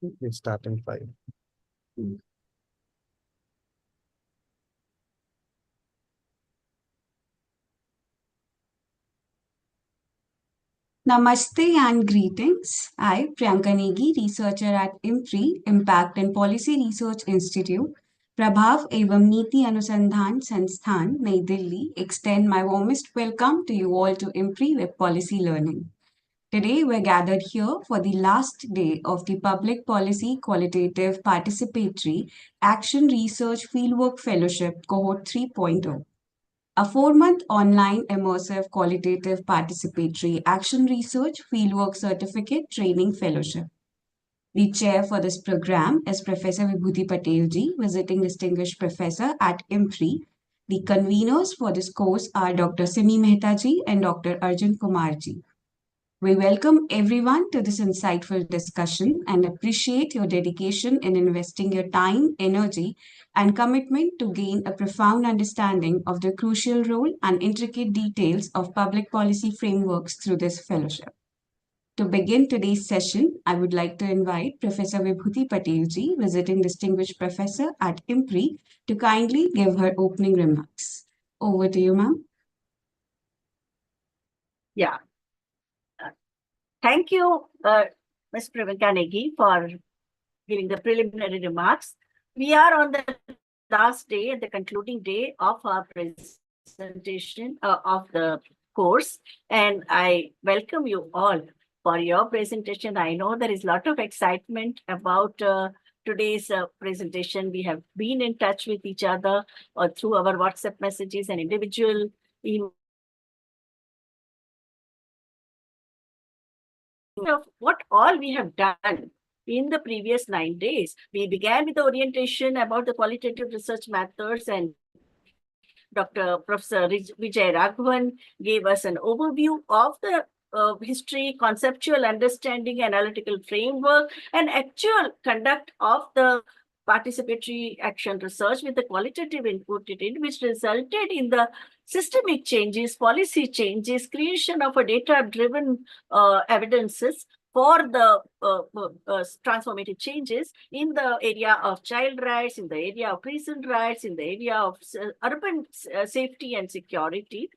We start in 5. Namaste and greetings. I, Priyanka Negi, researcher at IMPRI, Impact and Policy Research Institute, Prabhav एवं नीति अनुसंधान संस्थान नई Delhi, extend my warmest welcome to you all to IMPRI Web Policy Learning. Today, we're gathered here for the last day of the Public Policy Qualitative Participatory Action Research Fieldwork Fellowship Cohort 3.0. A 4-month online immersive qualitative participatory action research fieldwork certificate training fellowship. The chair for this program is Professor Vibhuti Patel ji, visiting distinguished professor at IMPRI. The conveners for this course are Dr. Simi Mehta ji and Dr. Arjun Kumar ji. We welcome everyone to this insightful discussion and appreciate your dedication in investing your time, energy, and commitment to gain a profound understanding of the crucial role and intricate details of public policy frameworks through this fellowship. To begin today's session, I would like to invite Professor Vibhuti Patel ji, visiting distinguished professor at IMPRI, to kindly give her opening remarks. Over to you, ma'am. Yeah. Thank you, Ms. Priyanka Negi, for giving the preliminary remarks. We are on the last day, the concluding day of our presentation of the course, and I welcome you all for your presentation. I know there is a lot of excitement about today's presentation. We have been in touch with each other through our WhatsApp messages and individual emails. Of what all we have done in the previous 9 days. We began with the orientation about the qualitative research methods, and Dr. Professor Vijay Raghavan gave us an overview of the history, conceptual understanding, analytical framework, and actual conduct of the participatory action research with the qualitative input it in, which resulted in the systemic changes, policy changes, creation of a data-driven evidences for the transformative changes in the area of child rights, in the area of prison rights, in the area of urban safety and security.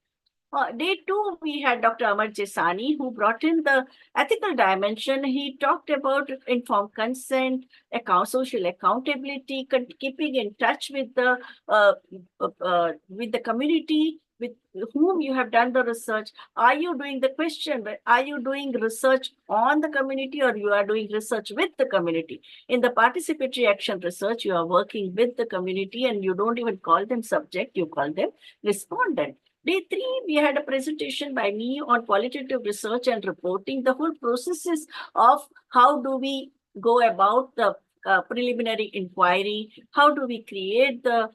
Day 2, we had Dr. Amar Jesani, who brought in the ethical dimension. He talked about informed consent, social accountability, keeping in touch with the community with whom you have done the research. Are you doing the question? Are you doing research on the community, or you are doing research with the community? In the participatory action research, you are working with the community, and you don't even call them subject, you call them respondent. Day 3, we had a presentation by me on qualitative research and reporting, the whole processes of how do we go about the preliminary inquiry, how do we create the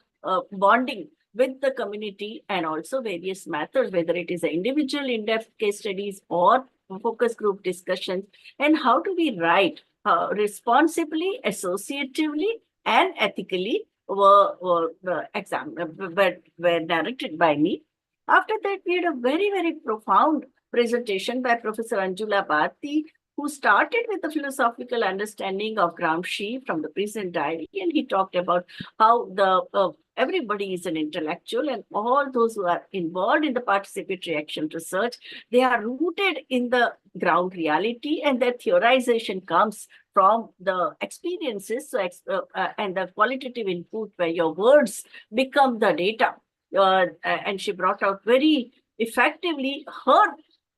bonding with the community, and also various methods, whether it is individual in-depth case studies or focus group discussions, and how do we write responsibly, associatively, and ethically were narrated by me. After that, we had a very, very profound presentation by Professor Anjula Bharti, who started with the philosophical understanding of Gramsci from the Prison Diary, and he talked about how the everybody is an intellectual, and all those who are involved in the participatory action research, they are rooted in the ground reality, and their theorization comes from the experiences and the qualitative input where your words become the data. And she brought out very effectively her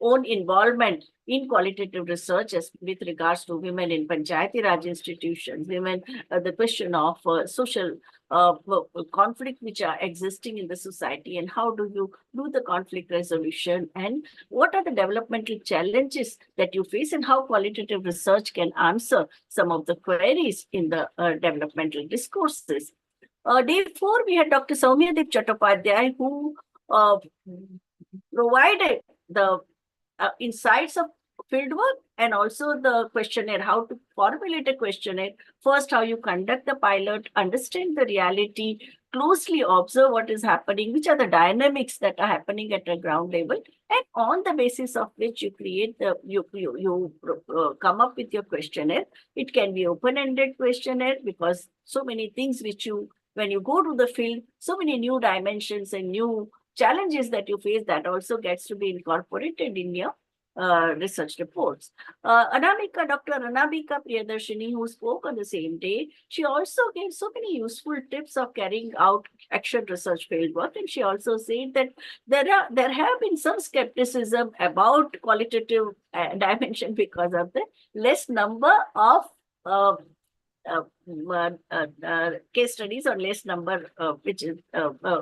own involvement in qualitative research as with regards to women in Panchayati Raj institutions, women, the question of social conflict which are existing in the society, and how do you do the conflict resolution, and what are the developmental challenges that you face, and how qualitative research can answer some of the queries in the developmental discourses. Day 4, we had Dr. Soumyadeep Chattopadhyay, who provided the insights of fieldwork and also the questionnaire, how to formulate a questionnaire. First, how you conduct the pilot, understand the reality, closely observe what is happening, which are the dynamics that are happening at a ground level, and on the basis of which you create come up with your questionnaire. It can be open-ended questionnaire because so many things which when you go to the field, so many new dimensions and new challenges that you face, that also gets to be incorporated in your research reports. Dr. Anamika Priyadarshini, who spoke on the same day, she also gave so many useful tips of carrying out action research fieldwork, and she also said that there have been some skepticism about qualitative dimension because of the less number of uh, case studies or less number which is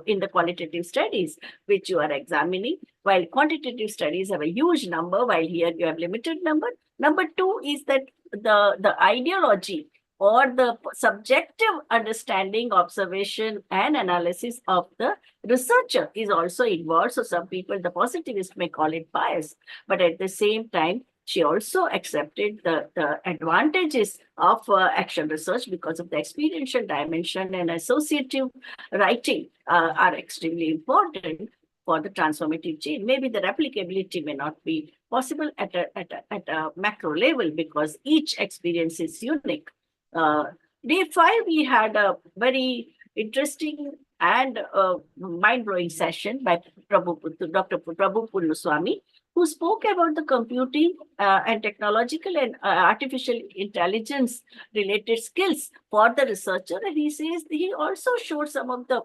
in the qualitative studies which you are examining, while quantitative studies have a huge number, while here you have limited number. Number two is that the ideology or the subjective understanding, observation, and analysis of the researcher is also involved. So some people, the positivists, may call it bias, but at the same time, she also accepted the advantages of action research because of the experiential dimension, and associative writing are extremely important for the transformative change. Maybe the replicability may not be possible at a macro level because each experience is unique. Day 5, we had a very interesting and mind-blowing session by Dr. Prabhu Punnuswamy, who spoke about the computing and technological and artificial intelligence related skills for the researcher. And he says he also showed some of the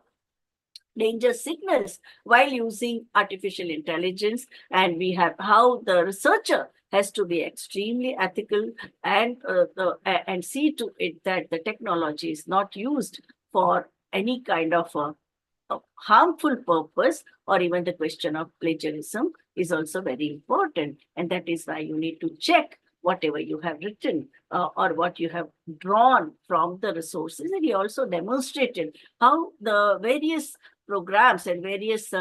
danger signals while using artificial intelligence. And we have how the researcher has to be extremely ethical and see to it that the technology is not used for any kind of a harmful purpose, or even the question of plagiarism is also very important. And that is why you need to check whatever you have written or what you have drawn from the resources. And he also demonstrated how the various programs and various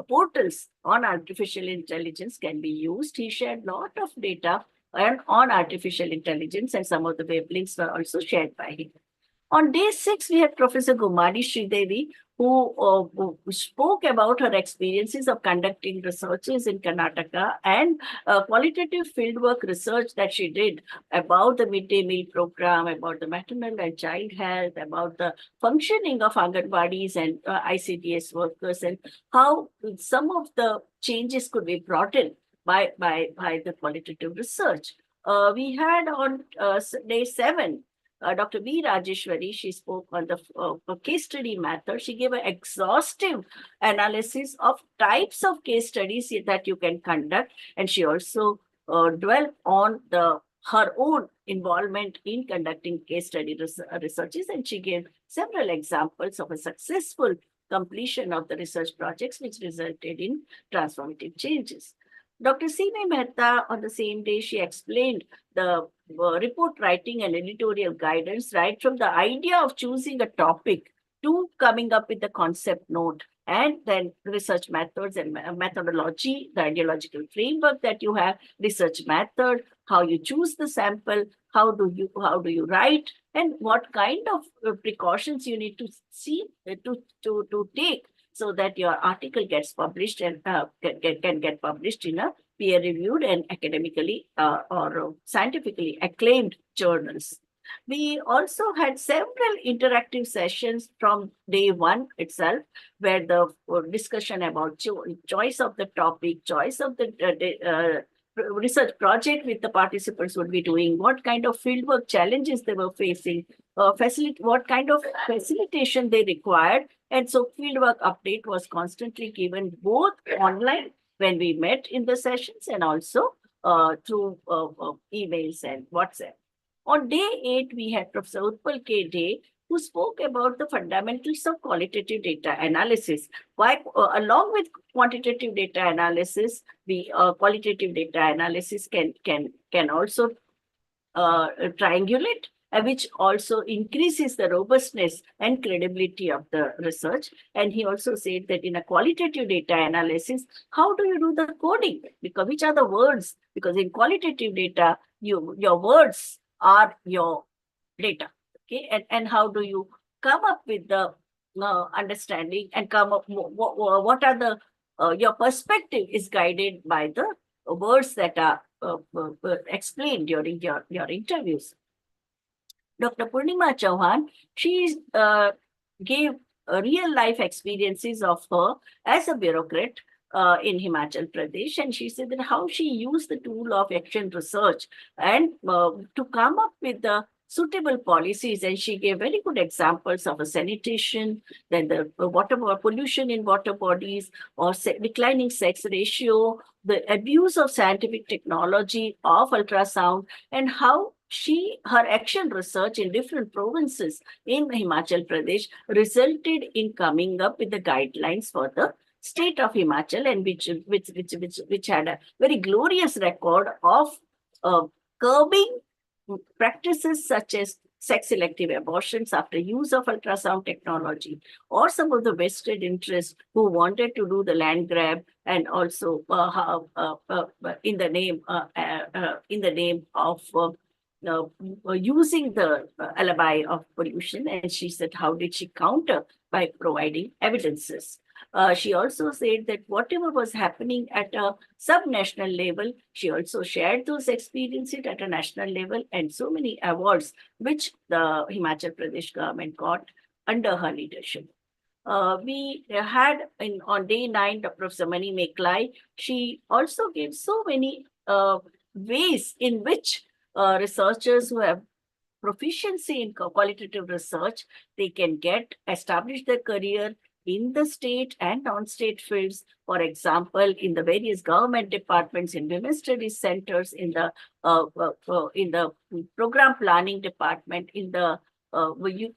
portals on artificial intelligence can be used. He shared a lot of data on artificial intelligence, and some of the web links were also shared by him. On day 6, we had Professor Gumari Sridevi, who spoke about her experiences of conducting researches in Karnataka and qualitative fieldwork research that she did about the midday meal program, about the maternal and child health, about the functioning of Anganwadis and ICDS workers, and how some of the changes could be brought in by the qualitative research. We had on day 7, Dr. B. Rajeshwari. She spoke on the case study method. She gave an exhaustive analysis of types of case studies that you can conduct. And she also dwelt on her own involvement in conducting case study researches. And she gave several examples of a successful completion of the research projects, which resulted in transformative changes. Dr. C.M. Mehta, on the same day, she explained the report writing and editorial guidance, right from the idea of choosing a topic to coming up with the concept note, and then research methods and methodology, the ideological framework that you have, research method, how you choose the sample, how do you write, and what kind of precautions you need to see to take so that your article gets published and can get published in a peer-reviewed and academically or scientifically acclaimed journals. We also had several interactive sessions from day 1 itself, where the discussion about choice of the topic, choice of the research project with the participants would be doing, what kind of fieldwork challenges they were facing, what kind of facilitation they required. And so fieldwork update was constantly given both online when we met in the sessions and also through emails and WhatsApp. On day 8, we had Professor Utpal K. Day, who spoke about the fundamentals of qualitative data analysis. Why, along with quantitative data analysis, the qualitative data analysis can also triangulate which also increases the robustness and credibility of the research. And he also said that in a qualitative data analysis, how do you do the coding? Because which are the words? Because in qualitative data, your words are your data. Okay, and how do you come up with the understanding and come up what are the your perspective is guided by the words that are explained during your interviews. Dr. Purnima Chauhan, she gave real life experiences of her as a bureaucrat in Himachal Pradesh, and she said that how she used the tool of ActionResearch and to come up with the suitable policies. And she gave very good examples of a sanitation, then the water pollution in water bodies, or declining sex ratio, the abuse of scientific technology of ultrasound, and how her action research in different provinces in Himachal Pradesh resulted in coming up with the guidelines for the state of Himachal, and which had a very glorious record of curbing practices such as sex-selective abortions after use of ultrasound technology, or some of the vested interests who wanted to do the land grab, and also in the name of using the alibi of pollution. And she said, how did she counter? By providing evidences. She also said that whatever was happening at a sub-national level, she also shared those experiences at a national level, and so many awards which the Himachal Pradesh government got under her leadership. We had on day 9, Professor Mani Meklai. She also gave so many ways in which researchers who have proficiency in qualitative research, they can establish their career in the state and non-state fields. For example, in the various government departments, in women's studies centers, in the program planning department, in the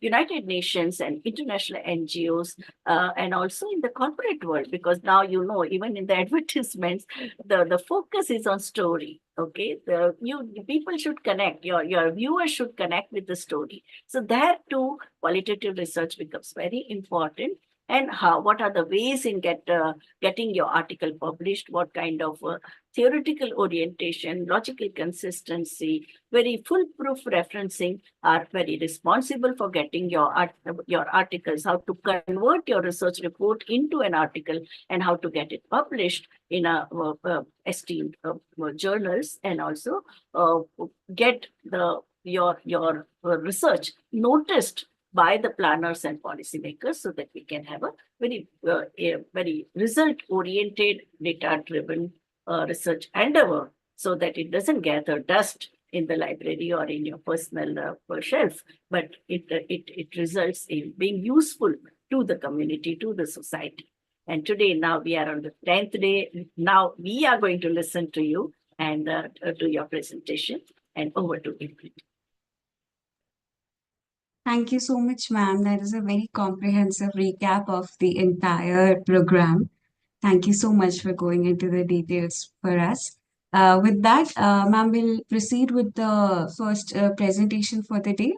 United Nations and international NGOs, and also in the corporate world, because now, even in the advertisements, the focus is on story. Okay, people should connect, your viewers should connect with the story. So there too, qualitative research becomes very important. And what are the ways in getting your article published? What kind of theoretical orientation, logical consistency, very foolproof referencing are very responsible for getting your articles, how to convert your research report into an article, and how to get it published in esteemed journals, and also get your research noticed by the planners and policymakers, so that we can have a very result-oriented, data-driven research endeavor, so that it doesn't gather dust in the library or in your personal shelf, but it results in being useful to the community, to the society. And today, now we are on the 10th day. Now we are going to listen to you and to your presentation. And over to IMPRI. Thank you so much, ma'am. That is a very comprehensive recap of the entire program. Thank you so much for going into the details for us. With that, ma'am, we'll proceed with the first presentation for the day.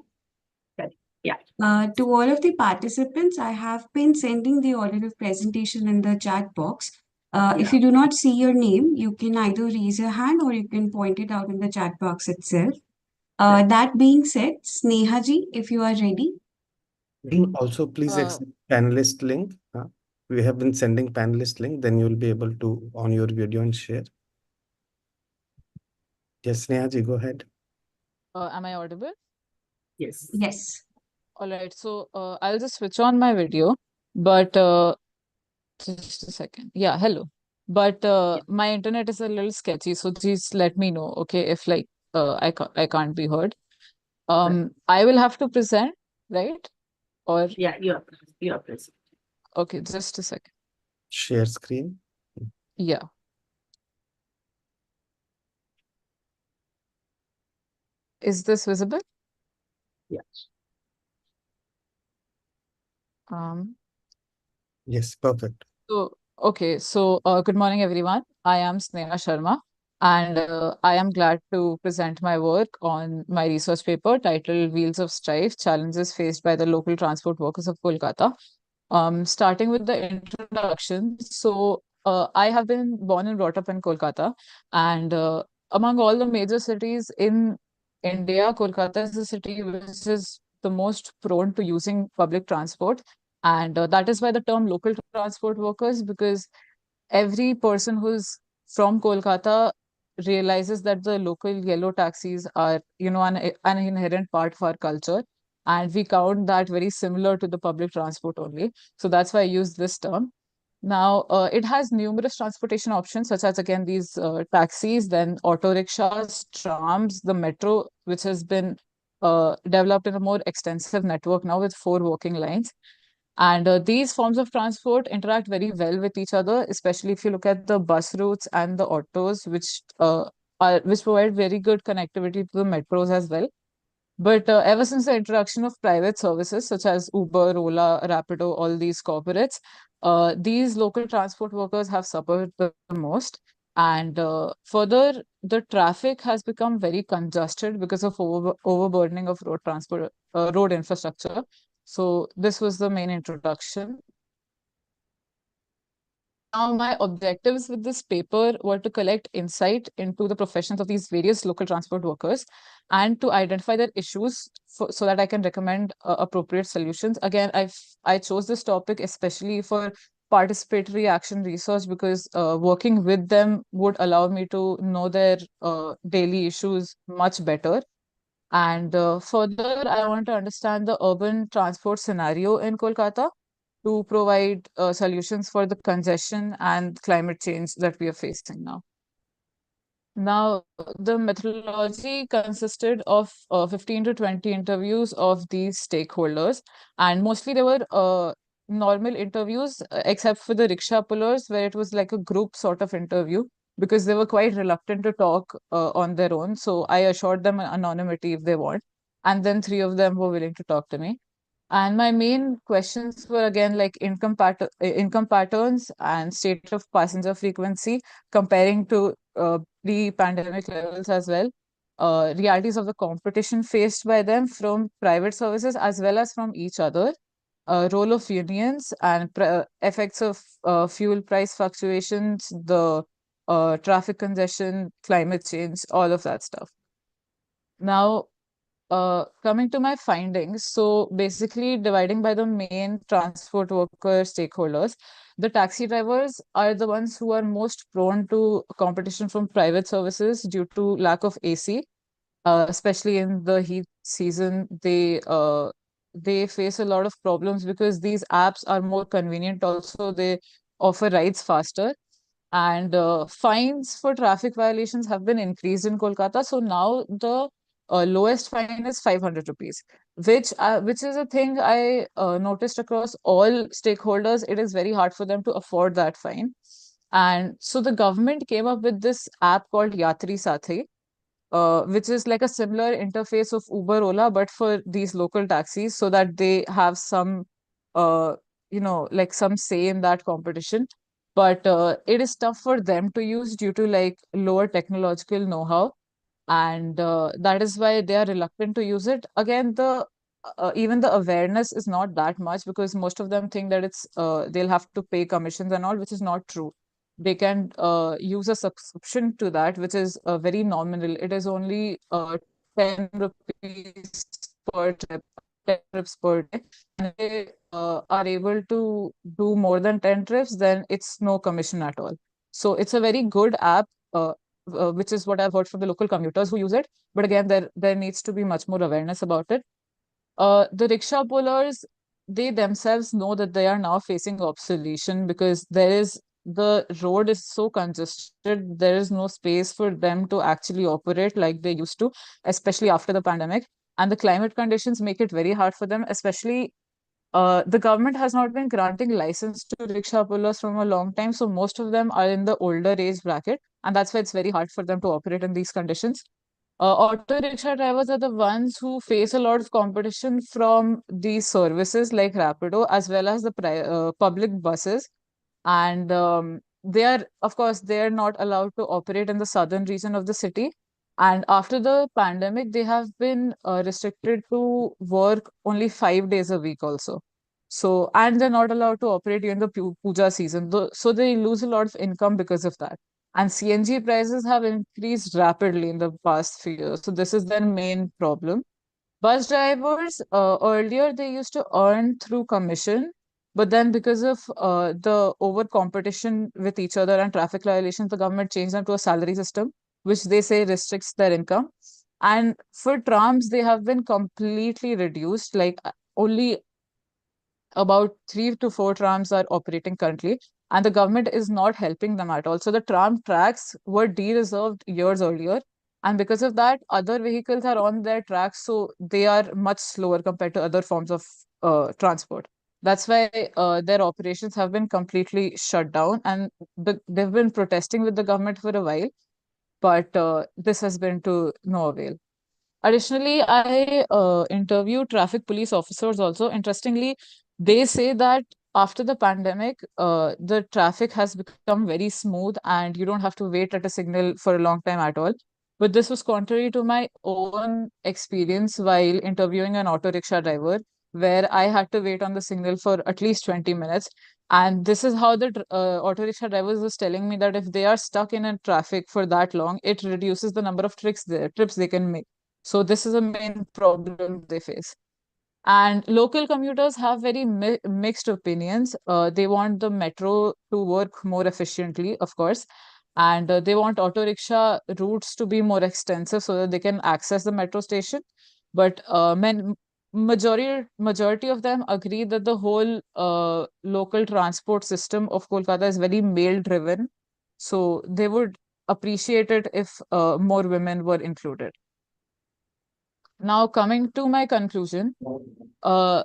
Yeah. To all of the participants, I have been sending the auditive presentation in the chat box. If you do not see your name, you can either raise your hand or you can point it out in the chat box itself. That being said, Sneha ji, if you are ready. Also, please accept panelist link. We have been sending panelist link, then you'll be able to on your video and share. Yes, Sneha ji, go ahead. Am I audible? Yes. Yes. All right. So I'll just switch on my video, but just a second. Yeah, hello. But my internet is a little sketchy, so please let me know, okay, if I can't be heard. I will have to present, right? Or yeah, you are present. Okay, just a second. Share screen. Yeah. Is this visible? Yes. Yes, perfect. So, okay. So, good morning, everyone. I am Sneha Sharma. And I am glad to present my work on my research paper titled Wheels of Strife, Challenges Faced by the Local Transport Workers of Kolkata. Starting with the introduction. So I have been born and brought up in Kolkata, and among all the major cities in India, Kolkata is the city which is the most prone to using public transport. And that is why the term local transport workers, because every person who's from Kolkata realizes that the local yellow taxis are, an inherent part of our culture. And we count that very similar to the public transport only. So that's why I use this term. Now, it has numerous transportation options, such as, again, these taxis, then auto rickshaws, trams, the metro, which has been developed in a more extensive network now with 4 working lines. And these forms of transport interact very well with each other, especially if you look at the bus routes and the autos, which provide very good connectivity to the metros as well. But ever since the introduction of private services such as Uber, Ola, Rapido, all these corporates, these local transport workers have suffered the most. And further, the traffic has become very congested because of overburdening of road infrastructure. So this was the main introduction. Now, my objectives with this paper were to collect insight into the professions of these various local transport workers and to identify their issues so that I can recommend appropriate solutions. Again, I chose this topic especially for participatory action research because working with them would allow me to know their daily issues much better. And further, I want to understand the urban transport scenario in Kolkata to provide solutions for the congestion and climate change that we are facing now. Now, the methodology consisted of 15 to 20 interviews of these stakeholders, and mostly they were normal interviews, except for the rickshaw pullers, where it was like a group sort of interview because they were quite reluctant to talk on their own. So I assured them anonymity if they want, and then 3 of them were willing to talk to me. And my main questions were again like income patterns and state of passenger frequency, comparing to pre-pandemic levels as well. Realities of the competition faced by them from private services as well as from each other. Role of unions and effects of fuel price fluctuations, the traffic congestion, climate change, all of that stuff. Now, coming to my findings, so basically dividing by the main transport worker stakeholders, the taxi drivers are the ones who are most prone to competition from private services due to lack of AC, especially in the heat season. They face a lot of problems because these apps are more convenient. Also, they offer rides faster. And fines for traffic violations have been increased in Kolkata. So now the lowest fine is 500 rupees, which is a thing I noticed across all stakeholders. It is very hard for them to afford that fine. And so the government came up with this app called Yatri Sathi, which is like a similar interface of Uber, Ola, but for these local taxis so that they have some, like some say in that competition. But it is tough for them to use due to like lower technological know-how. And that is why they are reluctant to use it. Again, even the awareness is not that much because most of them think that they'll have to pay commissions and all, which is not true. They can use a subscription to that, which is very nominal. It is only 10 rupees per trip, 10 trips per day. And if they are able to do more than 10 trips, then it's no commission at all. So it's a very good app, which is what I've heard from the local commuters who use it. But again, there needs to be much more awareness about it. The rickshaw pullers, they themselves know that they are now facing obsolescence because the road is so congested, there is no space for them to actually operate like they used to, especially after the pandemic. And the climate conditions make it very hard for them, especially the government has not been granting license to rickshaw pullers from a long time. So most of them are in the older age bracket. And that's why it's very hard for them to operate in these conditions. Auto rickshaw drivers are the ones who face a lot of competition from these services like Rapido as well as the public buses. And of course, they are not allowed to operate in the southern region of the city. And after the pandemic, they have been restricted to work only 5 days a week also. So, and they're not allowed to operate during the puja season. So they lose a lot of income because of that. And CNG prices have increased rapidly in the past few years. So this is their main problem. Bus drivers, earlier they used to earn through commission, but then because of the over competition with each other and traffic violations, the government changed them to a salary system, which they say restricts their income. And for trams, they have been completely reduced. Like only about 3 to 4 trams are operating currently, and the government is not helping them at all. So the tram tracks were de-reserved years earlier, and because of that, other vehicles are on their tracks, so they are much slower compared to other forms of transport. That's why their operations have been completely shut down, and they've been protesting with the government for a while, but this has been to no avail. Additionally, I interviewed traffic police officers also. Interestingly, they say that after the pandemic, the traffic has become very smooth and you don't have to wait at a signal for a long time at all. But this was contrary to my own experience while interviewing an auto rickshaw driver, where I had to wait on the signal for at least 20 minutes. And this is how the auto rickshaw drivers was telling me that if they are stuck in a traffic for that long, it reduces the number of trips they can make. So this is a main problem they face. And local commuters have very mixed opinions. They want the metro to work more efficiently, of course, and they want auto rickshaw routes to be more extensive so that they can access the metro station. But majority of them agree that the whole local transport system of Kolkata is very male driven. So they would appreciate it if more women were included. Now, coming to my conclusion, uh,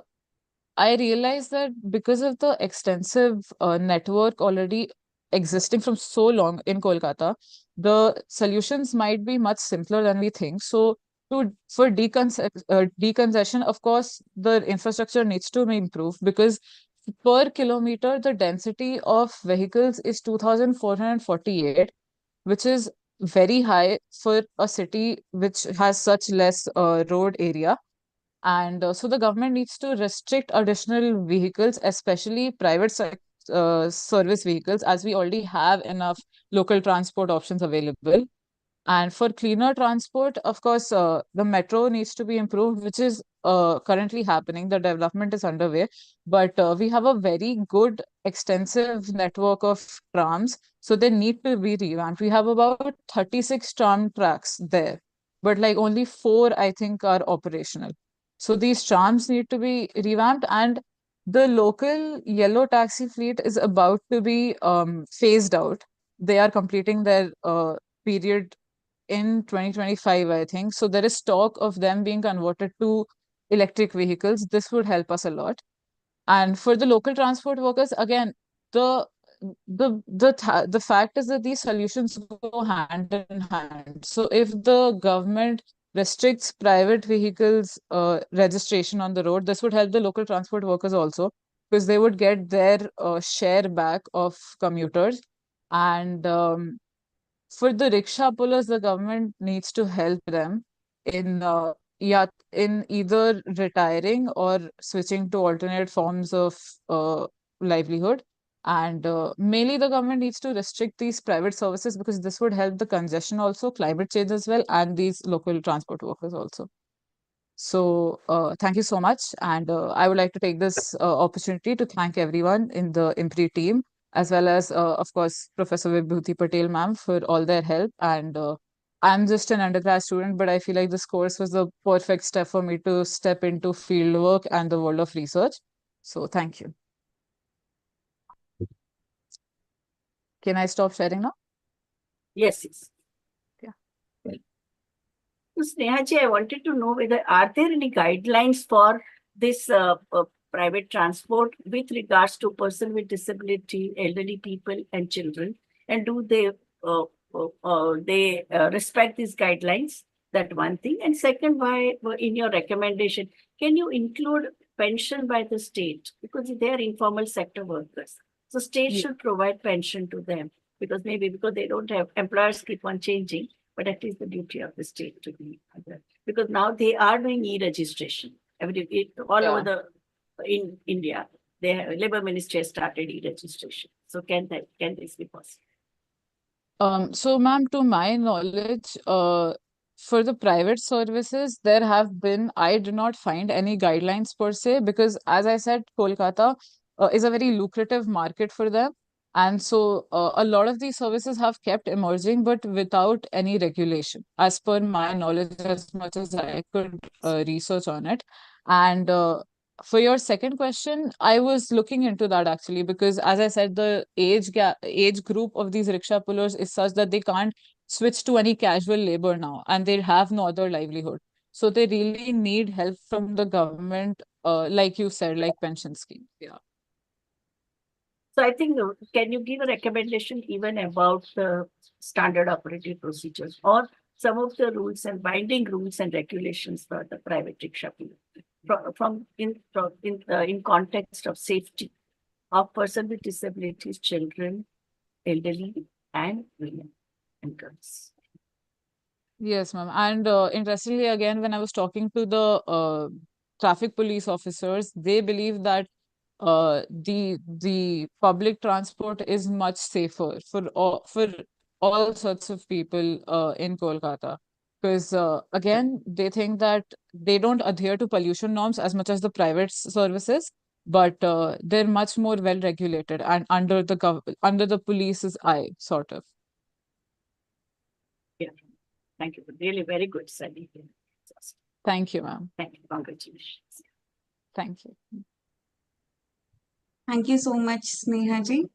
I realized that because of the extensive network already existing from so long in Kolkata, the solutions might be much simpler than we think. So, for decongestion, of course, the infrastructure needs to be improved because per kilometer, the density of vehicles is 2,448, which is very high for a city which has such less road area. And so the government needs to restrict additional vehicles, especially private service vehicles, as we already have enough local transport options available. And for cleaner transport, of course, the metro needs to be improved, which is currently happening. The development is underway, but we have a very good, extensive network of trams, so they need to be revamped. We have about 36 tram tracks there, but like only 4, I think, are operational. So these trams need to be revamped, and the local yellow taxi fleet is about to be phased out. They are completing their period in 2025, I think. So there is talk of them being converted to electric vehicles. This would help us a lot. And for the local transport workers, again, the the fact is that these solutions go hand in hand. So if the government restricts private vehicles registration on the road, this would help the local transport workers also, because they would get their share back of commuters. And for the rickshaw pullers, the government needs to help them in in either retiring or switching to alternate forms of livelihood. And mainly the government needs to restrict these private services because this would help the congestion also, climate change as well, and these local transport workers also. So thank you so much. And I would like to take this opportunity to thank everyone in the IMPRI team, as well as, of course, Professor Vibhuti Patel ma'am for all their help. And I'm just an undergrad student, but I feel like this course was the perfect step for me to step into fieldwork and the world of research. So thank you. Can I stop sharing now? Yes, yes. Yeah. So Snehaji, I wanted to know whether are there any guidelines for this private transport with regards to person with disability, elderly people, and children, and do they respect these guidelines? That one thing. And second, why in your recommendation can you include pension by the state because they are informal sector workers? So state Yeah. should provide pension to them because they don't have employers keep on changing, but at least the duty of the state to be other. Because now they are doing e-registration. All over in India, Labor Ministry has started e-registration. So can this be possible? So ma'am, to my knowledge, for the private services, there have been, I did not find any guidelines per se, because as I said, Kolkata is a very lucrative market for them. And so a lot of these services have kept emerging, but without any regulation, as per my knowledge, as much as I could research on it. And for your second question, I was looking into that actually, because as I said, the age group of these rickshaw pullers is such that they can't switch to any casual labor now, and they have no other livelihood. So they really need help from the government, like you said, like pension scheme. Yeah. So I think, can you give a recommendation even about the standard operating procedures or some of the rules and binding rules and regulations for the private rickshaw in context of safety of person with disabilities, children, elderly, and women and girls? Yes, ma'am. And interestingly, again, when I was talking to the traffic police officers, they believe that the public transport is much safer for all sorts of people in Kolkata. Because again, they think that they don't adhere to pollution norms as much as the private services, but they're much more well regulated and under under the police's eye, sort of. Yeah. Thank you. Really very good study. Thank you, ma'am. Thank you. Congratulations. Thank you. Thank you so much, Snehaji.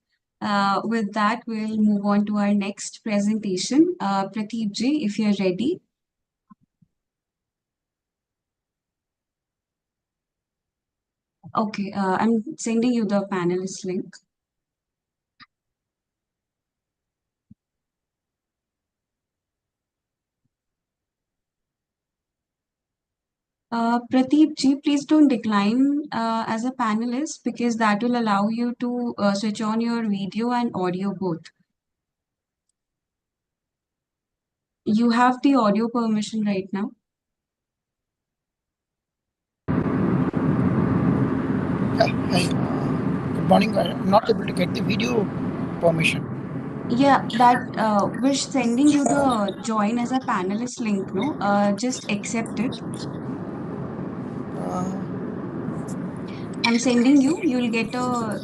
With that, we'll move on to our next presentation. Prateep ji, if you're ready. Okay, I'm sending you the panelist link. Prateep ji, please don't decline as a panelist because that will allow you to switch on your video and audio both. You have the audio permission right now. Hi. Good morning. I'm not able to get the video permission. Yeah, that we're sending you the join as a panelist link, no? Just accept it. Uh, I'm sending you. You'll get a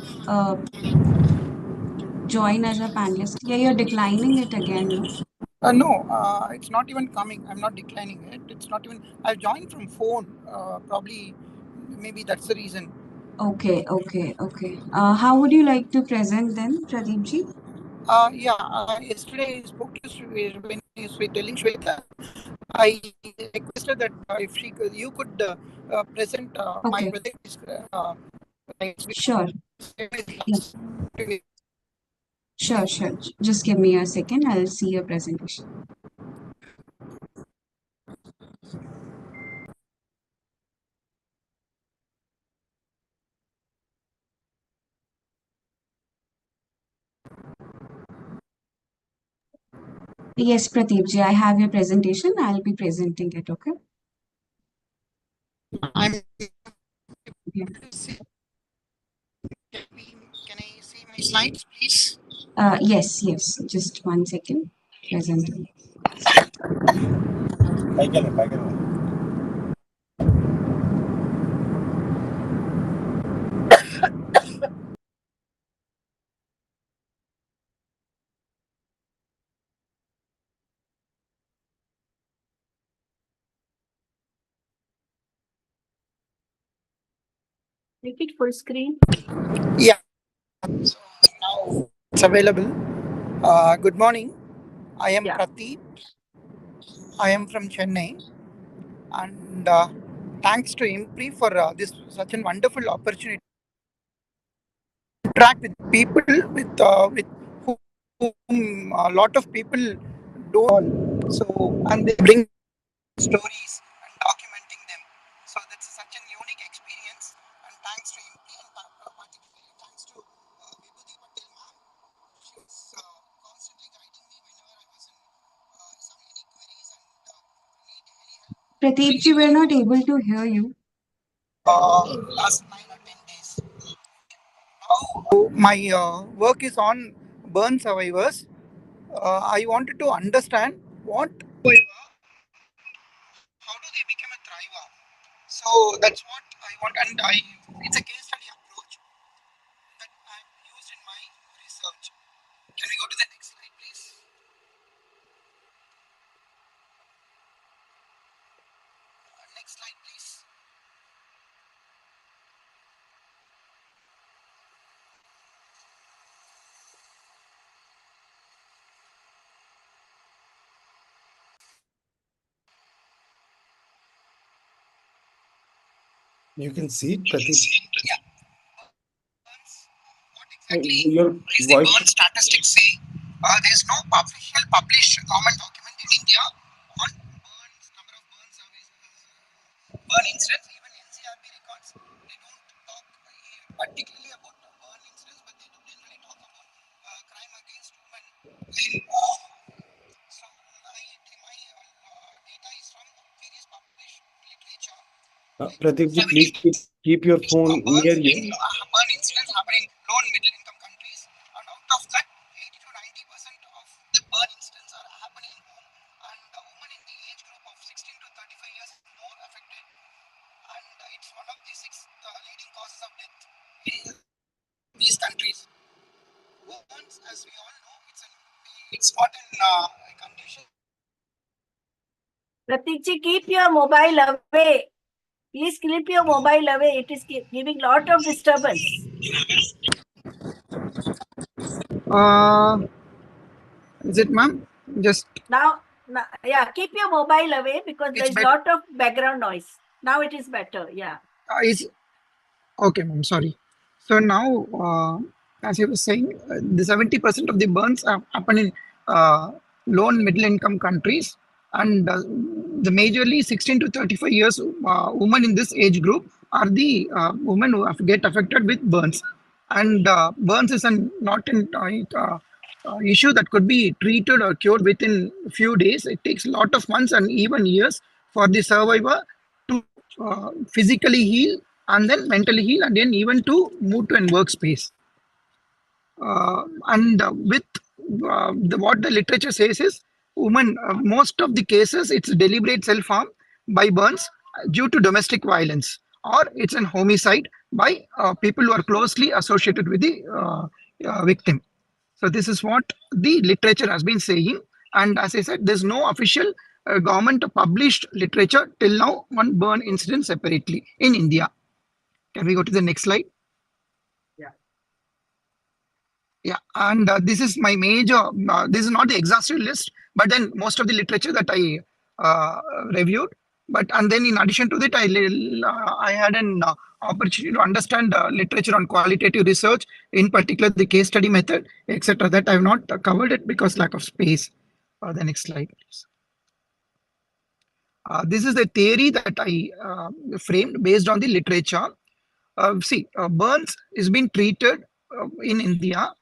join as a panelist. Yeah, you're declining it again, no? no, it's not even coming. I'm not declining it. It's not even. I've joined from phone. Probably, maybe that's the reason. Okay. How would you like to present then, Pradeep ji? Yesterday I spoke to when you were telling Shweta. I requested that if you could present my Okay, project. sure. Yeah, sure. Just give me a second. I'll see your presentation. Yes, Pradeep ji, I have your presentation. I'll be presenting it, okay? I'm. Yeah. Can I see my slides, please? Yes. Just 1 second. Presenting. Make it full screen. Yeah. So now it's available. Good morning. I am Prateep. I am from Chennai, and thanks to IMPRI for this such a wonderful opportunity to interact with people with whom a lot of people don't. So and they bring stories and documenting them. So that's such a unique experience. And thanks to IMPRI and particularly thanks to Vibhuti Prateep, we're not able to hear you. Last 9 or 10 days. Now my work is on burn survivors. I wanted to understand how do they become a thriver. So that's what I want, and it's a case study approach that I've used in my research. Can we go to the next slide, please? Next slide, please. You can see it, Prateep. Yeah. What exactly Your is the voice. burn statistics say? There is no official published government document in India on burns, number of burn surveys, burn incidents. Even NCRB records, they don't talk particularly about burn incidents, but they do generally talk about crime against women. So my data is from various published literature. Pradeep ji, please keep your phone near you. Burn incidents happen in low and middle income countries, and out of that, 80 to 90% of the burn incidents are happening in home, and women in the age group of 16 to 35 years are more affected, and it's one of the 6 leading causes of death in these countries. Burns, as we all know, it's important condition. Pratikji, keep your mobile away. Please keep your mobile away. It is giving lot of disturbance. Is it, ma'am? Just now, yeah, keep your mobile away because there is a lot of background noise. Now it is better. Yeah. Is okay, ma'am. Sorry. So now, as I was saying, the 70% of the burns happen in low and middle income countries, and the majorly 16 to 35 years women in this age group are the women who get affected with burns. And burns is not an issue that could be treated or cured within a few days. It takes a lot of months and even years for the survivor to physically heal and then mentally heal and then even to move to a workspace. And with what the literature says is women, most of the cases it's deliberate self-harm by burns due to domestic violence, or it's an homicide by people who are closely associated with the victim. So this is what the literature has been saying, and as I said, there's no official government published literature till now on burn incident separately in India. Can we go to the next slide? Yeah, and this is my major, this is not the exhaustive list, but then most of the literature that I reviewed. And then in addition to that, I had an opportunity to understand literature on qualitative research, in particular the case study method, etc. That I have not covered it because lack of space. The next slide, please. This is the theory that I framed based on the literature. Burns is being treated in India.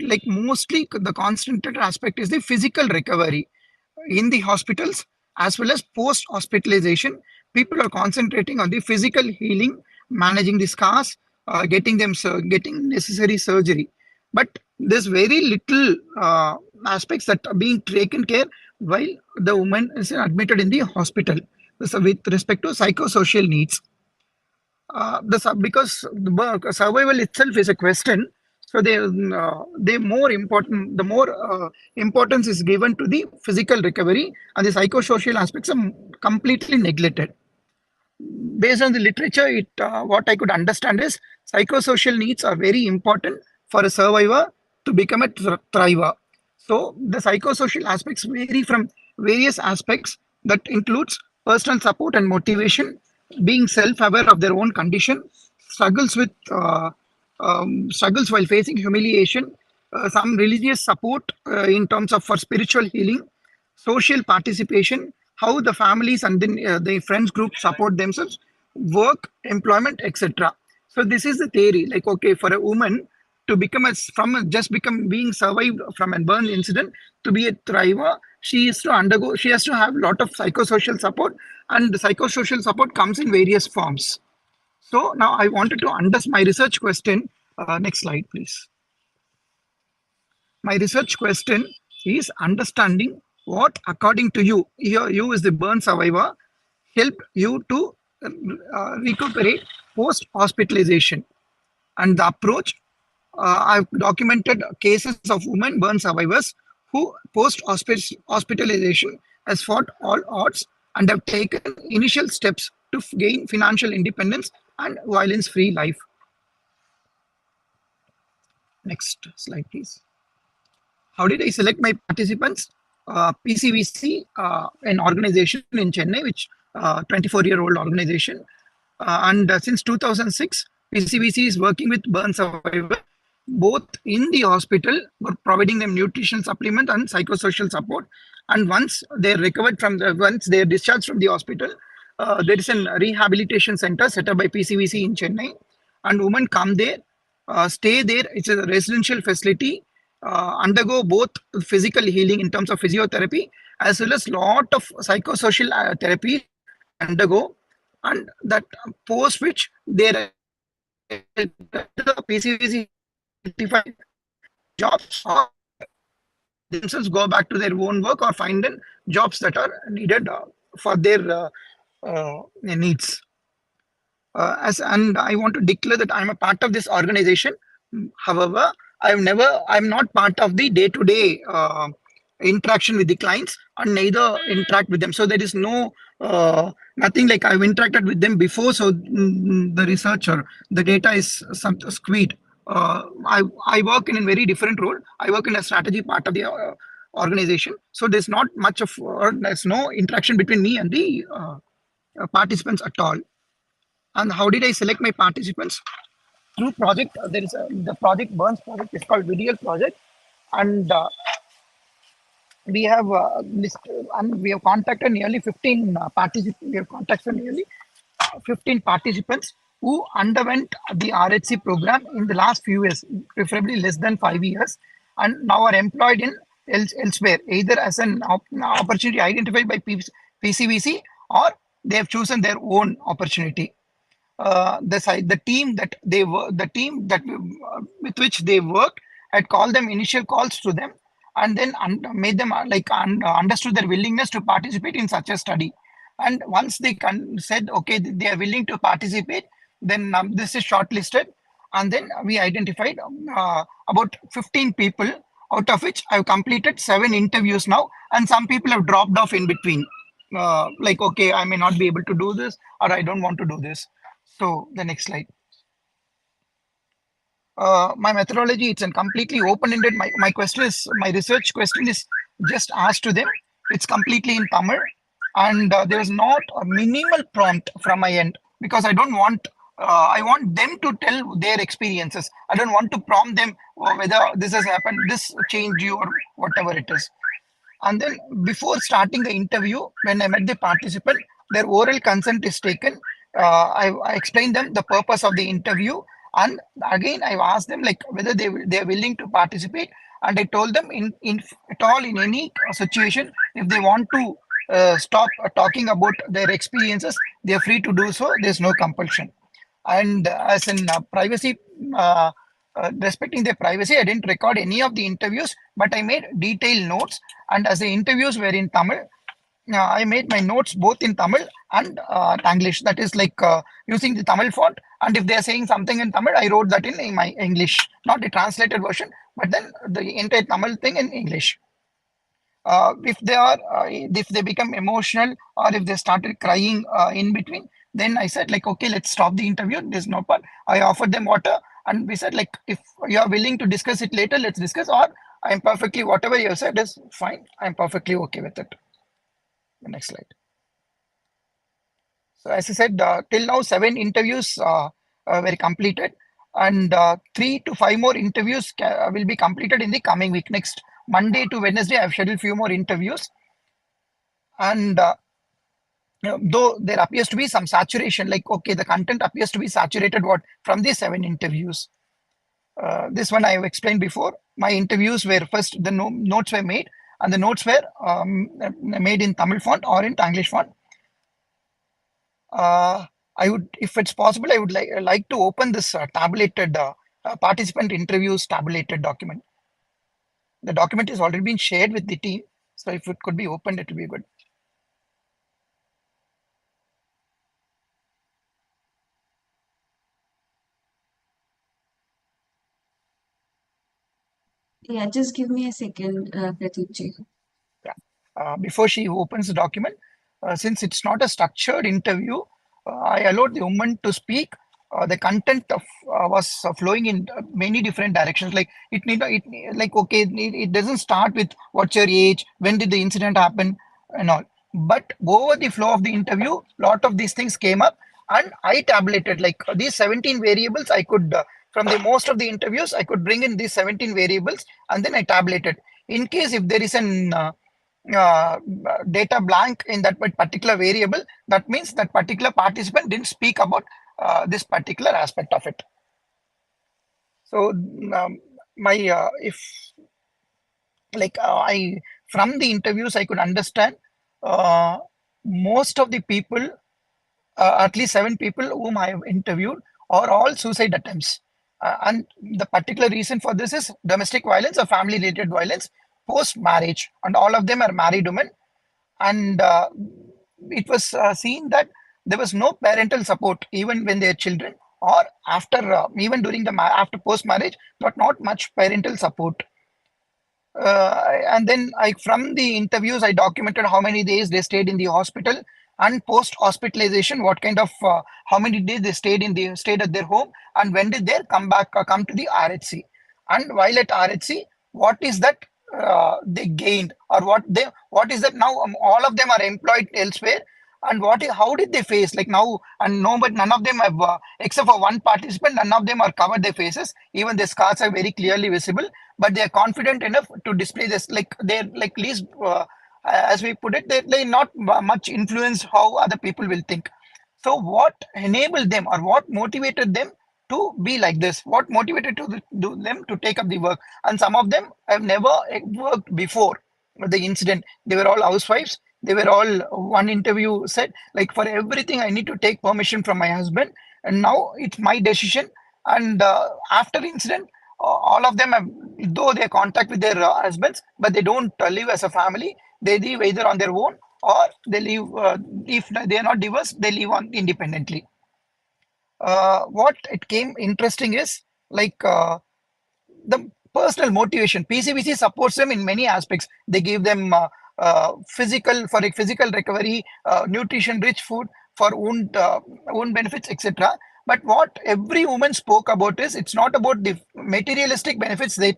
Like mostly the concentrated aspect is the physical recovery in the hospitals as well as post hospitalization. People are concentrating on the physical healing, managing the scars, getting necessary surgery, but there's very little aspects that are being taken care while the woman is admitted in the hospital. So with respect to psychosocial needs, because the survival itself is a question, so they more important, the more importance is given to the physical recovery, and the psychosocial aspects are completely neglected. Based on the literature, what I could understand is psychosocial needs are very important for a survivor to become a thriver. So the psychosocial aspects vary from various aspects that includes personal support and motivation, being self-aware of their own condition, struggles with struggles while facing humiliation, some religious support in terms of for spiritual healing, social participation, how the families and then the friends group support themselves, work, employment, etc. So this is the theory. Like, okay, for a woman to become just become being survived from a burn incident to be a thriver, she has to have a lot of psychosocial support, And the psychosocial support comes in various forms. So now I wanted to understand my research question. Next slide, please. My research question is understanding what, according to you, you is the burn survivor, helped you to recuperate post-hospitalization. And the approach, I've documented cases of women burn survivors who post-hospitalization has fought all odds and have taken initial steps to gain financial independence and violence-free life. Next slide, please. How did I select my participants? PCVC, an organization in Chennai, which 24-year-old organization. And since 2006, PCVC is working with burn survivors, both in the hospital, providing them nutrition supplement and psychosocial support. And once they're recovered once they're discharged from the hospital, there is a rehabilitation center set up by PCVC in Chennai. And women come there, stay there. It's a residential facility, undergo both physical healing in terms of physiotherapy, as well as lot of psychosocial therapy they undergo. And that post which they the PCVC jobs, or themselves go back to their own work or find jobs that are needed for their needs. And I want to declare that I'm a part of this organization. However, I'm not part of the day-to-day interaction with the clients, and neither interact with them. So there is no nothing like I've interacted with them before. So the research or the data is some skewed. I work in a very different role. I work in a strategy part of the organization. So there's not much of, there's no interaction between me and the participants at all. And how did I select my participants? Through project. There is the project Burns project is called Video Project, and we have and we have contacted nearly 15 participants. We have contacted nearly 15 participants who underwent the RHC program in the last few years, preferably less than 5 years, and now are employed in elsewhere, either as an opportunity identified by PCVC, or they have chosen their own opportunity. The team that with which they worked had called them initial calls to them, and then made them understood their willingness to participate in such a study. And once they said okay, they are willing to participate, then this is shortlisted, and then we identified about 15 people, out of which I've completed 7 interviews now, and some people have dropped off in between. Like, okay, I may not be able to do this, or I don't want to do this. So the next slide. My methodology, it's a completely open-ended. My question is, my research question is just asked to them. It's completely in Tamil, and there is not a minimal prompt from my end, because I don't want. I want them to tell their experiences. I don't want to prompt them whether this has happened, this changed you, or whatever it is. And then before starting the interview, when I met the participant, their oral consent is taken. I explained them the purpose of the interview, and again I've asked them like whether they are willing to participate, and I told them in any situation, if they want to stop talking about their experiences, they are free to do so. There's no compulsion. And as in privacy, respecting their privacy, I didn't record any of the interviews, but I made detailed notes. And as the interviews were in Tamil, I made my notes both in Tamil and Tanglish. That is like using the Tamil font. And if they are saying something in Tamil, I wrote that in my English, not the translated version, but then the entire Tamil thing in English. If they become emotional, or if they started crying in between, then I said like, okay, let's stop the interview. There's no part. I offered them water, and we said like, if you are willing to discuss it later, let's discuss, or I'm perfectly, whatever you said is fine. I'm perfectly okay with it. The next slide. So as I said, till now 7 interviews were completed, and 3 to 5 more interviews will be completed in the coming week. Next Monday to Wednesday, I've scheduled few more interviews, and though there appears to be some saturation, like okay, the content appears to be saturated from the 7 interviews. This one I have explained before. My interviews were first, the notes were made, and the notes were made in Tamil font or in Tanglish font. I would, if it's possible, I would like to open this tabulated participant interviews tabulated document. The document is already been shared with the team, so if it could be opened, it would be good. Yeah, just give me a second, Pradeep ji. Yeah. Before she opens the document, since it's not a structured interview, I allowed the woman to speak. The content of was flowing in many different directions. Like like okay, it doesn't start with what's your age, when did the incident happen, and all. But over the flow of the interview, lot of these things came up, and I tabulated like these 17 variables. I could from the most of the interviews, I could bring in these 17 variables, and then I tabulated. In case if there is an uh, data blank in that particular variable, that means that particular participant didn't speak about this particular aspect of it. So my if like I from the interviews I could understand most of the people, at least 7 people whom I have interviewed, are all suicide attempts. And the particular reason for this is domestic violence or family related violence post marriage, and all of them are married women. And it was seen that there was no parental support even when they are children, or after even during the after post marriage, but not much parental support. And then I from the interviews I documented how many days they stayed in the hospital, and post hospitalization what kind of how many days they stayed at their home, and when did they come to the RHC, and while at RHC what is that they gained, or what is that now, all of them are employed elsewhere, and how did they face like now, and no, but none of them have except for one participant, none of them are covered their faces, even their scars are very clearly visible, but they are confident enough to display this, like they're like least as we put it, they not much influence how other people will think. So what enabled them, or what motivated them to be like this, what motivated to do them to take up the work? And some of them have never worked before the incident. They were all housewives. They were all, one interview said, like, for everything I need to take permission from my husband, and now it's my decision. And after incident, all of them have, though they contact with their husbands, but they don't live as a family. They live either on their own, or they live, if they are not divorced, they live on independently. What it came interesting is like the personal motivation. PCVC supports them in many aspects. They give them physical, for a physical recovery, nutrition rich food for wound benefits, etc. But what every woman spoke about is, it's not about the materialistic benefits that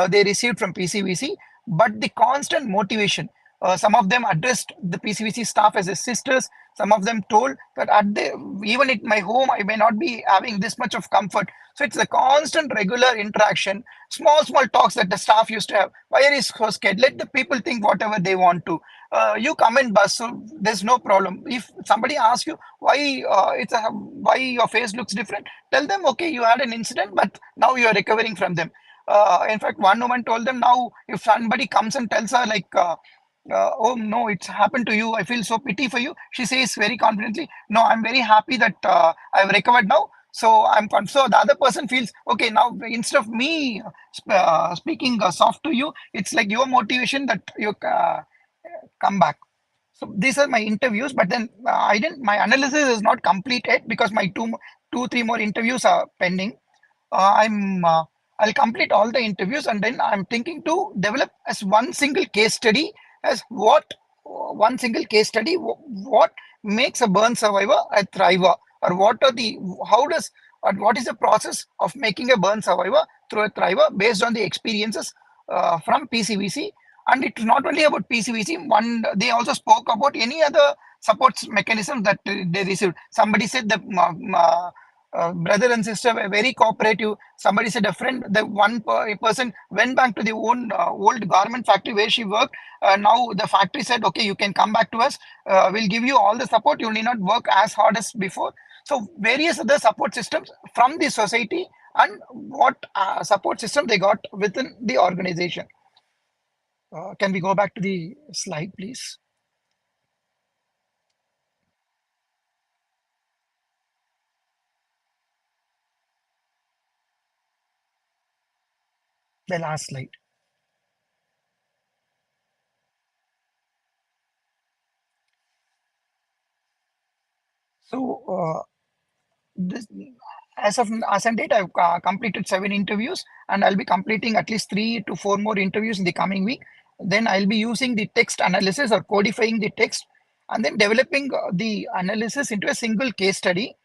they received from PCVC, but the constant motivation. Some of them addressed the PCVC staff as their sisters. Some of them told that even at my home, I may not be having this much of comfort. So it's a constant, regular interaction, small talks that the staff used to have. Why are you so scared? Let the people think whatever they want to. You come in bus, so there's no problem. If somebody asks you why why your face looks different, tell them, okay, you had an incident, but now you are recovering from them. In fact, one woman told them, now if somebody comes and tells her like, oh no, it's happened to you, I feel so pity for you, she says very confidently, no, I'm very happy that I've recovered now. So so the other person feels, okay, now instead of me speaking soft to you, it's like your motivation that you come back. So these are my interviews, but then I didn't. My analysis is not complete yet, because my three more interviews are pending. I'll complete all the interviews, and then I'm thinking to develop as one single case study, as one single case study, what makes a burn survivor a thriver, or what is the process of making a burn survivor through a thriver based on the experiences from PCVC. And it's not only about PCVC. They also spoke about any other supports mechanism that they received. Somebody said the brother and sister were very cooperative. Somebody said a friend, the person went back to the old garment factory where she worked. Now the factory said, okay, you can come back to us. We'll give you all the support. You need not work as hard as before. So various other support systems from the society, and what support system they got within the organization. Can we go back to the slide, please? the last slide. So this, as on date, I've completed 7 interviews, and I'll be completing at least 3 to 4 more interviews in the coming week. Then I'll be using the text analysis or codifying the text, and then developing the analysis into a single case study.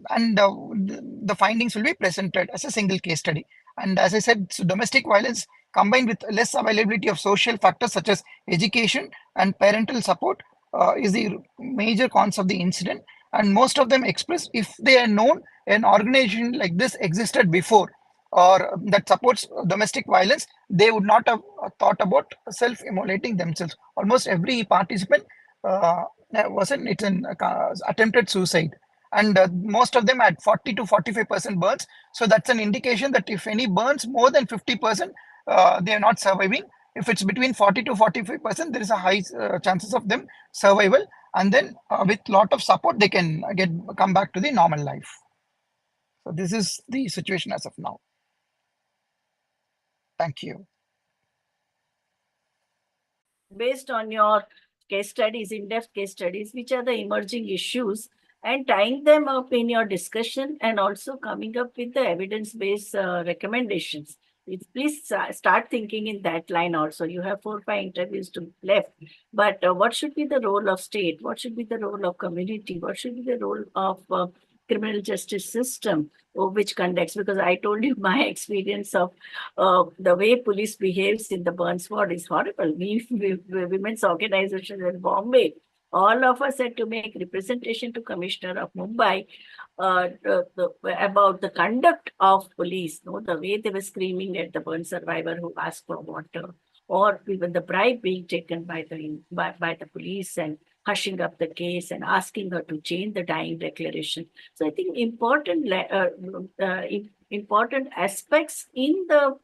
And the findings will be presented as a single case study. And as I said, so domestic violence combined with less availability of social factors such as education and parental support is the major cause of the incident. And most of them express if they are known an organization like this existed before or that supports domestic violence, they would not have thought about self-immolating themselves. Almost every participant it's an attempted suicide, and most of them had 40 to 45% burns. So that's an indication that if any burns more than 50%, they are not surviving. If it's between 40 to 45%, there is a high chances of them survival, and then with lot of support they can come back to the normal life. So this is the situation as of now. Thank you. Based on your case studies, in-depth case studies, which are the emerging issues, and tying them up in your discussion and also coming up with the evidence-based recommendations. Please start thinking in that line also. You have 4 or 5 interviews to left, but what should be the role of state? What should be the role of community? What should be the role of criminal justice system which conducts? Because I told you my experience of the way police behaves in the burn squad is horrible. We women's organization in Bombay, all of us had to make representation to Commissioner of Mumbai about the conduct of police, the way they were screaming at the burn survivor who asked for water, or even the bribe being taken by the police and hushing up the case and asking her to change the dying declaration. So I think important aspects in the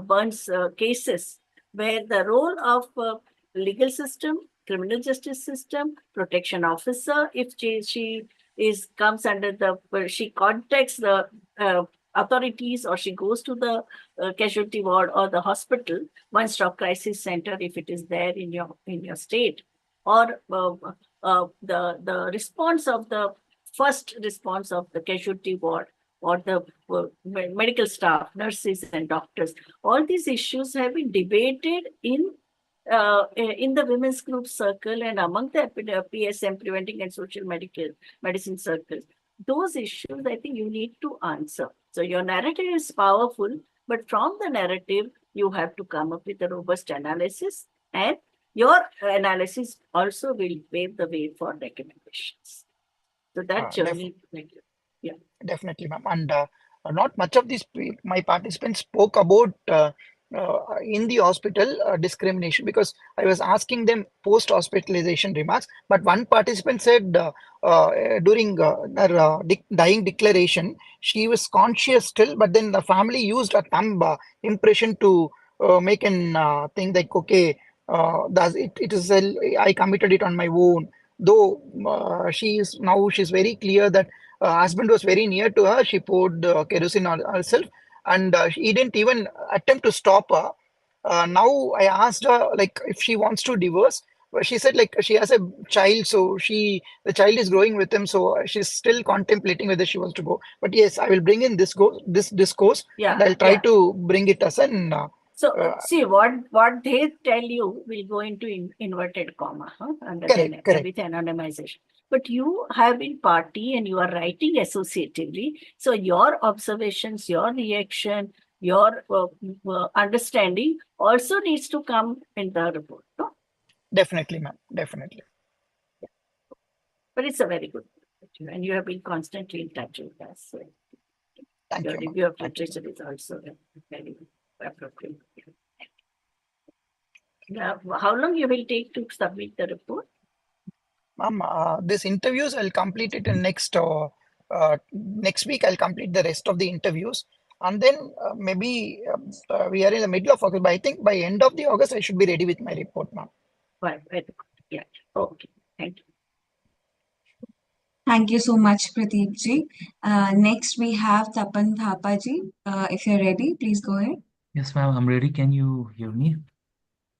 burns cases where the role of legal system, criminal justice system, protection officer, if she comes under she contacts the authorities, or she goes to the casualty ward or the hospital, one-stop crisis center if it is there in your state, or the response of the first response of the casualty ward or the medical staff, nurses and doctors. All these issues have been debated in the women's group circle and among the PSM, preventing and social medicine circles. Those issues, I think you need to answer. So your narrative is powerful, but from the narrative, you have to come up with a robust analysis, and your analysis also will pave the way for recommendations. So that journey, yeah. Definitely, ma'am. And not much of these my participants spoke about in the hospital discrimination, because I was asking them post-hospitalization remarks. But one participant said during her dying declaration, she was conscious still, but then the family used a thumb impression to make an thing like, okay, it is I committed it on my own. Though she's very clear that husband was very near to her. She poured kerosene on herself, and he didn't even attempt to stop her. Now I asked her like if she wants to divorce. But she said like she has a child, so the child is growing with him, so she's still contemplating whether she wants to go. But yes, I will bring in this discourse, and I'll try to bring it as an. So see what they tell you will go into inverted comma under correct. with anonymization. But you have been party and you are writing associatively. So your observations, your reaction, your understanding also needs to come in the report. No? Definitely, ma'am. Definitely. But it's a very good report, and you have been constantly in touch with us. So Thank your you, review of literature is also very appropriate. Now, how long you will take to submit the report? Ma'am, this interviews I'll complete it in next week. I'll complete the rest of the interviews, and then maybe we are in the middle of August. But I think by end of the August I should be ready with my report, ma'am. Right. Yeah. Okay. Thank you. Thank you so much, Pradeep ji. Next, we have Tapan Thapa ji. If you're ready, please go ahead. Yes, ma'am, I'm ready. Can you hear me?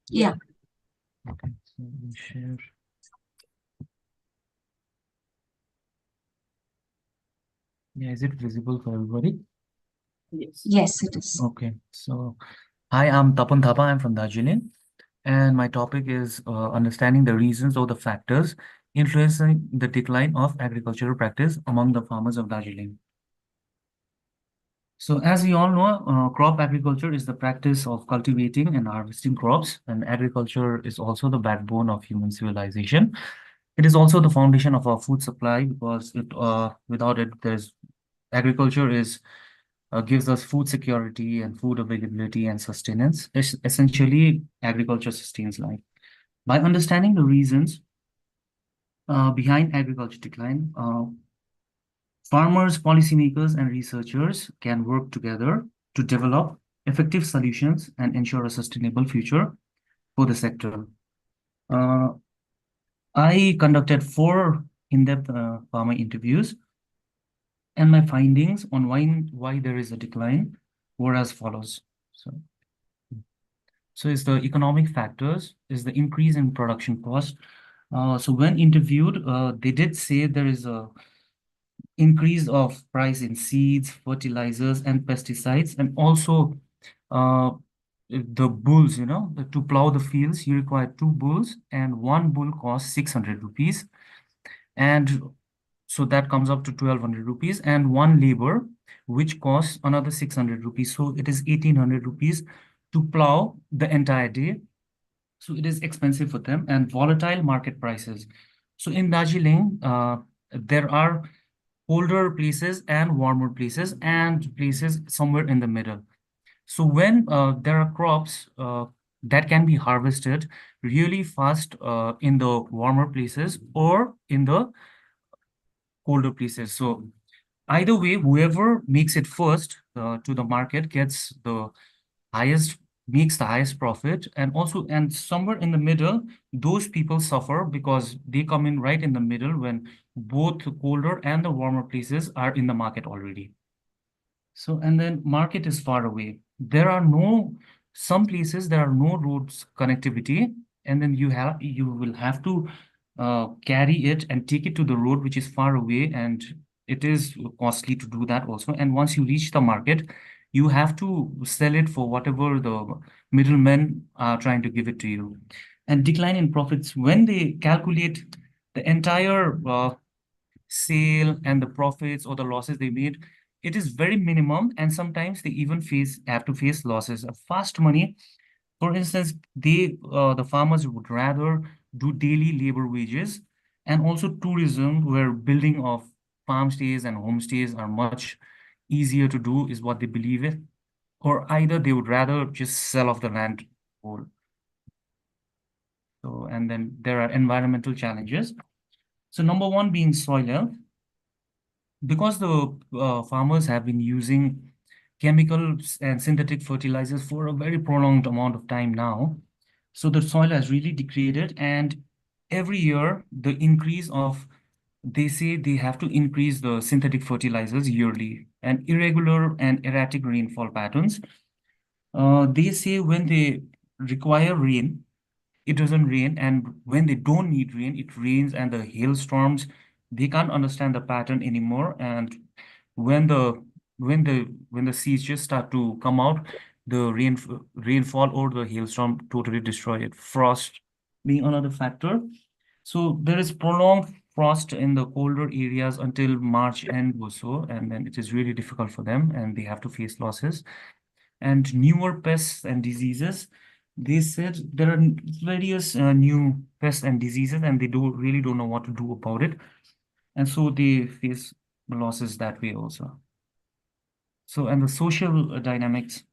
Yeah. Okay, so let me share. Yeah, is it visible for everybody? Yes. Yes, it is. Okay, so hi, I'm Tapan Thapa. I'm from Darjeeling, and my topic is understanding the reasons or the factors influencing the decline of agricultural practice among the farmers of Darjeeling. So as we all know, crop agriculture is the practice of cultivating and harvesting crops, and agriculture is also the backbone of human civilization. It is also the foundation of our food supply because without it, agriculture gives us food security and food availability and sustenance. Essentially, agriculture sustains life. By understanding the reasons behind agriculture decline, farmers, policymakers, and researchers can work together to develop effective solutions and ensure a sustainable future for the sector. I conducted 4 in-depth farmer interviews, and my findings on why there is a decline were as follows. So it's the economic factors, is the increase in production cost. So when interviewed, they did say there is a increase of price in seeds, fertilizers, and pesticides, and also the bulls, to plow the fields, you require 2 bulls, and 1 bull costs 600 rupees. And so that comes up to 1200 rupees, and 1 labor, which costs another 600 rupees. So it is 1800 rupees to plow the entire day. So it is expensive for them, and volatile market prices. So in Darjeeling, there are colder places and warmer places and places somewhere in the middle. So when there are crops that can be harvested really fast in the warmer places or in the colder places. So either way, whoever makes it first to the market makes the highest profit, and somewhere in the middle, those people suffer because they come in right in the middle when both the colder and the warmer places are in the market already. So, and then market is far away. Some places there are no roads connectivity, and then you will have to carry it and take it to the road, which is far away, and it is costly to do that also. And once you reach the market, you have to sell it for whatever the middlemen are trying to give it to you. And decline in profits, when they calculate the entire sale and the profits or the losses they made, it is very minimum, and sometimes they even have to face losses of fast money. For instance, the farmers would rather do daily labor wages, and also tourism, where building of farm stays and homestays are much easier to do, is what they believe in. Or either they would rather just sell off the land whole. So, and then there are environmental challenges. So number 1 being soil health. Because the farmers have been using chemicals and synthetic fertilizers for a very prolonged amount of time now, so the soil has really degraded, and every year they say they have to increase the synthetic fertilizers yearly, and irregular and erratic rainfall patterns. They say when they require rain, it doesn't rain, and when they don't need rain, it rains, and the hailstorms, they can't understand the pattern anymore. And when the seeds just start to come out, the rainfall or the hailstorm totally destroy it. Frost being another factor. So there is prolonged frost in the colder areas until March end or so, and then it is really difficult for them, and they have to face losses. And newer pests and diseases, they said there are various new pests and diseases, and they really don't know what to do about it, and so they face losses that way also. So, and the social dynamics.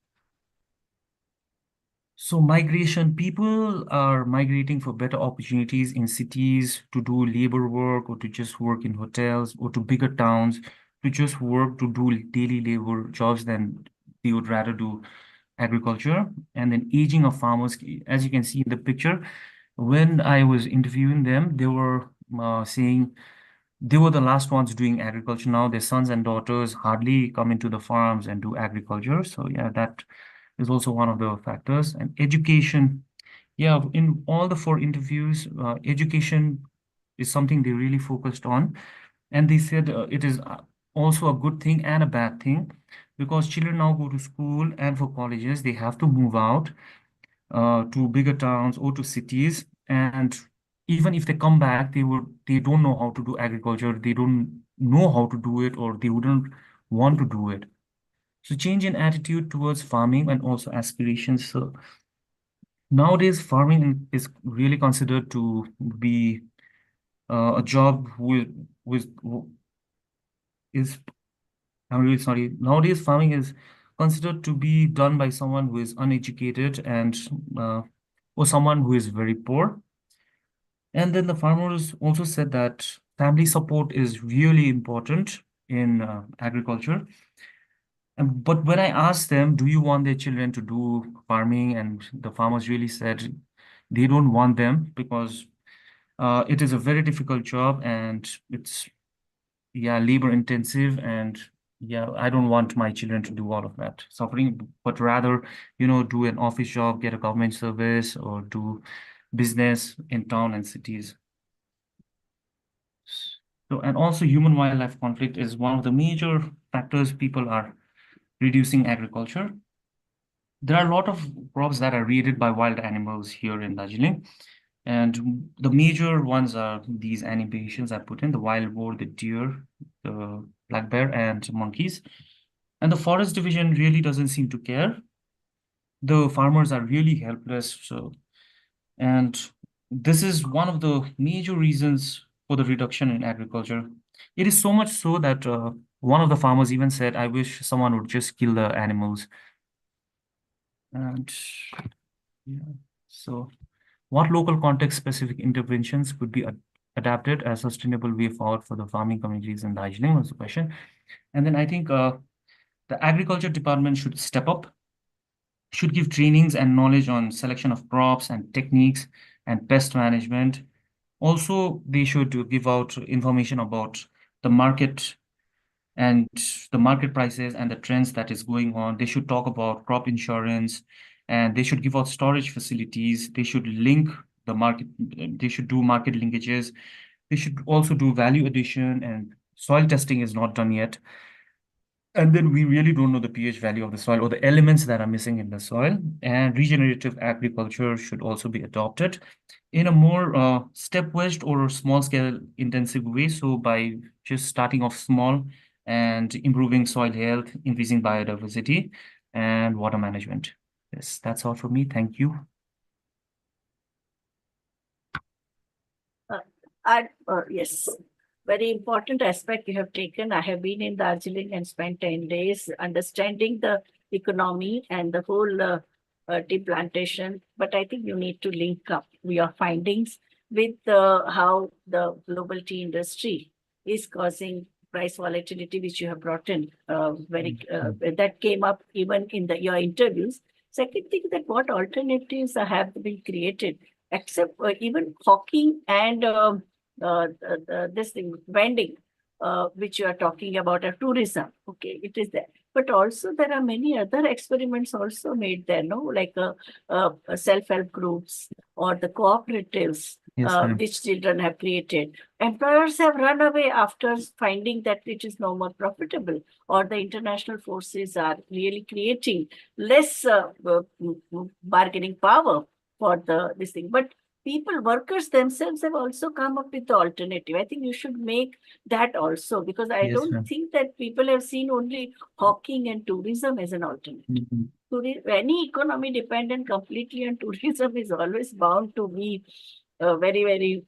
So migration, people are migrating for better opportunities in cities to do labor work, or to just work in hotels, or to bigger towns to just work to do daily labor jobs than they would rather do agriculture. And then aging of farmers, as you can see in the picture, when I was interviewing them, they were saying they were the last ones doing agriculture. Now their sons and daughters hardly come into the farms and do agriculture. So yeah, that is also one of the factors. And education, yeah, in all the 4 interviews, education is something they really focused on. And they said it is also a good thing and a bad thing, because children now go to school and for colleges, they have to move out to bigger towns or to cities. And even if they come back, they don't know how to do agriculture. They don't know how to do it, or they wouldn't want to do it. So change in attitude towards farming and also aspirations. So nowadays, farming is really considered to be a job with is I'm really sorry. Nowadays, farming is considered to be done by someone who is uneducated and or someone who is very poor. And then the farmers also said that family support is really important in agriculture. But when I asked them, do you want their children to do farming? And the farmers really said they don't want them, because it is a very difficult job and it's, yeah, labor intensive. And yeah, I don't want my children to do all of that suffering, but rather, do an office job, get a government service, or do business in town and cities. So, and also human wildlife conflict is one of the major factors people are reducing agriculture. There are a lot of crops that are raided by wild animals here in Darjeeling. And the major ones are these animations I put in: the wild boar, the deer, the black bear, and monkeys. And the forest division really doesn't seem to care. The farmers are really helpless. And this is one of the major reasons for the reduction in agriculture. It is so much so that one of the farmers even said, I wish someone would just kill the animals. And yeah, so what local context specific interventions could be adapted as sustainable way forward for the farming communities in Darjeeling was the question. And then I think the agriculture department should step up, should give trainings and knowledge on selection of crops and techniques and pest management. Also, they should give out information about the market and the market prices and the trends that is going on. They should talk about crop insurance, and they should give out storage facilities. They should link the market. They should do market linkages. They should also do value addition, and soil testing is not done yet. And then we really don't know the pH value of the soil or the elements that are missing in the soil. And regenerative agriculture should also be adopted in a more stepwise or small scale intensive way. So by just starting off small and improving soil health, increasing biodiversity and water management. Yes, that's all for me. Thank you. Yes, very important aspect you have taken. I have been in Darjeeling and spent 10 days understanding the economy and the whole tea plantation. But I think you need to link up your findings with how the global tea industry is causing price volatility, which you have brought in that came up even in your interviews. Second thing, that what alternatives have been created, except even hawking and this thing, vending, which you are talking about, tourism. Okay, it is there. But also there are many other experiments also made there, no? Like self-help groups or the cooperatives, which children have created. Employers have run away after finding that it is no more profitable, or the international forces are really creating less bargaining power for this thing. But workers themselves have also come up with the alternative. I think you should make that also, because I don't think that people have seen only hawking and tourism as an alternative. Any economy dependent completely on tourism is always bound to be very, very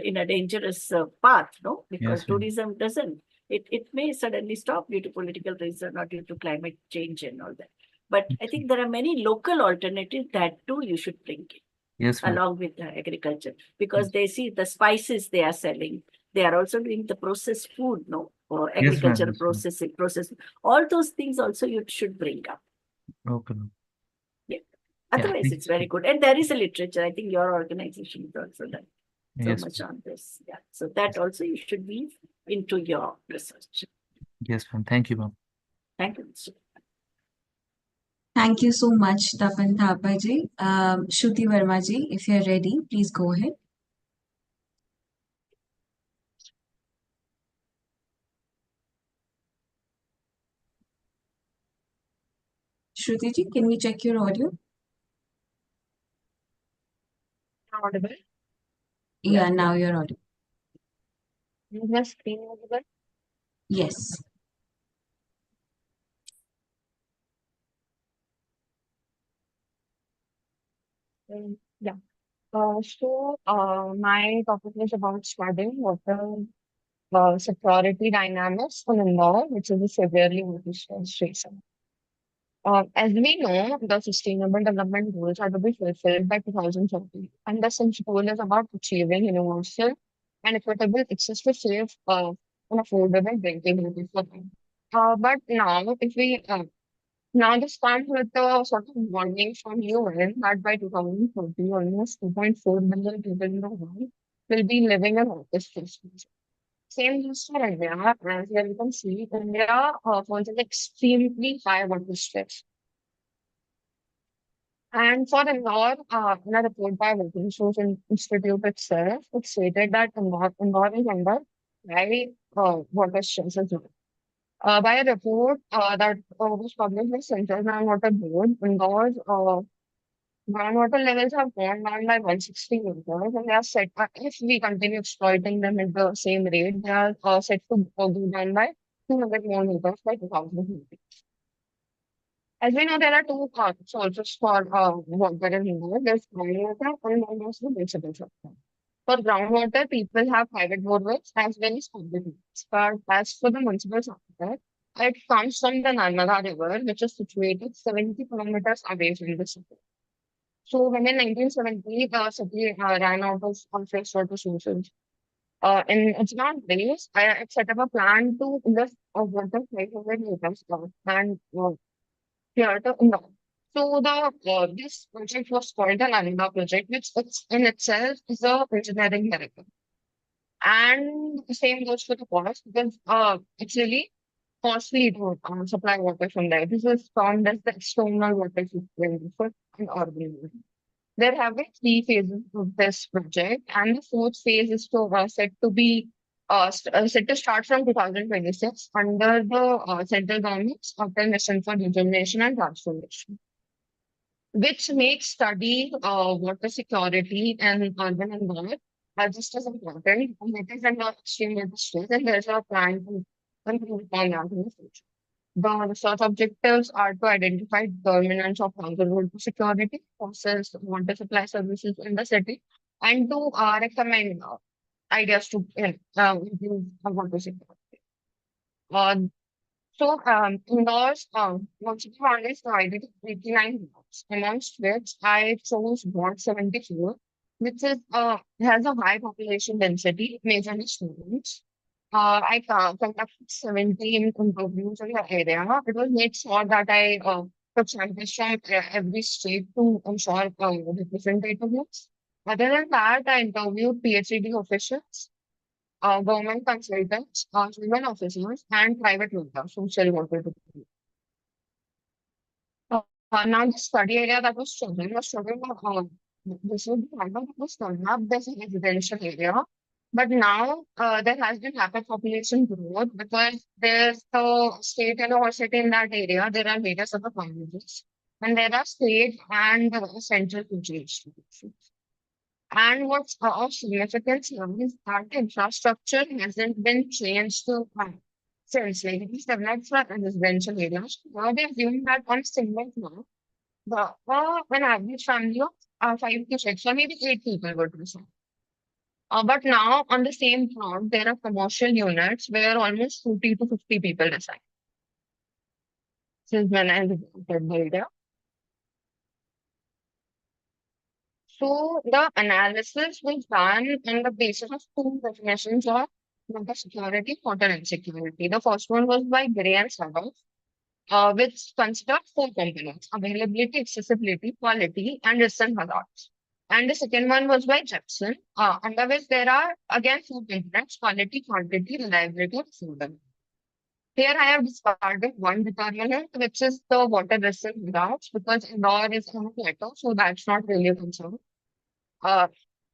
in a dangerous path, no? Because tourism doesn't. It may suddenly stop due to political reason or due to climate change and all that. But I think there are many local alternatives that too you should bring in. Yes, along with agriculture, because they see the spices they are selling. They are also doing the processed food, no, or agricultural processing, all those things also you should bring up. Okay. Yeah. Otherwise, it's very good. And there is a literature. I think your organization is also done so much on this. Yeah. So that also you should be into your research. Yes, ma'am. Thank you, ma'am. Thank you, Mr. Thank you so much, Tapan Thapa ji. Shruti Verma ji, if you're ready, please go ahead. Shruti ji, can we check your audio? Audible? Yeah, now you're audible. Is my screen audible? Yes. Yeah. My topic is about studying water security dynamics on Indore, which is a severely water-stressed station. As we know, the Sustainable Development Goals are to be fulfilled by 2030, and the SIMS goal is about achieving universal and equitable access to safe and affordable drinking water for all. But now, if we now this comes with a sort of warning from UN that by 2030, almost 2.4 billion people in the world will be living in water stress. Same goes for India, as you can see, India falls in extremely high water stress. And for Indore, in a report by Water Resources Institute itself, it stated that Indore is under high water stress as well. By a report that was published by Central Groundwater Board, Indore's groundwater levels have gone down by 160 meters, and they are set, if we continue exploiting them at the same rate, they are set to go down by 200 more meters by 2050. As we know, there are two sources for water in India. There's groundwater and then there's the municipal sector. For groundwater, people have private borewells as well as public wells. But as for the municipal sector, it comes from the Narmada River, which is situated 70 kilometers away from the city. So when in 1970, the city ran out of fresh water sources. In its last days, it set up a plan to invest water 500 meters down and here to Indore. So this project was called the Narmada project, which in itself is a engineering miracle. And the same goes for the cost because it's really costly to supply water from there. This is termed as the external water footprint for an urban. There have been three phases of this project, and the fourth phase is set to be set to start from 2026 under the central government's Patel Mission for Regeneration and Transformation, which makes study water security and urban environment just as important. And it is under extreme water stress, and there's a plan to improve upon that in the future. The research objectives are to identify determinants of hunger water security, process water supply services in the city, and to recommend ideas to improve water security. Uh, Indoors, once upon is divided into 89 blocks, amongst which I chose block 74, which is has a high population density, majorly students. I conducted 17 interviews in the area. It was made sure that I took samples from every state to ensure representativeness. Other than that, I interviewed PhD officials, government consultants, human officers, and private workers who still wanted to do. Now, the study area that was chosen this would be kind of was developed as a residential area. But now there has been rapid population growth because there's the state university in that area. There are various other colleges, and there are state and central teaching institutions. And what's of significance here is that the infrastructure hasn't been changed to since like it was developed for residential areas. Now they assume that on a single floor, an average family of 5 to 6 or maybe 8 people would reside. But now on the same floor, there are commercial units where almost 40 to 50 people reside. Since when I visited the area. So the analysis was done on the basis of two definitions of water security, water insecurity. The first one was by Gray and Sadov, which considered four components: availability, accessibility, quality, and risk and hazards. And the second one was by Jepson, under which there are again 4 components: quality, quantity, reliability, and affordability. Here I have discarded one determinant, which is the water resistant graphs, because Indore is on a plateau, so that's not really a concern. My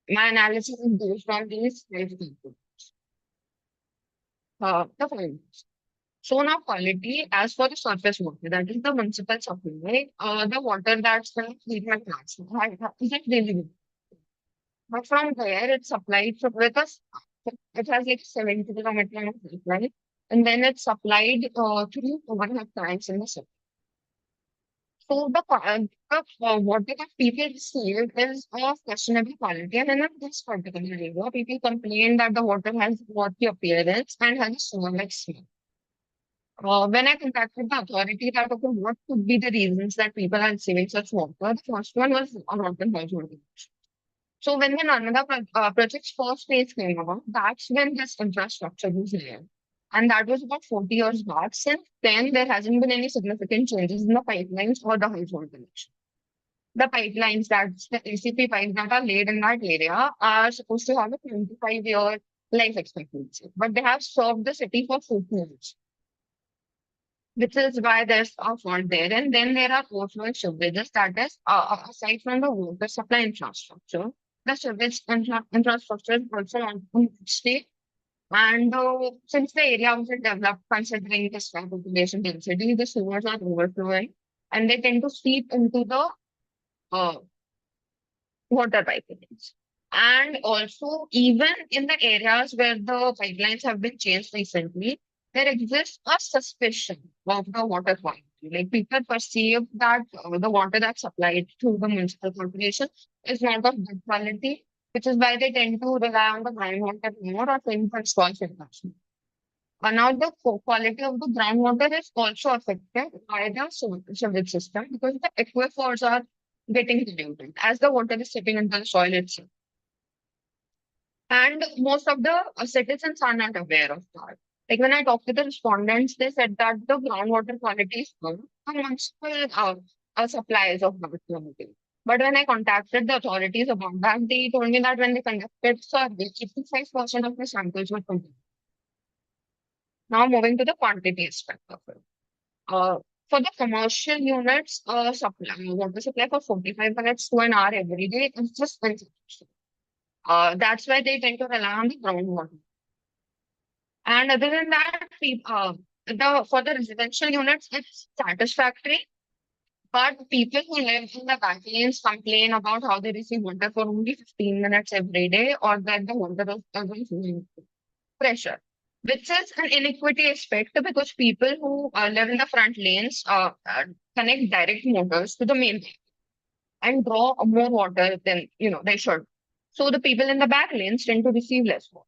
analysis is based on these 5 components. The findings. So now quality, as for the surface water, that is the municipal supply, the water that's in treatment plants, isn't really good. But from there, it's supplied because it has like 70 kilometer of pipeline, and then it's supplied through overhead tanks in the city. So the water that people receive is of questionable quality, and in this particular area, people complain that the water has watery appearance and has a sewer-like smell. When I contacted the authority that, okay, what could be the reasons that people are receiving such water, the first one was water household. So when the Narmada project's first phase came about, that's when this infrastructure was laid. And that was about 40 years back. Since then, there hasn't been any significant changes in the pipelines or the household connection. The pipelines, that's the ACP pipes that are laid in that area, are supposed to have a 25-year life expectancy, but they have served the city for 40 years, which is why there's a fault there. And then there are overflowing sewages, that is, aside from the water supply infrastructure, the sewage infrastructure is also not in good state. And since the area wasn't developed considering the strong population density, the sewers are overflowing and they tend to seep into the uh, water pipelines. And also, even in the areas where the pipelines have been changed recently, there exists a suspicion of the water quality. Like people perceive that the water that's supplied to the municipal corporation is not of good quality, which is why they tend to rely on the groundwater more or tend to install filtration. Now the quality of the groundwater is also affected by the sewage system because the aquifers are getting diluted as the water is sitting into the soil itself. And most of the citizens are not aware of that. Like when I talked to the respondents, they said that the groundwater quality is good amongst suppliers of water quality. But when I contacted the authorities about that, they told me that when they conducted survey, 85% of the samples were contaminated. Now moving to the quantity aspect of it. For the commercial units, water supply for 45 minutes to an hour every day is just insufficient. That's why they tend to rely on the groundwater. And other than that, for the residential units, it's satisfactory. But people who live in the backlanes complain about how they receive water for only 15 minutes every day, or that the water is always pressure, which is an inequity aspect because people who live in the front lanes connect direct motors to the main line and draw more water than they should. So the people in the back lanes tend to receive less water.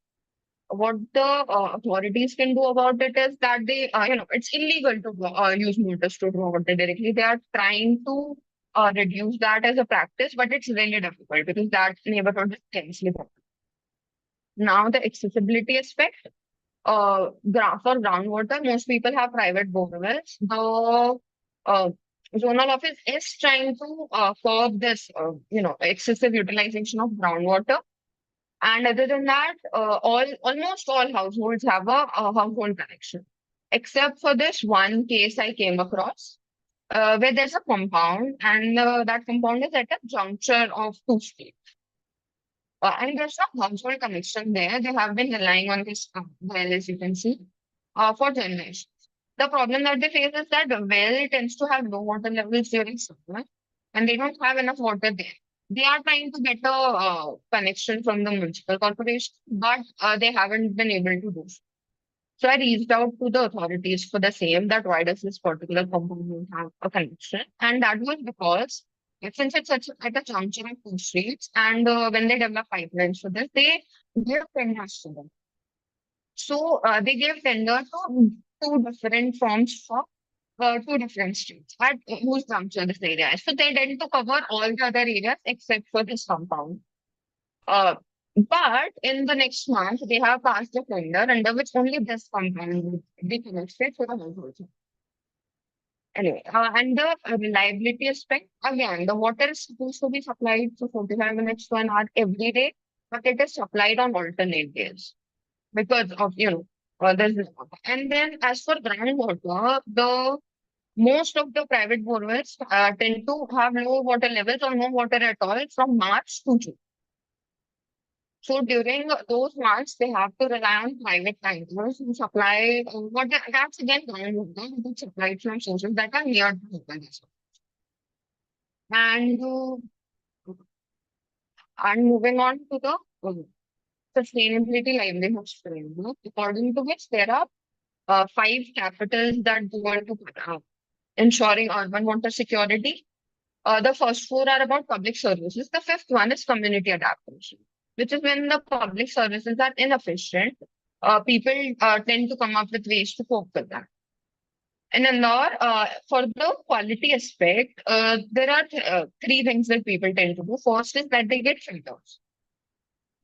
What the authorities can do about it is that they, it's illegal to use motors to draw water directly. They are trying to reduce that as a practice, but it's really difficult because that neighborhood is densely populated. Now the accessibility aspect. For groundwater, most people have private borewells. The zonal office is trying to curb this, excessive utilization of groundwater. And other than that, almost all households have a household connection, except for this one case I came across, where there's a compound, and that compound is at a juncture of two streets. And there's no household connection there. They have been relying on this well, as you can see, for generations. The problem that they face is that the well tends to have low water levels during summer, and they don't have enough water there. They are trying to get a connection from the municipal corporation, but they haven't been able to do so. So I reached out to the authorities for the same, that why does this particular compound have a connection? And that was because since it's at a juncture of two streets, and when they develop pipelines for this, they give tenders to them. So they gave tender to two different firms for two different streets at whose juncture this area is. So they tend to cover all the other areas except for this compound. But in the next month, they have passed a tender under which only this compound would be connected to the household. Anyway, and the reliability aspect, again, the water is supposed to be supplied for 45 minutes to an hour every day, but it is supplied on alternate days because of, there's no water. And then as for groundwater, most of the private borewells tend to have low water levels or no water at all from March to June. So during those months, they have to rely on private tankers who supply water. That's again groundwater which is supplied from sources that are near to local. And moving on to the sustainability livelihoods framework, according to which there are 5 capitals that go into ensuring urban water security. The first 4 are about public services. The 5th one is community adaptation, which is when the public services are inefficient, people tend to come up with ways to cope with that. And Indore, for the quality aspect, there are 3 things that people tend to do. First is that they get filters.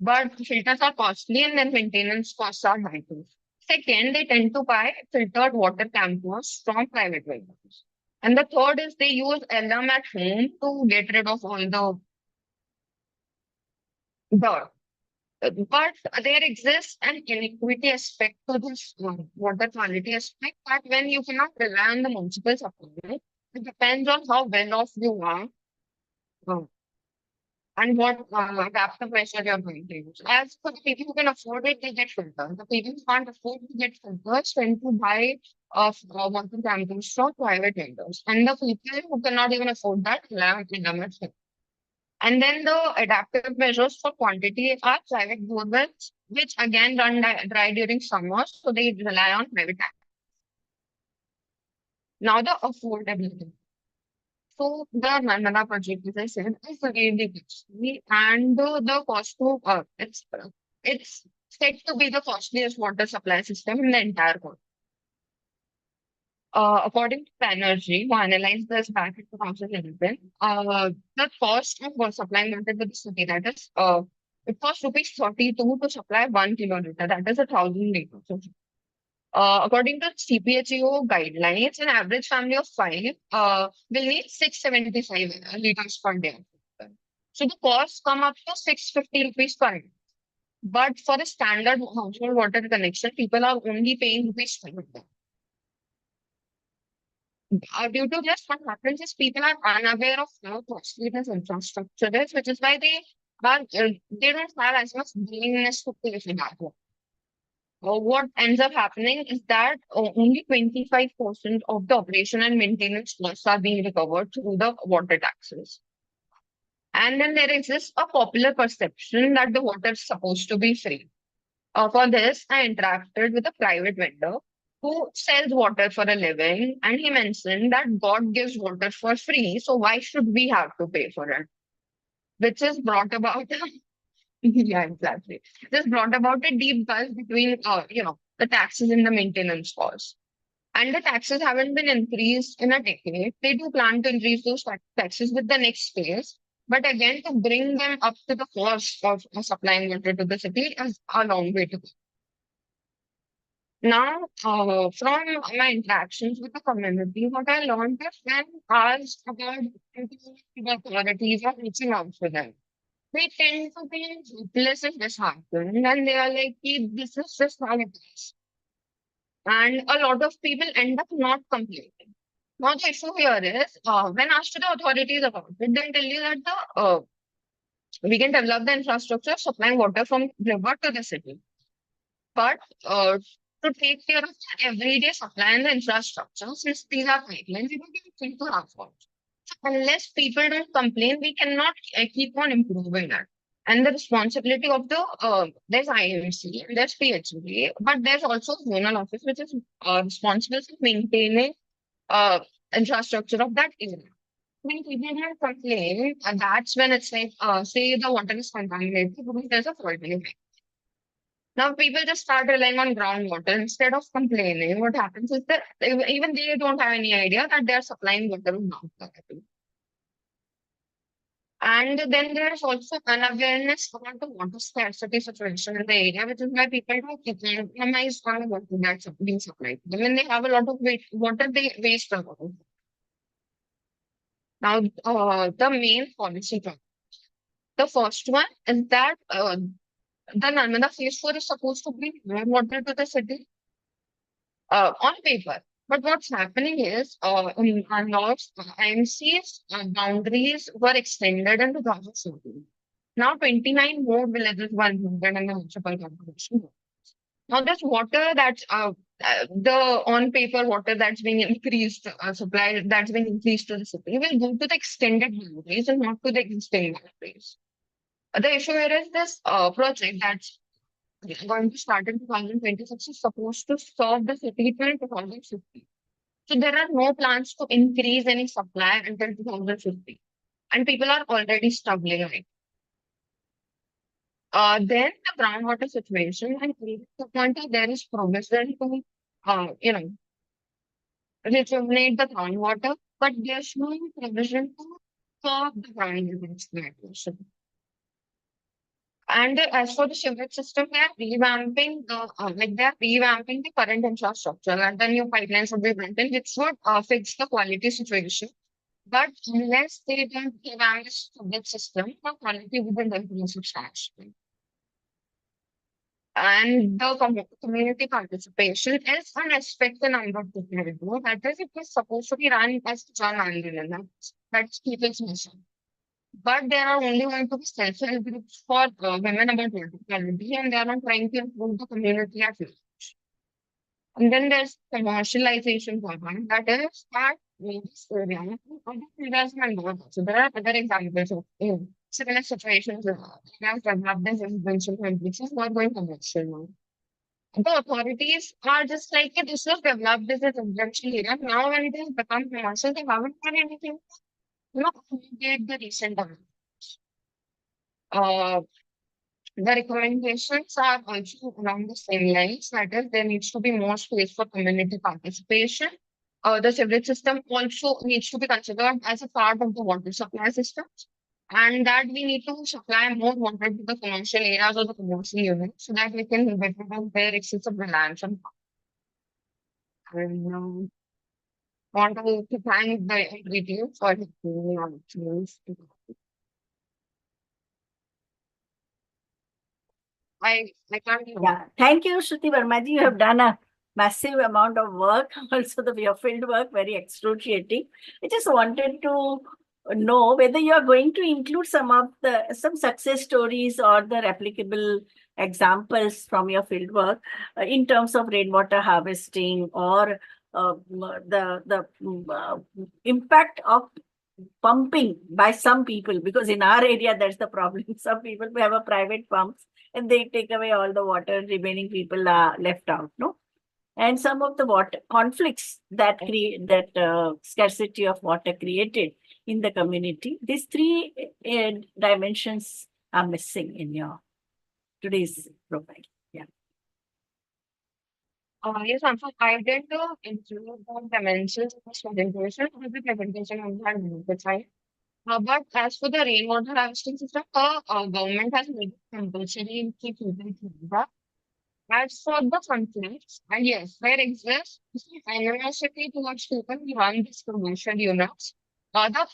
But filters are costly and then maintenance costs are high too. Second, they tend to buy filtered water campers from private vendors. And the third is they use LM at home to get rid of all the dirt. But there exists an inequity aspect to this water quality aspect that when you cannot rely on the municipal supply, it depends on how well off you are and what adaptive measure you're going to use. As for the people who can afford it, they get filters. The people who can't afford to get filters tend to buy water tankers from private vendors. And the people who cannot even afford that rely on limits. And then the adaptive measures for quantity are private borewells, which again run dry during summer, so they rely on private tankers. Now the affordability. So the Narmada project, as I said, is really costly, and the cost to it's said to be the costliest water supply system in the entire world. According to Energy, who analyzed this back in 2011, the cost of supplying water to the city, that is, it costs rupees 32 to supply 1 kiloliter, that is 1,000 liters. According to CPHEO guidelines, an average family of 5 will need 675 liters per day. So the costs come up to 650 rupees per day. But for a standard household water connection, people are only paying rupees 5. Due to this, what happens is people are unaware of how costly this infrastructure is, which is why they don't have as much willingness to pay for that. What ends up happening is that only 25% of the operation and maintenance costs are being recovered through the water taxes. And then there exists a popular perception that the water is supposed to be free. For this, I interacted with a private vendor who sells water for a living, and he mentioned that God gives water for free, so why should we have to pay for it? Which is brought about yeah, exactly. This brought about a deep gulf between, the taxes and the maintenance costs. And the taxes haven't been increased in a decade. They do plan to increase those taxes with the next phase. But again, to bring them up to the cost of supplying water to the city is a long way to go. Now, from my interactions with the community, what I learned is when asked about the authorities or reaching out for them, they tend to be hopeless if this happens, and they are like, this is just how it is. And a lot of people end up not complaining. Now, the issue here is, when asked to the authorities about it, they'll tell you that we can develop the infrastructure supplying water from river to the city. But to take care of everyday supply and the infrastructure, since these are pipelines, we don't even think to have one. So unless people don't complain, we cannot keep on improving that. And the responsibility of the, there's IMC, there's PHB, but there's also zonal office, which is responsible for maintaining infrastructure of that area. When people don't complain, that's when it's like, say the water is contaminated because there's a fault in it. Now people just start relying on groundwater instead of complaining. What happens is that even they don't have any idea that they're supplying water with groundwater. And then there's also unawareness about the water scarcity situation in the area, which is why people don't economize on the water that's being supplied. When they have a lot of water, they waste a lot of it. Now, the main policy problem. The first one is that the Narmada Phase 4 is supposed to bring more water to the city on paper. But what's happening is, in a lot of IMC's boundaries were extended into Gaza City. Now 29 more villages were included in the municipal corporation. Now this water that's the on paper water that's being increased, supply that's being increased to the city will go to the extended boundaries and not to the existing boundaries. The issue here is this project that's going to start in 2026 is supposed to serve the city till 2050. So there are no plans to increase any supply until 2050. And people are already struggling right. Then the groundwater situation, and the point is there is provision to, rejuvenate the groundwater, but there's no provision to serve the groundwater exploitation. And as for the sewage system, they are revamping the current infrastructure, and the new pipelines would be built in, which would fix the quality situation. But unless they don't revamp the sewage system, the quality wouldn't improve substantially. And the community participation is unrestricted number of people. That is, it is supposed to be run as John Andalan. That's people's mission. But there are only going to be self-help groups for women about water quality, and they are not trying to improve the community at large. And then there's commercialization problem. That is that this area, so there are other examples of similar situations have developed as residential complexes who are going commercial now. The authorities are just like, this was developed as a residential area. Now when it has become commercial, they haven't done anything to accommodate the recent developments. The recommendations are also along the same lines. That is, there needs to be more space for community participation. The sewage system also needs to be considered as a part of the water supply system. And that we need to supply more water to the commercial areas or the commercial units so that we can better their excessive reliance on power. And want to thank the review for the I can't hear. Yeah, thank you, Shruti Verma ji. You have done a massive amount of work, also your field work, very excruciating. I just wanted to know whether you are going to include some success stories or the replicable examples from your field work in terms of rainwater harvesting or the impact of pumping by some people, because in our area that's the problem. Some people have a private pumps and they take away all the water and remaining people are left out, no? And some of the water conflicts that create that scarcity of water created in the community. These three dimensions are missing in your today's profile. Yeah. Yes, I'm so I did include the dimensions of this presentation with the presentation on the side. But as for the rainwater harvesting system, government has made it compulsory to people to. As for the conflicts, and yes, there exists animosity towards people who run these commercial units. The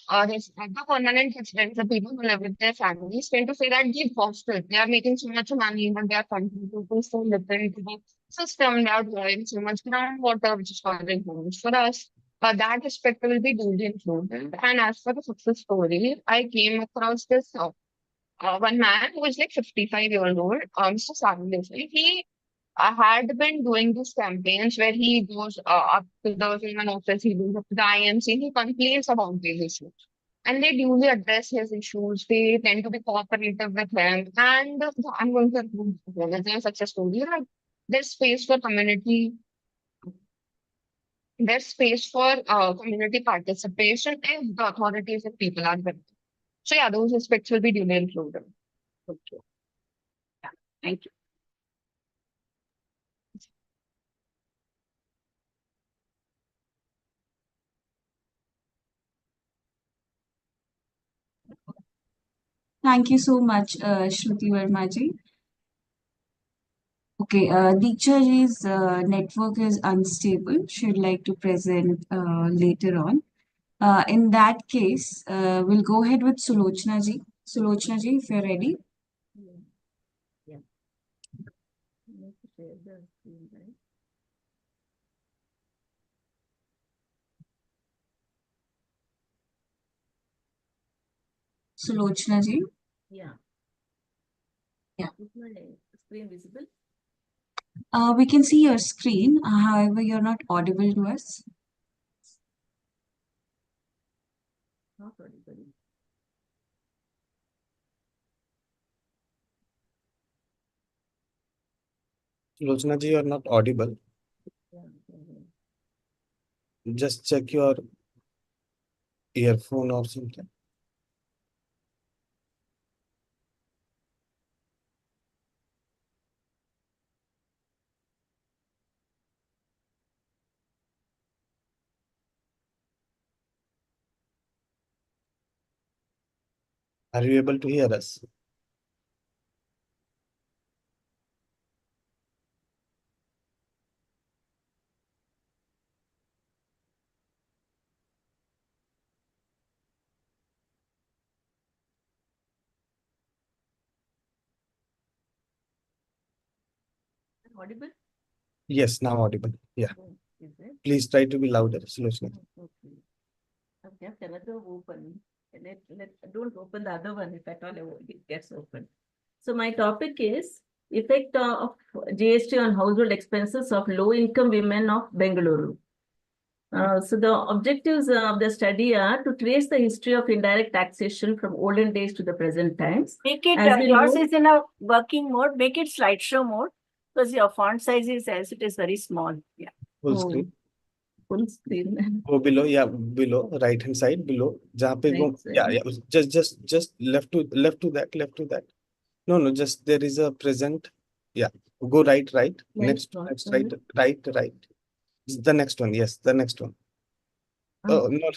permanent residents, the people who live with their families, tend to say that they've fostered. They are making so much money, but they are contributing so little to the system. They are drawing so much groundwater, which is causing problems for us. That aspect will be duly included. And as for the success story, I came across this one man who was like 55-year-old, Mr. Sarandis. He had been doing these campaigns where he goes up to the human office, he goes up to the IMC, he complains about these issues. And they duly address his issues. They tend to be cooperative with him. And I'm going to include as a success story. There's space for community. There's space for community participation if the authorities and people are with. So yeah, those aspects will be duly included. Okay. Yeah. Thank you. Thank you so much, Shruti Verma ji. Okay, Diksha ji's network is unstable. She'd like to present later on. In that case, we'll go ahead with Sulochana ji. Sulochana ji, if you're ready. Yeah. I need to share the screen, right? Sulochana ji. Yeah. Yeah. Is my screen visible? We can see your screen, however, you're not audible to us. Not audible. Sulochana ji, you are not audible. Yeah. Just check your earphone or something. Are you able to hear us? Audible? Yes, now audible. Yeah. Oh, is it? Please try to be louder, Sulochana. Okay. I've kept another open. Don't open the other one if at all it gets open. So my topic is effect of GST on household expenses of low-income women of Bengaluru. So the objectives of the study are to trace the history of indirect taxation from olden days to the present times. Make it, As we yours know- is in a working mode, make it slideshow mode because your font size is as it is very small. Yeah. Full Oh, screen. full screen. Go below, yeah, below, right hand side, below. जहाँ पे वो, Right side. yeah, just left to that. No, just there is a present. Yeah, go right. Next, right. The next one, yes, the next one. Oh, no,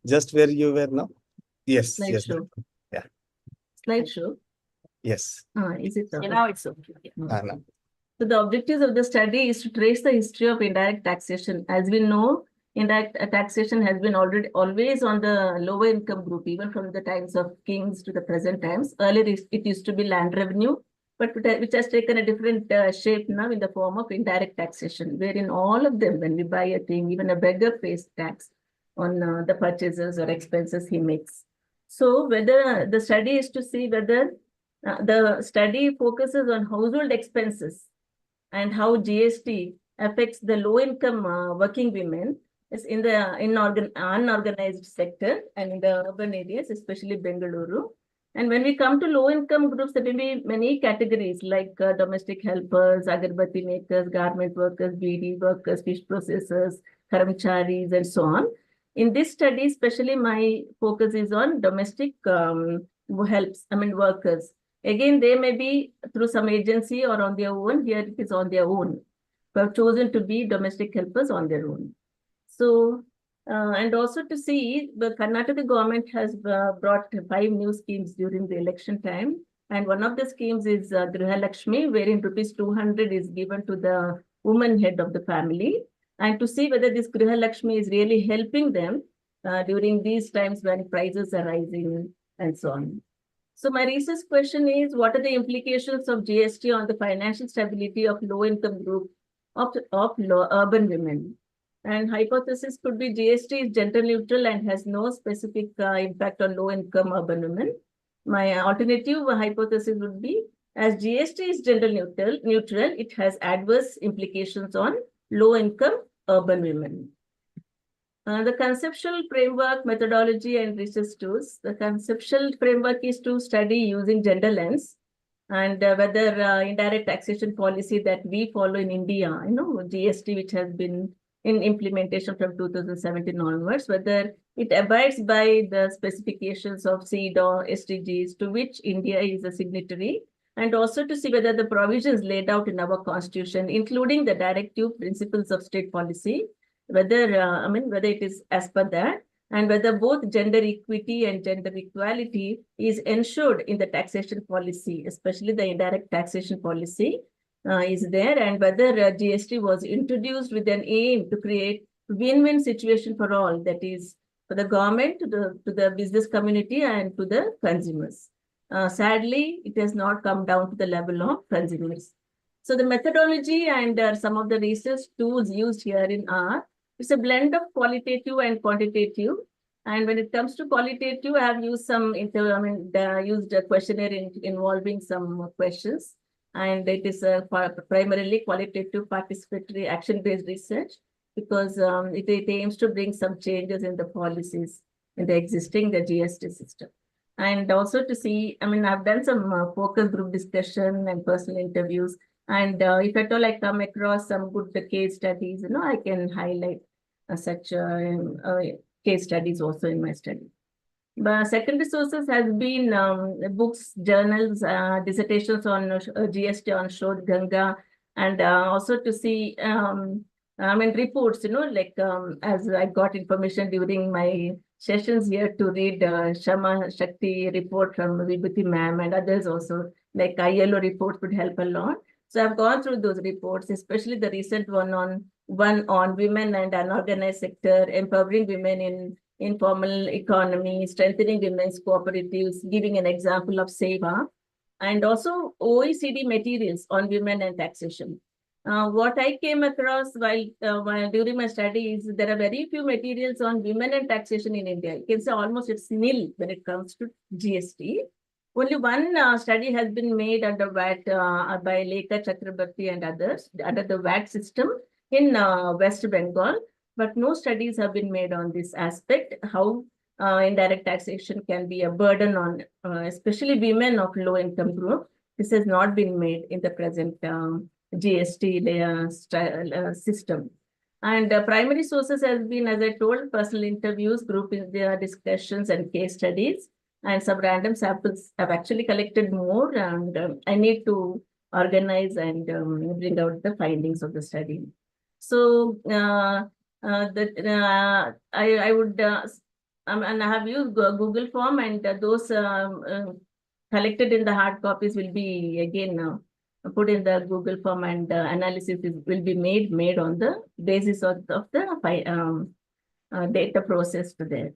just where you were now. Yes, yes. Slideshow. Yeah. Slideshow. Yes. Is it? Yeah, now it's okay. Yeah. No. So the objectives of the study is to trace the history of indirect taxation. As we know, indirect taxation has been always on the lower income group, even from the times of kings to the present times. Earlier, it used to be land revenue, but which has taken a different shape now in the form of indirect taxation, wherein all of them, when we buy a thing, even a beggar pays tax on the purchases or expenses he makes. So whether the study is to see whether the study focuses on household expenses and how GST affects the low-income working women is in the unorganized sector and in the urban areas, especially Bengaluru. And when we come to low-income groups, there may be many categories like domestic helpers, agarbatti makers, garment workers, BD workers, fish processors, karamcharis, and so on. In this study, especially my focus is on domestic workers. Again, they may be through some agency or on their own. Here it is on their own. Who have chosen to be domestic helpers on their own. So, and also to see, the Karnataka government has brought 5 new schemes during the election time. And one of the schemes is Griha Lakshmi, wherein rupees 200 is given to the woman head of the family. And to see whether this Griha Lakshmi is really helping them during these times when prices are rising and so on. So my research question is, what are the implications of GST on the financial stability of low-income group of urban women? And hypothesis could be GST is gender neutral and has no specific impact on low-income urban women. My alternative hypothesis would be, as GST is gender neutral, it has adverse implications on low-income urban women. The conceptual framework, methodology, and research tools. The conceptual framework is to study using gender lens and whether indirect taxation policy that we follow in India, GST, which has been in implementation from 2017 onwards, whether it abides by the specifications of CEDAW, SDGs, to which India is a signatory, and also to see whether the provisions laid out in our constitution, including the directive principles of state policy, whether whether it is as per that, and whether both gender equity and gender equality is ensured in the taxation policy, especially the indirect taxation policy is there, and whether GST was introduced with an aim to create win-win situation for all, that is for the government, to the business community, and to the consumers. Sadly, it has not come down to the level of consumers. So the methodology and some of the research tools used herein are, it's a blend of qualitative and quantitative. And when it comes to qualitative, I have used used a questionnaire involving some questions. And it is primarily qualitative participatory action-based research, because it aims to bring some changes in the policies in the existing GST system. And also to see, I've done some focus group discussion and personal interviews. And if at all I come across some good case studies, I can highlight such case studies also in my study. But secondary sources has been books, journals, dissertations on GST on Shodh Ganga, and also to see, reports, as I got information during my sessions here to read Shama Shakti report from Vibhuti ma'am and others also, like ILO reports would help a lot. So I've gone through those reports, especially the recent one on women and unorganized sector, empowering women in informal economy, strengthening women's cooperatives, giving an example of SEVA, and also OECD materials on women and taxation. What I came across while during my study is there are very few materials on women and taxation in India. You can say almost it's nil when it comes to GST. Only one study has been made under VAT by Lekha Chakrabarti and others under the VAT system in West Bengal, but no studies have been made on this aspect, how indirect taxation can be a burden on especially women of low income group. This has not been made in the present GST system. And primary sources has been, as I told, personal interviews, group discussions and case studies. And some random samples have actually collected more, and I need to organize and bring out the findings of the study. So I would, and I have used Google form, and those collected in the hard copies will be again put in the Google form, and analysis will be made on the basis of the data processed there.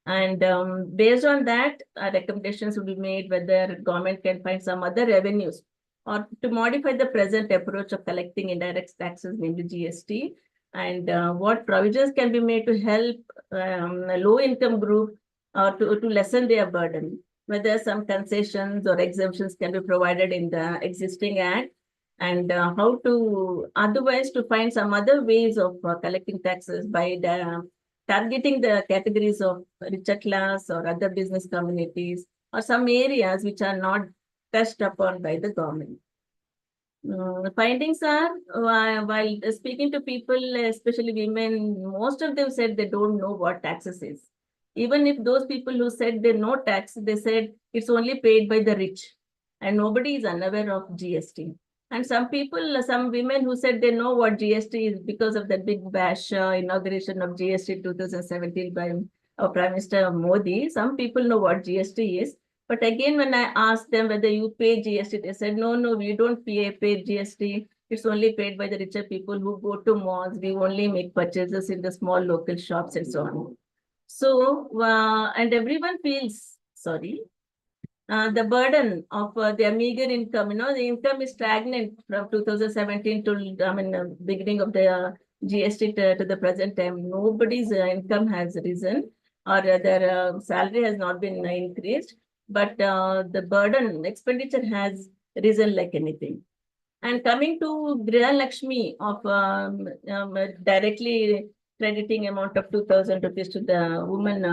And based on that, recommendations will be made whether government can find some other revenues or to modify the present approach of collecting indirect taxes, namely GST, and what provisions can be made to help low-income group to lessen their burden, whether some concessions or exemptions can be provided in the existing act, and how to otherwise to find some other ways of collecting taxes by targeting the categories of richer class or other business communities or some areas which are not touched upon by the government. The findings are, while speaking to people, especially women, most of them said they don't know what taxes is. Even if those people who said they know tax, they said it's only paid by the rich and nobody is unaware of GST. And some people, some women who said they know what GST is because of the big bash inauguration of GST 2017 by Prime Minister Modi. Some people know what GST is. But again, when I asked them whether you pay GST, they said, no, we don't pay GST. It's only paid by the richer people who go to malls. We only make purchases in the small local shops and so on. So, and everyone feels, sorry, the burden of their meager income, the income is stagnant from 2017 to beginning of the GST to the present time. Nobody's income has risen or their salary has not been increased, but the burden, expenditure has risen like anything. And coming to Griha Lakshmi of directly crediting amount of 2,000 rupees to the woman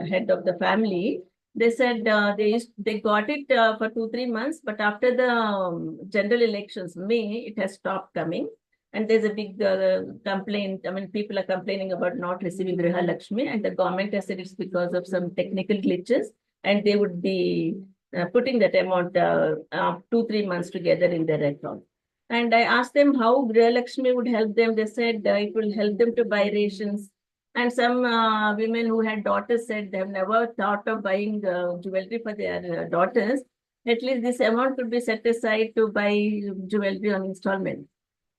head of the family, they said they got it for 2-3 months, but after the general elections, May, it has stopped coming. And there's a big complaint. People are complaining about not receiving Griha Lakshmi, and the government has said it's because of some technical glitches, and they would be putting that amount 2-3 months together in their account. And I asked them how Griha Lakshmi would help them. They said it will help them to buy rations. And some women who had daughters said they have never thought of buying jewelry for their daughters. At least this amount could be set aside to buy jewelry on installment,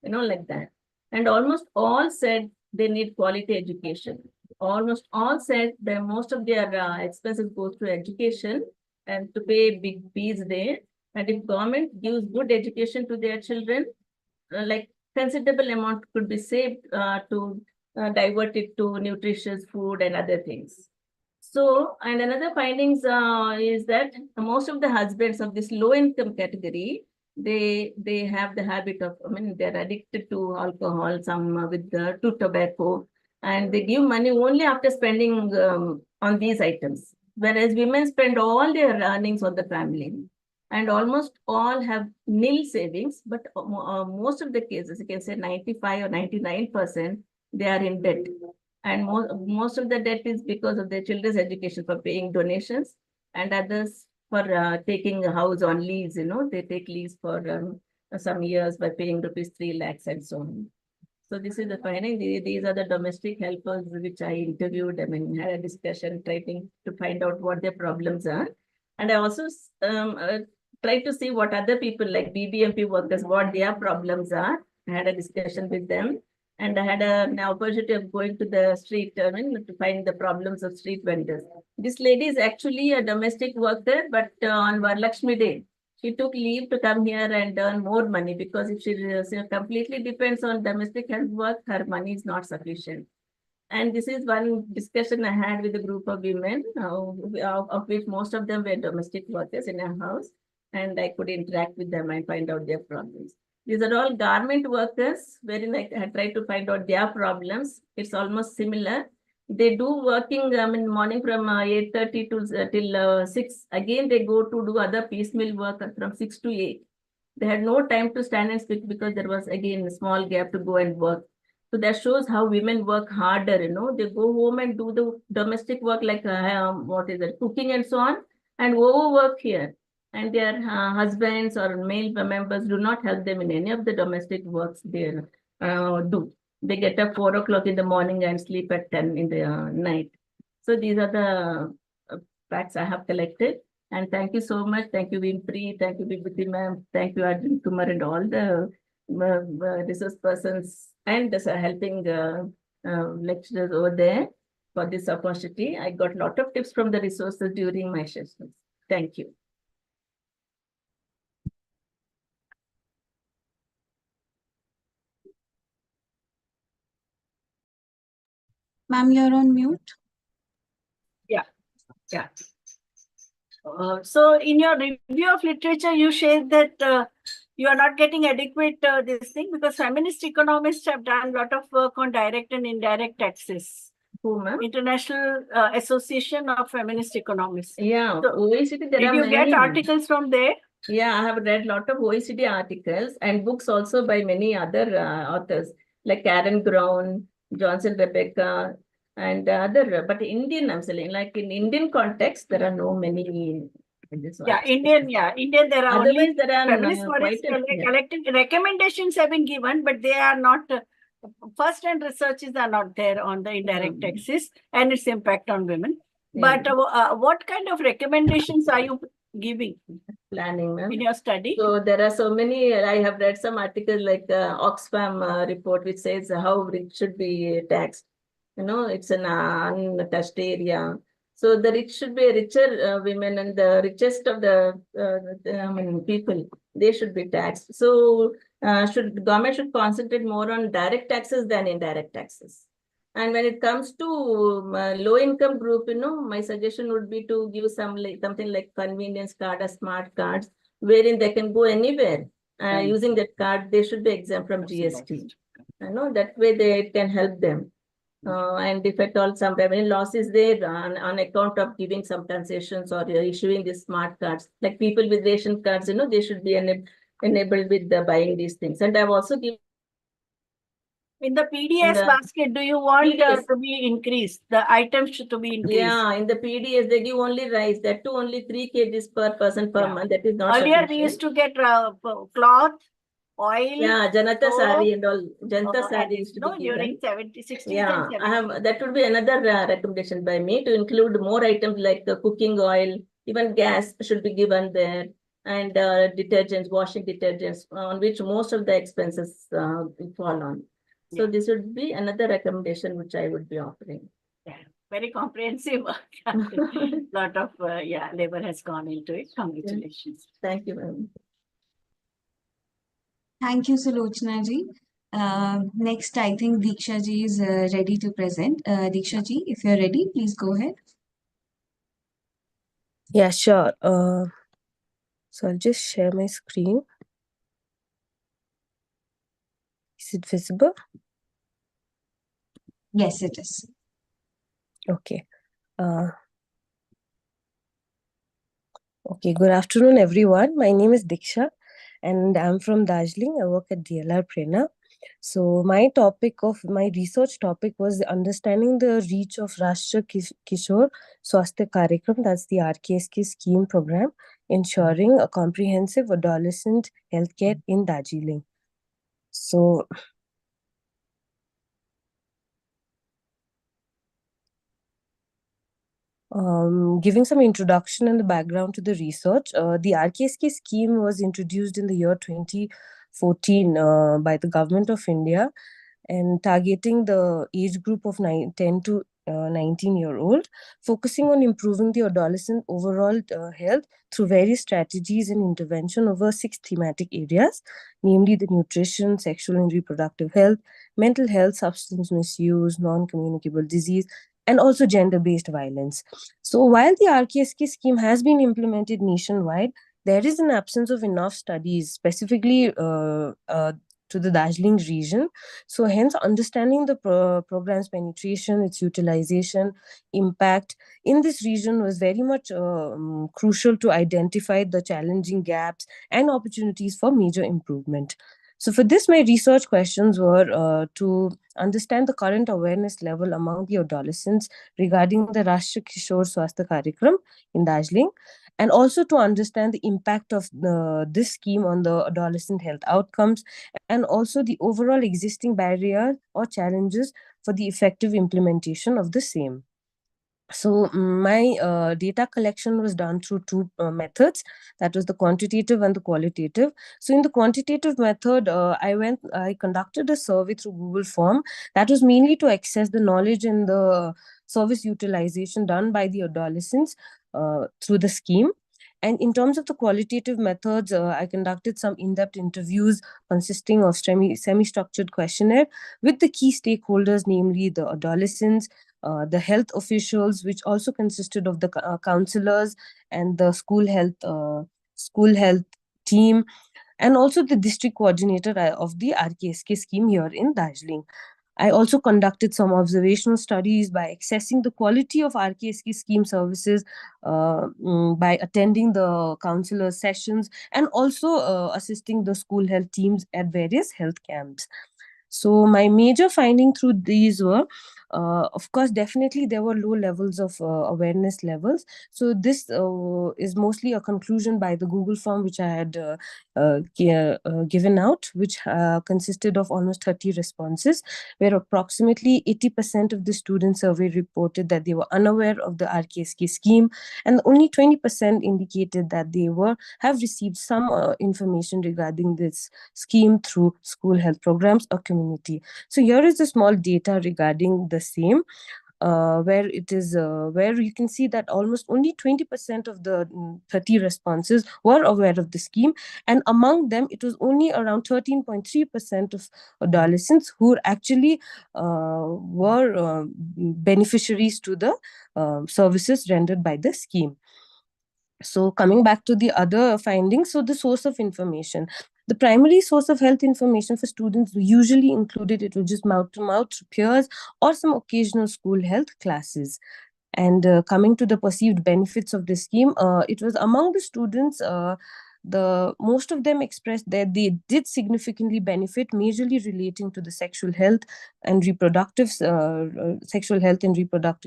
like that. And almost all said they need quality education. almost all said that most of their expenses goes to education and to pay big fees there. And if government gives good education to their children, like considerable amount could be saved to divert it to nutritious food and other things. So, and another findings is that most of the husbands of this low income category, they have the habit of, I mean, they're addicted to alcohol, some to tobacco, and they give money only after spending on these items. Whereas women spend all their earnings on the family, and almost all have nil savings, but most of the cases, you can say 95 or 99%, they are in debt. And most of the debt is because of their children's education, for paying donations, and others for taking a house on lease. You know, they take lease for some years by paying rupees 3 lakhs and so on. So this is the finding. These are the domestic helpers which I interviewed. I mean, had a discussion, trying to find out what their problems are. And I also tried to see what other people like BBMP workers, what their problems are. I had a discussion with them. And I had an opportunity of going to the street to find the problems of street vendors. This lady is actually a domestic worker, but on Varalakshmi Day, she took leave to come here and earn more money, because if she completely depends on domestic help work, her money is not sufficient. And this is one discussion I had with a group of women, of which most of them were domestic workers in a house, and I could interact with them and find out their problems. These are all garment workers, wherein I tried to find out their problems. It's almost similar. They do working in morning from 8:30 to till 6. Again, they go to do other piecemeal work from 6 to 8. They had no time to stand and speak because there was again a small gap to go and work. So that shows how women work harder. You know, they go home and do the domestic work like cooking and so on, and overwork here. And their husbands or male members do not help them in any of the domestic works they do. They get up 4 o'clock in the morning and sleep at 10 in the night. So these are the facts I have collected. And thank you so much. Thank you, IMPRI. Thank you, Vibhuti ma'am. Thank you, Arjun Kumar, and all the resource persons and helping lecturers over there for this opportunity. I got a lot of tips from the resources during my sessions. Thank you. Ma'am, you're on mute. Yeah. So in your review of literature, you shared that you are not getting adequate this thing, because feminist economists have done a lot of work on direct and indirect taxes. Who, ma'am? International Association of Feminist Economists. Yeah, So, OECD. did you get articles from there? Yeah, I have read a lot of OECD articles and books also by many other authors like Karen Brown, Johnson Rebecca, and other. But Indian, I'm saying, like in Indian context, there are no many. In this one. Indian. There are Otherwise, only there are feminist collected recommendations have been given, but they are not. First-hand researches are not there on the indirect taxes and its impact on women. But what kind of recommendations are you giving? Planning, ma'am, in your study? So there are so many. I have read some articles like Oxfam report, which says how rich should be taxed. You know, it's an untouched area. So the rich should be richer women, and the richest of the people, they should be taxed. So government should concentrate more on direct taxes than indirect taxes. And when it comes to low income group, you know, my suggestion would be to give something like convenience card or smart cards, wherein they can go anywhere using that card. They should be exempt from GST. You know, that way it can help them. And if at all some revenue loss is there on account of giving some concessions or issuing these smart cards, like people with ration cards, you know, they should be enabled with buying these things. And I've also given in the PDS basket, do you want to be increased? The items should to be increased. Yeah, in the PDS, they give only rice. That too only 3 kgs per person per month. That is not Earlier, sufficient. we used to get cloth, oil. Yeah, Janata sari and all. Janata sari used to be during given. 70s, 60s. Yeah, and 70s. that would be another recommendation by me, to include more items like cooking oil, even gas should be given there, and detergents, washing detergents, on which most of the expenses fall on. So this would be another recommendation which I would be offering. Yeah. very comprehensive work. Lot of labor has gone into it. Congratulations. Thank you, ma'am. Thank you, Sulochana ji. Next, I think Diksha ji is ready to present. Diksha ji, if you're ready, please go ahead. Yeah, sure. So I'll just share my screen. Is it visible? Yes, it is. Okay. Okay, good afternoon, everyone. My name is Diksha, and I'm from Darjeeling. I work at DLR Prerna. So my research topic was understanding the reach of Rashtriya Kishore Swasthya Karyakram, that's the RKSK scheme program, ensuring a comprehensive adolescent healthcare in Darjeeling. So giving some introduction and the background to the research, the RKSK scheme was introduced in the year 2014 by the Government of India, and targeting the age group of 10 to 19-year-old, focusing on improving the adolescent overall health through various strategies and intervention over 6 thematic areas, namely the nutrition, sexual and reproductive health, mental health, substance misuse, non-communicable disease, and also gender-based violence. So while the RKSK scheme has been implemented nationwide, there is an absence of enough studies specifically to the Darjeeling region. So hence understanding the program's penetration, its utilization, impact in this region was very much crucial to identify the challenging gaps and opportunities for major improvement. So for this, my research questions were to understand the current awareness level among the adolescents regarding the Rashtriya Kishore Swasthya Karyakram in Darjeeling, and also to understand the impact of this scheme on the adolescent health outcomes, and also the overall existing barrier or challenges for the effective implementation of the same. So my data collection was done through two methods, that was the quantitative and the qualitative. So in the quantitative method, I conducted a survey through Google form that was mainly to access the knowledge and the service utilization done by the adolescents through the scheme. And in terms of the qualitative methods, I conducted some in-depth interviews consisting of semi-structured questionnaire with the key stakeholders, namely the adolescents, the health officials, which also consisted of the counselors and the school health team, and also the district coordinator of the RKSK scheme here in Darjeeling. I also conducted some observational studies by assessing the quality of RKSK scheme services by attending the counselor sessions, and also assisting the school health teams at various health camps. So my major finding through these were, of course, definitely there were low levels of awareness levels. So this is mostly a conclusion by the Google form which I had given out, which consisted of almost 30 responses, where approximately 80% of the student survey reported that they were unaware of the RKSK scheme, and only 20% indicated that they have received some information regarding this scheme through school health programs or community. So here is the small data regarding the same, where it is where you can see that almost only 20% of the 30 responses were aware of the scheme, and among them it was only around 13.3% of adolescents who actually were beneficiaries to the services rendered by the scheme. So coming back to the other findings, so the source of information. The primary source of health information for students usually included, it was just mouth-to-mouth peers or some occasional school health classes. And coming to the perceived benefits of the scheme, it was among the students, most of them expressed that they did significantly benefit, majorly relating to the sexual health and reproductive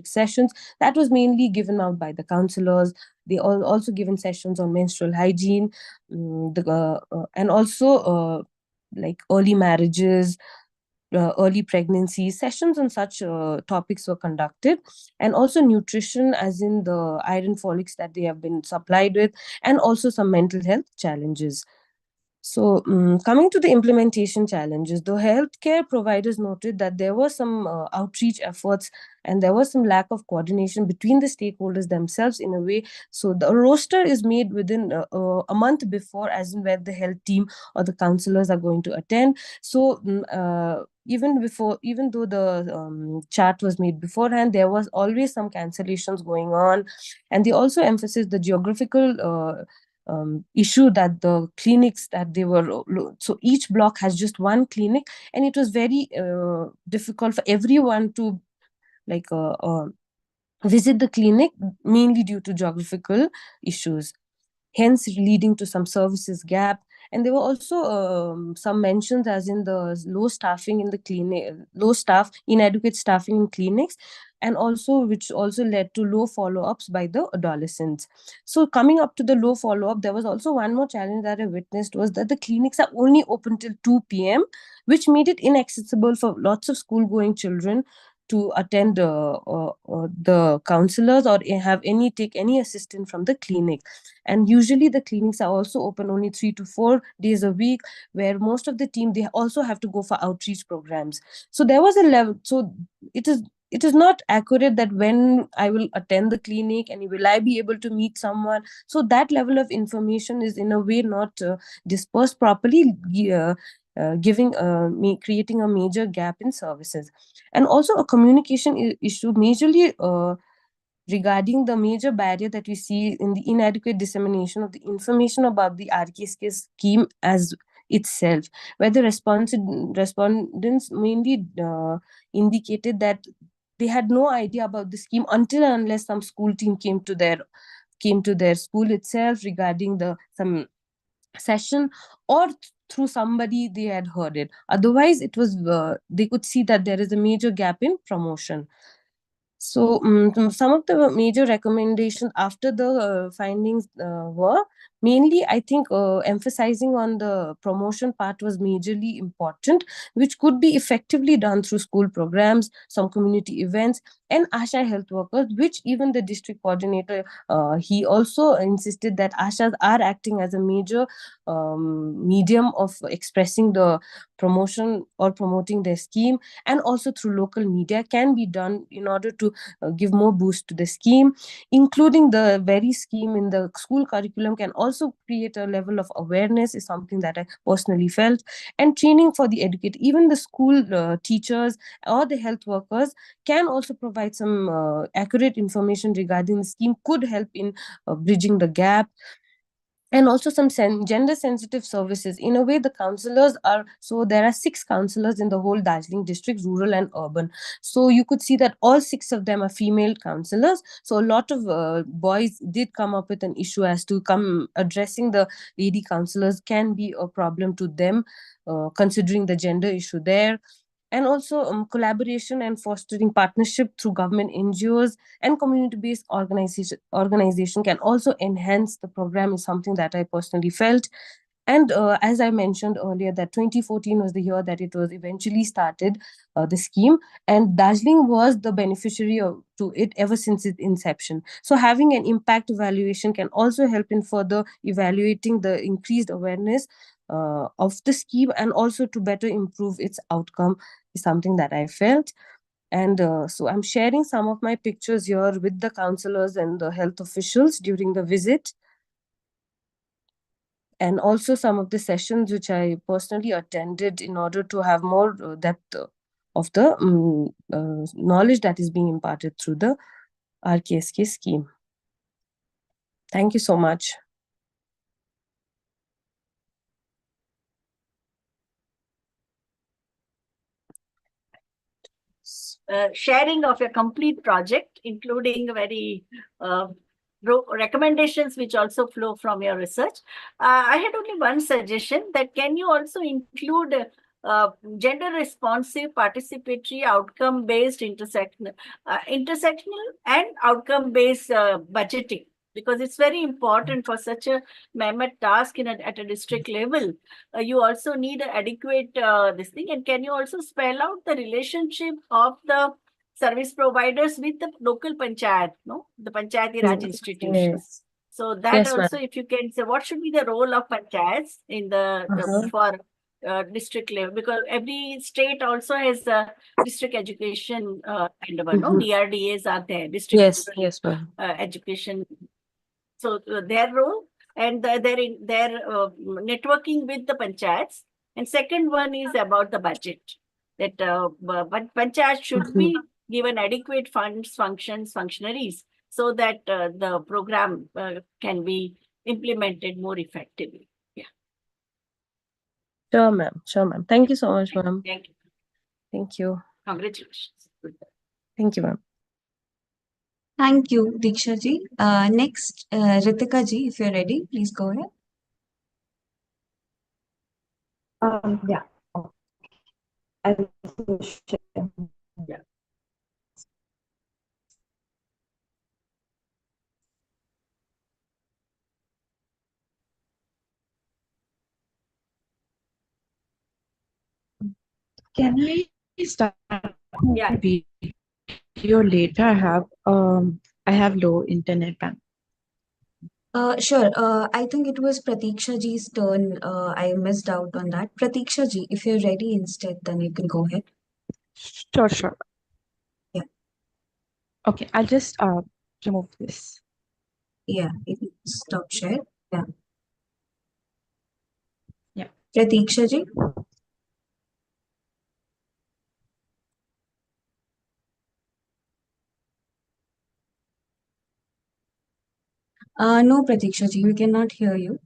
sessions. That was mainly given out by the counselors. They also given sessions on menstrual hygiene, and also like early marriages, early pregnancy. Sessions on such topics were conducted, and also nutrition, as in the iron folics that they have been supplied with, and also some mental health challenges. So, coming to the implementation challenges, the healthcare providers noted that there were some outreach efforts and there was some lack of coordination between the stakeholders themselves in a way. So, the roster is made within a month before, as in where the health team or the counselors are going to attend. So, even though the chart was made beforehand, there was always some cancellations going on, and they also emphasized the geographical issue that the clinics that they were, so each block has just one clinic, and it was very difficult for everyone to like visit the clinic, mainly due to geographical issues, hence leading to some services gap. And there were also some mentions as in the low staffing in the clinic, inadequate staffing in clinics, and also which also led to low follow-ups by the adolescents. So coming up to the low follow-up, there was also one more challenge that I witnessed, was that the clinics are only open till 2 p.m., which made it inaccessible for lots of school-going children to attend the counselors or take any assistance from the clinic. And usually the clinics are also open only 3 to 4 days a week, where most of the team, they also have to go for outreach programs. So there was a level, so it is not accurate that when I will attend the clinic and will I be able to meet someone. So that level of information is in a way not dispersed properly, creating a major gap in services. And also a communication issue majorly regarding the major barrier that we see in the inadequate dissemination of the information about the RKSK scheme as itself, where the respondents mainly indicated that they had no idea about the scheme until and unless some school team came to their school itself regarding some session, or through somebody they had heard it. Otherwise, it was they could see that there is a major gap in promotion. So some of the major recommendations after the findings were mainly, I think, emphasizing on the promotion part was majorly important, which could be effectively done through school programs, some community events, and ASHA health workers, which even the district coordinator, he also insisted that ASHAs are acting as a major medium of expressing the promotion or promoting their scheme, and also through local media can be done in order to give more boost to the scheme. Including the very scheme in the school curriculum can also create a level of awareness, is something that I personally felt. And training for the educate, even the school teachers or the health workers can also provide some accurate information regarding the scheme, could help in bridging the gap. And also some gender sensitive services. In a way, the counselors are, so there are 6 counselors in the whole Darjeeling district, rural and urban. So you could see that all 6 of them are female counselors. So a lot of boys did come up with an issue as to addressing the lady counselors can be a problem to them, considering the gender issue there. And also collaboration and fostering partnership through government NGOs and community-based organization can also enhance the program, is something that I personally felt. And as I mentioned earlier, that 2014 was the year that it was eventually started, the scheme, and Darjeeling was the beneficiary to it ever since its inception. So having an impact evaluation can also help in further evaluating the increased awareness of the scheme, and also to better improve its outcome, is something that I felt. And so I'm sharing some of my pictures here with the counselors and the health officials during the visit, and also some of the sessions which I personally attended in order to have more depth of the knowledge that is being imparted through the RKSK scheme. Thank you so much. Sharing of a complete project, including very recommendations which also flow from your research. I had only one suggestion, that can you also include gender responsive, participatory, outcome based, intersectional and outcome based budgeting, because it's very important for such a mammoth task at a district level. You also need an adequate this thing. And can you also spell out the relationship of the service providers with the local panchayat, the Panchayati Raj institutions? Yes. So that Yes, also, ma'am. if you can say, what should be the role of panchayats in the for district level? Because every state also has a district education kind of a, no, DRDAs are there, district Yes, yes, ma'am. education. So their role and their networking with the panchayats. And second one is about the budget. That panchayats should be given adequate funds, functionaries, so that the program can be implemented more effectively. Yeah. Sure, ma'am. Sure, ma'am. Thank you so much, ma'am. Thank you. Thank you. Congratulations. Good. Thank you, ma'am. Thank you, Diksha ji. Next, Ritika ji, if you're ready, please go ahead. Yeah. I'll share. Yeah. Can we start Yeah. video later? I have low internet bandwidth. Sure. I think it was Pratiksha ji's turn. I missed out on that. Pratiksha ji, if you're ready instead, then you can go ahead. Sure. Yeah. Okay, I'll just remove this. Yeah, you can stop share. Yeah. Yeah. Pratiksha ji? No, Pratiksha ji, we cannot hear you.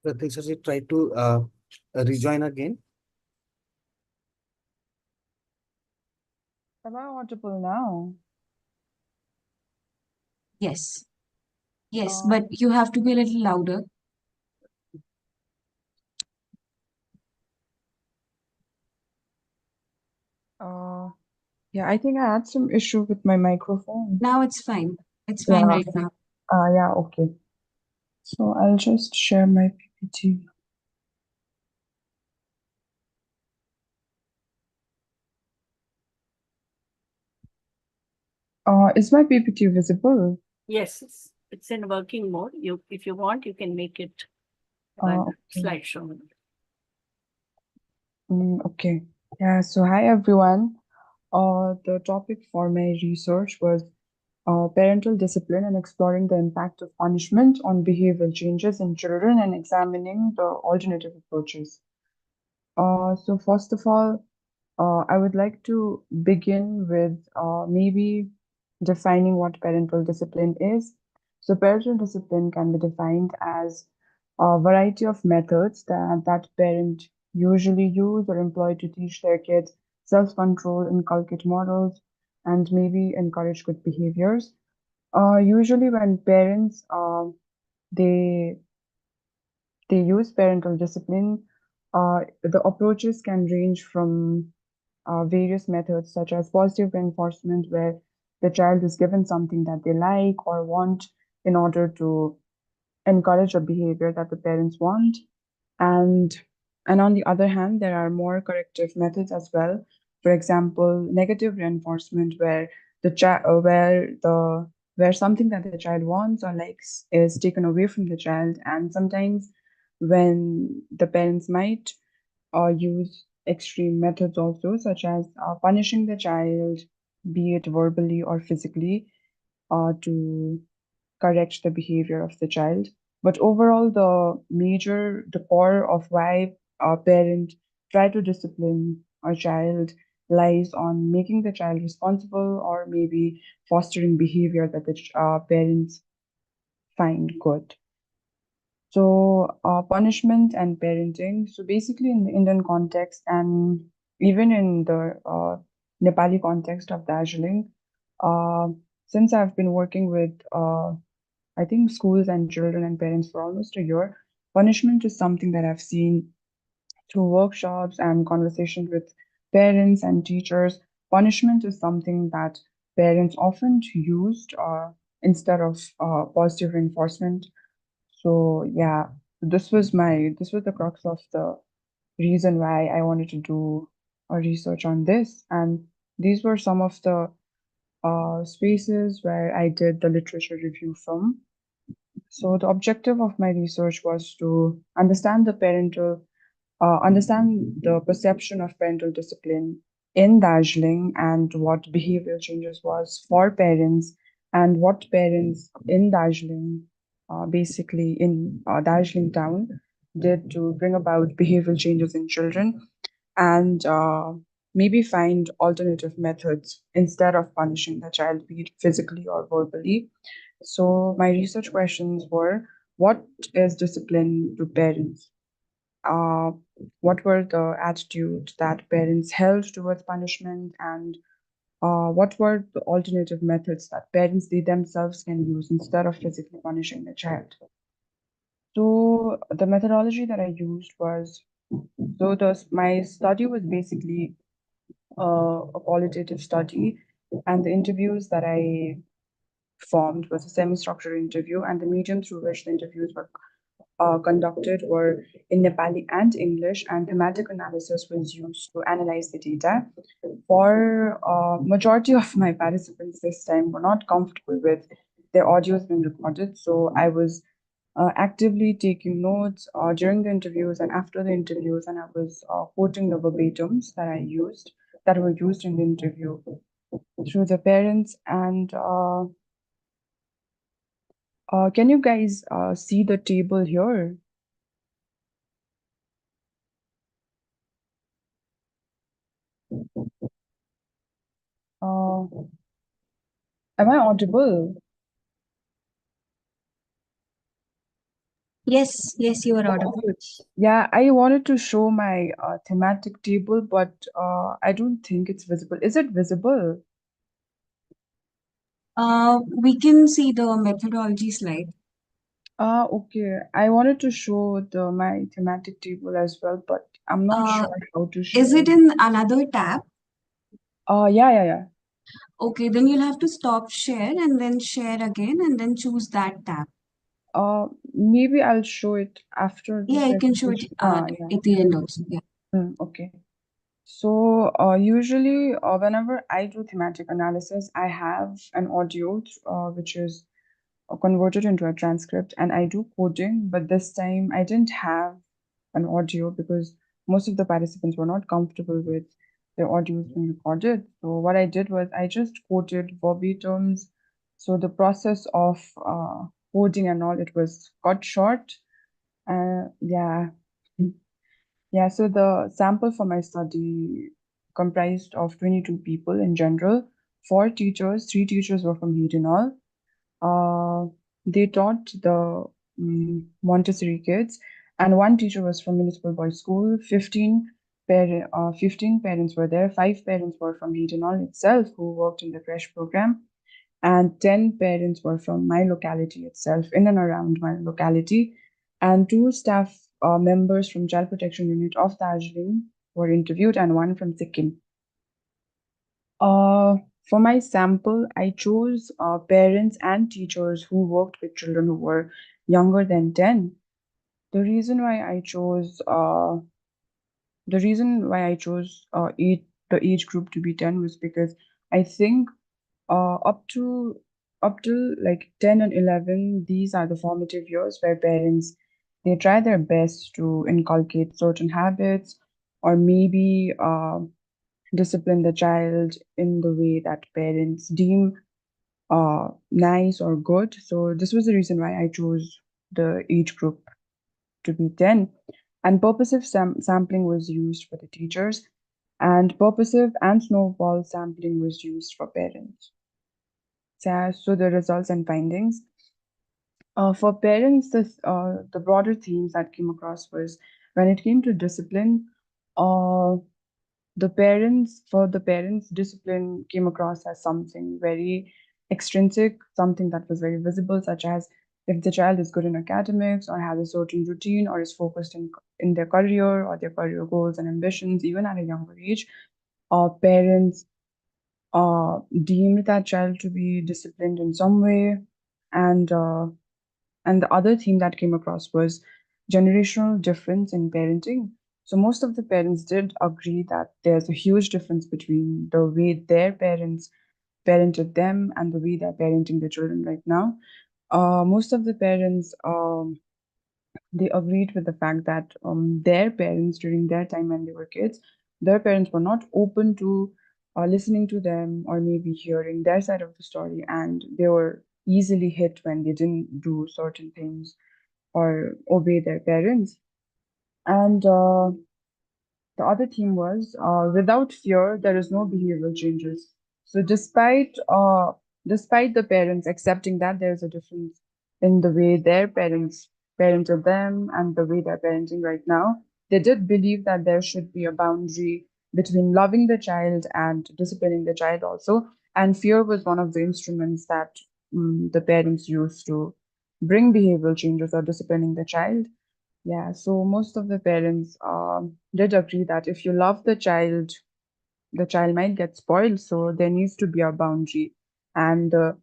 Pratiksha ji, try to rejoin again. Am I audible now? Yes. Yes, but you have to be a little louder. Yeah, I think I had some issue with my microphone. Now it's fine. It's fine right now. Yeah, okay. So I'll just share my PPT. Is my PPT visible? Yes, it's in working mode. If you want, you can make it Okay. slideshow. Okay. Yeah, so hi everyone. The topic for my research was parental discipline and exploring the impact of punishment on behavioral changes in children and examining the alternative approaches. So first of all, I would like to begin with maybe defining what parental discipline is. So parental discipline can be defined as a variety of methods that parents usually use or employ to teach their kids self-control, inculcate morals, and maybe encourage good behaviors. Usually when parents they they use parental discipline, the approaches can range from various methods such as positive reinforcement, where the child is given something that they like or want in order to encourage a behavior that the parents want. And on the other hand, there are more corrective methods as well. For example, negative reinforcement, where the child where something that the child wants or likes is taken away from the child, and sometimes when the parents might use extreme methods also, such as punishing the child, be it verbally or physically, to correct the behavior of the child. But overall, the core of why a parent try to discipline a child lies on making the child responsible or maybe fostering behavior that the parents find good. So, punishment and parenting. So, basically, in the Indian context and even in the Nepali context of Darjeeling, uh, since I've been working with, I think, schools and children and parents for almost a year, punishment is something that I've seen through workshops and conversations with parents and teachers, punishment is something that parents often used instead of positive reinforcement. So yeah, this was the crux of the reason why I wanted to do a research on this, and these were some of the spaces where I did the literature review from. So the objective of my research was to understand the perception of parental discipline in Darjeeling and what behavioral changes was for parents and what parents in Darjeeling, basically in Darjeeling town, did to bring about behavioral changes in children and maybe find alternative methods instead of punishing the child, be it physically or verbally. So my research questions were, what is discipline to parents? uh, what were the attitudes that parents held towards punishment, and what were the alternative methods that parents they themselves can use instead of physically punishing the child. So the methodology that I used was, my study was basically a qualitative study, and the interviews that I formed was a semi-structured interview, and the medium through which the interviews were conducted were in Nepali and English, and thematic analysis was used to analyze the data. For majority of my participants this time were not comfortable with their audios being recorded, so I was actively taking notes during the interviews and after the interviews, and I was quoting the verbatims that were used in the interview through the parents. And can you guys see the table here? Uh, am I audible? Yes, yes, you are audible. Yeah, I wanted to show my thematic table, but I don't think it's visible. Is it visible? We can see the methodology slide. Okay. I wanted to show my thematic table as well, but I'm not sure how to show Is it in another tab? Yeah. Okay, then you'll have to stop share and then share again and then choose that tab. Maybe I'll show it after the Yeah, you can show it presentation. Yeah. at the end also. Yeah. Okay. So usually whenever I do thematic analysis, I have an audio which is converted into a transcript, and I do coding, but this time I didn't have an audio because most of the participants were not comfortable with their audios being recorded. So what I did was I just quoted verbatims. So the process of coding and all, it was cut short. Yeah. Yeah, so the sample for my study comprised of 22 people in general, 4 teachers, 3 teachers were from Hall. They taught the Montessori kids, and 1 teacher was from Municipal Boys School. 15 parents were there. 5 parents were from Hall itself who worked in the creche program, and 10 parents were from my locality itself, in and around my locality, and 2 staff members from Child Protection Unit of Darjeeling were interviewed, and 1 from Sikkim. For my sample, I chose parents and teachers who worked with children who were younger than 10. The reason why I chose the age group to be 10 was because I think up till like 10 and 11, these are the formative years where parents they try their best to inculcate certain habits, or maybe discipline the child in the way that parents deem nice or good. So this was the reason why I chose the age group to be 10. And purposive sampling was used for the teachers, and purposive and snowball sampling was used for parents. So the results and findings. For parents, the broader themes that came across was, when it came to discipline, for the parents, discipline came across as something very extrinsic, something that was very visible, such as If the child is good in academics or has a certain routine or is focused in their career or their career goals and ambitions, even at a younger age, parents deemed that child to be disciplined in some way. And the other theme that came across was generational difference in parenting. So most of the parents did agree that there's a huge difference between the way their parents parented them and the way they're parenting the children right now. Most of the parents they agreed with the fact that their parents during their time when they were kids, their parents were not open to listening to them or maybe hearing their side of the story, and they were easily hit when they didn't do certain things or obey their parents. And the other theme was without fear, there is no behavioral changes. So despite the parents accepting that there's a difference in the way their parents parented them and the way they're parenting right now, they did believe that there should be a boundary between loving the child and disciplining the child also. And fear was one of the instruments that the parents used to bring behavioral changes or disciplining the child. Yeah, so most of the parents did agree that if you love the child might get spoiled. So there needs to be a boundary, and the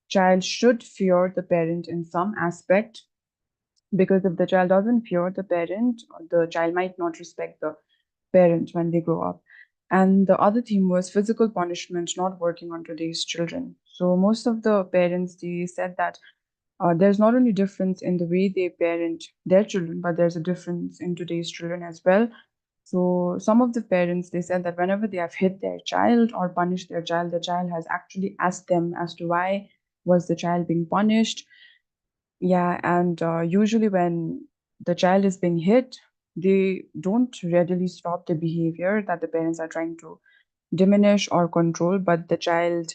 child should fear the parent in some aspect, because if the child doesn't fear the parent, the child might not respect the parent when they grow up. And the other theme was physical punishment not working on today's children. So most of the parents, they said that there's not only difference in the way they parent their children, but there's a difference in today's children as well. So some of the parents, they said that whenever they have hit their child or punished their child, the child has actually asked them as to why was the child being punished. Yeah, and usually when the child is being hit, they don't readily stop the behavior that the parents are trying to diminish or control, but the child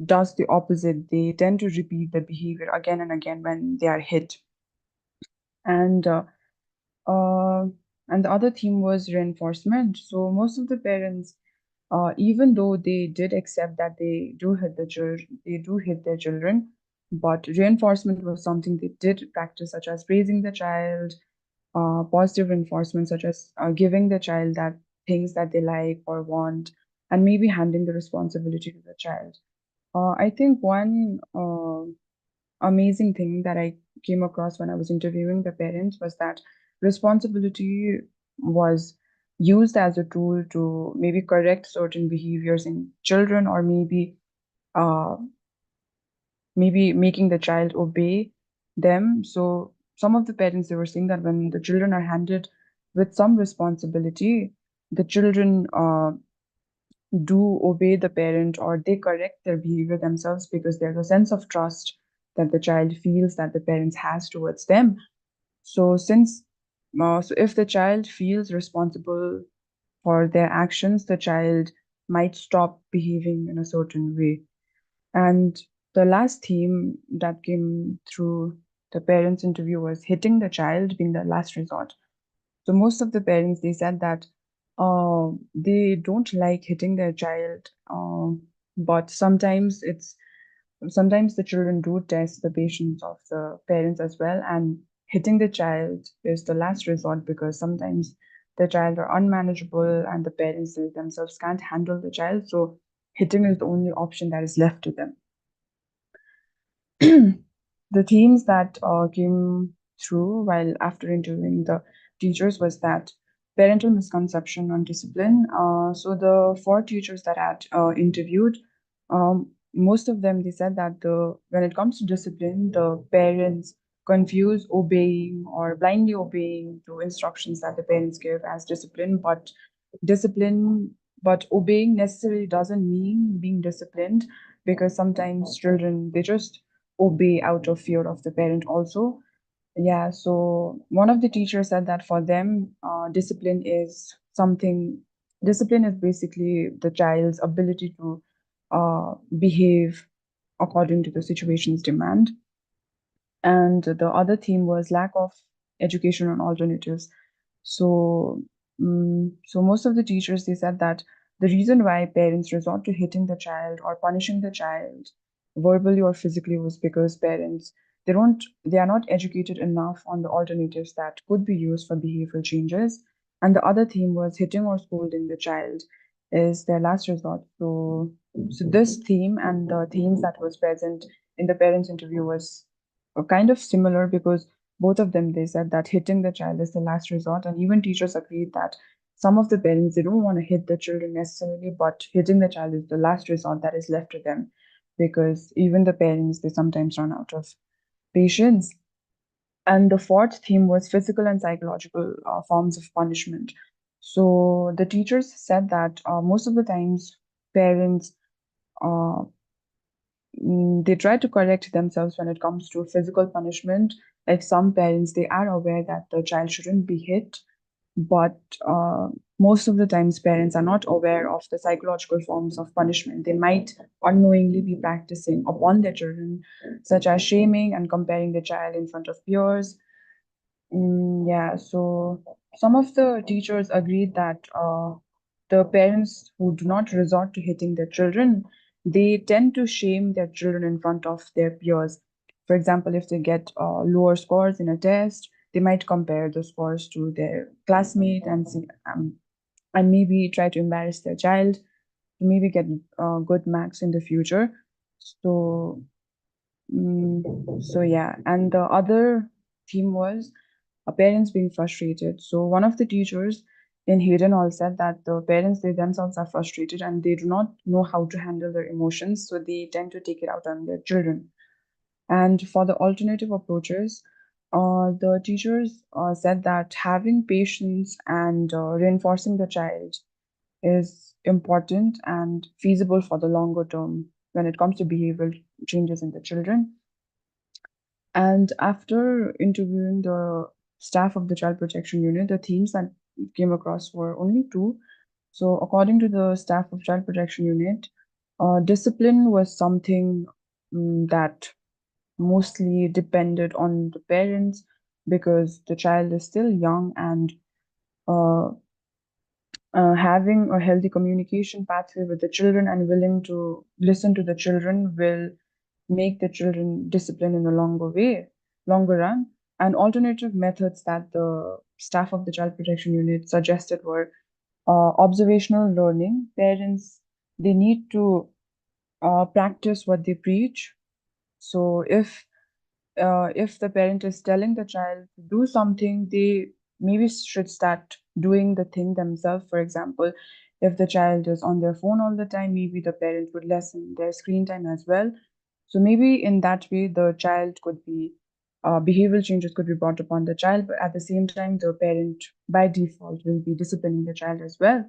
does the opposite. They tend to repeat the behavior again and again when they are hit. And uh, and the other theme was reinforcement. So most of the parents, even though they did accept that they do hit their children, but reinforcement was something they did practice, such as praising the child, positive reinforcement, such as giving the child that things that they like or want, and maybe handing the responsibility to the child. I think one amazing thing that I came across when I was interviewing the parents was that responsibility was used as a tool to maybe correct certain behaviors in children, or uh, maybe making the child obey them. So some of the parents, they were saying that when the children are handed with some responsibility, the children do obey the parent or they correct their behavior themselves, because there's a sense of trust that the child feels that the parents has towards them. So so if the child feels responsible for their actions, the child might stop behaving in a certain way. And the last theme that came through the parents interview was hitting the child being the last resort. So most of the parents, they said that they don't like hitting their child, but sometimes the children do test the patience of the parents as well, and hitting the child is the last resort, because sometimes the child are unmanageable and the parents themselves can't handle the child. So hitting is the only option that is left to them. The themes that came through while after interviewing the teachers was that parental misconception on discipline. So the 4 teachers that I had interviewed, most of them, they said that when it comes to discipline, the parents confuse obeying or blindly obeying to instructions that the parents give as discipline, discipline, but obeying necessarily doesn't mean being disciplined, because sometimes children, they just obey out of fear of the parent also. Yeah, so one of the teachers said that for them, discipline is basically the child's ability to behave according to the situation's demand. And the other theme was lack of education on alternatives. So, so most of the teachers, they said that the reason why parents resort to hitting the child or punishing the child verbally or physically was because parents, they are not educated enough on the alternatives that could be used for behavioral changes. And the other theme was hitting or scolding the child is their last resort. So this theme and the themes that was present in the parents interview was kind of similar, because both of them, they said that hitting the child is the last resort, and even teachers agreed that some of the parents, they don't want to hit the children necessarily, but hitting the child is the last resort that is left to them, because even the parents, they sometimes run out of patience. And the fourth theme was physical and psychological forms of punishment. So the teachers said that most of the times parents uh, they try to correct themselves when it comes to physical punishment. Like some parents, they are aware that the child shouldn't be hit, but most of the times parents are not aware of the psychological forms of punishment they might unknowingly be practicing upon their children, such as shaming and comparing the child in front of peers. Yeah, so some of the teachers agreed that the parents who do not resort to hitting their children, they tend to shame their children in front of their peers. For example, if they get lower scores in a test, they might compare the scores to their classmate and maybe try to embarrass their child to maybe get good marks in the future. So, so yeah, and the other theme was parents being frustrated. So one of the teachers in Hayden Hall said that the parents, they themselves are frustrated and they do not know how to handle their emotions, so they tend to take it out on their children. And for the alternative approaches, the teachers said that having patience and reinforcing the child is important and feasible for the longer term when it comes to behavioral changes in the children. And after interviewing the staff of the Child Protection Unit, the themes that came across were only two. So, according to the staff of Child Protection Unit, discipline was something that mostly depended on the parents, because the child is still young, and uh, having a healthy communication pathway with the children and willing to listen to the children will make the children disciplined in the longer run. And alternative methods that the staff of the Child Protection Unit suggested were observational learning. Parents, they need to practice what they preach. So if the parent is telling the child to do something, they maybe should start doing the thing themselves. For example, if the child is on their phone all the time, maybe the parent would lessen their screen time as well. So maybe in that way, the child could be behavioral changes could be brought upon the child, but at the same time, the parent by default will be disciplining the child as well.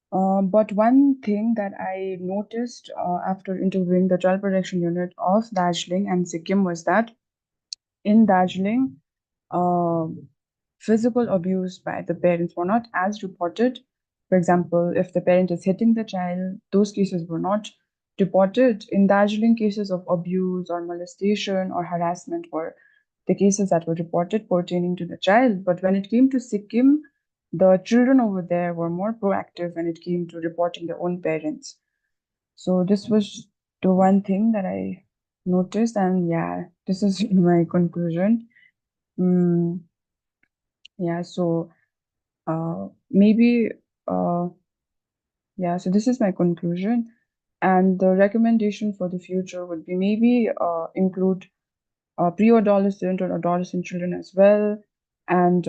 But one thing that I noticed after interviewing the Child Protection Unit of Darjeeling and Sikkim was that in Darjeeling, physical abuse by the parents were not as reported. For example, if the parent is hitting the child, those cases were not reported. In Darjeeling, cases of abuse or molestation or harassment were the cases that were reported pertaining to the child. But when it came to Sikkim, the children over there were more proactive when it came to reporting their own parents. So this was the one thing that I noticed, and yeah, this is my conclusion. Yeah, so maybe yeah, so this is my conclusion, and the recommendation for the future would be maybe include pre-adolescent or adolescent children as well, and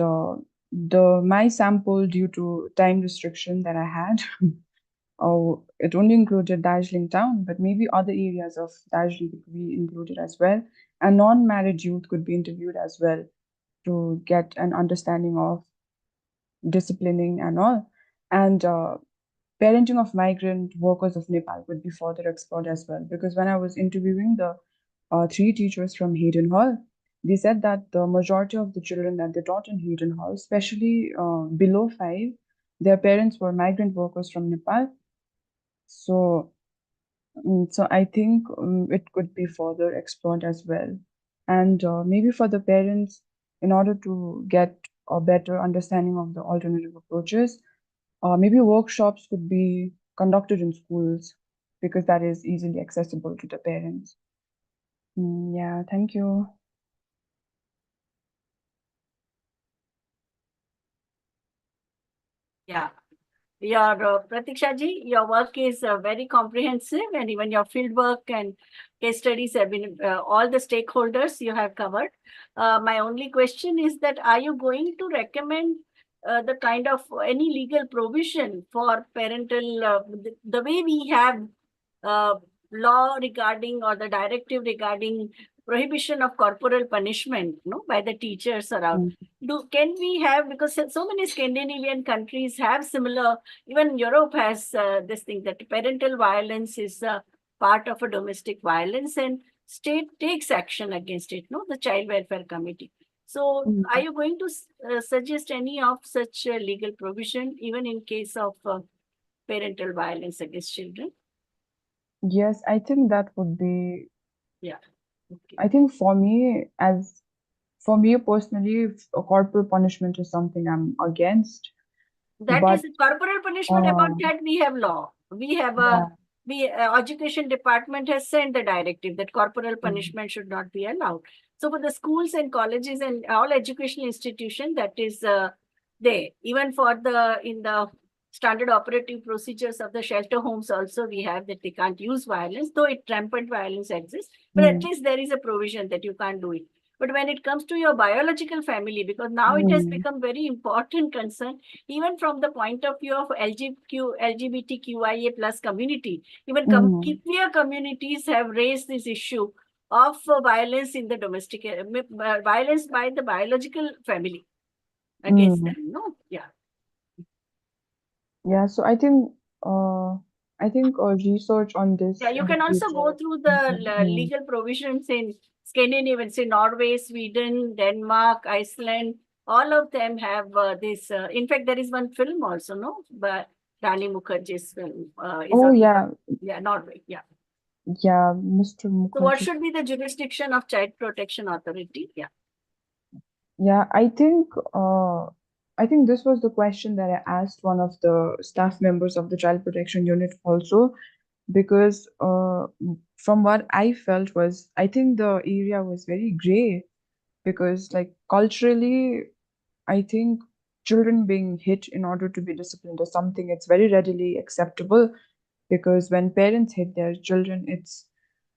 my sample, due to time restriction that I had, it only included Darjeeling town, but maybe other areas of Darjeeling could be included as well, and non-married youth could be interviewed as well to get an understanding of disciplining and all. And parenting of migrant workers of Nepal would be further explored as well. Because when I was interviewing the three teachers from Hayden Hall, they said that the majority of the children that they taught in Hayden Hall, especially below 5, their parents were migrant workers from Nepal. So, so I think it could be further explored as well. And maybe for the parents, in order to get a better understanding of the alternative approaches, maybe workshops could be conducted in schools, because that is easily accessible to the parents. Yeah, thank you. Yeah. Pratiksha ji, your work is very comprehensive, and even your field work and case studies have been, all the stakeholders you have covered. My only question is that, are you going to recommend the kind of any legal provision for parental, the way we have law regarding, or the directive regarding prohibition of corporal punishment, by the teachers around? Can we have, because so many Scandinavian countries have similar, even Europe has this thing that parental violence is part of a domestic violence, and state takes action against it, the Child Welfare Committee. So are you going to suggest any of such legal provision, even in case of parental violence against children? Yes, I think that would be, Yeah. Okay. I think for me personally, a corporal punishment is something I'm against. That But, is corporal punishment. About that, we have law. We have education department has sent the directive that corporal punishment should not be allowed. So for the schools and colleges and all educational institutions, that is there. Even for in the standard operative procedures of the shelter homes also, we have that they can't use violence, though rampant violence exists. But at least there is a provision that you can't do it. But when it comes to your biological family, because now it has become very important concern, even from the point of view of LGBTQIA plus community, even queer communities have raised this issue of violence in the domestic, violence by the biological family against them. No, yeah. Yeah, so I think research on this. Yeah, you can also go through the legal provisions in Scandinavia, say Norway, Sweden, Denmark, Iceland. All of them have this. In fact, there is one film also, no? But Rani Mukherjee's film. Yeah, Norway. Yeah. Yeah, Mr. Mukherjee. So, what should be the jurisdiction of Child Protection Authority? Yeah. Yeah, I think this was the question that I asked one of the staff members of the Child Protection Unit also, because from what I felt was, I think the area was very gray, because like culturally, I think children being hit in order to be disciplined is something it's very readily acceptable, because when parents hit their children, it's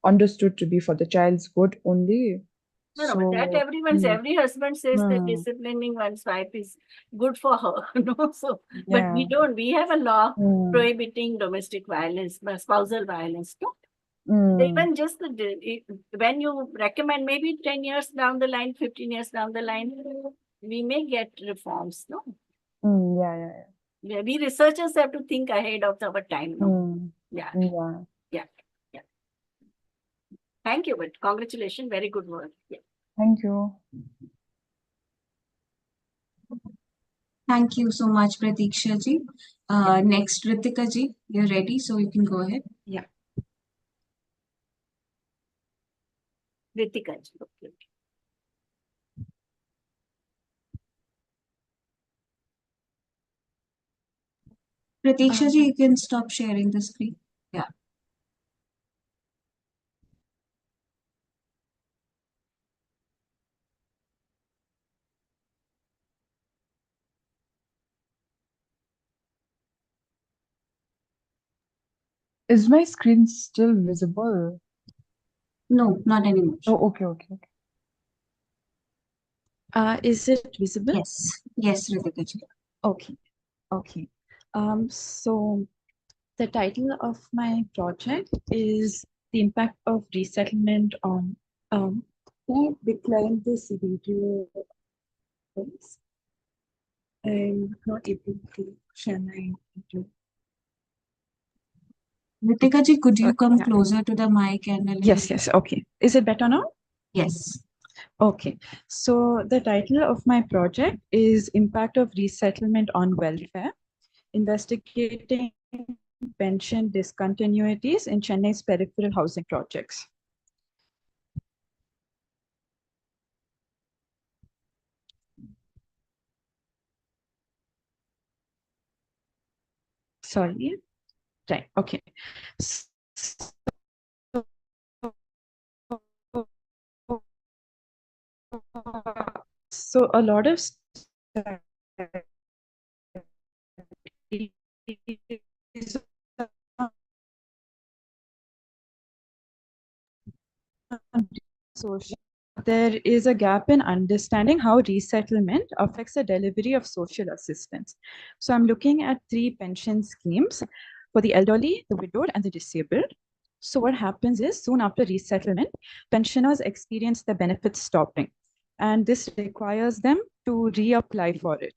understood to be for the child's good only. No, but that every husband says that disciplining one's wife is good for her. But we don't. We have a law prohibiting domestic violence, spousal violence. Even just when you recommend, maybe 10 years down the line, 15 years down the line, we may get reforms. Yeah, we researchers have to think ahead of our time. Yeah. Thank you, but congratulations, very good work. Yeah. Thank you. Thank you so much, Pratiksha ji. Next, Ritika ji, you're ready, so you can go ahead. Yeah. Ritika ji, okay. Pratiksha ji, you can stop sharing the screen. Yeah. Is my screen still visible? No, not anymore. Oh, okay. Is it visible? Yes, Ritika ji. Okay. So the title of my project is The Impact of Resettlement on who declined this video. I'm not able to share my video. Ritika ji, could you come closer to the mic and Yes, okay. Is it better now? Yes. Okay. So the title of my project is Impact of Resettlement on Welfare, Investigating Pension Discontinuities in Chennai's Peripheral Housing Projects. Sorry. Right. Okay. So a lot of social, there is a gap in understanding how resettlement affects the delivery of social assistance. So I'm looking at 3 pension schemes for the elderly, the widowed, and the disabled. So what happens is, soon after resettlement, pensioners experience the benefits stopping, and this requires them to reapply for it.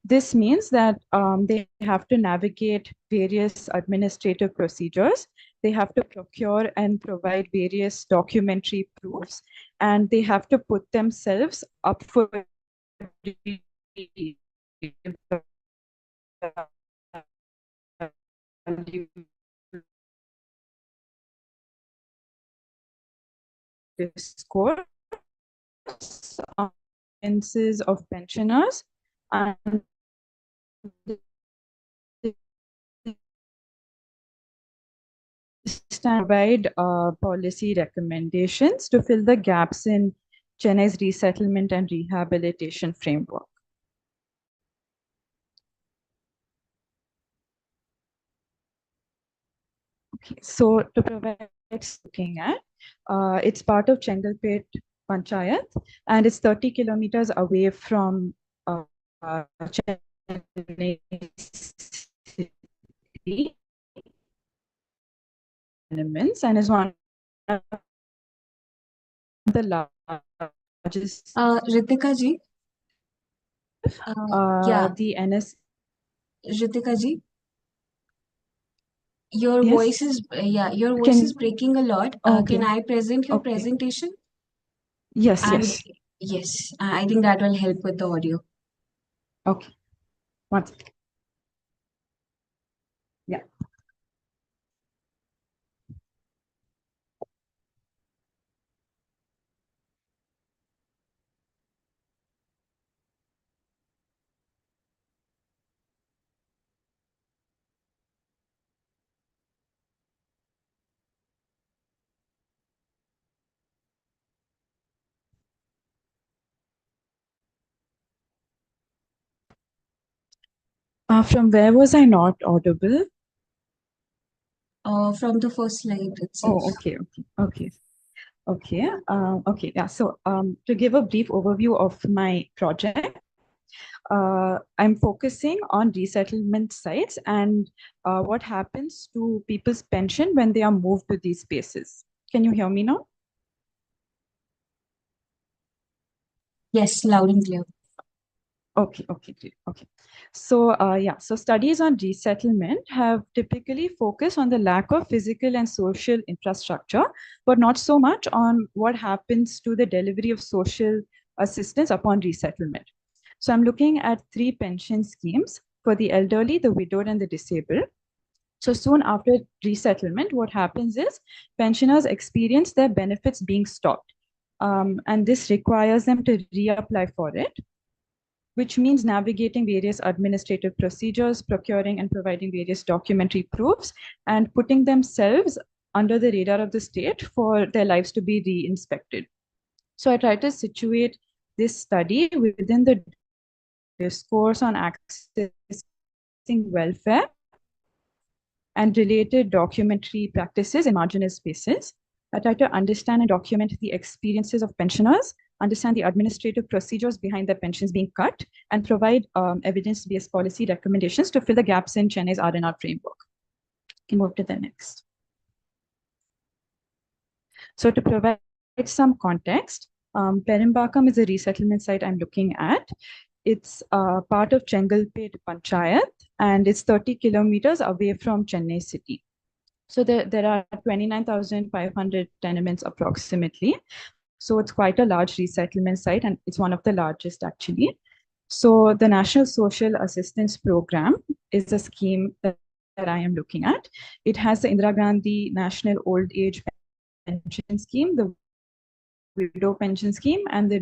This means that they have to navigate various administrative procedures. They have to procure and provide various documentary proofs, and they have to put themselves up for discourse on of pensioners and provide policy recommendations to fill the gaps in Chennai's resettlement and rehabilitation framework. Okay, so to provide looking at, it's part of Chengalpet Panchayat, and it's 30 kilometers away from Chennai city elements, and is one of the largest. Ritika ji. Yeah. The NS. Ritika ji. Your Yes. voice is your voice is breaking a lot. Okay. Can I present your Okay. presentation? Yes, And yes. yes, I think that will help with the audio. Okay. One second. Yeah. From where was I not audible? From the first slide itself. Oh, okay. Okay. Yeah. So, to give a brief overview of my project, I'm focusing on resettlement sites and what happens to people's pension when they are moved to these spaces. Can you hear me now? Yes, loud and clear. Okay, great. Okay. So, so studies on resettlement have typically focused on the lack of physical and social infrastructure, but not so much on what happens to the delivery of social assistance upon resettlement. So I'm looking at 3 pension schemes for the elderly, the widowed, and the disabled. So soon after resettlement, what happens is pensioners experience their benefits being stopped. And this requires them to reapply for it, which means navigating various administrative procedures, procuring and providing various documentary proofs, and putting themselves under the radar of the state for their lives to be re-inspected. So I try to situate this study within the discourse on accessing welfare and related documentary practices in marginal spaces. I try to understand and document the experiences of pensioners, understand the administrative procedures behind their pensions being cut, and provide evidence-based policy recommendations to fill the gaps in Chennai's R&R framework. You can move to the next. So to provide some context, Perimbakam is a resettlement site I'm looking at. It's part of Chengalpet Panchayat, and it's 30 kilometers away from Chennai city. So there are 29,500 tenements approximately. So it's quite a large resettlement site, and it's one of the largest actually. So the National Social Assistance Program is a scheme that I am looking at. It has the Indira Gandhi National Old Age Pension Scheme, the Widow Pension Scheme, and the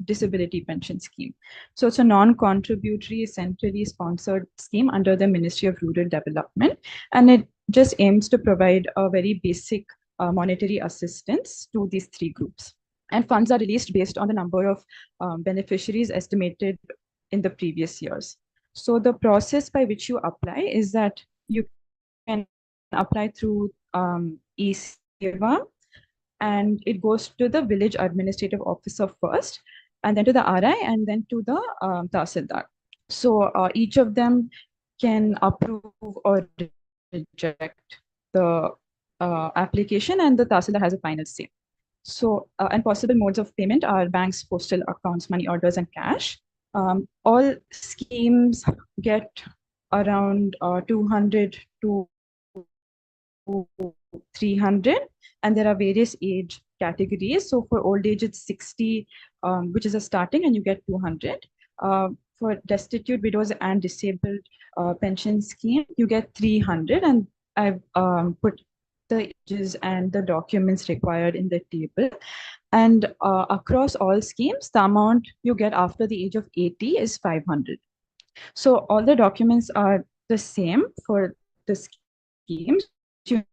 Disability Pension Scheme. So it's a non-contributory, centrally sponsored scheme under the Ministry of Rural Development, and it just aims to provide a very basic monetary assistance to these 3 groups. And funds are released based on the number of beneficiaries estimated in the previous years. So the process by which you apply is that you can apply through e-Seva, and it goes to the village administrative officer first, and then to the RI, and then to the Tahsildar. So each of them can approve or reject the application, and the Tahsildar has a final say. So, and possible modes of payment are banks, postal accounts, money orders, and cash. All schemes get around 200 to 300, and there are various age categories. So for old age, it's 60, which is a starting, and you get 200. For destitute widows and disabled pension scheme, you get 300, and I've put the ages and the documents required in the table. And across all schemes, the amount you get after the age of 80 is 500. So all the documents are the same for the schemes. You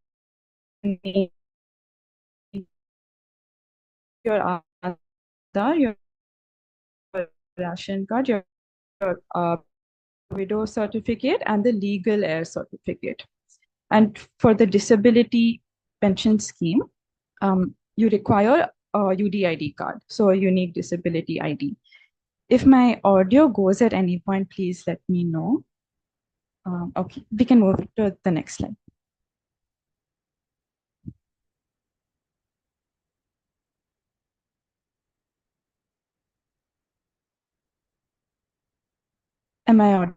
need your Aadhaar, your ration card, your widow certificate, and the legal heir certificate. And for the disability pension scheme, you require a UDID card, so a unique disability ID. If my audio goes at any point, please let me know. Okay, we can move to the next slide. Am I audible?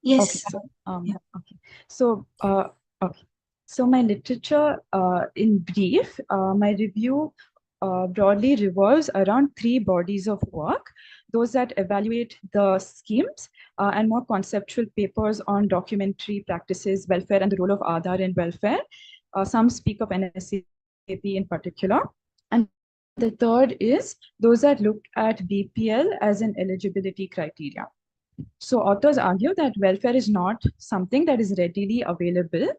Yes. Okay. So, okay. So my literature, in brief, my review broadly revolves around 3 bodies of work: those that evaluate the schemes, and more conceptual papers on documentary practices, welfare, and the role of Aadhaar in welfare. Some speak of NSAP in particular. And the third is those that look at BPL as an eligibility criteria. So authors argue that welfare is not something that is readily available,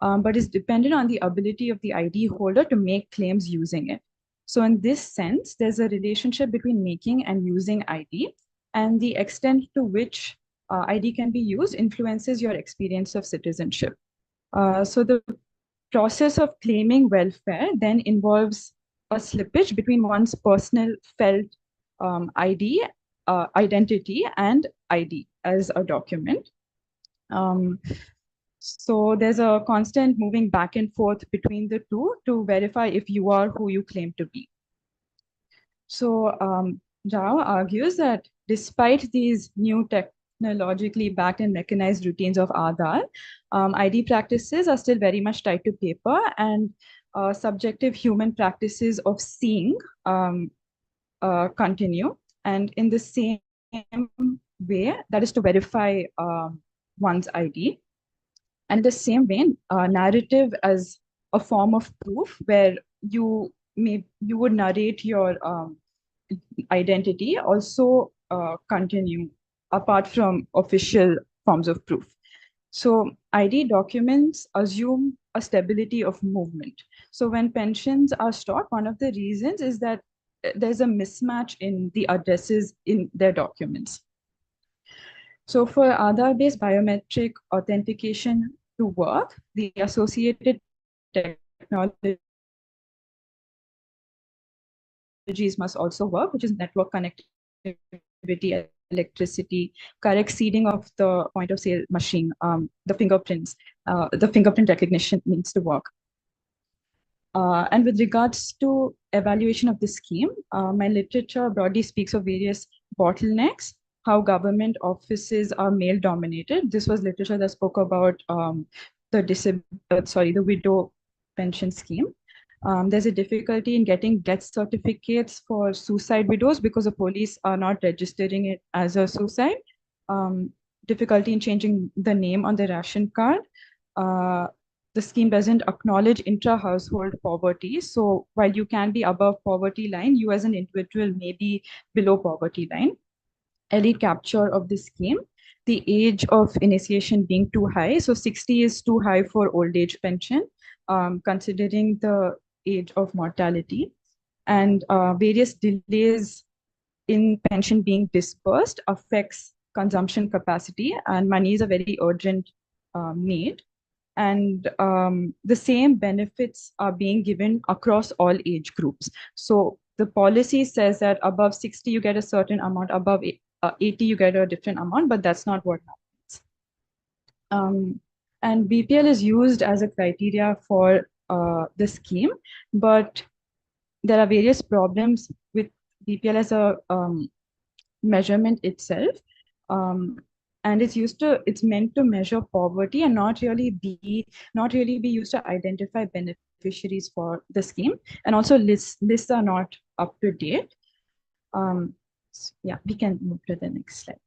but is dependent on the ability of the ID holder to make claims using it. So in this sense, there's a relationship between making and using ID, and the extent to which ID can be used influences your experience of citizenship. So the process of claiming welfare then involves a slippage between one's personal felt ID, identity, and ID as a document. So there's a constant moving back and forth between the two to verify if you are who you claim to be. So Rao argues that despite these new technologically backed and mechanized routines of Aadhaar, ID practices are still very much tied to paper, and subjective human practices of seeing continue. And in the same way, that is to verify one's ID. And in the same way, narrative as a form of proof where you would narrate your identity also continue apart from official forms of proof. So ID documents assume a stability of movement. So when pensions are stopped, one of the reasons is that there's a mismatch in the addresses in their documents. So for Aadhaar-based biometric authentication to work, the associated technologies must also work, which is network connectivity, electricity, correct seeding of the point of sale machine, the fingerprints, the fingerprint recognition needs to work. And with regards to evaluation of the scheme, my literature broadly speaks of various bottlenecks, how government offices are male dominated. This was literature that spoke about the widow pension scheme. There's a difficulty in getting death certificates for suicide widows because the police are not registering it as a suicide. Difficulty in changing the name on the ration card. The scheme doesn't acknowledge intra-household poverty. So while you can be above poverty line, you as an individual may be below poverty line. Early capture of the scheme, the age of initiation being too high. So 60 is too high for old age pension. considering the age of mortality, and various delays in pension being dispersed affects consumption capacity, and money is a very urgent need. And the same benefits are being given across all age groups. So the policy says that above 60 you get a certain amount, above 80 you get a different amount, but that's not what happens. And BPL is used as a criteria for the scheme, but there are various problems with BPL as a measurement itself. And it's meant to measure poverty and not really be used to identify beneficiaries for the scheme. And also lists are not up to date. Yeah, we can move to the next slide.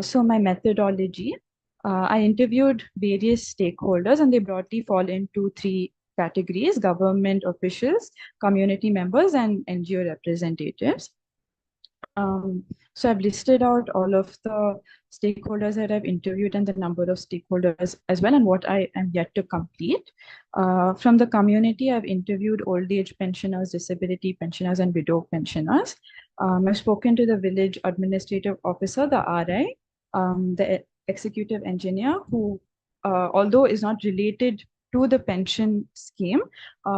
So my methodology, I interviewed various stakeholders, and they broadly fall into three categories: government officials, community members, and NGO representatives. So I've listed out all of the stakeholders that I've interviewed and the number of stakeholders as well, and what I am yet to complete. From the community, I've interviewed old age pensioners, disability pensioners, and widow pensioners. I've spoken to the village administrative officer, the RI, the executive engineer, who, although is not related to the pension scheme,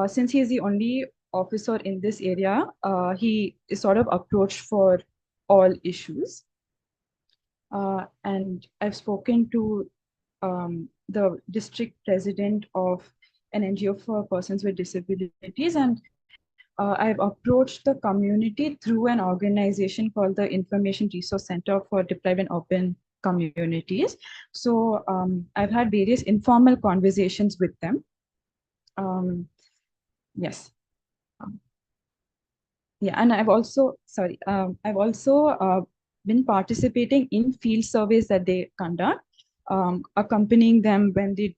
since he is the only officer in this area, he is sort of approached for all issues. And I've spoken to the district president of an NGO for persons with disabilities, and I've approached the community through an organization called the Information Resource Center for Deprived and Urban Communities. So I've had various informal conversations with them. Yes. Yeah, and I've also, been participating in field surveys that they conduct, accompanying them when they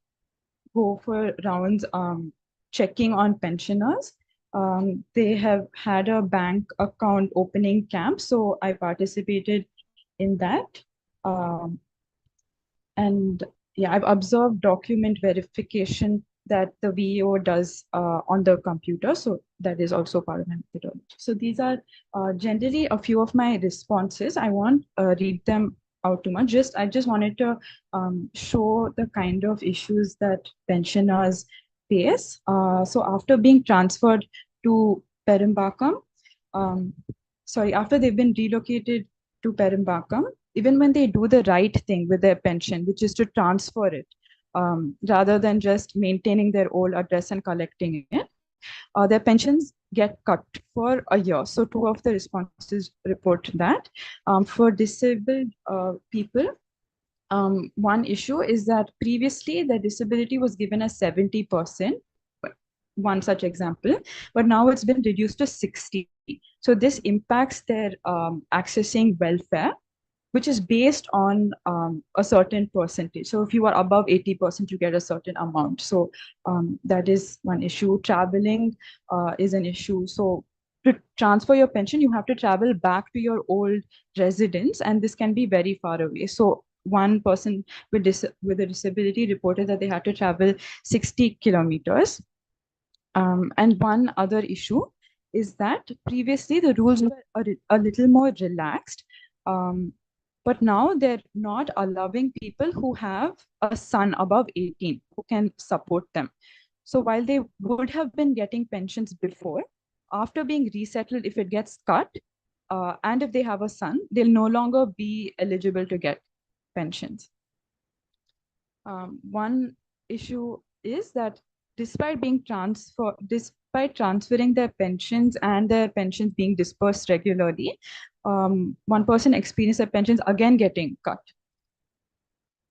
go for rounds, checking on pensioners. They have had a bank account opening camp, so I participated in that. And yeah, I've observed document verification that the VEO does on the computer. So that is also part of my methodology. So these are generally a few of my responses. I won't read them out too much. I just wanted to show the kind of issues that pensioners face. So after being transferred to Perumbakkam, after they've been relocated to Perumbakkam, even when they do the right thing with their pension, which is to transfer it, rather than just maintaining their old address and collecting it, their pensions get cut for a year. So 2 of the responses report that. For disabled people, one issue is that previously the disability was given as 70%, one such example, but now it's been reduced to 60. So this impacts their accessing welfare, which is based on a certain percentage. So if you are above 80%, you get a certain amount. So that is one issue. Traveling is an issue. So to transfer your pension, you have to travel back to your old residence, and this can be very far away. So one person with a disability reported that they had to travel 60 kilometers. And one other issue is that previously the rules were a little more relaxed. But now they're not allowing people who have a son above 18 who can support them. So while they would have been getting pensions before, after being resettled, if it gets cut, and if they have a son, they'll no longer be eligible to get pensions. One issue is that despite transferring their pensions and their pensions being dispersed regularly, one person experienced their pensions again getting cut.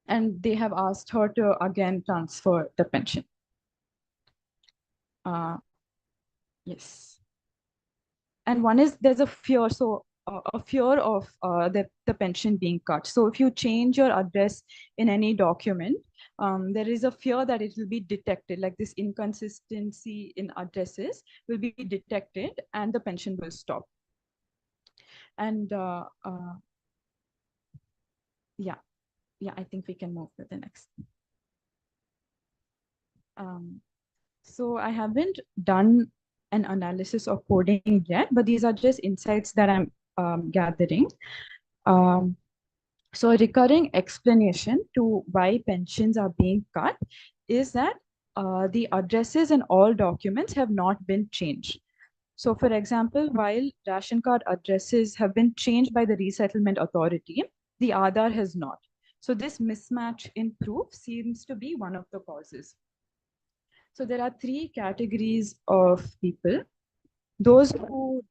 And they have asked her to again transfer the pension. Yes. And one is there's a fear. So a fear of the pension being cut. So if you change your address in any document, there is a fear that it will be detected, like this inconsistency in addresses will be detected and the pension will stop. And Yeah, I think we can move to the next. So I haven't done an analysis of coding yet, but these are just insights that I'm gathering. So a recurring explanation to why pensions are being cut is that the addresses in all documents have not been changed. So for example, while ration card addresses have been changed by the resettlement authority, the Aadhaar has not. So this mismatch in proof seems to be one of the causes. So there are three categories of people: those who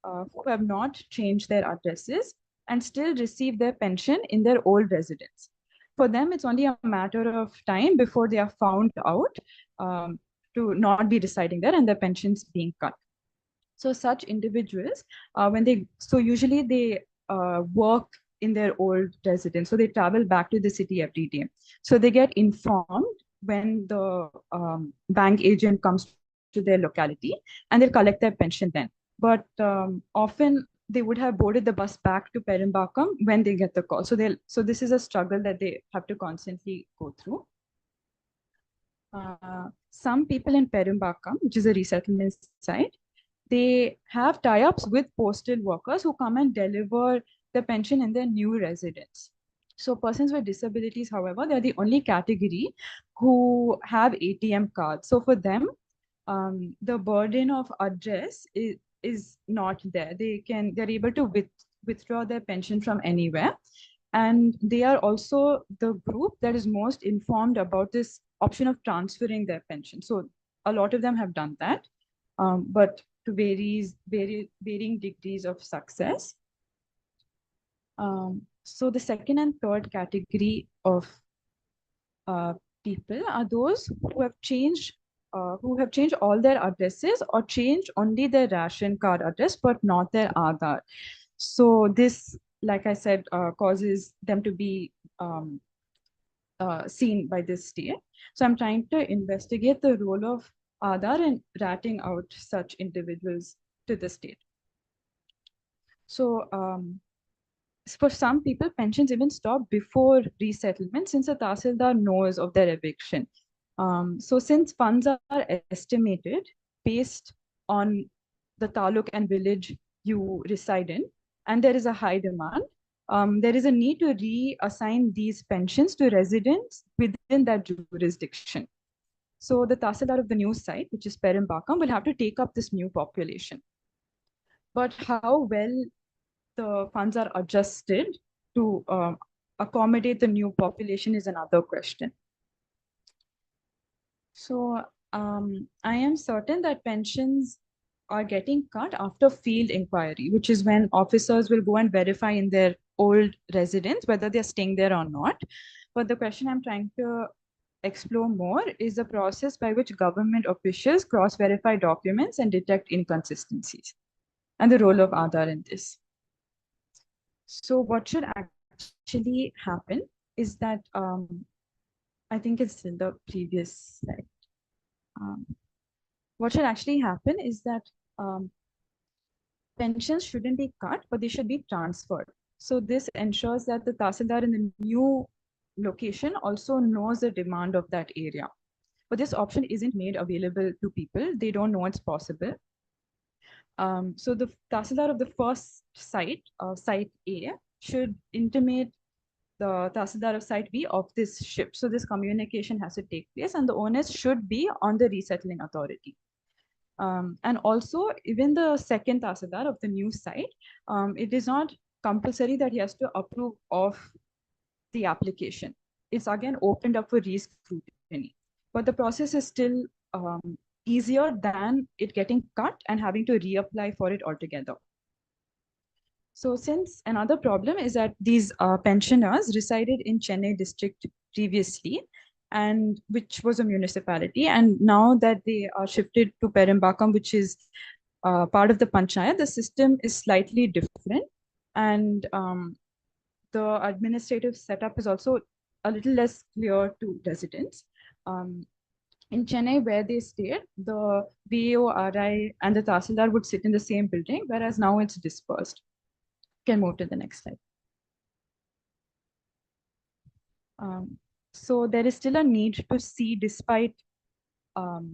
who have not changed their addresses and still receive their pension in their old residence. For them, it's only a matter of time before they are found out to not be residing there and their pensions being cut. So such individuals, usually they work in their old residence. So they travel back to the city every day. So they get informed when the bank agent comes to their locality, and they'll collect their pension then. But often they would have boarded the bus back to Perimbakam when they get the call. So this is a struggle that they have to constantly go through. Some people in Perimbakam, which is a resettlement site, they have tie-ups with postal workers who come and deliver the pension in their new residence. So persons with disabilities, however, they're the only category who have ATM cards. So for them, the burden of address is not there. They're able to withdraw their pension from anywhere. And they are also the group that is most informed about this option of transferring their pension. So a lot of them have done that, but to varying degrees of success. So the second and third category of people are those who have changed all their addresses or changed only their ration card address, but not their Aadhaar. So this, like I said, causes them to be seen by this state. So I'm trying to investigate the role of Aadhaar in ratting out such individuals to the state. So for some people, pensions even stop before resettlement since the Tahsildar knows of their eviction. So since funds are estimated based on the taluk and village you reside in, and there is a high demand, there is a need to reassign these pensions to residents within that jurisdiction. So the Tahsildar of the new site, which is Perimbakam, will have to take up this new population. But how well the funds are adjusted to accommodate the new population is another question. So I am certain that pensions are getting cut after field inquiry, which is when officers will go and verify in their old residence whether they're staying there or not. But the question I'm trying to explore more is the process by which government officials cross-verify documents and detect inconsistencies, and the role of Aadhaar in this. So what should actually happen is that, I think it's in the previous slide. What should actually happen is that pensions shouldn't be cut, but they should be transferred. So this ensures that the Tahsildar in the new location also knows the demand of that area. But this option isn't made available to people. They don't know it's possible. So the Tahsildar of the first site, site A, should intimate the Tahsildar of site B of this shift. So this communication has to take place, and the onus should be on the resettling authority. And also, even the second Tahsildar of the new site, it is not compulsory that he has to approve of the application. It's again opened up for re-scrutiny. But the process is still easier than it getting cut and having to reapply for it altogether. So since another problem is that these pensioners resided in Chennai district previously, and which was a municipality, and now that they are shifted to Perimbakam, which is part of the Panchayat, the system is slightly different, and the administrative setup is also a little less clear to residents. In Chennai, where they stayed, the VAO, RI, and the Tahsildar would sit in the same building, whereas now it's dispersed. Can move to the next slide. So there is still a need to see, despite, sorry,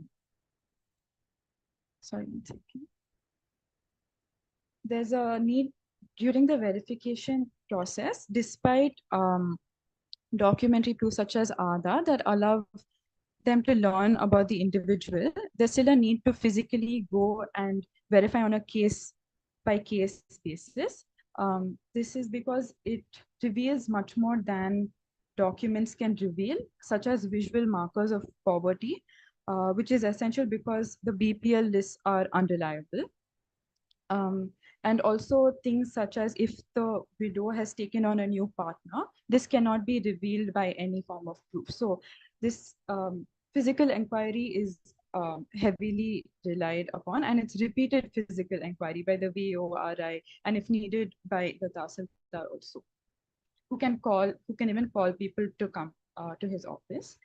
1 second. There's a need during the verification process, despite documentary proofs such as Aadhaar that allow them to learn about the individual, there's still a need to physically go and verify on a case-by-case basis. This is because it reveals much more than documents can reveal, such as visual markers of poverty, which is essential because the BPL lists are unreliable. And also things such as if the widow has taken on a new partner, this cannot be revealed by any form of proof. So this physical inquiry is heavily relied upon, and it's repeated physical inquiry by the VORI, and if needed by the Tahsildar also, who can even call people to come to his office.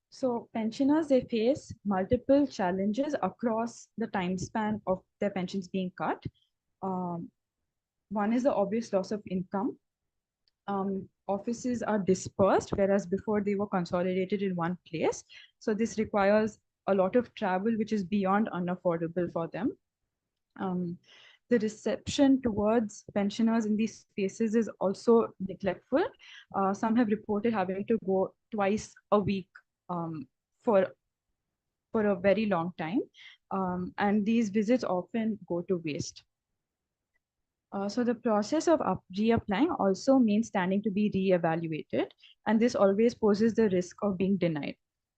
So pensioners, they face multiple challenges across the time span of their pensions being cut. One is the obvious loss of income. Offices are dispersed, whereas before they were consolidated in one place. So this requires a lot of travel, which is beyond unaffordable for them. The reception towards pensioners in these spaces is also neglectful. Some have reported having to go twice a week for a very long time. And these visits often go to waste. So the process of reapplying also means standing to be reevaluated, and this always poses the risk of being denied,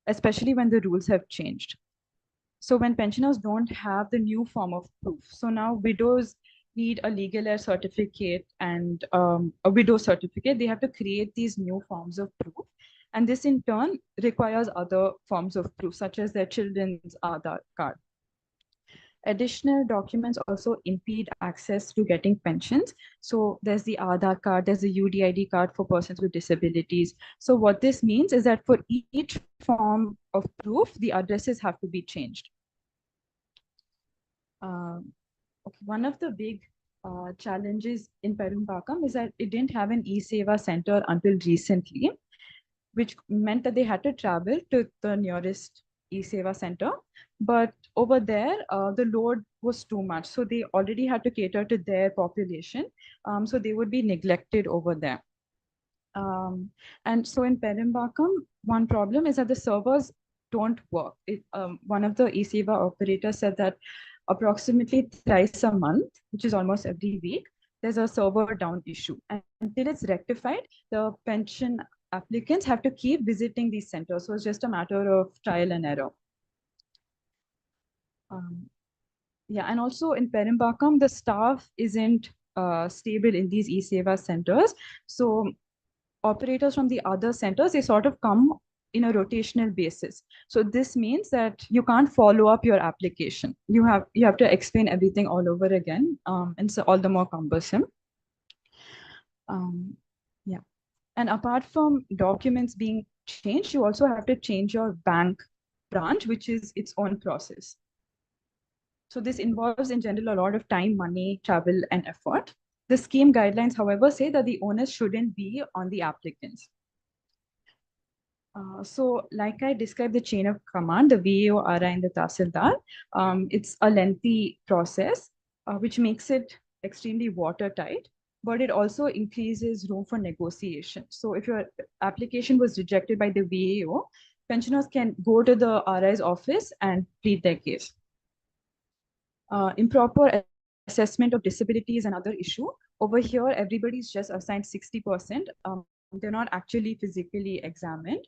especially when the rules have changed. So when pensioners don't have the new form of proof, so now widows need a legal heir certificate and a widow certificate, they have to create these new forms of proof. And this in turn requires other forms of proof, such as their children's Aadhaar card. Additional documents also impede access to getting pensions. So there's the Aadhaar card, there's the UDID card for persons with disabilities. So what this means is that for each form of proof, the addresses have to be changed. Okay. One of the big challenges in Perumbakam is that it didn't have an e-Seva center until recently, which meant that they had to travel to the nearest e-Seva center. But over there, the load was too much. So they already had to cater to their population. So they would be neglected over there. And so in Perumbakam, one problem is that the servers don't work. One of the e-Seva operators said that approximately thrice a month, which is almost every week, there's a server down issue. And until it's rectified, the pension applicants have to keep visiting these centers. So it's just a matter of trial and error. Yeah, and also in Perumbakam, the staff isn't stable in these e-Seva centers. So operators from the other centers, they sort of come in a rotational basis. So this means that you can't follow up your application. You have to explain everything all over again, and so all the more cumbersome. Yeah, and apart from documents being changed, you also have to change your bank branch, which is its own process. So this involves in general a lot of time, money, travel, and effort. The scheme guidelines, however, say that the onus shouldn't be on the applicants. So like I described the chain of command, the VORI and the Tahsildar, it's a lengthy process, which makes it extremely watertight, but it also increases room for negotiation. So if your application was rejected by the VAO, pensioners can go to the RI's office and plead their case. Improper assessment of disability is another issue. Over here, everybody's just assigned 60%. They're not actually physically examined.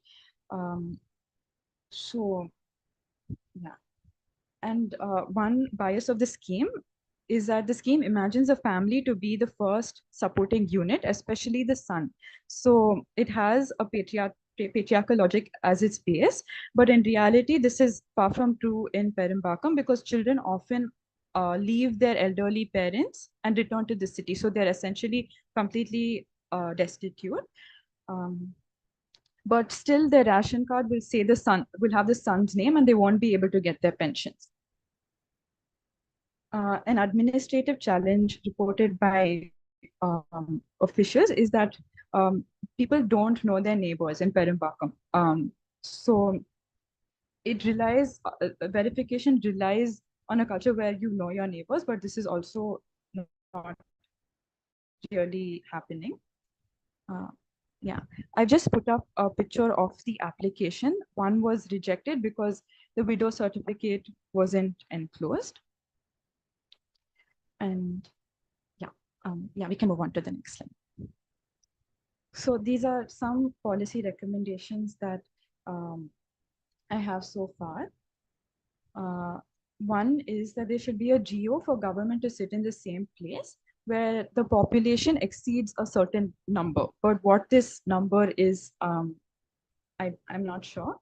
So, yeah. And one bias of the scheme is that the scheme imagines a family to be the first supporting unit, especially the son. So it has a patriarchal logic as its base, but in reality, this is far from true in Perumbakam because children often leave their elderly parents and return to the city. So they're essentially completely destitute. But still their ration card will say will have the son's name and they won't be able to get their pensions. An administrative challenge reported by officials is that people don't know their neighbors in Perimbakam. So it relies, verification relies on a culture where you know your neighbors, but this is also not really happening. Yeah, I've just put up a picture of the application. One was rejected because the widow certificate wasn't enclosed. And yeah, we can move on to the next slide. So these are some policy recommendations that I have so far. One is that there should be a geo for government to sit in the same place where the population exceeds a certain number. But what this number is, I'm not sure.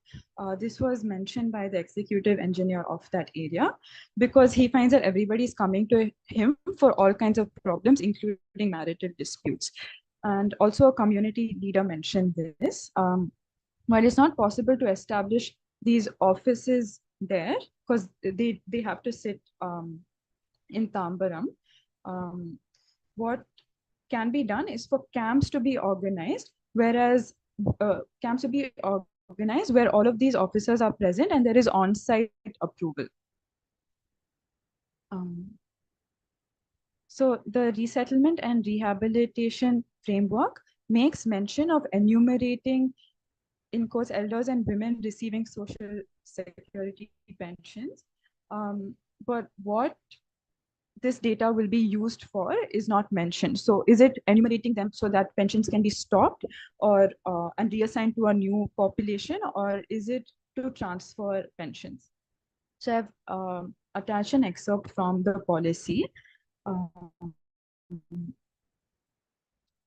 This was mentioned by the executive engineer of that area because he finds that everybody is coming to him for all kinds of problems, including marital disputes. And also a community leader mentioned this. While it's not possible to establish these offices there, because they have to sit in Tambaram, what can be done is for camps to be organized, whereas camps to be organized where all of these officers are present and there is on-site approval. So the resettlement and rehabilitation framework makes mention of enumerating, in quotes, elders and women receiving social security pensions. But what this data will be used for is not mentioned. So is it enumerating them so that pensions can be stopped or and reassigned to a new population, or is it to transfer pensions? So I've attached an excerpt from the policy.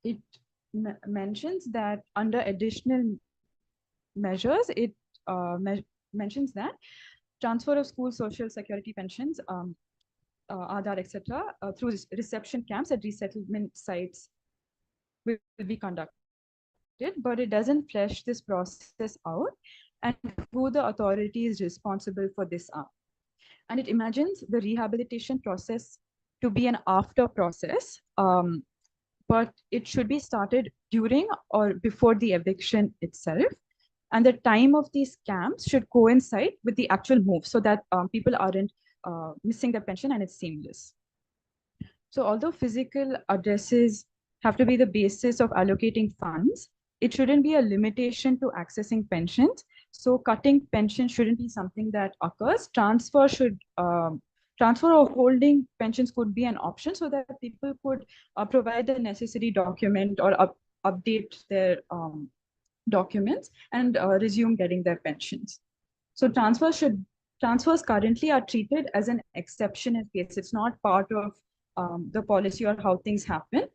It mentions that under additional measures, it mentions that transfer of school social security pensions, Aadhaar, etc., through reception camps at resettlement sites will be conducted, but it doesn't flesh this process out and who the authority is responsible for this are. And it imagines the rehabilitation process to be an after process, but it should be started during or before the eviction itself. And the time of these camps should coincide with the actual move so that people aren't missing their pension and it's seamless. So although physical addresses have to be the basis of allocating funds, it shouldn't be a limitation to accessing pensions. So cutting pension shouldn't be something that occurs. Transfer or holding pensions could be an option so that people could provide the necessary document or update their documents and resume getting their pensions. So transfers currently are treated as an exceptional case. It's not part of the policy or how things happen.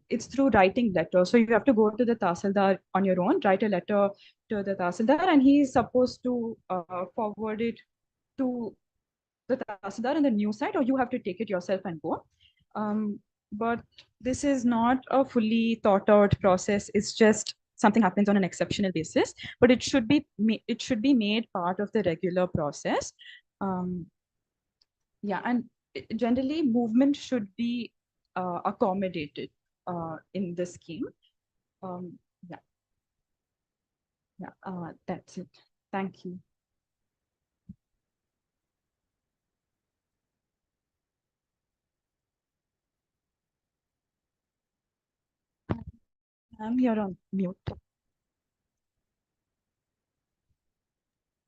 It's through writing letters. So you have to go to the Tahsildar on your own, write a letter to the Tahsildar, and he is supposed to forward it to the Tahsildar in the new site, or you have to take it yourself and go. But this is not a fully thought out process. It's just something happens on an exceptional basis, but it should be made part of the regular process. Yeah, and generally movement should be accommodated in the scheme. That's it. Thank you. I'm here on mute.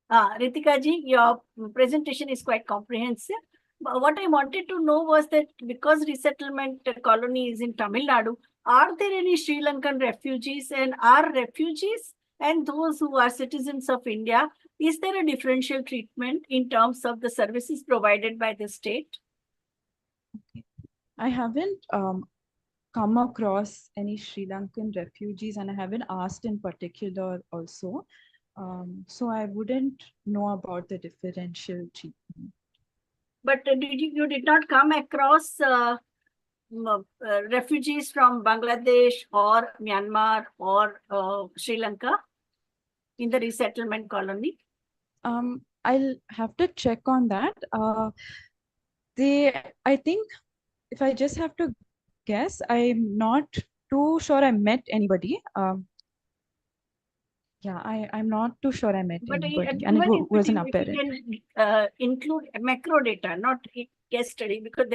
Ritika ji, your presentation is quite comprehensive. But what I wanted to know was that because resettlement colony is in Tamil Nadu, are there any Sri Lankan refugees, and are refugees and those who are citizens of India, is there a differential treatment in terms of the services provided by the state? Okay. I haven't come across any Sri Lankan refugees, and I haven't asked in particular also. So I wouldn't know about the differential treatment. But you did not come across refugees from Bangladesh or Myanmar or Sri Lanka in the resettlement colony? I'll have to check on that. I think if I just have to guess, I'm not too sure I met anybody. Yeah, I'm not too sure I met But anybody, and it wasn't if apparent. you can include macro data, not case study, because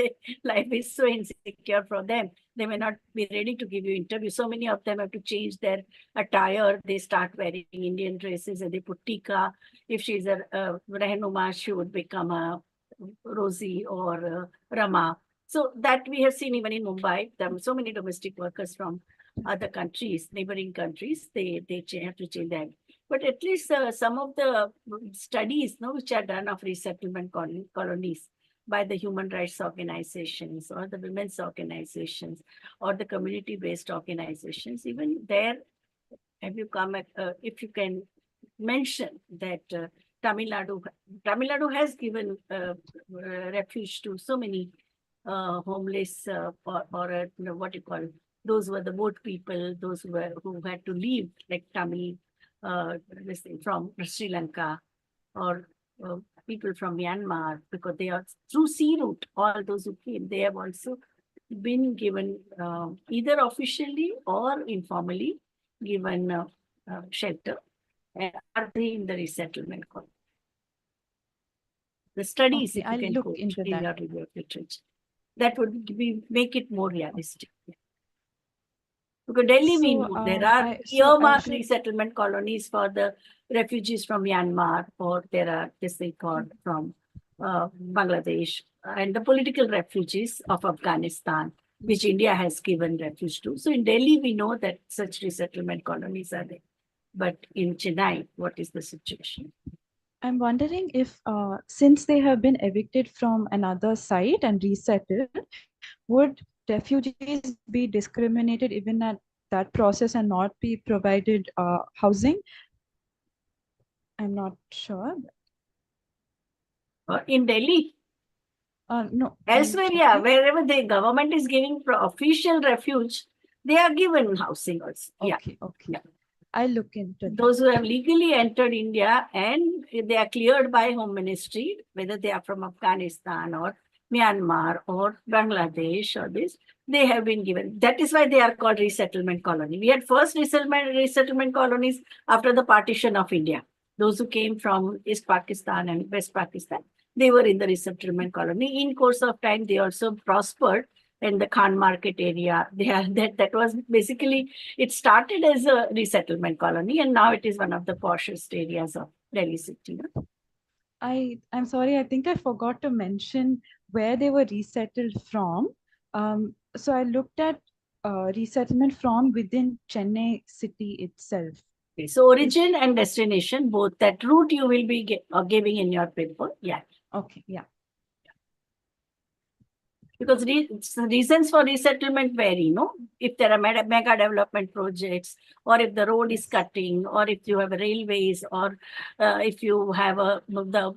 life is so insecure for them. They may not be ready to give you interview. So many of them have to change their attire. They start wearing Indian dresses and they put tika. If she's a Rehnuma, she would become a Rosie or Rama. So that we have seen even in Mumbai. There are so many domestic workers from other countries, neighboring countries. They have to change that. But at least some of the studies, which are done of resettlement colonies by the human rights organizations or the women's organizations or the community-based organizations, even there, have you come at, if you can mention that Tamil Nadu has given refuge to so many homeless or what you call, those were the boat people, those who had to leave, like Tamil, from Sri Lanka, or people from Myanmar, because they are through sea route, all those who came, they have also been given either officially or informally given shelter. Are they in the resettlement colony? The studies, Okay, if you I'll can look quote into in that. your review of literature, that would make it more realistic. Because Delhi, we know there are earmarked resettlement colonies for the refugees from Myanmar, or there are this thing called from Bangladesh, and the political refugees of Afghanistan, which India has given refuge to. So in Delhi, we know that such resettlement colonies are there. But in Chennai, what is the situation? I'm wondering if, since they have been evicted from another site and resettled, would refugees be discriminated even at that process and not be provided housing? I'm not sure. In Delhi? No. Elsewhere, yeah, wherever the government is giving official refuge, they are given housing also. Okay, okay. Yeah. I'll look into those who have legally entered India and they are cleared by Home Ministry, whether they are from Afghanistan or Myanmar or Bangladesh or this, they have been given. That is why they are called resettlement colony. We had first resettlement colonies after the partition of India. Those who came from East Pakistan and West Pakistan, they were in the resettlement colony. In course of time, they also prospered in the Khan Market area. That was basically, it started as a resettlement colony and now it is one of the poshest areas of Delhi city. I'm sorry, I think I forgot to mention where they were resettled from. So I looked at resettlement from within Chennai city itself. Okay, so origin and destination, both that route you will be giving in your paper. Yeah. Okay, yeah. Because reasons for resettlement vary, no? If there are mega development projects, or if the road is cutting, or if you have railways, or if you have the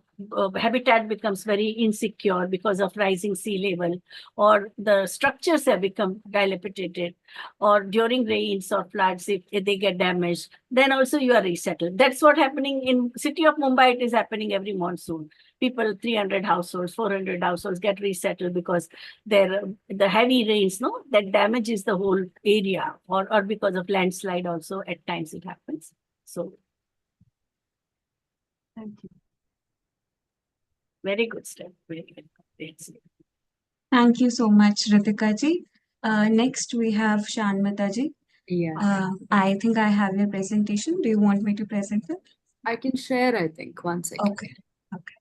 habitat becomes very insecure because of rising sea level, or the structures have become dilapidated, or during rains or floods, if they get damaged, then also you are resettled. That's what happening in city of Mumbai. It is happening every monsoon. People, 300 households, 400 households get resettled because the heavy rains, that damages the whole area, or because of landslide also at times it happens. So, thank you. Very good step. Very good. Thank you so much, Ritika ji. Next, we have Shanmata ji. Yeah. I think I have your presentation. Do you want me to present it? I can share, I think. 1 second. Okay. Okay.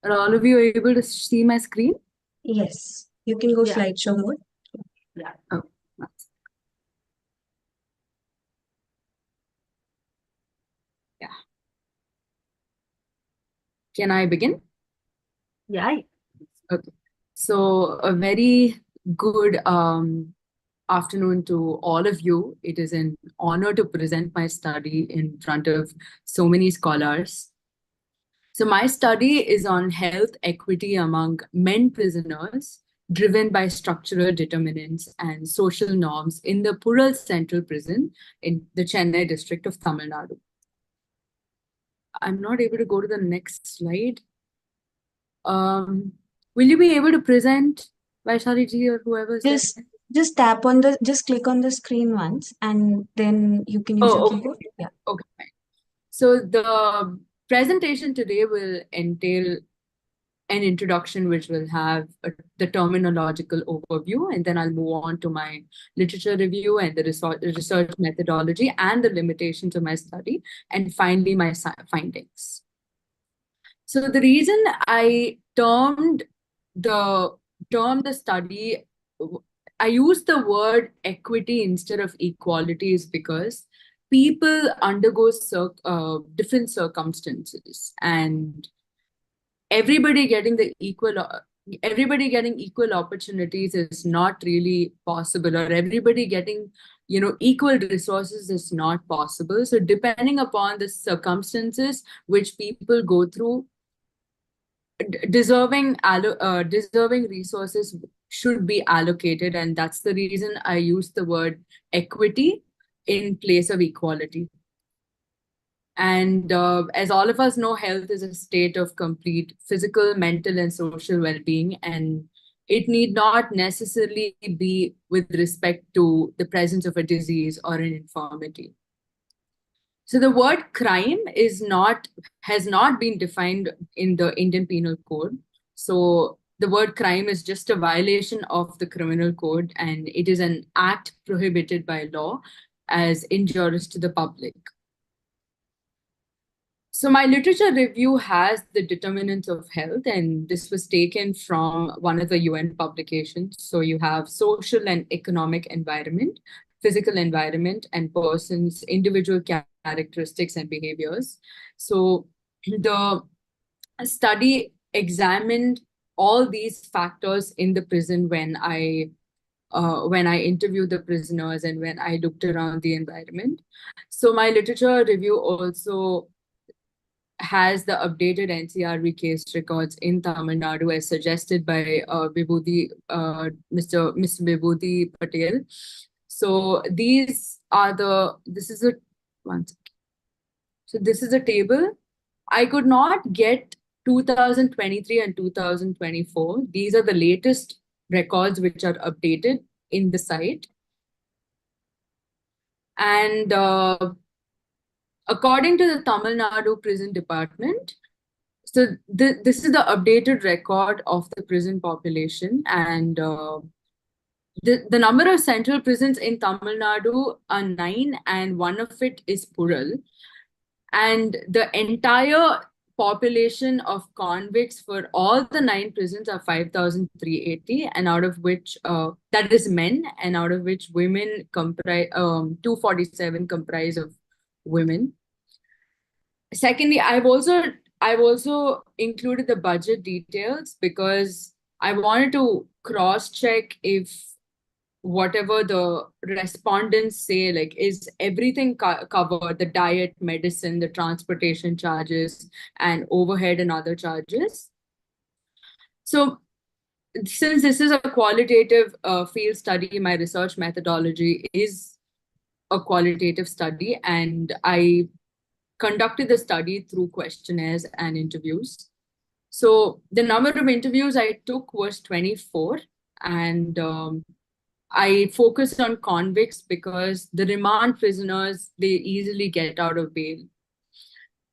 Are all of you able to see my screen? Yes. You can go slideshow mode. Yeah. Oh, yeah. Can I begin? Yeah. Okay. So a very good afternoon to all of you. It is an honor to present my study in front of so many scholars. So my study is on health equity among men prisoners, driven by structural determinants and social norms in the Pural Central Prison in the Chennai district of Tamil Nadu. I'm not able to go to the next slide. Will you be able to present, Vaishali ji or whoever is there? Just click on the screen once, and then you can use your keyboard. Yeah. Okay, fine. So the presentation today will entail an introduction, which will have the terminological overview, and then I'll move on to my literature review and the research methodology and the limitations of my study, and finally my findings. So the reason I termed the study, I used the word equity instead of equality, is because people undergo different circumstances, and everybody getting equal opportunities is not really possible, or everybody getting equal resources is not possible. So depending upon the circumstances which people go through, deserving resources should be allocated, and that's the reason I use the word equity in place of equality. And as all of us know, health is a state of complete physical, mental, and social well-being, and it need not necessarily be with respect to the presence of a disease or an infirmity. So the word crime has not been defined in the Indian Penal Code. So the word crime is just a violation of the criminal code, and it is an act prohibited by law as injurious to the public. So my literature review has the determinants of health, and this was taken from one of the UN publications. So you have social and economic environment, physical environment, and person's individual characteristics and behaviors. So the study examined all these factors in the prison when I interviewed the prisoners and when I looked around the environment. So my literature review also has the updated NCRB case records in Tamil Nadu as suggested by Vibhuti, Mr. Vibhuti Patel. So this is a table. I could not get 2023 and 2024. These are the latest records which are updated in the site. And according to the Tamil Nadu Prison Department, so this is the updated record of the prison population, and the number of central prisons in Tamil Nadu are 9, and one of it is Pural. And the entire population of convicts for all the 9 prisons are 5,380, and out of which that is men, and out of which women comprise 247 comprise of women. Secondly, I've also included the budget details because I wanted to cross-check if whatever the respondents say, like, is everything covered, the diet, medicine, the transportation charges, and overhead and other charges. So since this is a qualitative field study, my research methodology is a qualitative study, and I conducted the study through questionnaires and interviews. So the number of interviews I took was 24, and I focused on convicts because the remand prisoners, they easily get out of bail.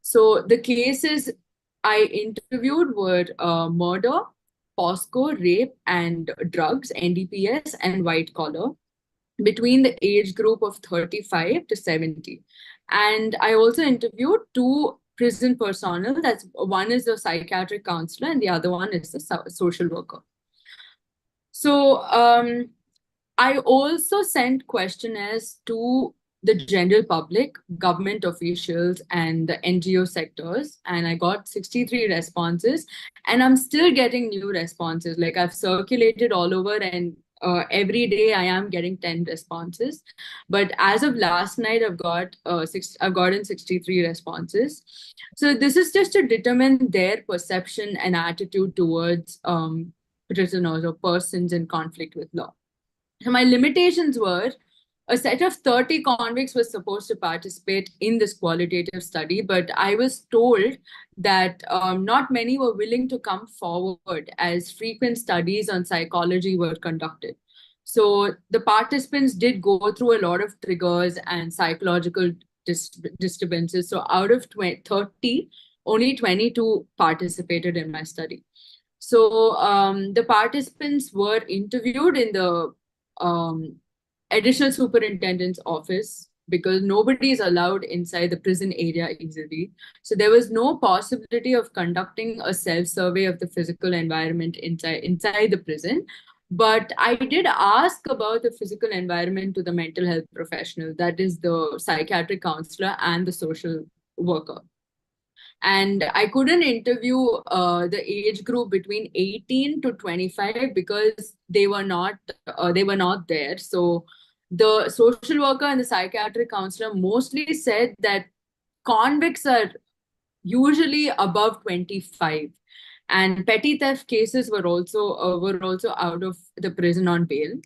So the cases I interviewed were murder, POSCO, rape, and drugs, NDPS, and white collar, between the age group of 35 to 70. And I also interviewed 2 prison personnel. One is the psychiatric counselor and the other one is the social worker. So I also sent questionnaires to the general public, government officials, and the NGO sectors, and I got 63 responses, and I'm still getting new responses. Like, I've circulated all over, and every day I am getting 10 responses. But as of last night, I've gotten 63 responses. So this is just to determine their perception and attitude towards prisoners or persons in conflict with law. So my limitations were a set of 30 convicts was supposed to participate in this qualitative study, but I was told that not many were willing to come forward as frequent studies on psychology were conducted. So the participants did go through a lot of triggers and psychological disturbances. So out of 30, only 22 participated in my study. So the participants were interviewed in the additional superintendent's office because nobody is allowed inside the prison area easily. So there was no possibility of conducting a self-survey of the physical environment inside the prison. But I did ask about the physical environment to the mental health professional, that is the psychiatric counselor and the social worker. And I couldn't interview the age group between 18 to 25 because they were not there. So the social worker and the psychiatric counselor mostly said that convicts are usually above 25, and petty theft cases were also out of the prison on bail.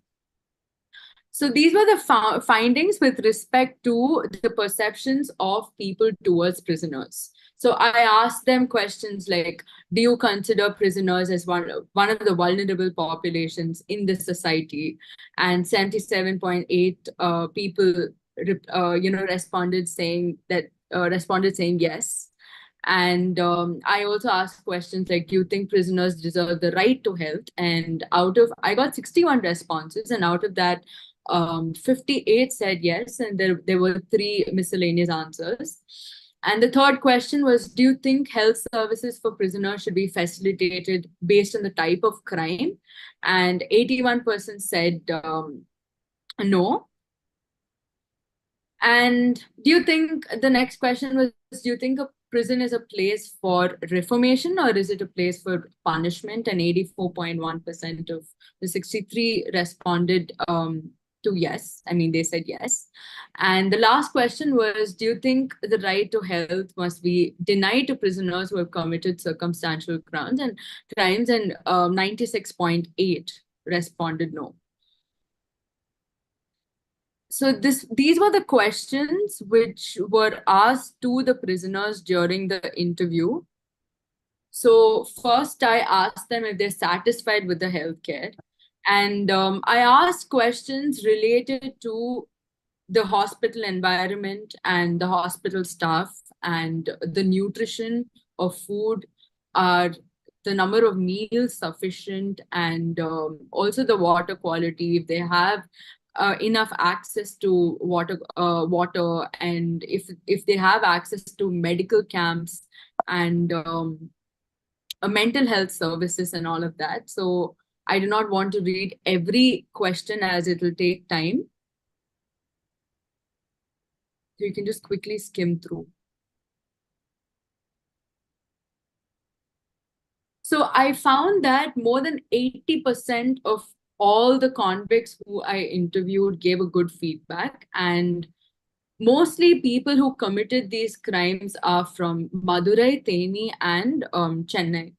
So these were the findings with respect to the perceptions of people towards prisoners. So I asked them questions like, do you consider prisoners as one of the vulnerable populations in this society? And 77.8 people responded saying yes. And I also asked questions like, do you think prisoners deserve the right to health? And I got 61 responses, and out of that, 58 said yes, and there were 3 miscellaneous answers. And the third question was, do you think health services for prisoners should be facilitated based on the type of crime? And 81% said no. And the next question was, do you think a prison is a place for reformation or is it a place for punishment? And 84.1% of the 63 responded to yes. I mean, they said yes. And the last question was, do you think the right to health must be denied to prisoners who have committed circumstantial crimes? And 96.8 responded no. So these were the questions which were asked to the prisoners during the interview. So first, I asked them if they're satisfied with the healthcare. And I asked questions related to the hospital environment and the hospital staff and the nutrition of food, are the number of meals sufficient, and also the water quality, if they have enough access to water, and if they have access to medical camps and mental health services and all of that. So I do not want to read every question as it will take time. So you can just quickly skim through. So I found that more than 80% of all the convicts who I interviewed gave a good feedback, and mostly people who committed these crimes are from Madurai, Theni, and Chennai.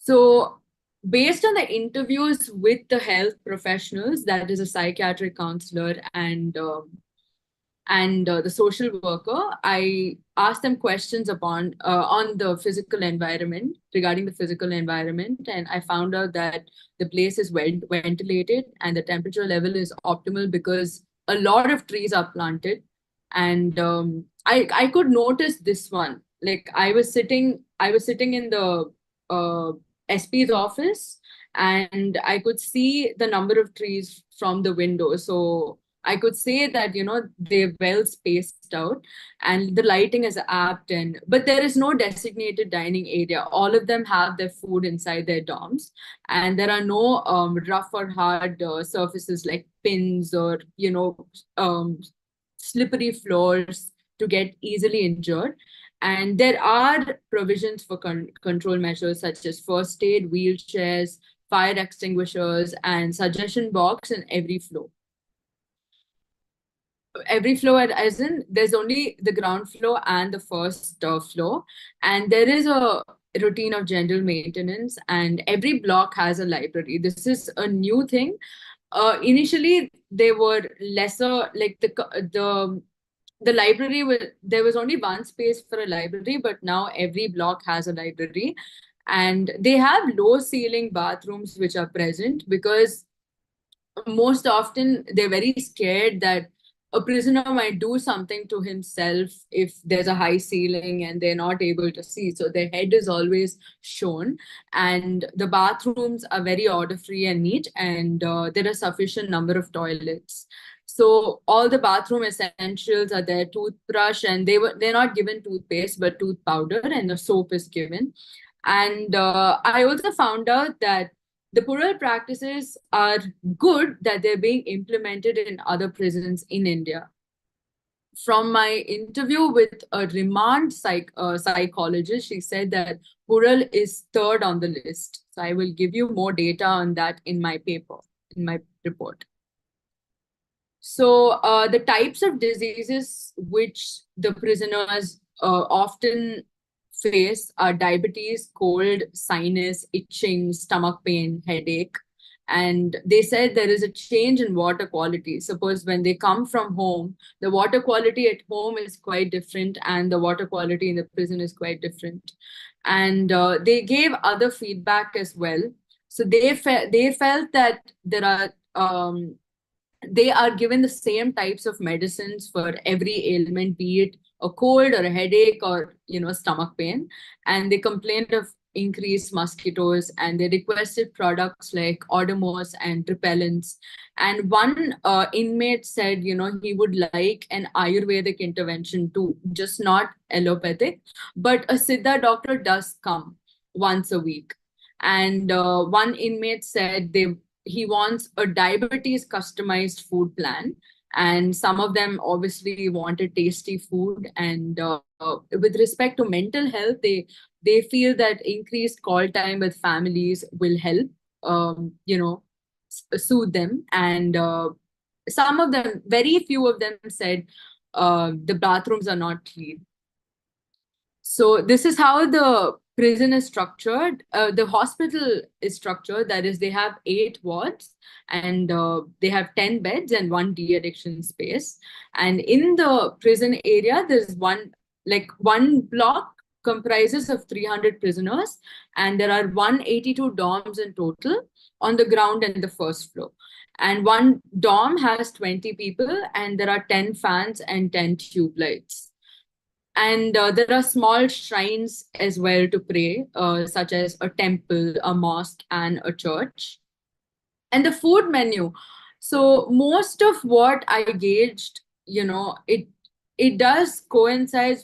So based on the interviews with the health professionals, that is a psychiatric counselor and the social worker, I asked them questions on the physical environment, regarding the physical environment, and I found out that the place is well ventilated and the temperature level is optimal because a lot of trees are planted. And I could notice this one. Like I was sitting in the SP's office, and I could see the number of trees from the window. So I could say that, they're well spaced out and the lighting is apt, but there is no designated dining area. All of them have their food inside their dorms, and there are no rough or hard surfaces like pins or, slippery floors to get easily injured. And there are provisions for control measures such as first aid, wheelchairs, fire extinguishers, and suggestion box in every floor. Every floor, as in there's only the ground floor and the first floor, and there is a routine of general maintenance, and every block has a library. This is a new thing. initially they were lesser, like the library there was only one space for a library, but now every block has a library, and they have low ceiling bathrooms which are present because most often they're very scared that a prisoner might do something to himself if there's a high ceiling and they're not able to see. So their head is always shown, and the bathrooms are very order-free and neat, and there are sufficient number of toilets. So all the bathroom essentials are there: toothbrush, and they're not given toothpaste but tooth powder, and the soap is given. And I also found out that the plural practices are good, that they're being implemented in other prisons in India. From my interview with a remand psychologist, she said that plural is third on the list. So I will give you more data on that in my paper, in my report. So the types of diseases which the prisoners often face are diabetes, cold, sinus, itching, stomach pain, headache. And they said there is a change in water quality. Suppose when they come from home, the water quality at home is quite different, and the water quality in the prison is quite different. And they gave other feedback as well. So they felt that there are they are given the same types of medicines for every ailment, be it a cold or a headache or stomach pain, and they complained of increased mosquitoes, and they requested products like Odomos and repellents. And one inmate said he would like an Ayurvedic intervention too, just not allopathic, but a Siddha doctor does come once a week. And one inmate said he wants a diabetes customized food plan, and some of them obviously wanted tasty food. And with respect to mental health, they feel that increased call time with families will help soothe them. And some of them, very few of them, said the bathrooms are not clean. So this is how the prison is structured. The hospital is structured. That is, they have 8 wards, and they have 10 beds and 1 de-addiction space. And in the prison area, there's one block comprises of 300 prisoners, and there are 182 dorms in total on the ground and the first floor. And one dorm has 20 people, and there are 10 fans and 10 tube lights. And there are small shrines as well to pray, such as a temple, a mosque, and a church. And the food menu. So most of what I gauged, it does coincide.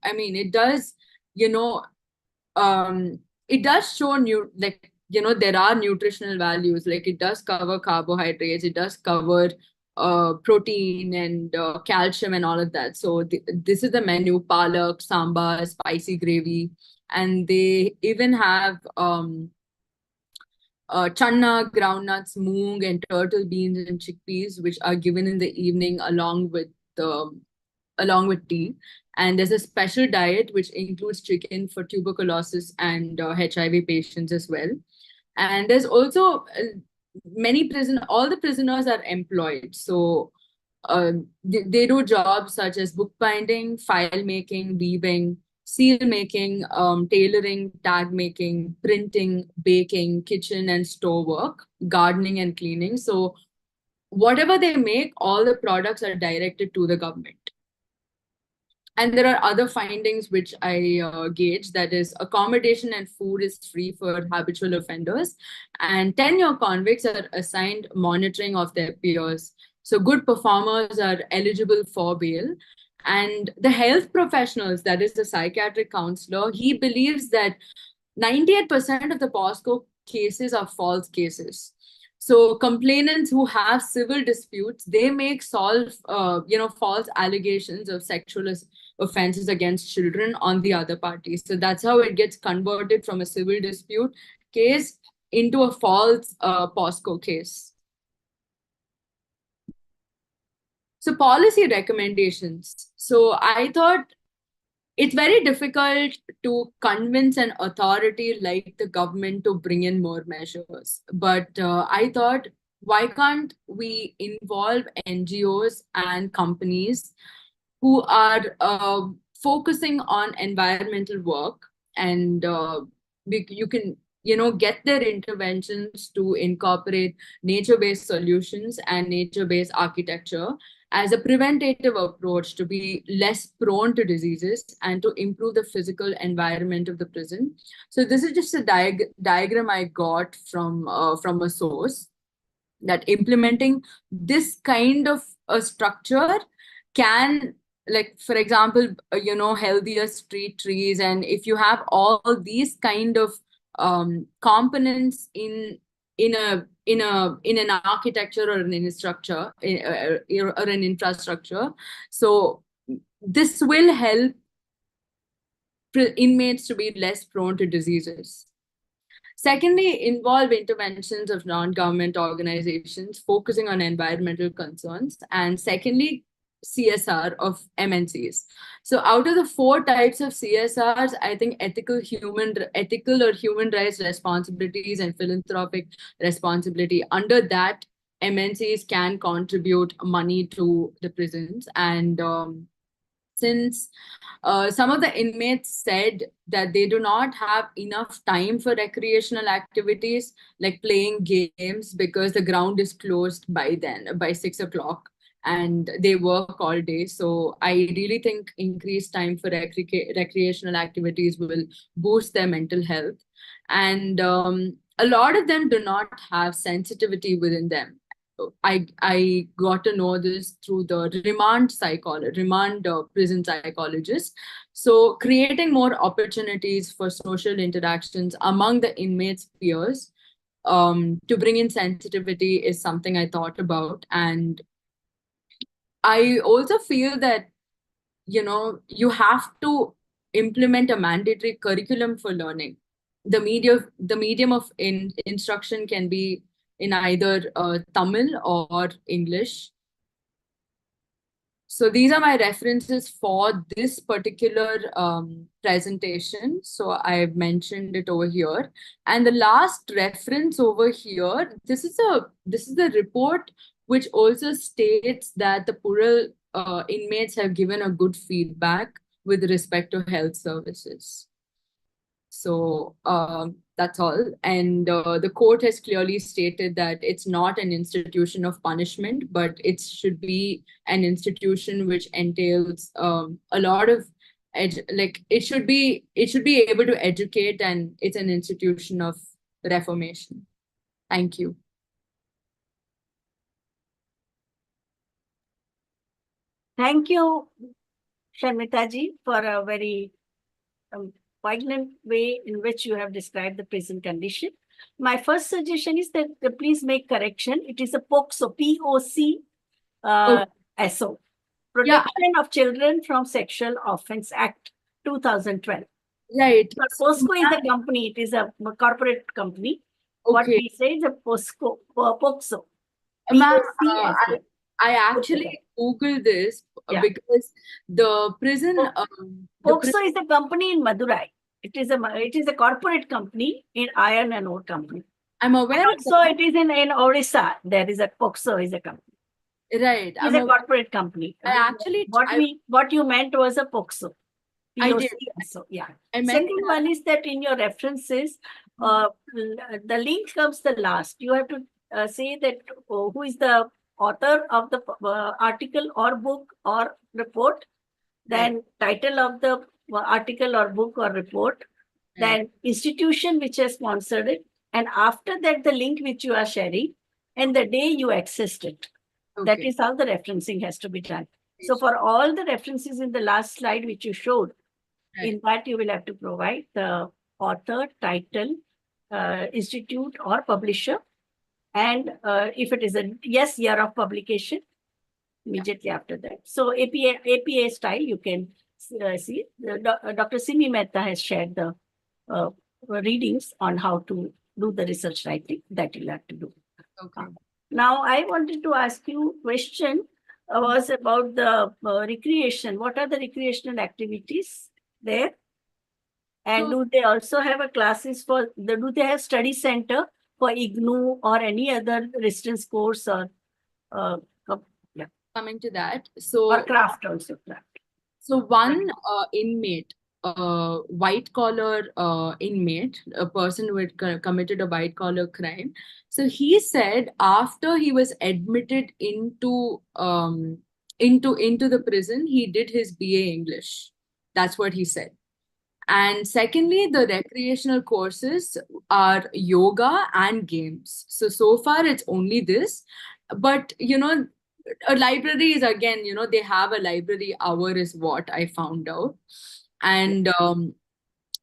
I mean, it does, it does show there are nutritional values. Like, it does cover carbohydrates, it does cover protein and calcium and all of that. So this is the menu: palak, sambar, spicy gravy, and they even have channa, groundnuts, moong, and turtle beans and chickpeas, which are given in the evening along with tea. And there's a special diet which includes chicken for tuberculosis and HIV patients as well. And there's also all the prisoners are employed. So they do jobs such as bookbinding, file making, weaving, seal making, tailoring, tag making, printing, baking, kitchen and store work, gardening and cleaning. So whatever they make, all the products are directed to the government. And there are other findings which I gauge, that is, accommodation and food is free for habitual offenders, and 10-year convicts are assigned monitoring of their peers. So good performers are eligible for bail. And the health professionals, that is the psychiatric counselor, he believes that 98% of the POSCO cases are false cases. So complainants who have civil disputes, they make false allegations of sexual offenses against children on the other party. So that's how it gets converted from a civil dispute case into a false POSCO case. So policy recommendations. So I thought it's very difficult to convince an authority like the government to bring in more measures. But I thought why can't we involve NGOs and companies who are focusing on environmental work, and you can get their interventions to incorporate nature-based solutions and nature-based architecture as a preventative approach to be less prone to diseases and to improve the physical environment of the prison. So this is just a diagram I got from a source, that implementing this kind of a structure can, like, for example, healthier street trees, and if you have all these kind of components in an architecture or an infrastructure, or an infrastructure, so this will help inmates to be less prone to diseases. Secondly, involve interventions of non-government organizations focusing on environmental concerns. And secondly, CSR of MNCs. So out of the 4 types of CSRs, I think ethical or human rights responsibilities and philanthropic responsibility, under that, MNCs can contribute money to the prisons. And since some of the inmates said that they do not have enough time for recreational activities like playing games, because the ground is closed by 6 o'clock, and they work all day. So I really think increased time for recreational activities will boost their mental health. And a lot of them do not have sensitivity within them. I got to know this through the remand prison psychologist. So creating more opportunities for social interactions among the inmates' peers to bring in sensitivity is something I thought about. And I also feel that, you have to implement a mandatory curriculum for learning. The medium of instruction can be in either Tamil or English. So these are my references for this particular presentation. So I've mentioned it over here. And the last reference over here, this is the report which also states that the Pural inmates have given a good feedback with respect to health services. So that's all. And the court has clearly stated that it's not an institution of punishment, but it should be an institution which entails a lot of it should be able to educate, and it's an institution of reformation. Thank you. Thank you, Sharmita ji, for a very poignant way in which you have described the present condition. My first suggestion is that please make correction. It is a POCSO, P-O-C-S-O, Protection of Children from Sexual Offense Act, 2012. Right. But POSCO is a company. It is a corporate company. Okay. What we say is a POSCO, POCSO. I actually Googled this because the prison. POCSO is a company in Madurai. It is a corporate company in iron and ore company. I'm aware of so it is in Odisha. There is a POCSO is a company. Right. It's a corporate company. What you meant was a POCSO. I did. So yeah. Second one is that in your references, the link comes the last. You have to say that who is the author of the article or book or report, then title of the article or book or report, then institution which has sponsored it, and after that the link which you are sharing, and the day you accessed it. Okay. That is how the referencing has to be done. So for all the references in the last slide which you showed, in that you will have to provide the author, title, institute or publisher, and if it is a year of publication, immediately after that. So APA style, you can see. Dr. Simi Mehta has shared the readings on how to do the research writing that you'll have to do. Okay. Now, I wanted to ask you a question was about the recreation. What are the recreational activities there? And do they also have a classes do they have study center for IGNU or any other residence course or Coming to that, or craft also. So one inmate, white collar inmate, a person who had committed a white collar crime. So he said after he was admitted into the prison, he did his BA English. That's what he said. And secondly, the recreational courses are yoga and games. So far it's only this, but a library is, again, they have a library hour is what I found out. And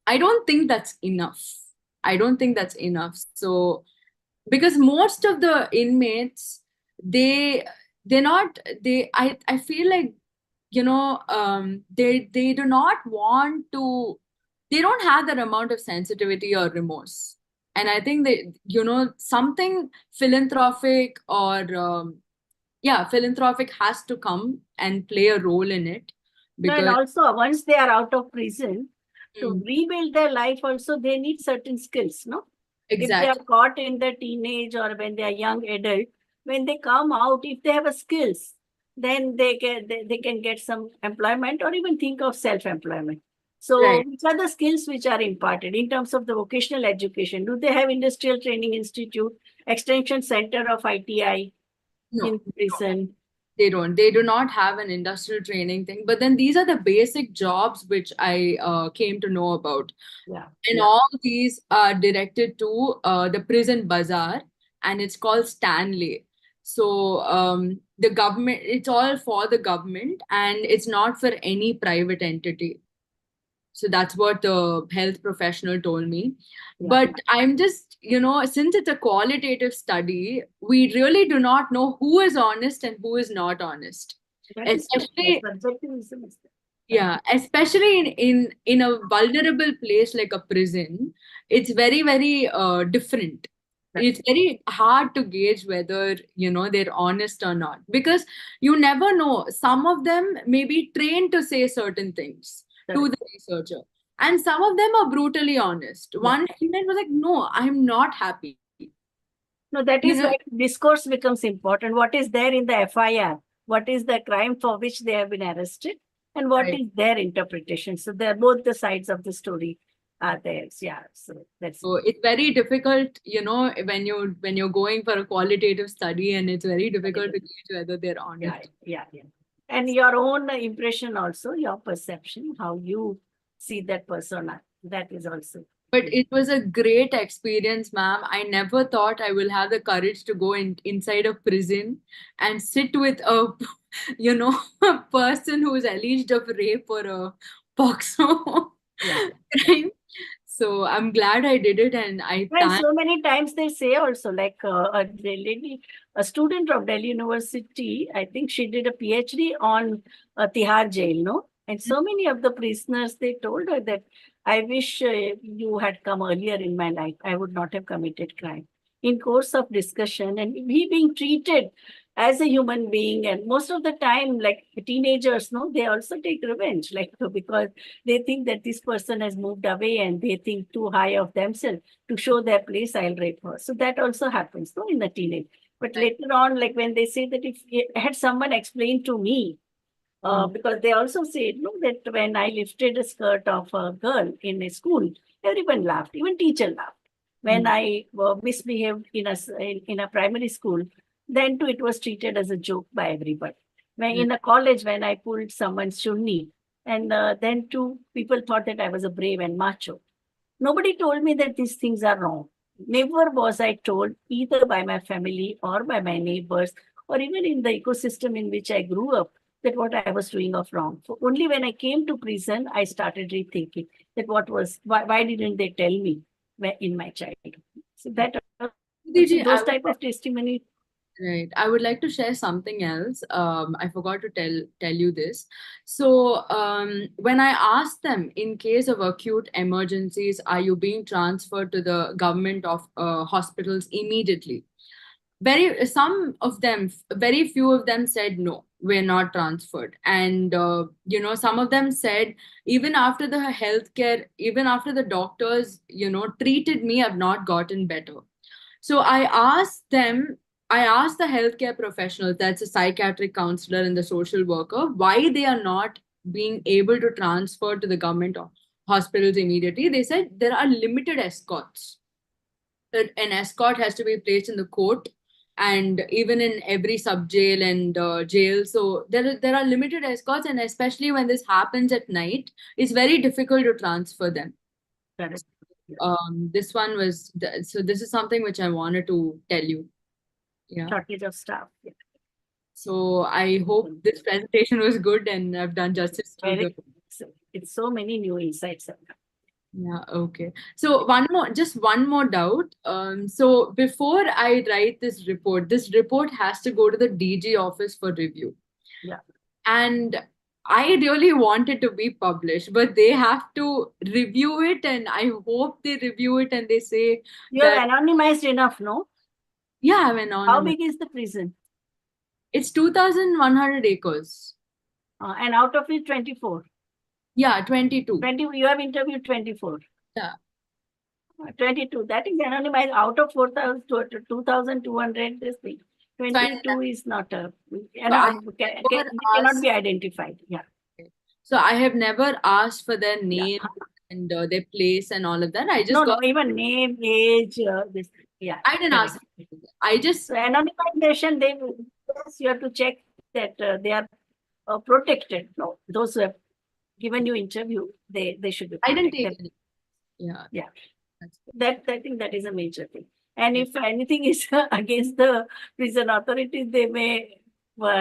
I don't think that's enough. So, because most of the inmates, I feel like, they do not want to, they don't have that amount of sensitivity or remorse. And I think that, something philanthropic or philanthropic has to come and play a role in it. And also, once they are out of prison, to rebuild their life also, they need certain skills, no? Exactly. If they are caught in the teenage or when they are young adult, when they come out, if they have a skills, then they can get some employment or even think of self-employment. So which are the skills which are imparted in terms of the vocational education? Do they have Industrial Training Institute, Extension Center of ITI in prison? They don't. They do not have an industrial training thing. But then these are the basic jobs which I came to know about. And all these are directed to the prison bazaar, and it's called Stanley. So the government, it's all for the government, and it's not for any private entity. So that's what the health professional told me. But I'm just, since it's a qualitative study, we really do not know who is honest and who is not honest. Especially in a vulnerable place like a prison, it's very, very different. It's very hard to gauge whether, they're honest or not, because you never know. Some of them may be trained to say certain things to the researcher, and some of them are brutally honest. One inmate was like, no, I'm not happy. No, that is why discourse becomes important. What is there in the FIR? What is the crime for which they have been arrested? And what is their interpretation? So they're both the sides of the story are there. Yeah. So it's very difficult, when you're going for a qualitative study, and it's very difficult to gauge whether they're honest. Yeah. And your own impression also, your perception, how you see that persona, that is also. But it was a great experience, ma'am. I never thought I will have the courage to go inside a prison and sit with a, a person who is alleged of rape or a POXO crime. So I'm glad I did it, and so many times they say also, like a lady, a student of Delhi University, I think she did a PhD on Tihar jail, no? And so many of the prisoners, they told her that, I wish you had come earlier in my life. I would not have committed crime. In course of discussion, and we being treated as a human being, and most of the time, like teenagers, no, they also take revenge, like because they think that this person has moved away and they think too high of themselves. To show their place, I'll rape her. So that also happens, no, in the teenage. But later on, like when they say that, if had someone explained to me, because they also said, no, that when I lifted a skirt of a girl in a school, everyone laughed, even teacher laughed. When I misbehaved in a primary school, then too it was treated as a joke by everybody. When in a college, when I pulled someone's chunni, and then too people thought that I was a brave and macho. Nobody told me that these things are wrong. Never was I told, either by my family or by my neighbors, or even in the ecosystem in which I grew up, that what I was doing of wrong. So only when I came to prison, I started rethinking that why didn't they tell me in my childhood? So that those type of testimony. Right. I would like to share something else. I forgot to tell you this. So when I asked them, in case of acute emergencies, are you being transferred to the government of hospitals immediately? Very few of them said no, we're not transferred. And some of them said, even after the healthcare, even after the doctors treated me, I've not gotten better. So I asked the healthcare professionals, that's a psychiatric counselor and the social worker, why they are not being able to transfer to the government hospitals immediately. They said there are limited escorts. That an escort has to be placed in the court and even in every sub jail and jail. So there are limited escorts, and especially when this happens at night, it's very difficult to transfer them. Correct. This one was so this is something which I wanted to tell you. Yeah. Shortage of staff. Yeah. So I hope this presentation was good and I've done justice to the. It's so many new insights. Yeah, okay. So just one more doubt. So before I write this report has to go to the DG office for review. Yeah. And I really want it to be published, but they have to review it, and I hope they review it and they say you have anonymized enough, no? Yeah, I'm anonymized. How big is the prison? It's 2,100 acres. And out of it, 24. Yeah, 22. You have interviewed 24. Yeah. 22. That is anonymized out of 4,000 to 2,200. This thing. 22 is not a. Cannot be identified. Yeah. So I have never asked for their name and their place and all of that. I just no, even name, age. This. Yeah. I didn't ask. I just anonymization. You have to check that they are protected. No, those who have given you interview, they should be protected. I didn't take it. Yeah. Yeah. I think that is a major thing. And if anything is against the prison authorities, they may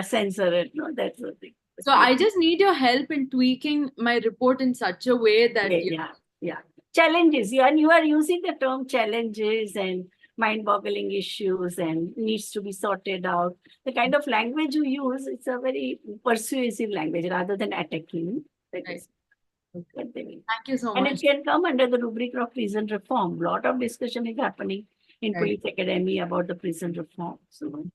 censor it. No, that's the thing. So I just need your help in tweaking my report in such a way that challenges. You are using the term challenges and mind-boggling issues and needs to be sorted out. The kind of language you use, it's a very persuasive language rather than attacking. Right. Thank you so much. And it can come under the rubric of prison reform. A lot of discussion is happening in police academy about the prison reform. So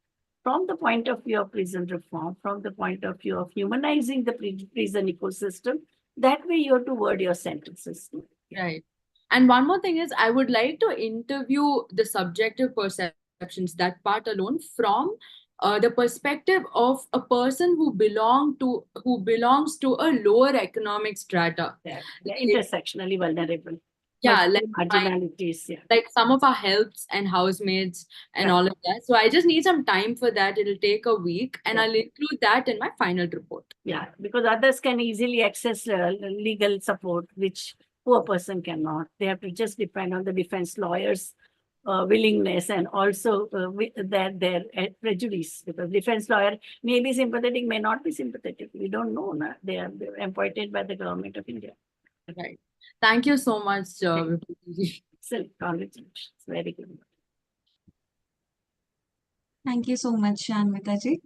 from the point of view of prison reform, from the point of view of humanizing the prison ecosystem, that way you have to word your sentences. Right. And one more thing is, I would like to interview the subjective perceptions, that part alone, from the perspective of a person who belongs to a lower economic strata. Intersectionally vulnerable. Yeah, like marginalities. Like some of our helps and housemates and all of that. So I just need some time for that. It'll take a week, and I'll include that in my final report. Yeah, because others can easily access legal support, which poor person cannot. They have to just depend on the defense lawyers' willingness and also their prejudice, because defense lawyer may be sympathetic, may not be sympathetic. We don't know. They are appointed by the government of India. Right. Thank you so much, Vibhuti. Congratulations. Very good. Thank you so much, Shanvita ji.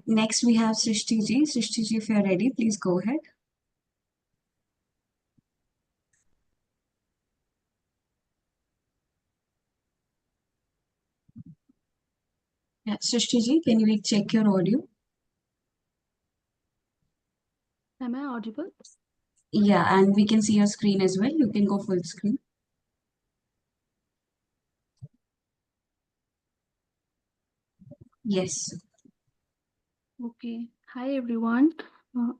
Next, we have Srishti ji. Srishti ji, if you're ready, please go ahead. Yeah, Srishti ji, can you check your audio? Am I audible? Yeah, and we can see your screen as well. You can go full screen. Yes. Okay. Hi, everyone. How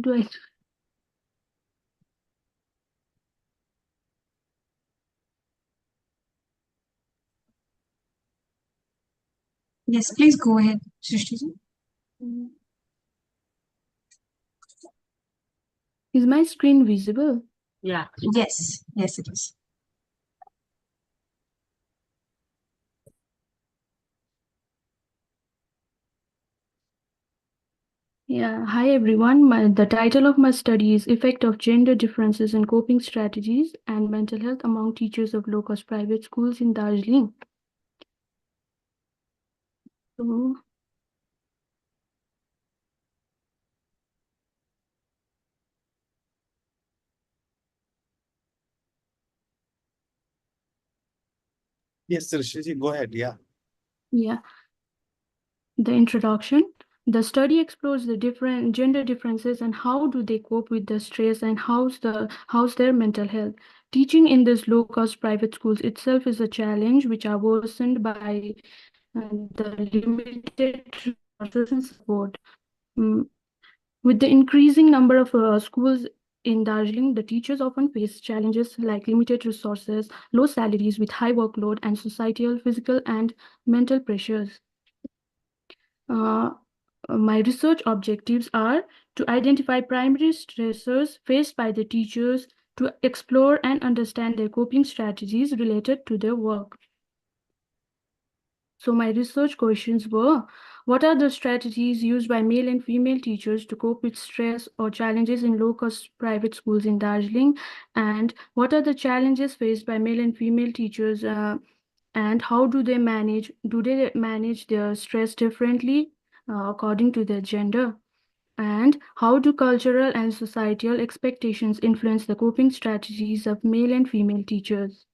do I? Yes, please go ahead, Srishti ji. Is my screen visible? Yeah. Yes. Yes, it is. Yeah. Hi, everyone. The title of my study is Effect of Gender Differences in Coping Strategies and Mental Health Among Teachers of Low-Cost Private Schools in Darjeeling. So, Yes, Srishti, go ahead. Yeah. yeah. The introduction. The study explores the different gender differences and how do they cope with the stress and how's their mental health. Teaching in these low-cost private schools itself is a challenge which are worsened by the limited resources and support. With the increasing number of schools in Darjeeling, the teachers often face challenges like limited resources, low salaries with high workload, and societal, physical, and mental pressures. My research objectives are to identify primary stressors faced by the teachers, to explore and understand their coping strategies related to their work. So my research questions were, what are the strategies used by male and female teachers to cope with stress or challenges in low-cost private schools in Darjeeling? And what are the challenges faced by male and female teachers and how do they manage their stress differently according to their gender? And how do cultural and societal expectations influence the coping strategies of male and female teachers?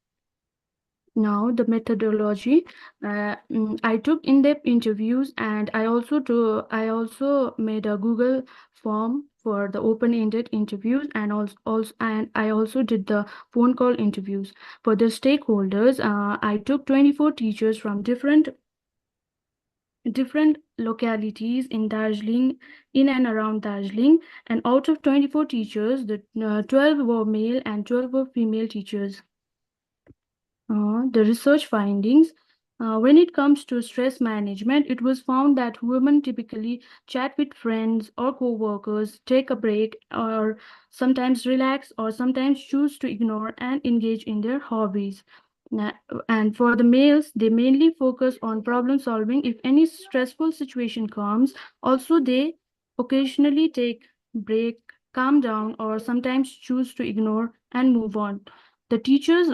Now, the methodology. I took in-depth interviews, and I also made a Google form for the open-ended interviews, and I also did the phone call interviews for the stakeholders. I took 24 teachers from different localities in Darjeeling, in and around Darjeeling, and out of 24 teachers, 12 were male and 12 were female teachers. The research findings. When it comes to stress management, it was found that women typically chat with friends or co-workers, take a break, or sometimes relax, or sometimes choose to ignore and engage in their hobbies. And for the males, they mainly focus on problem solving if any stressful situation comes. Also, they occasionally take break, calm down, or sometimes choose to ignore and move on. The teachers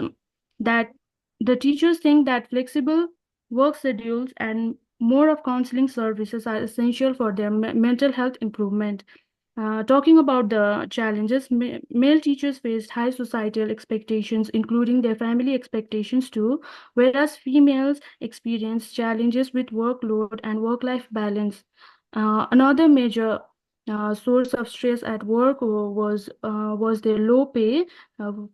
think that flexible work schedules and more of counseling services are essential for their mental health improvement. Talking about the challenges, male teachers faced high societal expectations, including their family expectations too, whereas females experienced challenges with workload and work-life balance. Another major source of stress at work was their low pay,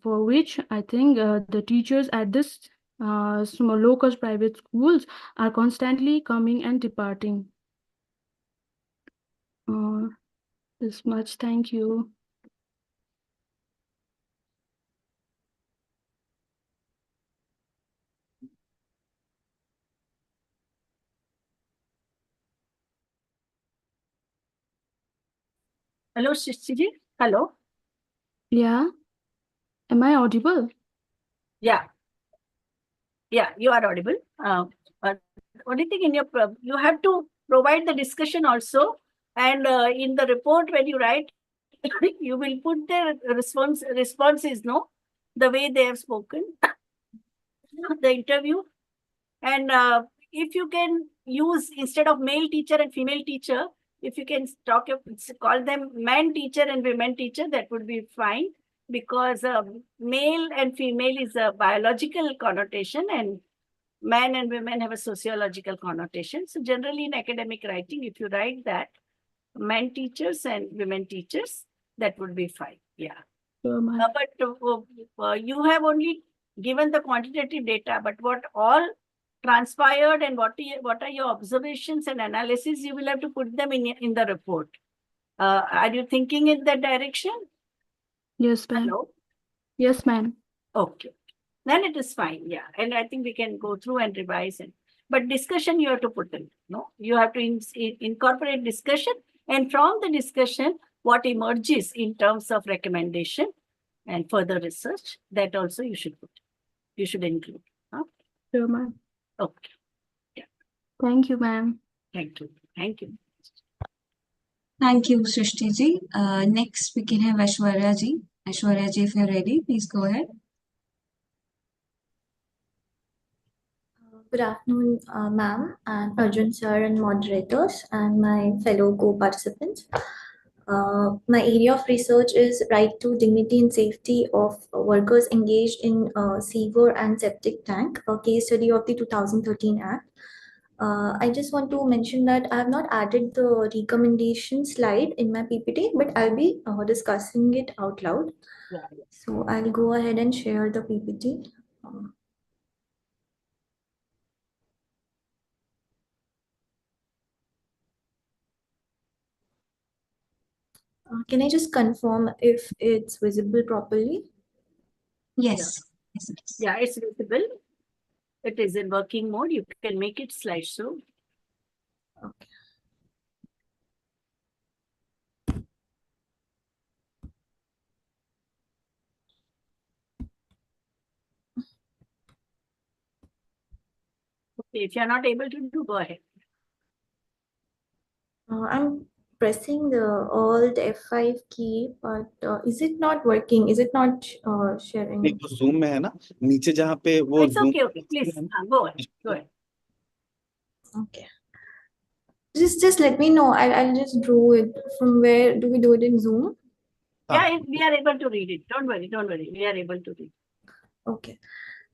for which I think the teachers at this small low-cost private schools are constantly coming and departing. This much. Thank you. Hello, Shishiji. Hello. Yeah. Am I audible? Yeah. Yeah, you are audible. Only thing you have to provide the discussion also. And in the report, when you write, you will put the responses, no? The way they have spoken, the interview. And if you can use, instead of male teacher and female teacher, if you can call them man teacher and women teacher, that would be fine. Because male and female is a biological connotation and man and women have a sociological connotation. So generally in academic writing, if you write that, men teachers and women teachers, that would be fine. Yeah. But you have only given the quantitative data, but what all transpired and what are your observations and analysis, you will have to put them in the report. Are you thinking in that direction? Yes, ma'am. Hello? Yes, ma'am. Okay. Then it is fine. Yeah. And I think we can go through and revise it. But discussion you have to put in. No, you have to incorporate discussion. And from the discussion, what emerges in terms of recommendation and further research, that also you should put. You should include. Huh? Sure, ma'am. Okay. Yeah. Thank you, ma'am. Thank you. Thank you. Thank you, Srishti ji. Next, we can have Aishwarya ji. Aishwarya ji, if you're ready, please go ahead. Good afternoon, ma'am, and Arjun sir and moderators, and my fellow co-participants. My area of research is right to dignity and safety of workers engaged in sewer and septic tank, a case study of the 2013 Act. I just want to mention that I have not added the recommendation slide in my PPT, but I'll be discussing it out loud. Yeah. So I'll go ahead and share the PPT. Can I just confirm if it's visible properly? Yes. Yeah, it's visible. It is in working mode. You can make it slideshow. Okay. Okay, if you're not able to do, go ahead. I'm pressing the Alt F5 key, but is it not working? Is it not sharing? नहीं तो Zoom में है ना नीचे जहाँ पे वो It's Zoom okay, please go ahead. Go ahead. Okay. Just let me know. I'll just draw it. From where do we do it in Zoom? Yeah, we are able to read it. Don't worry. We are able to read. Okay.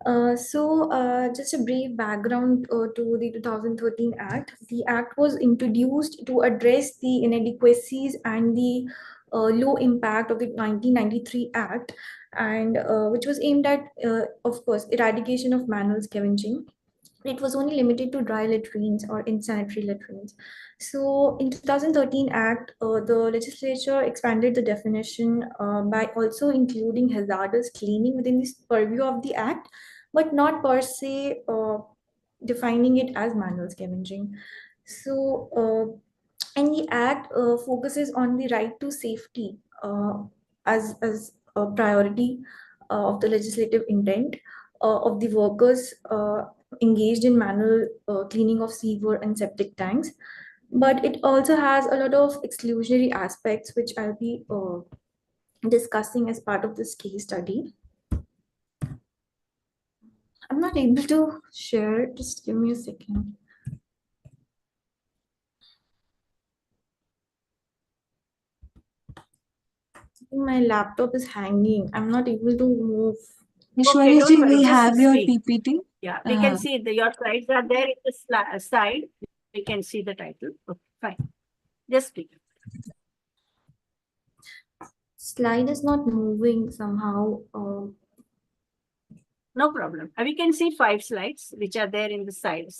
Just a brief background to the 2013 Act. The Act was introduced to address the inadequacies and the low impact of the 1993 Act, and which was aimed at, of course, eradication of manual scavenging. It was only limited to dry latrines or insanitary latrines. So in 2013 Act, the legislature expanded the definition by also including hazardous cleaning within this purview of the Act, but not per se defining it as manual scavenging. So, and the Act focuses on the right to safety as a priority of the legislative intent of the workers engaged in manual cleaning of sewer and septic tanks. But it also has a lot of exclusionary aspects, which I'll be discussing as part of this case study. I'm not able to share, just give me a second. My laptop is hanging. I'm not able to move. Ishwarya ji, we just have your speak. PPT. Yeah, we can see your slides are there in the side. We can see the title. Okay, fine. Just speak. Slide is not moving somehow. No problem. We can see 5 slides which are there in the side.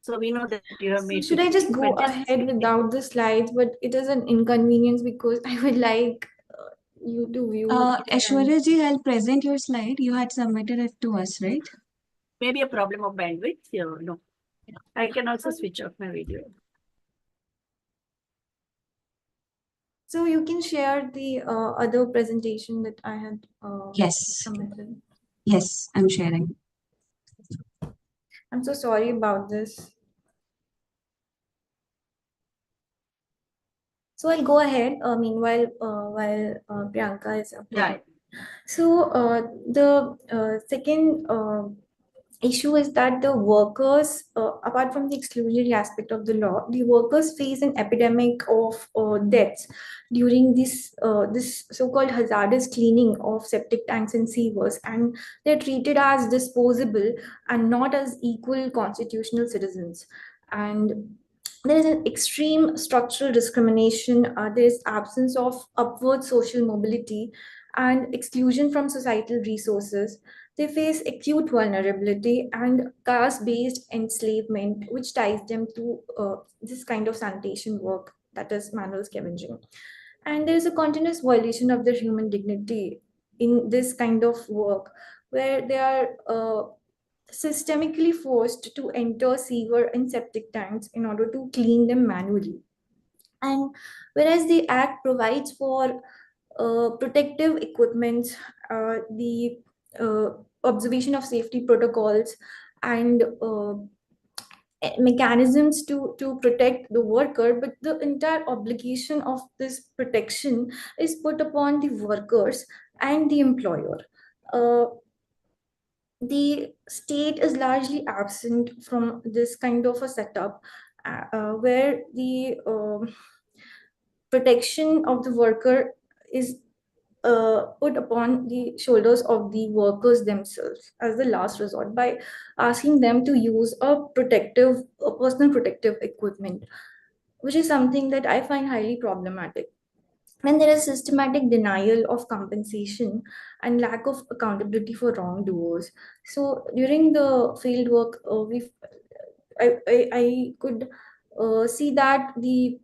So we know that you have made. Should I just go ahead without the slides? But it is an inconvenience because I would like you to view. Aishwarya ji, I'll present your slide. You had submitted it to us, right? Maybe a problem of bandwidth. No. I can also switch off my video. So you can share the other presentation that I had submitted. Yes, I'm sharing. I'm so sorry about this. So I'll go ahead. Meanwhile, while Priyanka is uploading. So the second issue is that the workers, apart from the exclusionary aspect of the law, the workers face an epidemic of deaths during this so-called hazardous cleaning of septic tanks and sewers, and they're treated as disposable and not as equal constitutional citizens. And there is an extreme structural discrimination. There is absence of upward social mobility and exclusion from societal resources. They face acute vulnerability and caste-based enslavement, which ties them to this kind of sanitation work, that is manual scavenging. And there is a continuous violation of their human dignity in this kind of work, where they are systemically forced to enter sewer and septic tanks in order to clean them manually. And whereas the Act provides for protective equipment, the observation of safety protocols, and mechanisms to protect the worker, but the entire obligation of this protection is put upon the workers and the employer. The state is largely absent from this kind of a setup, where the protection of the worker is put upon the shoulders of the workers themselves as the last resort by asking them to use a personal protective equipment, which is something that I find highly problematic. When there is systematic denial of compensation and lack of accountability for wrongdoers. So during the field work, I could see that the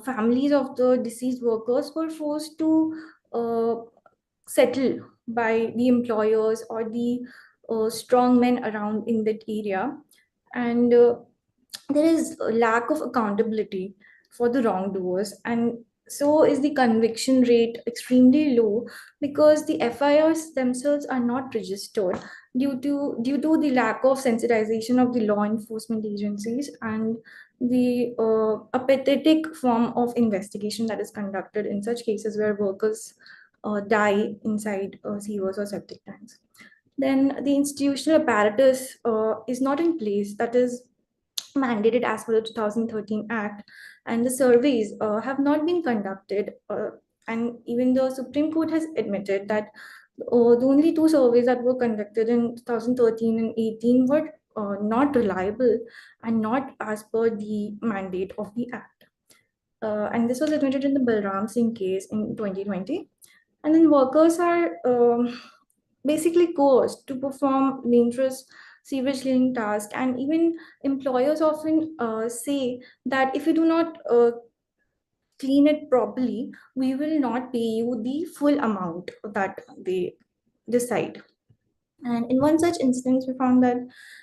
families of the deceased workers were forced to uh, settle by the employers or the strong men around in that area. And there is a lack of accountability for the wrongdoers, and so is the conviction rate extremely low because the FIRs themselves are not registered due to the lack of sensitization of the law enforcement agencies and the apathetic form of investigation that is conducted in such cases where workers die inside sewers or septic tanks. Then the institutional apparatus is not in place, that is mandated as per the 2013 Act, and the surveys have not been conducted. And even the Supreme Court has admitted that the only two surveys that were conducted in 2013 and 18 were not reliable and not as per the mandate of the Act. And this was admitted in the Balram Singh case in 2020. And then workers are basically coerced to perform dangerous sewage cleaning tasks, and even employers often say that if you do not clean it properly, we will not pay you the full amount that they decide. And in one such instance, we found that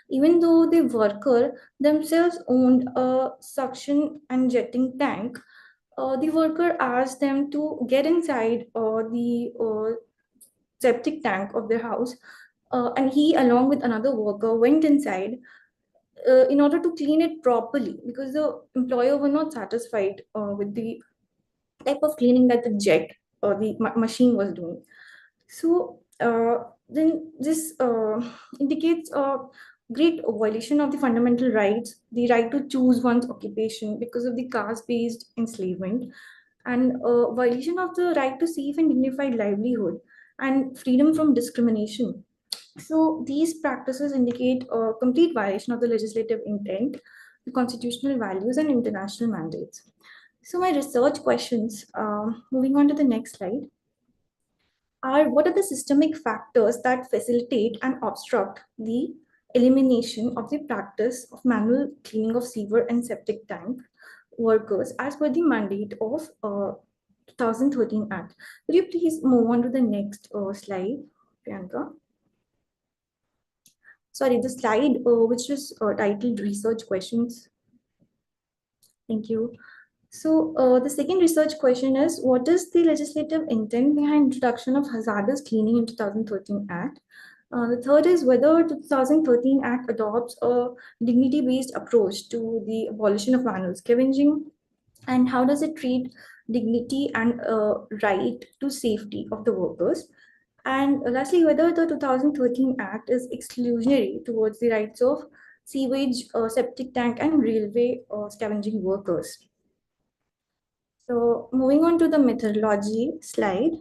even though the worker themselves owned a suction and jetting tank, the worker asked them to get inside the septic tank of their house, and he, along with another worker, went inside in order to clean it properly because the employer were not satisfied with the type of cleaning that the jet or the machine was doing. So then this indicates a great violation of the fundamental rights, the right to choose one's occupation because of the caste-based enslavement, and violation of the right to safe and dignified livelihood and freedom from discrimination. So these practices indicate a complete violation of the legislative intent, the constitutional values, and international mandates. So my research questions, moving on to the next slide, are what are the systemic factors that facilitate and obstruct the elimination of the practice of manual cleaning of sewer and septic tank workers as per the mandate of 2013 Act. Could you please move on to the next slide, Priyanka? Sorry, the slide which is titled Research Questions. Thank you. So the second research question is, what is the legislative intent behind introduction of hazardous cleaning in 2013 Act? The third is whether the 2013 Act adopts a dignity-based approach to the abolition of manual scavenging, and how does it treat dignity and right to safety of the workers? And lastly, whether the 2013 Act is exclusionary towards the rights of sewage, septic tank, and railway scavenging workers. So moving on to the methodology slide.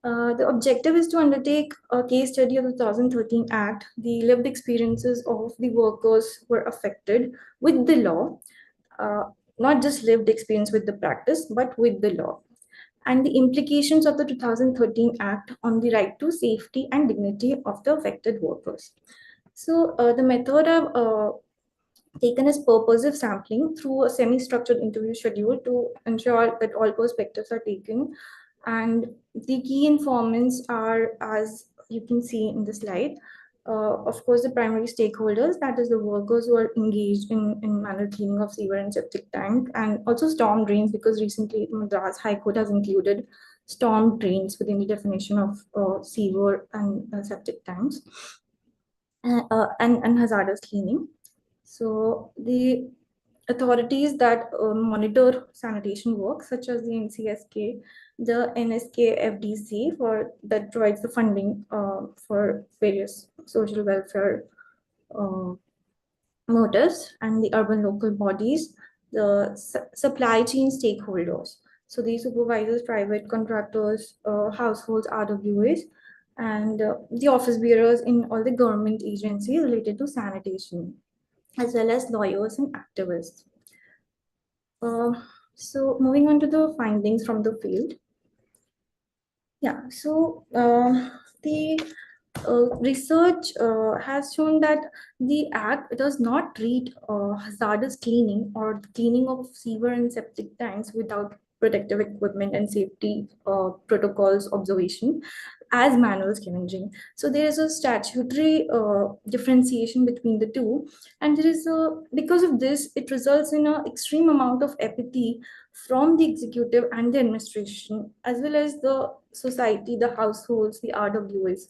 The objective is to undertake a case study of the 2013 Act, the lived experiences of the workers who were affected with the law, not just lived experience with the practice, but with the law, and the implications of the 2013 Act on the right to safety and dignity of the affected workers. So the method I've taken is purposive sampling through a semi-structured interview schedule to ensure that all perspectives are taken. And the key informants are, as you can see in the slide, of course, the primary stakeholders, that is the workers who are engaged in manual cleaning of sewer and septic tank, and also storm drains, because recently Madras High Court has included storm drains within the definition of sewer and septic tanks, and hazardous cleaning. So the authorities that monitor sanitation work, such as the NCSK, the NSK FDC, that provides the funding for various social welfare motives, and the urban local bodies, the supply chain stakeholders. So these supervisors, private contractors, households, RWAs, and the office bearers in all the government agencies related to sanitation, as well as lawyers and activists. So moving on to the findings from the field. Yeah, so the research has shown that the Act does not treat hazardous cleaning or the cleaning of sewer and septic tanks without protective equipment and safety protocols observation as manual scavenging. So there is a statutory differentiation between the two, and there is a, because of this, it results in an extreme amount of apathy from the executive and the administration, as well as the society, the households, the RWAs.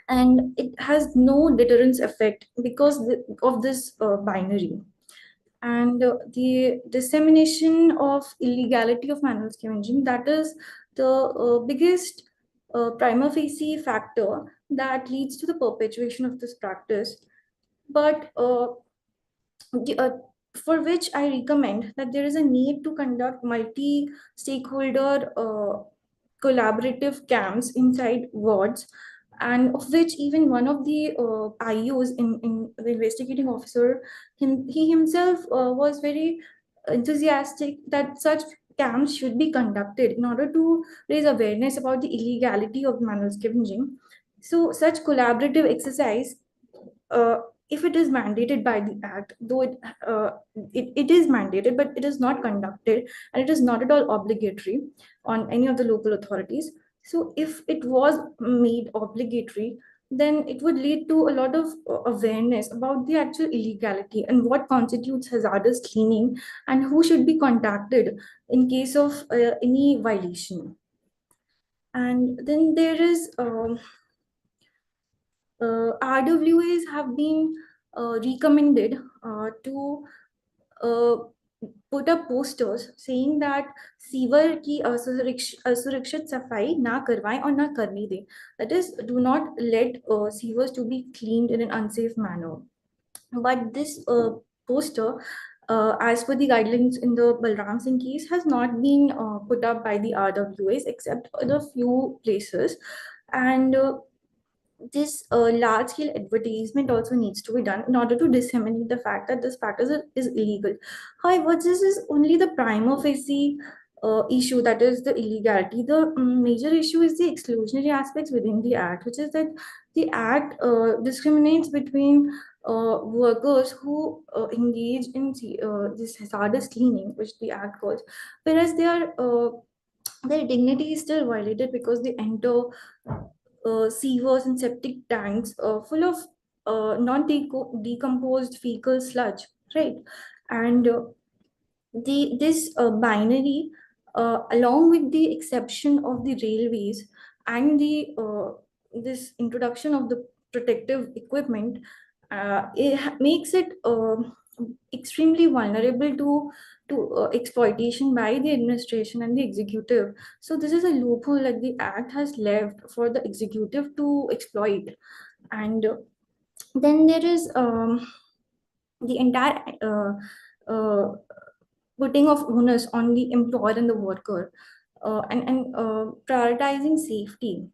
And it has no deterrence effect because of this binary. And the dissemination of illegality of manual scavenging, that is the biggest prima facie factor that leads to the perpetuation of this practice. But for which I recommend that there is a need to conduct multi-stakeholder collaborative camps inside wards, and of which even one of the IUs in the investigating officer, he himself was very enthusiastic that such camps should be conducted in order to raise awareness about the illegality of manual scavenging. So such collaborative exercise, if it is mandated by the Act, though it is mandated, but it is not conducted, and it is not at all obligatory on any of the local authorities. So if it was made obligatory, then it would lead to a lot of awareness about the actual illegality and what constitutes hazardous cleaning and who should be contacted in case of any violation. And then there is RWAs have been recommended to put up posters saying that sewer की असुरक्षित सफाई ना करवाएं और ना करने दें. That is, do not let sewers to be cleaned in an unsafe manner. But this poster, as per the guidelines in the Balram Singh case, has not been put up by the RWAs except in a few places. And this large-scale advertisement also needs to be done in order to disseminate the fact that this practice is illegal. However, this is only the prima facie issue, that is the illegality. The major issue is the exclusionary aspects within the Act, which is that the Act discriminates between workers who engage in this hazardous cleaning, which the Act calls, whereas their dignity is still violated because they enter sewers and septic tanks full of non-decomposed fecal sludge, right? And this binary, along with the exception of the railways and the this introduction of the protective equipment, it makes it extremely vulnerable to exploitation by the administration and the executive. So this is a loophole that the Act has left for the executive to exploit. And then there is the entire putting of onus on the employer and the worker, and prioritizing safety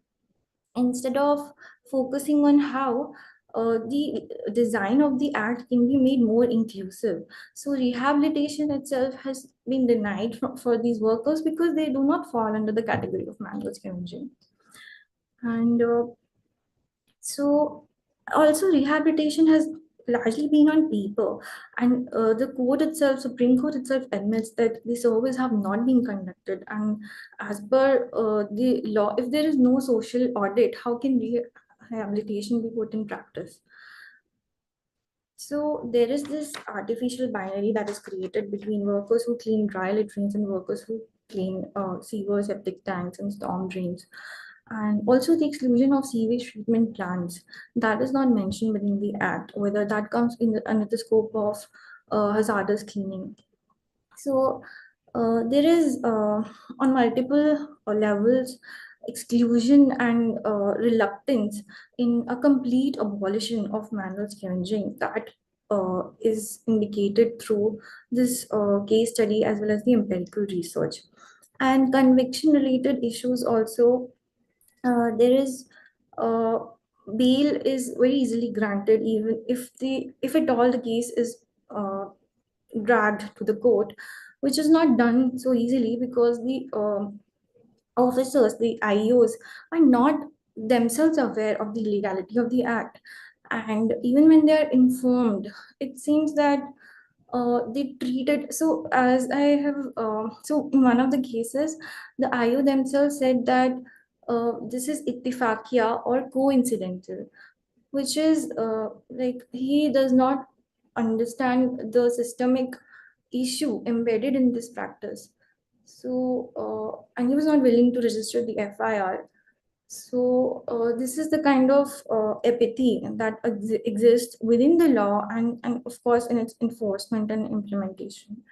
instead of focusing on how the design of the Act can be made more inclusive. So rehabilitation itself has been denied for these workers because they do not fall under the category of manual scavenging. And so also rehabilitation has largely been on paper, and the court itself, Supreme Court itself, admits that the surveys have not been conducted. And as per the law, if there is no social audit, how can rehabilitation be put in practice? So there is this artificial binary that is created between workers who clean dry latrines and workers who clean sewer, septic tanks, and storm drains. And also the exclusion of sewage treatment plants, that is not mentioned within the Act, whether that comes under the scope of hazardous cleaning. So there is on multiple levels exclusion and reluctance in a complete abolition of manual scavenging that is indicated through this case study as well as the empirical research. And conviction related issues also, there is bail is very easily granted even if at all the case is dragged to the court, which is not done so easily because the officers, the IOs, are not themselves aware of the legality of the act. And even when they are informed, it seems that they treat it so as I have. So in one of the cases, the IO themselves said that this is ittifaqiya or coincidental, which is like he does not understand the systemic issue embedded in this practice. So, and he was not willing to register the FIR. So, this is the kind of apathy that exists within the law and of course in its enforcement and implementation.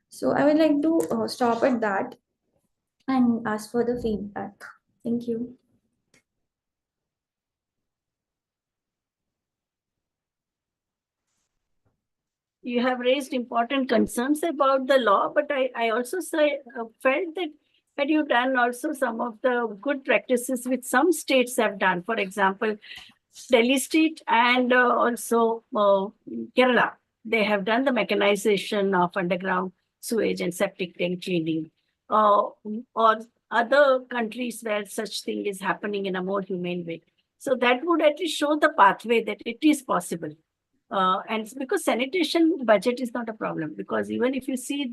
So, I would like to stop at that and ask for the feedback. Thank you. You have raised important concerns about the law, but I also felt that had you done also some of the good practices which some states have done. For example, Delhi State and also Kerala, they have done the mechanization of underground sewage and septic tank cleaning. Or other countries where such thing is happening in a more humane way. So that would at least show the pathway that it is possible. And because sanitation budget is not a problem, because even if you see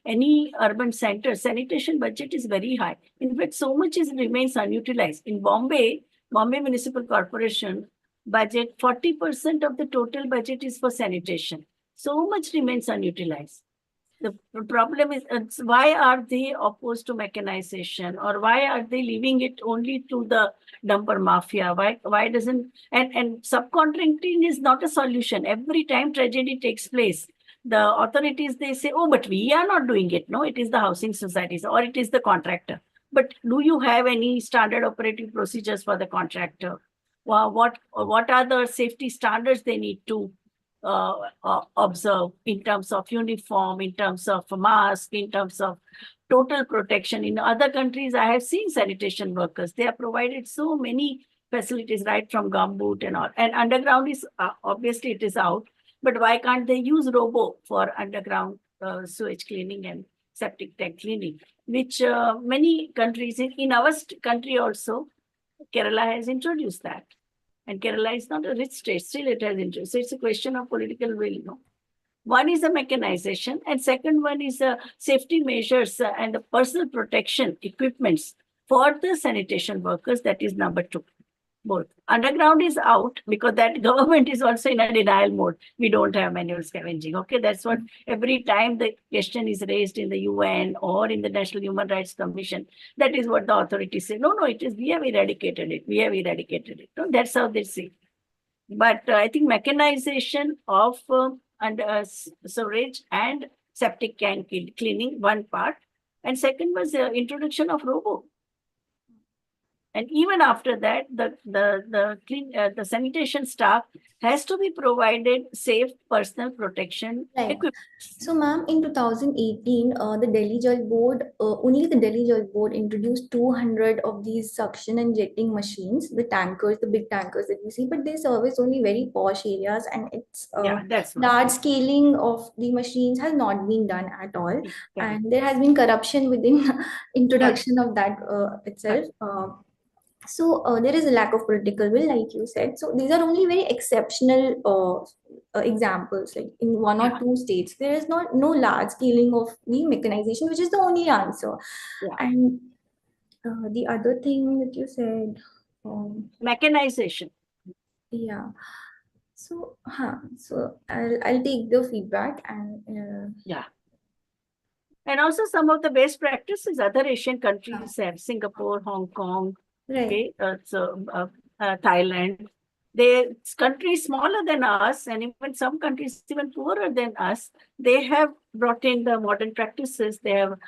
any urban center, sanitation budget is very high. In fact, so much remains unutilized. In Bombay Municipal Corporation budget, 40% of the total budget is for sanitation. So much remains unutilized. The problem is why are they opposed to mechanization, or why are they leaving it only to the dumper mafia? Why doesn't and subcontracting is not a solution. Every time tragedy takes place, the authorities, they say, oh, but we are not doing it. No, it is the housing societies or it is the contractor. But do you have any standard operating procedures for the contractor? Well, what are the safety standards they need to observe in terms of uniform, in terms of mask, in terms of total protection? In other countries, I have seen sanitation workers. They are provided so many facilities, right from gumboot and all. And underground is, obviously it is out, but why can't they use robo for underground sewage cleaning and septic tank cleaning, which many countries, in our country also, Kerala has introduced that. And Kerala is not a rich state, still it has interest. So it's a question of political will. No? One is the mechanization, and second one is the safety measures and the personal protection equipments for the sanitation workers. That is number two. Both. Underground is out because that government is also in a denial mode. We don't have manual scavenging. Okay, that's what every time the question is raised in the UN or in the National Human Rights Commission, that is what the authorities say. No, it is, we have eradicated it. We have eradicated it. No, that's how they say. But I think mechanization of sewage and septic tank cleaning, one part. And second was the introduction of robo. And even after that, the sanitation staff has to be provided safe personal protection equipment. So, ma'am, in 2018, the Delhi Jal Board, only the Delhi Jal Board introduced 200 of these suction and jetting machines, the tankers, the big tankers that we see, but they service only very posh areas, and it's large scaling of the machines has not been done at all. And there has been corruption within introduction of that itself. So there is a lack of political will, like you said. So these are only very exceptional examples. Like in one or two states, there is no large scaling of the mechanization, which is the only answer. And the other thing that you said, mechanization. Yeah. So, so I'll take the feedback and And also some of the best practices other Asian countries have, Singapore, Hong Kong, okay, Thailand. They countries smaller than us, and even some countries even poorer than us, they have brought in the modern practices. They have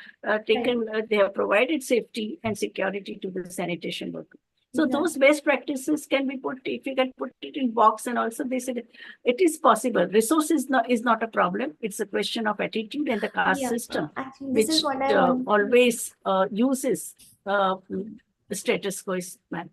they have provided safety and security to the sanitation workers. So those best practices can be put, if you can put it in box, and also they said it is possible. Resource is not a problem. It's a question of attitude and the caste system, actually, this which is what I want. always uses the status quo, man.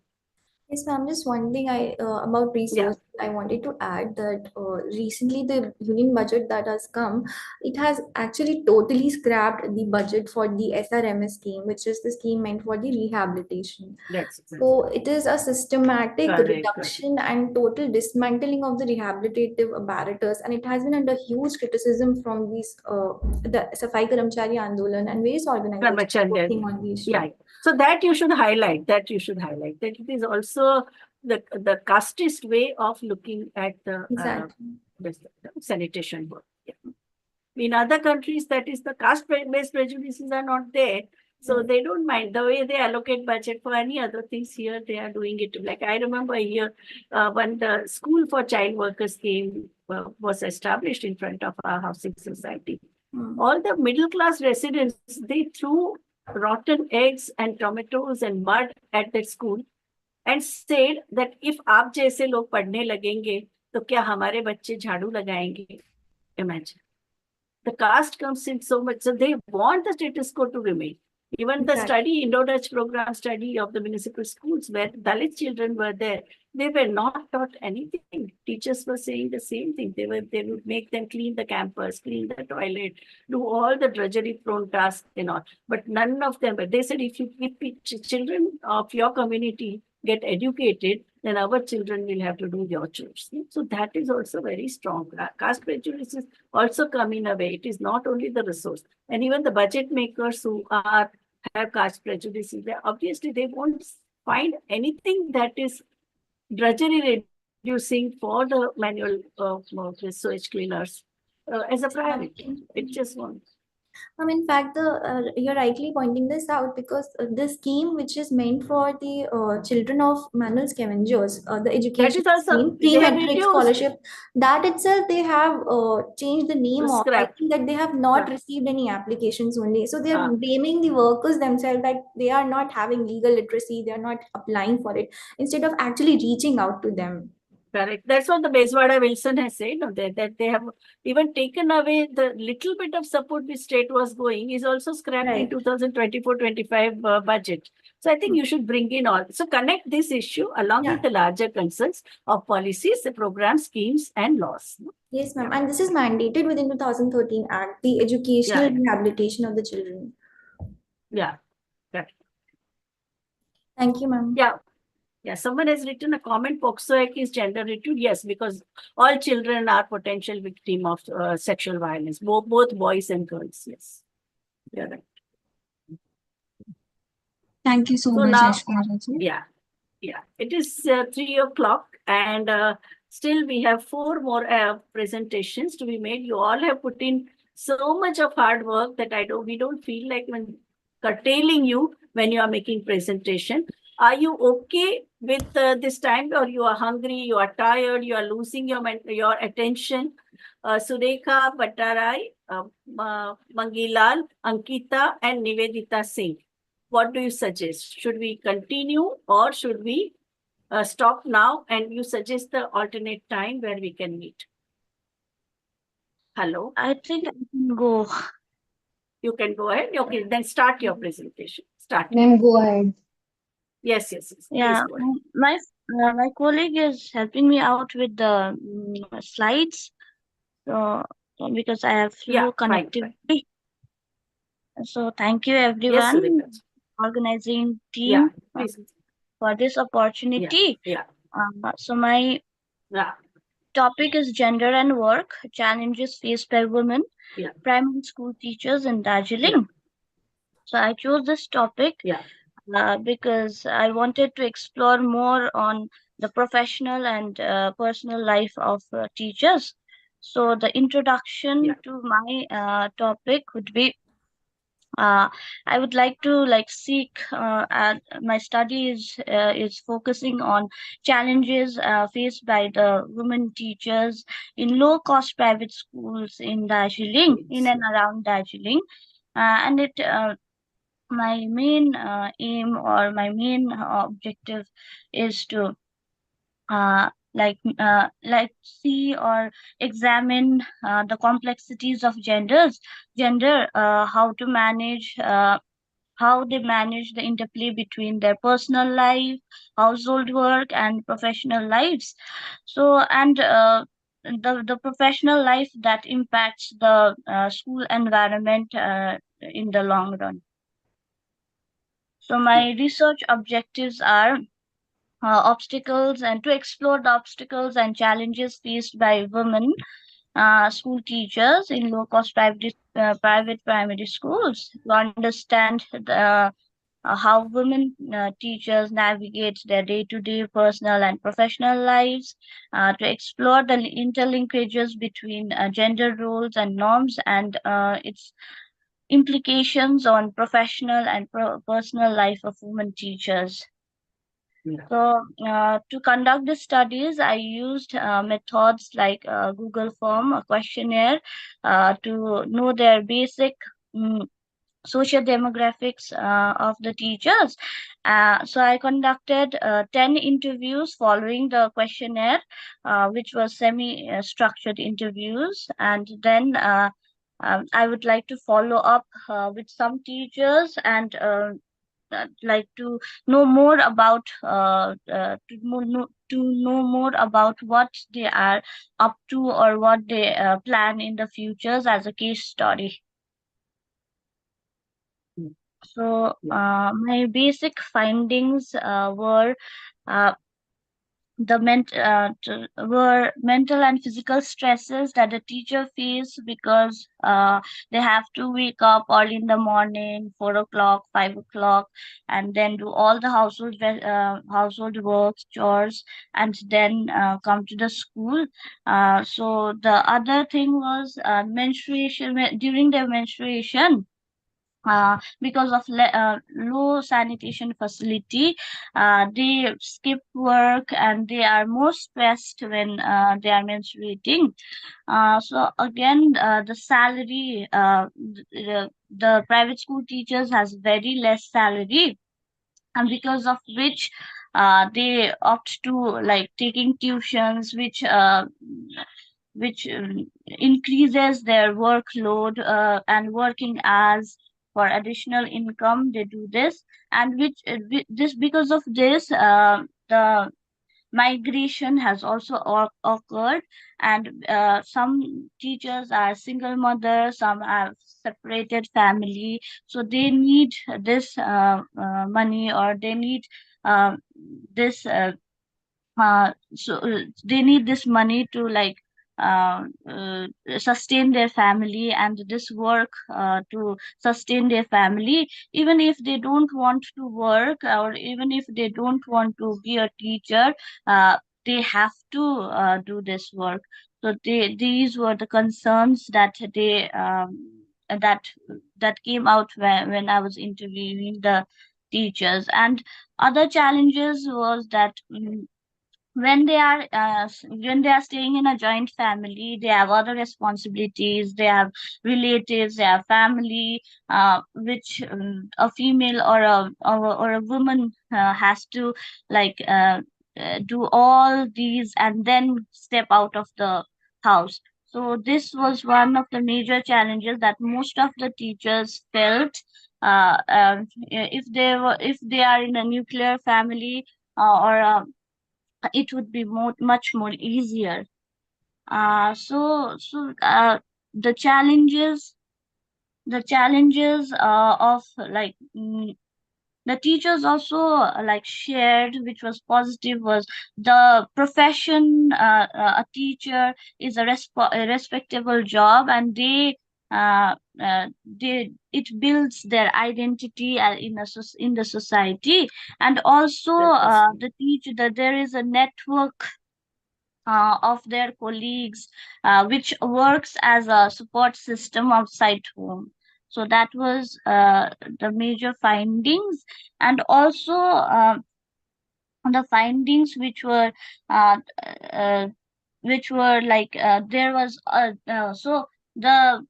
Yes, ma'am. Just one thing about research I wanted to add that recently the union budget that has come, it has actually totally scrapped the budget for the SRMS scheme, which is the scheme meant for the rehabilitation. So it is a systematic reduction and total dismantling of the rehabilitative apparatus, and it has been under huge criticism from these the Safai Karamchari Andolan and various organizations working on the issue. Yeah. So that you should highlight. That it is also the casteist way of looking at the sanitation work. Yeah. In other countries, that is the caste-based prejudices are not there. So they don't mind the way they allocate budget for any other things. Here they are doing it. Like I remember here when the school for child workers came was established in front of our housing society. All the middle class residents, they threw rotten eggs and tomatoes and mud at that school and said that if आप जैसे लोग पढ़ने लगेंगे तो क्या हमारे बच्चे झाड़ू लगाएंगे? Imagine. The caste comes in so much, so they want the status quo to remain. Even the study, Indo-Dutch program study of the municipal schools where Dalit children were there, they were not taught anything. Teachers were saying the same thing. They would make them clean the campus, clean the toilet, do all the drudgery-prone tasks and all. But none of them. But they said if children of your community get educated, then our children will have to do your chores. So that is also very strong. Caste prejudices also come in a way. It is not only the resource. And even the budget makers who have caste prejudices, obviously they won't find anything that is drudgery reducing for the manual sewage cleaners as a priority. It just won't. In fact, you're rightly pointing this out because the scheme which is meant for the children of manual scavengers, the education scheme, pre-metric scholarship, that itself they have changed the name of. I think that they have not received any applications only. So they are blaming the workers themselves that they are not having legal literacy, they are not applying for it, instead of actually reaching out to them. Correct. That's what the Bezwada Wilson has said, that they have even taken away the little bit of support which state was going is also scrapped in 2024-25 budget. So I think you should bring in all. So connect this issue along with the larger concerns of policies, the program schemes and laws. Yes, ma'am. And this is mandated within 2013 Act, the educational rehabilitation of the children. Yeah. Correct. Thank you, ma'am. Yeah, someone has written a comment, POXO Act is gender neutral. Yes, because all children are potential victim of sexual violence, both boys and girls. Yes, you're right. Thank you so much, Ashwara. Yeah. It is 3 o'clock and still we have 4 more presentations to be made. You all have put in so much of hard work that we don't feel like when curtailing you when you are making presentation. Are you okay with this time, or you are hungry, you are tired, you are losing your attention? Sudekha Bhattarai, Mangilal, Ankita and Nivedita Singh. What do you suggest? Should we continue or should we stop now and you suggest the alternate time where we can meet? Hello? I think I can go. You can go ahead. Okay, then start your presentation. Start. Ma'am, go ahead. Yes. Yeah, my colleague is helping me out with the slides. So because I have slow connectivity. Fine. So thank you everyone, organizing team for this opportunity. So my topic is gender and work, challenges faced by women, primary school teachers in Darjeeling. So I chose this topic because I wanted to explore more on the professional and personal life of teachers. So the introduction to my topic would be, I would like to seek my study is focusing on challenges faced by the women teachers in low-cost private schools in Darjeeling, in and around Darjeeling, and it my main aim or my main objective is to like see or examine the complexities of gender, how they manage the interplay between their personal life, household work, and professional lives. So, and the professional life that impacts the school environment in the long run. So, my research objectives are obstacles and to explore the obstacles and challenges faced by women school teachers in low-cost private primary schools, to understand how women teachers navigate their day-to-day personal and professional lives, to explore the interlinkages between gender roles and norms and its implications on professional and personal life of women teachers. So, to conduct the studies, I used methods like Google Form, a questionnaire, to know their basic social demographics of the teachers. So I conducted 10 interviews following the questionnaire, which was semi-structured interviews. And then I would like to follow up with some teachers and like to know more about to know more about what they are up to or what they plan in the futures as a case study. So my basic findings were were mental and physical stresses that the teacher face because they have to wake up early in the morning, 4 o'clock, 5 o'clock, and then do all the household works, chores, and then come to the school. So the other thing was menstruation. During their menstruation, because of low sanitation facility, they skip work and they are more stressed when they are menstruating. So again, the salary, the private school teachers has very less salary, and because of which they opt to like taking tuitions, which increases their workload and working hours for additional income. They do this, and this because of this the migration has also occurred, and some teachers are single mothers, some have separated family, so they need this money, or they need this they need this money to like uh, uh, sustain their family, and this work to sustain their family, even if they don't want to work, or even if they don't want to be a teacher, they have to do this work. So these were the concerns that they that that came out when I was interviewing the teachers. And other challenges was that when they are staying in a joint family, they have other responsibilities, they have relatives, they have family, which a female or a woman has to like do all these and then step out of the house. So this was one of the major challenges that most of the teachers felt. If they are in a nuclear family, or it would be much more easier. The challenges of like the teachers also like shared, which was positive, was the profession. A teacher is a respectable job, and it builds their identity in the society. And also there is a network of their colleagues, which works as a support system outside home. So that was the major findings. And also the findings uh, uh, which were like there was so the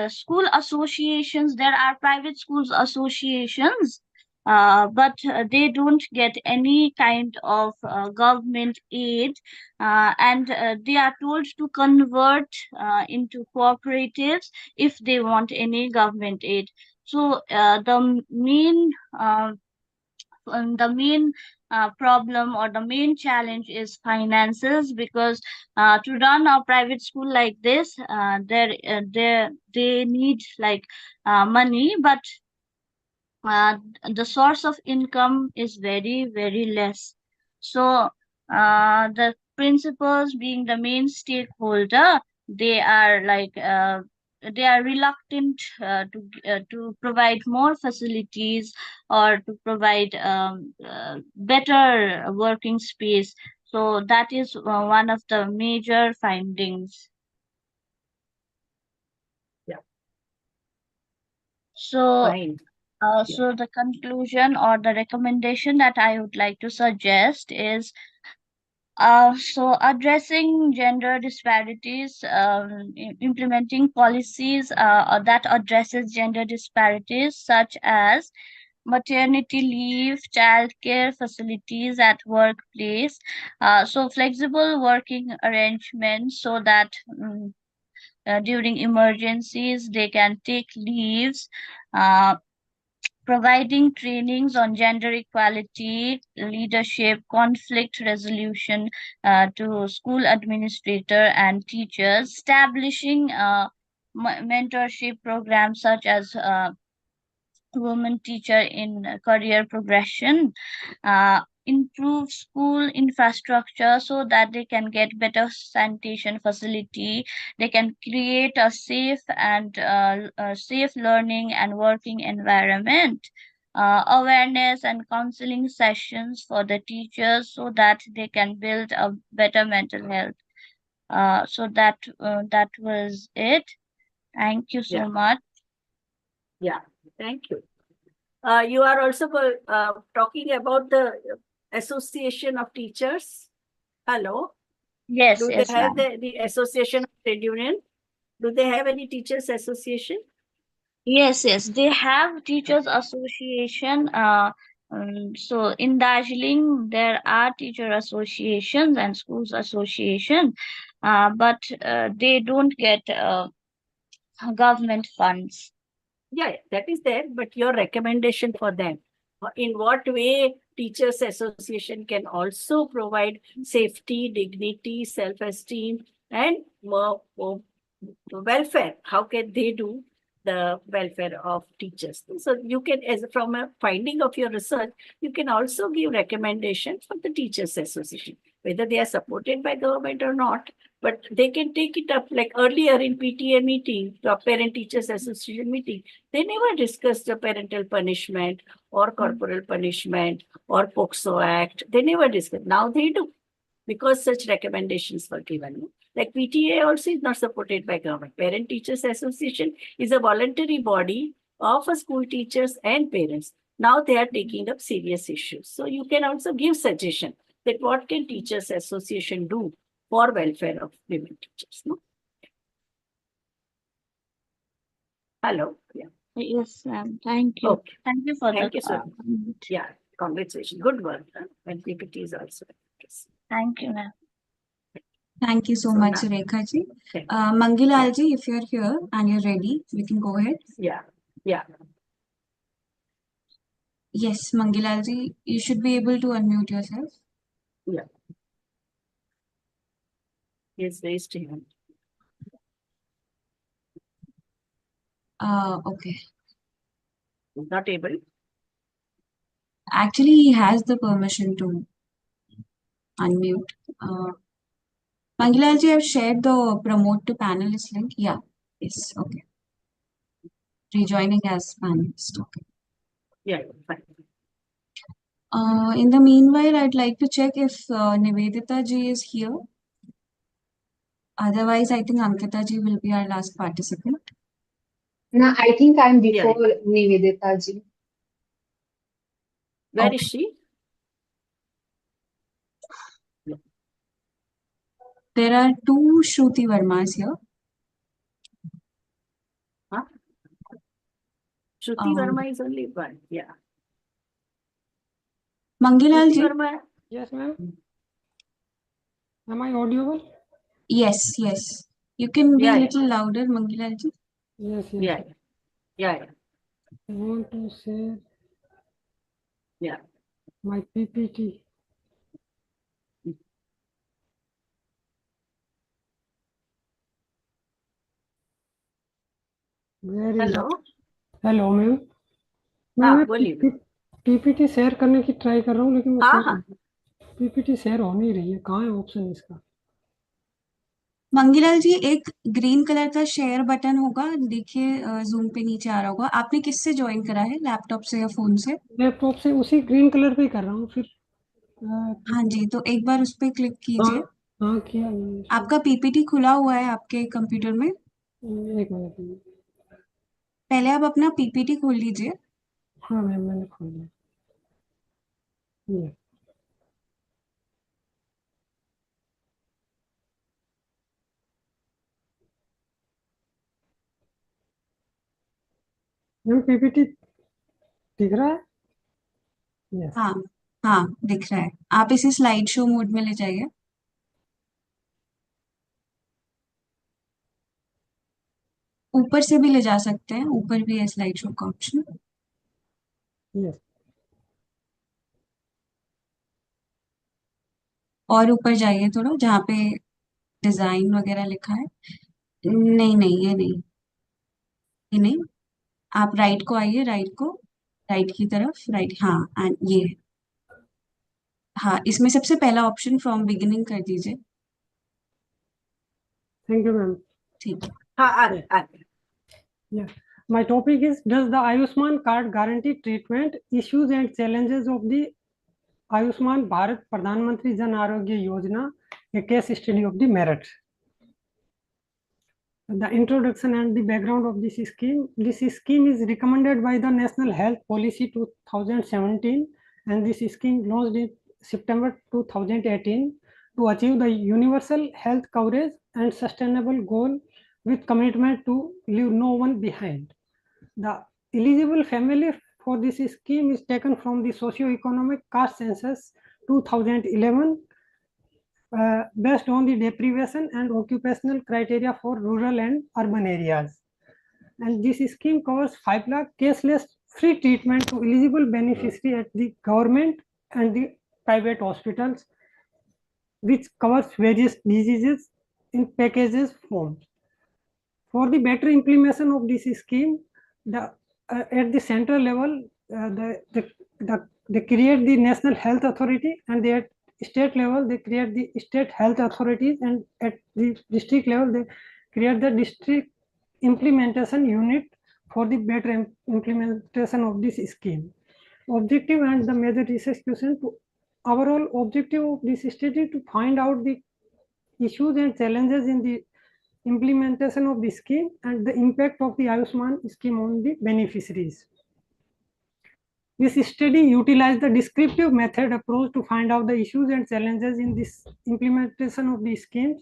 school associations, there are private schools associations, but they don't get any kind of government aid, and they are told to convert into cooperatives if they want any government aid. So the main problem or the main challenge is finances, because to run a private school like this, they need like money, but the source of income is very less. So the principals, being the main stakeholder, they are reluctant to provide more facilities or to provide better working space. So that is one of the major findings. Yeah. So Fine. so the conclusion or the recommendation that I would like to suggest is so addressing gender disparities, implementing policies that addresses gender disparities such as maternity leave, childcare facilities at workplace, so flexible working arrangements so that during emergencies they can take leaves, providing trainings on gender equality, leadership, conflict resolution to school administrator and teachers, establishing mentorship programs such as women teacher in career progression, improve school infrastructure so that they can get better sanitation facility, they can create a safe and safe learning and working environment, awareness and counseling sessions for the teachers so that they can build a better mental health. So that was it. Thank you so much. Yeah, thank you. You are also talking about the Association of Teachers. Hello. Yes. Do yes, they have ma'am. the Association of Trade Union? Do they have any teachers association? Yes, they have teachers association. So in Darjeeling, there are teacher associations and schools association, but they don't get government funds. Yeah, that is there, but your recommendation for them, in what way Teachers Association can also provide safety, dignity, self-esteem, and welfare. How can they do the welfare of teachers? So you can, as from a finding of your research, you can also give recommendations for the Teachers Association, whether they are supported by government or not, but they can take it up. Like earlier in PTA meeting, the Parent Teachers Association meeting, they never discussed the parental punishment or corporal punishment or POCSO Act. They never discussed. Now they do, because such recommendations were given. Like PTA also is not supported by government. Parent Teachers Association is a voluntary body of school teachers and parents. Now they are taking up serious issues. So you can also give suggestion that what can Teachers Association do for welfare of women teachers. No? Hello. Yeah. Yes, ma'am. Thank you. Okay. Thank you for Thank the you, sir. Yeah, congratulations. Good work. And PPT is also. Thank you, ma'am. Thank you so much, Rekha ji. Mangilal ji, if you're here and you're ready, you can go ahead. Yeah. Yes, Mangilal ji, you should be able to unmute yourself. Yeah. Yes, raised hand. Okay. Not able. Actually, he has the permission to unmute. Mangilal ji, I've shared the promote to panelist link. Yeah. Yes. Okay. Rejoining as panelist. Okay. Yeah, fine. In the meanwhile, I'd like to check if Nivedita ji is here. Otherwise, I think Ankita ji will be our last participant. No, I think I'm before Nivedita ji. Where is she? There are two Shruti Vermas here. Shruti Verma is only one. Yeah. Mangalal ji? Verma. Yes, ma'am. Am I audible? Yes, yes. You can be Yeah, a yeah. little louder, Mangalal ji. Yes, yes. Yeah, yeah, yeah. I want to share my PPT. Very Hello. Hello ma'am हाँ मैं बोलिए। PPT share करने की try कर रहा हूँ लेकिन हाँ। पीपीटी शेयर हो नहीं रही है। कहाँ है ऑप्शन इसका? मंगीलाल जी, एक ग्रीन कलर का शेयर बटन होगा, देखिए जूम पे नीचे आ रहा होगा। आपने किससे ज्वाइन करा है, लैपटॉप से या फोन से? लैपटॉप से, उसी ग्रीन कलर पे ही कर रहा हूँ फिर। हाँ जी, तो एक बार उस पे क्लिक कीजिए। हाँ किया। आपका पीपीटी खुला हुआ है आपके कंप्यूटर में? एक मिनट। पहले आप अपना पीपीटी खोल लीजिए। हाँ मैम मैंने खोल लिया। मैम पीपीटी दिख रहा है? यस। हाँ हाँ, दिख रहा है। आप इसे स्लाइड शो मोड में ले जाइए। ऊपर से भी ले जा सकते हैं, ऊपर भी है स्लाइड शो का ऑप्शन। यस। और ऊपर जाइए थोड़ा, जहाँ पे डिजाइन वगैरह लिखा है। नहीं नहीं, ये नहीं, ये नहीं। आप राइट को आइए, राइट को, राइट की तरफ, राइट, हाँ, एंड ये। हाँ, इसमें सबसे पहला ऑप्शन फ्रॉम बिगिनिंग कर दीजिए। Thank you ma'am. ठीक है। हाँ, Yeah. My topic is, does the Ayushman card guarantee treatment issues and challenges of the Ayushman Bharat Pradhan Mantri Jan Arogya Yojana, a case study of the merit. The introduction and the background of this scheme. This scheme is recommended by the National Health Policy 2017, and this scheme launched in September 2018 to achieve the universal health coverage and sustainable goal with commitment to leave no one behind. The eligible family for this scheme is taken from the socio-economic caste census 2011, based on the deprivation and occupational criteria for rural and urban areas. And this scheme covers 5 lakh cashless free treatment to eligible beneficiary at the government and the private hospitals, which covers various diseases in packages forms. For the better implementation of this scheme, at the central level, they create the National Health Authority, and they at state level they create the state health authorities, and at the district level they create the district implementation unit for the better implementation of this scheme. Objective and the major research question. To overall objective of this study to find out the issues and challenges in the implementation of the scheme and the impact of the Ayushman scheme on the beneficiaries. This study utilized the descriptive method approach to find out the issues and challenges in this implementation of the schemes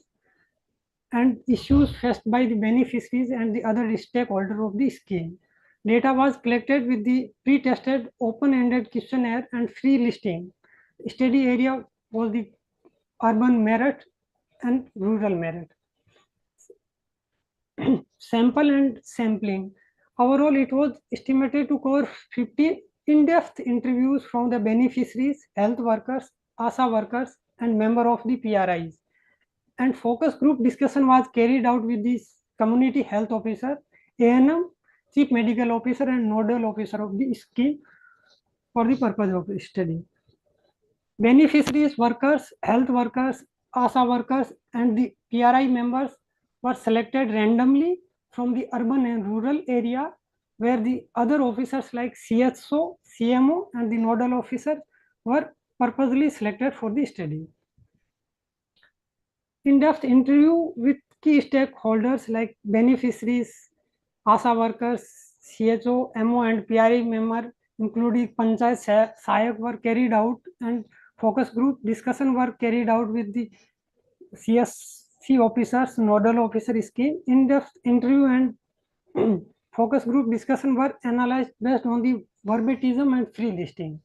and issues faced by the beneficiaries and the other stakeholders of the scheme. Data was collected with the pre-tested open-ended questionnaire and free listing. Study area was the urban merit and rural merit. Sample and sampling. Overall, it was estimated to cover 50 in-depth interviews from the beneficiaries, health workers, ASA workers, and member of the PRIs. And focus group discussion was carried out with the community health officer, ANM, chief medical officer, and nodal officer of the scheme for the purpose of the study. Beneficiaries, workers, health workers, ASA workers, and the PRI members were selected randomly from the urban and rural area, where the other officers like CHO, CMO, and the nodal officer were purposely selected for the study. In-depth interview with key stakeholders like beneficiaries, ASA workers, CHO, MO, and PRI member, including Panchayat Sahayak, were carried out, and focus group discussion were carried out with the CSC officers, nodal officer scheme. In-depth interview and focus group discussion were analyzed based on the verbatism and free listing.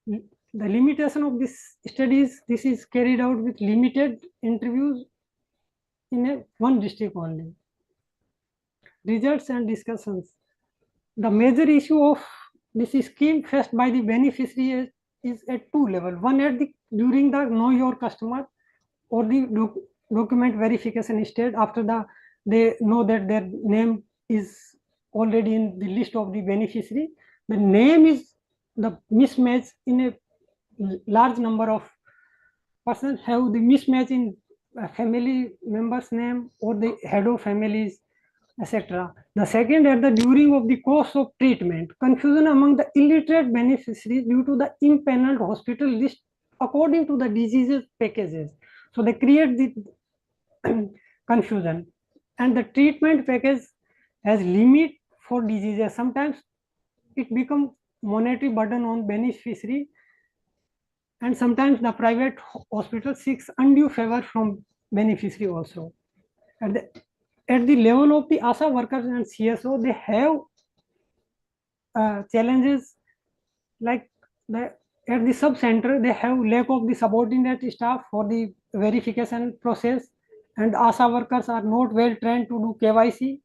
The limitation of this study is this is carried out with limited interviews in one district only. Results and discussions. The major issue of this scheme faced by the beneficiary is at two levels. One at the during the know your customer or the document verification stage, after they know that their name is already in the list of the beneficiary. The name is the mismatch in a large number of persons have the mismatch in family member's name or the head of families, etc. The second, at the during of the course of treatment, confusion among the illiterate beneficiaries due to the impaneled hospital list according to the diseases packages. So they create the confusion, and the treatment package has limit for diseases. Sometimes it becomes monetary burden on beneficiary, and sometimes the private hospital seeks undue favor from beneficiary also. At the level of the ASA workers and CSO, they have challenges like at the sub center, they have lack of the subordinate staff for the verification process, and ASA workers are not well trained to do KYC,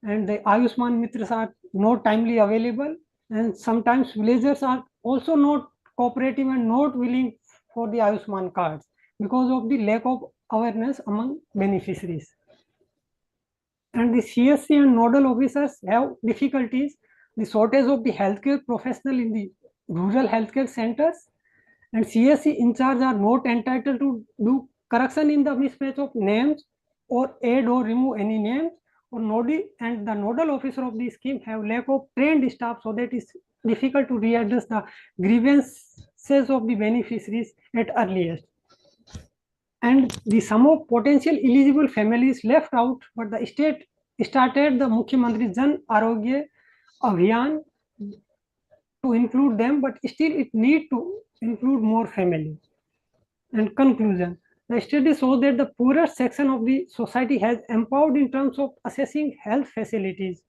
and the Ayushman Mitras are not timely available, and sometimes villagers are also not cooperative and not willing for the Ayushman cards because of the lack of awareness among beneficiaries. And the CSC and nodal officers have difficulties, the shortage of the healthcare professional in the rural healthcare centers, and CSC in charge are not entitled to do correction in the mismatch of names or add or remove any names, or nodal, and the nodal officer of the scheme have lack of trained staff, so that is difficult to readdress the grievances of the beneficiaries at earliest. And the sum of potential eligible families left out, but the state started the Mukhyamantri Jan Arogya Abhiyan to include them, but still it need to include more families. And conclusion, the study shows that the poorest section of the society has empowered in terms of assessing health facilities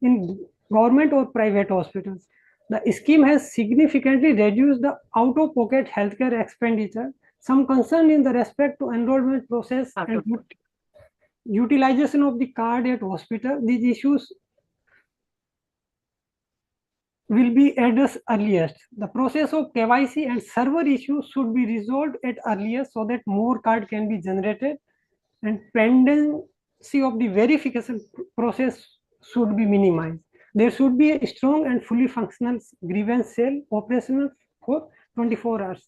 in government or private hospitals. The scheme has significantly reduced the out-of-pocket healthcare expenditure. Some concern in the respect to enrollment process and utilization of the card at hospital. These issues will be addressed earliest. The process of KYC and server issues should be resolved at earliest so that more card can be generated, and pendency of the verification process should be minimized. There should be a strong and fully functional grievance cell operational for 24 hours.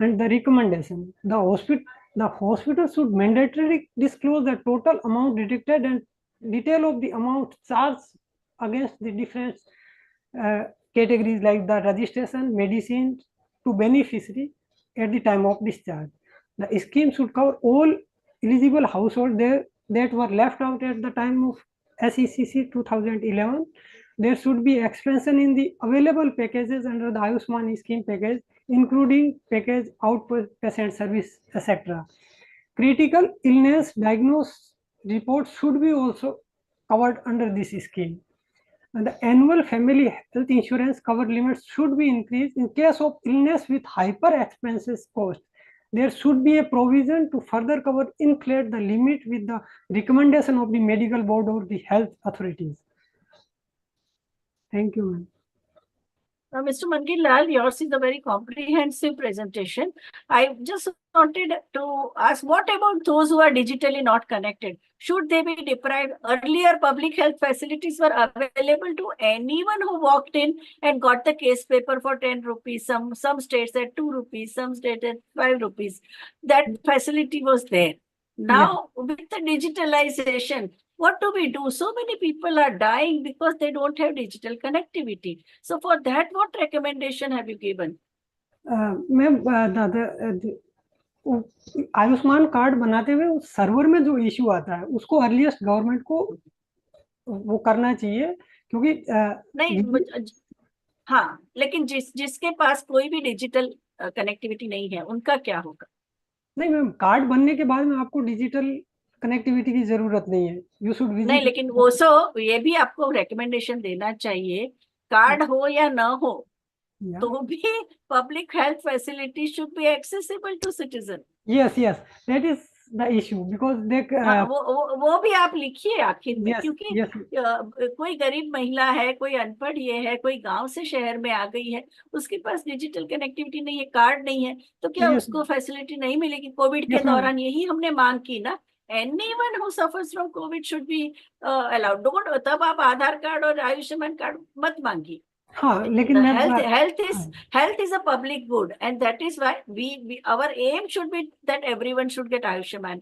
And the recommendation, the hospital should mandatorily disclose the total amount detected and detail of the amount charged against the different categories like the registration, medicine to beneficiary at the time of discharge. The scheme should cover all eligible households that were left out at the time of SECC 2011. There should be expansion in the available packages under the Ayushman scheme package, including package outpatient service, etc. Critical illness diagnosis reports should be also covered under this scheme. And the annual family health insurance cover limits should be increased in case of illness with hyper expenses cost. There should be a provision to further cover inflate the limit with the recommendation of the medical board or the health authorities. Thank you, ma'am. Mr. Mangilal, yours is a very comprehensive presentation. I just wanted to ask, what about those who are digitally not connected? Should they be deprived? Earlier, public health facilities were available to anyone who walked in and got the case paper for 10 rupees, some states at 2 rupees, some states at 5 rupees. That facility was there. Now, with the digitalization, what do we do? So many people are dying because they don't have digital connectivity. So for that, what recommendation have you given? Ma'am, Ayushman card बनाते हुए server में जो issue आता है उसको earliest government को वो करना चाहिए, क्योंकि नहीं, हाँ, लेकिन जिसके पास कोई भी डिजिटल कनेक्टिविटी नहीं है उनका क्या होगा? नहीं मैम, कार्ड बनने के बाद में आपको डिजिटल कनेक्टिविटी की जरूरत नहीं है. You should visit. नहीं, लेकिन वो सो ये भी आपको रिकमेंडेशन देना चाहिए, कार्ड हो या ना हो, तो भी public health facility should be accessible to citizen. Yes, that is the issue because they. वो भी आप लिखिए आखिर में, Yes, क्योंकि yes. कोई गरीब महिला है, कोई अनपढ़ ये है, कोई गांव से शहर में आ गई है, उसके पास डिजिटल कनेक्टिविटी नहीं है, कार्ड नहीं है, तो क्या Yes. उसको फैसिलिटी नहीं मिलेगी? कोविड के Yes, ma'am. दौरान यही हमने मांग की ना, anyone who suffers from COVID should be allowed. Don't, तब आप आधार कार्ड और आयुष्मान कार्ड मत मांगिए. हाँ, लेकिन health is a public good, and that is why our aim should be that everyone should get Ayushman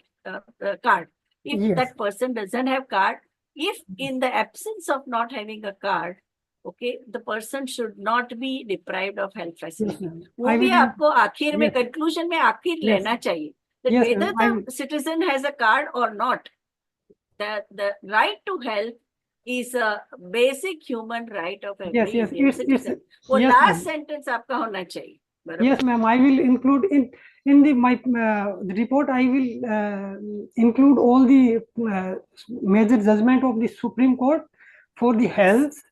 card. If Yes. that person doesn't have card, if in the absence of not having a card, okay, the person should not be deprived of health facility. Yes, ma'am. वो भी आपको आखिर में Yes. conclusion में आखिर Yes. लेना चाहिए, that Yes, whether ma'am. the citizen has a card or not, that the right to health is a basic human right of every Yes. Indian It's citizen. वो yes, last ma'am. sentence आपका होना चाहिए. बराबर? Yes, ma'am. I will include in the my report. I will include all the major judgment of the Supreme Court for the health.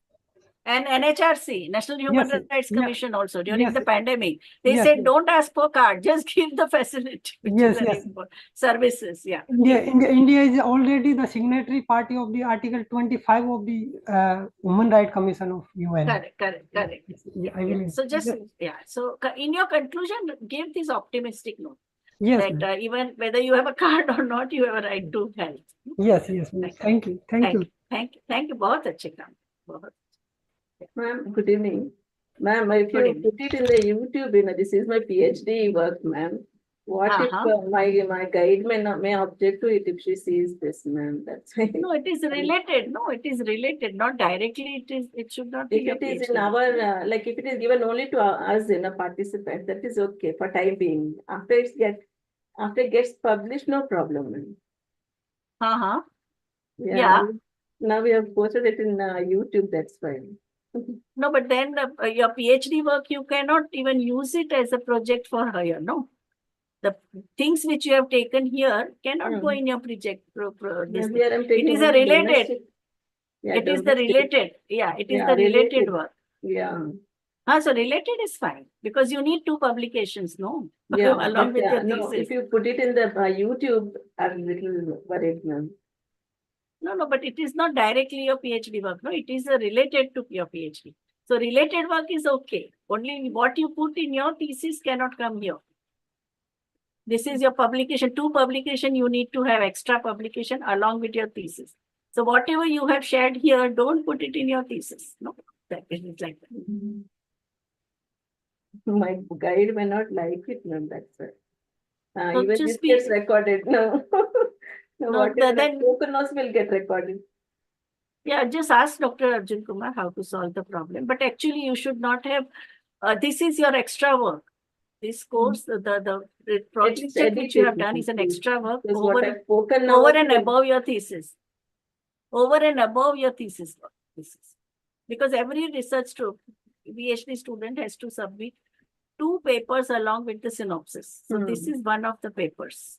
And NHRC, National Human Yes, Rights yeah. Commission, also during Yes. the pandemic, they Yes, said yes. don't ask for card, just give the facility, which Yes, is an yes. important services. Yeah. India is already the signatory party of the Article 25 of the Human Rights Commission of UN. Correct. Yeah, I will. So just So in your conclusion, give this optimistic note. Yes, That even whether you have a card or not, you have a right to health. Yes. Thank you. Thank you. बहुत अच्छे काम. बहुत. Ma'am, good evening. Ma'am, if you put it in the YouTube, this is my PhD work, ma'am. What if my guide may object to it if she sees this, ma'am? That's why. No, it is related. Not directly. It should not be. If it is in our, like if it is given only to us in a participant, that is okay for time being. After it gets published, no problem, ma'am. Yeah. Now we have posted it in YouTube, that's fine. No, but then your PhD work, you cannot even use it as a project for hire, no? The things which you have taken here cannot go in your project. It is a related. It is the related. Yeah, it is the related work. Yeah. So related is fine because you need 2 publications, no? Yeah, along with your no, thesis. if you put it in the YouTube, I'm a little worried, ma'am. No, but it is not directly your PhD work. No, it is related to your PhD. So related work is okay. Only what you put in your thesis cannot come here. This is your publication. 2 publication, you need to have extra publication along with your thesis. So whatever you have shared here, don't put it in your thesis. No, that is like that. My guide may not like it, ma'am. That's why. So even this gets recorded. No. Whatever spoken notes will get recorded. Yeah, just ask Dr. Arjun Kumar how to solve the problem. But actually, you should not have. This is your extra work. This course, the project which you have done is an extra work over and above your thesis. Over and above your thesis work. Because every research PhD student has to submit 2 papers along with the synopsis. So this is one of the papers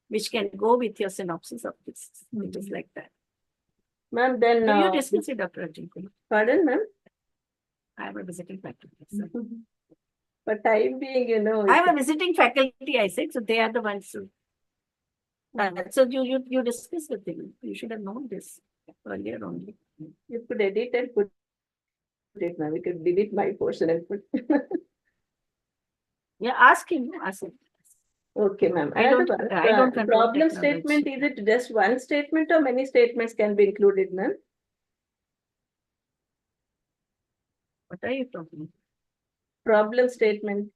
which can go with your synopsis of this. It is like that. Ma'am, then... Do you discuss it, Dr. Arjun Kumar? Pardon, ma'am? I am a visiting faculty. For time being, I am a visiting faculty, I said, so they are the ones who... so you discuss with them. You should have known this earlier only. You could edit and put it, ma'am. We could delete my portion and put... Yeah, ask him. Okay, ma'am. I don't problem statement, is it just one statement or many statements can be included, ma'am? What are you talking? Problem statement.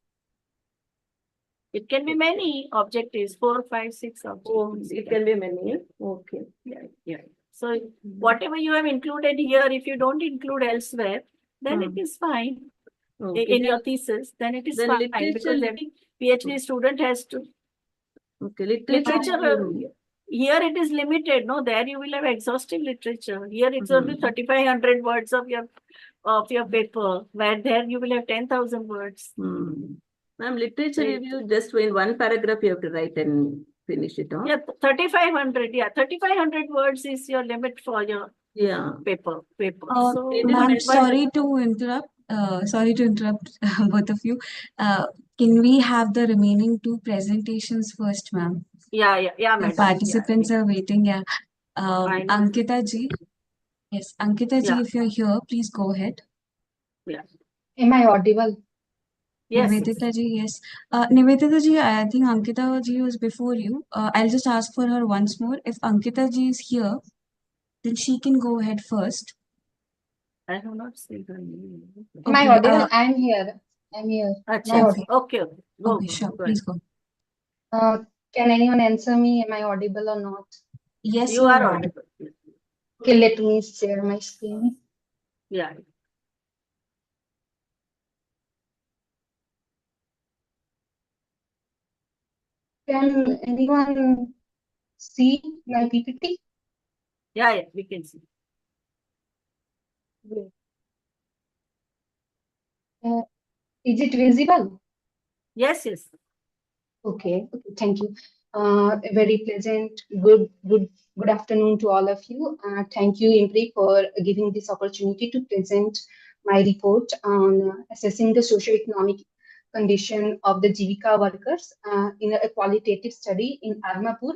It can be many objectives, 4, 5, 6 objectives. Oh, it can be many. Okay. Yeah. So whatever you have included here, if you don't include elsewhere, then it is fine. Okay. In your thesis, then it is then fine because every PhD student has to. Okay, literature. Here it is limited. No, there you will have exhaustive literature. Here it's only 3,500 words of your paper, where there you will have 10,000 words. Ma'am, literature review, just in one paragraph you have to write and finish it off. Yeah, 3,500. Yeah, 3,500 words is your limit for your paper. So, Ma'am, sorry to interrupt. Sorry to interrupt both of you. Can we have the remaining two presentations first, ma'am? Yeah, The madam. participants are waiting. Yeah. Ankita ji. Yes, Ankita ji, if you're here, please go ahead. Yeah. Am I audible? Yes. Nivedita ji, yes. Nivedita ji, I think Ankita ji was before you. I'll just ask for her once more. If Ankita ji is here, then she can go ahead first. I have not seen her name. Am I audible? I'm here. I'm here. Okay. Okay, sure. Please go. Can anyone answer me? Am I audible or not? Yes, you are audible. Okay, let me share my screen. Yeah. Can anyone see my PPT? Yeah, we can see. Is it visible? Yes. Okay, thank you. A very pleasant, good afternoon to all of you. Thank you, IMPRI, for giving this opportunity to present my report on assessing the socio-economic condition of the Jivika workers in a qualitative study in Armapur,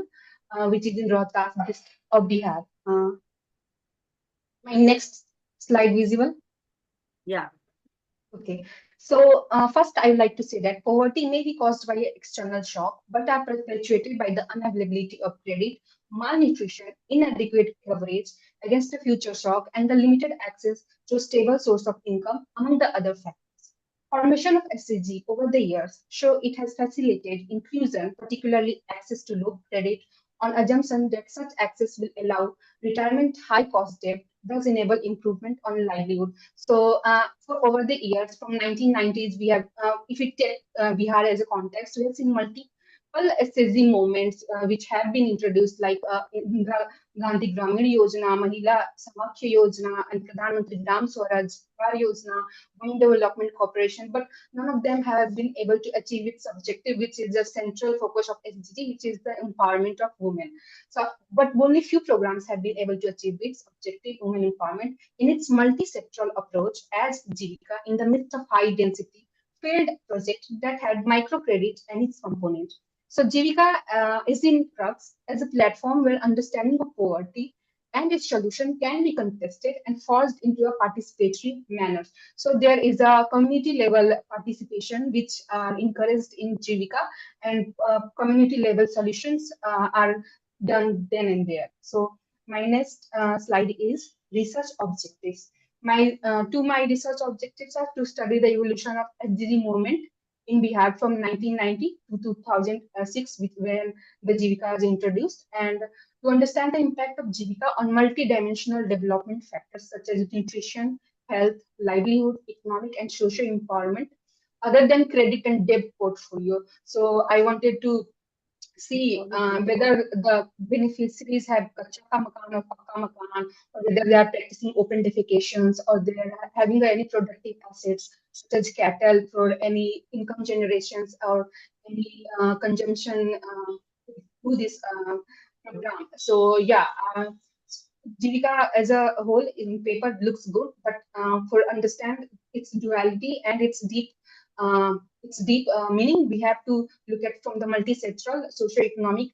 which is in Rohtas district of Bihar. My next slide visible? Yeah. Okay. So first, I would like to say that poverty may be caused by an external shock, but are perpetuated by the unavailability of credit, malnutrition, inadequate coverage against the future shock, and the limited access to a stable source of income, among the other factors. Formation of SCG over the years show it has facilitated inclusion, particularly access to low credit, on assumption that such access will allow retirement high-cost debt, thus enable improvement on livelihood. So for over the years, from 1990s, we have, if we take Bihar as a context, we have seen multiple SSG movements which have been introduced, like Indira Gandhi Gramin Yojana, Mahila Samakhya Yojana, and Pradhan Mantri Gram Swaraj Yojana, Women Development Corporation, but none of them have been able to achieve its objective, which is the central focus of SDG, which is the empowerment of women. So, but only few programs have been able to achieve its objective, women empowerment, in its multi-sectoral approach as Jivika in the midst of high-density field project that had microcredit and its component. So Jivika is in crux as a platform where understanding of poverty and its solution can be contested and forced into a participatory manner. So there is a community level participation which are encouraged in Jivika, and community level solutions are done then and there. So my next slide is research objectives. My research objectives are to study the evolution of SDG movement in Bihar from 1990 to 2006, when the Jivika was introduced, and to understand the impact of Jivika on multi-dimensional development factors such as nutrition, health, livelihood, economic and social empowerment, other than credit and debt portfolio. So I wanted to see whether the beneficiaries have kacha makan or pakka makan, or whether they are practicing open defecations, or they are having any productive assets such as cattle for any income generations or any consumption through this program. So yeah, Jivika as a whole in paper looks good, but for understand its duality and its deep meaning, we have to look at from the multi-sectoral socio-economic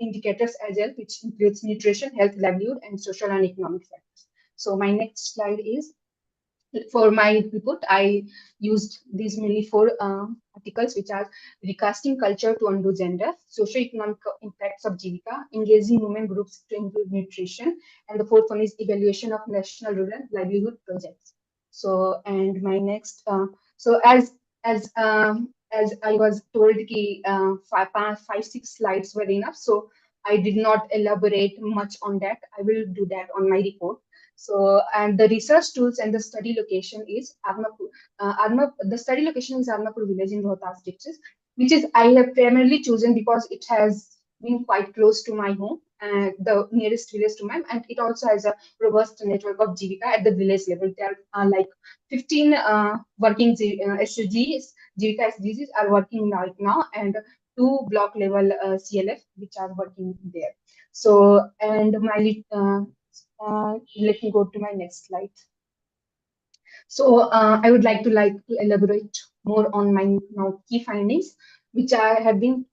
indicators as well, which includes nutrition, health, livelihood, and social and economic factors. So my next slide is, for my report, I used these mainly four articles, which are recasting culture to undo gender, socio-economic impacts of Jivika, engaging women groups to improve nutrition, and the fourth one is evaluation of national rural livelihood projects. So, and my next, so as I was told, ki, 5-6 slides were enough, so I did not elaborate much on that. I will do that on my report. So, and the research tools and the study location is Armapur. The study location is Armapur village in Rohtas district, which is I have primarily chosen because it has been quite close to my home, the nearest village to mine, and it also has a robust network of Jivika at the village level. There are like 15 working SDGs, Jivika SDGs are working right now, and 2 block level CLF which are working there. So, and my let me go to my next slide. So I would like to elaborate more on my now key findings, which have been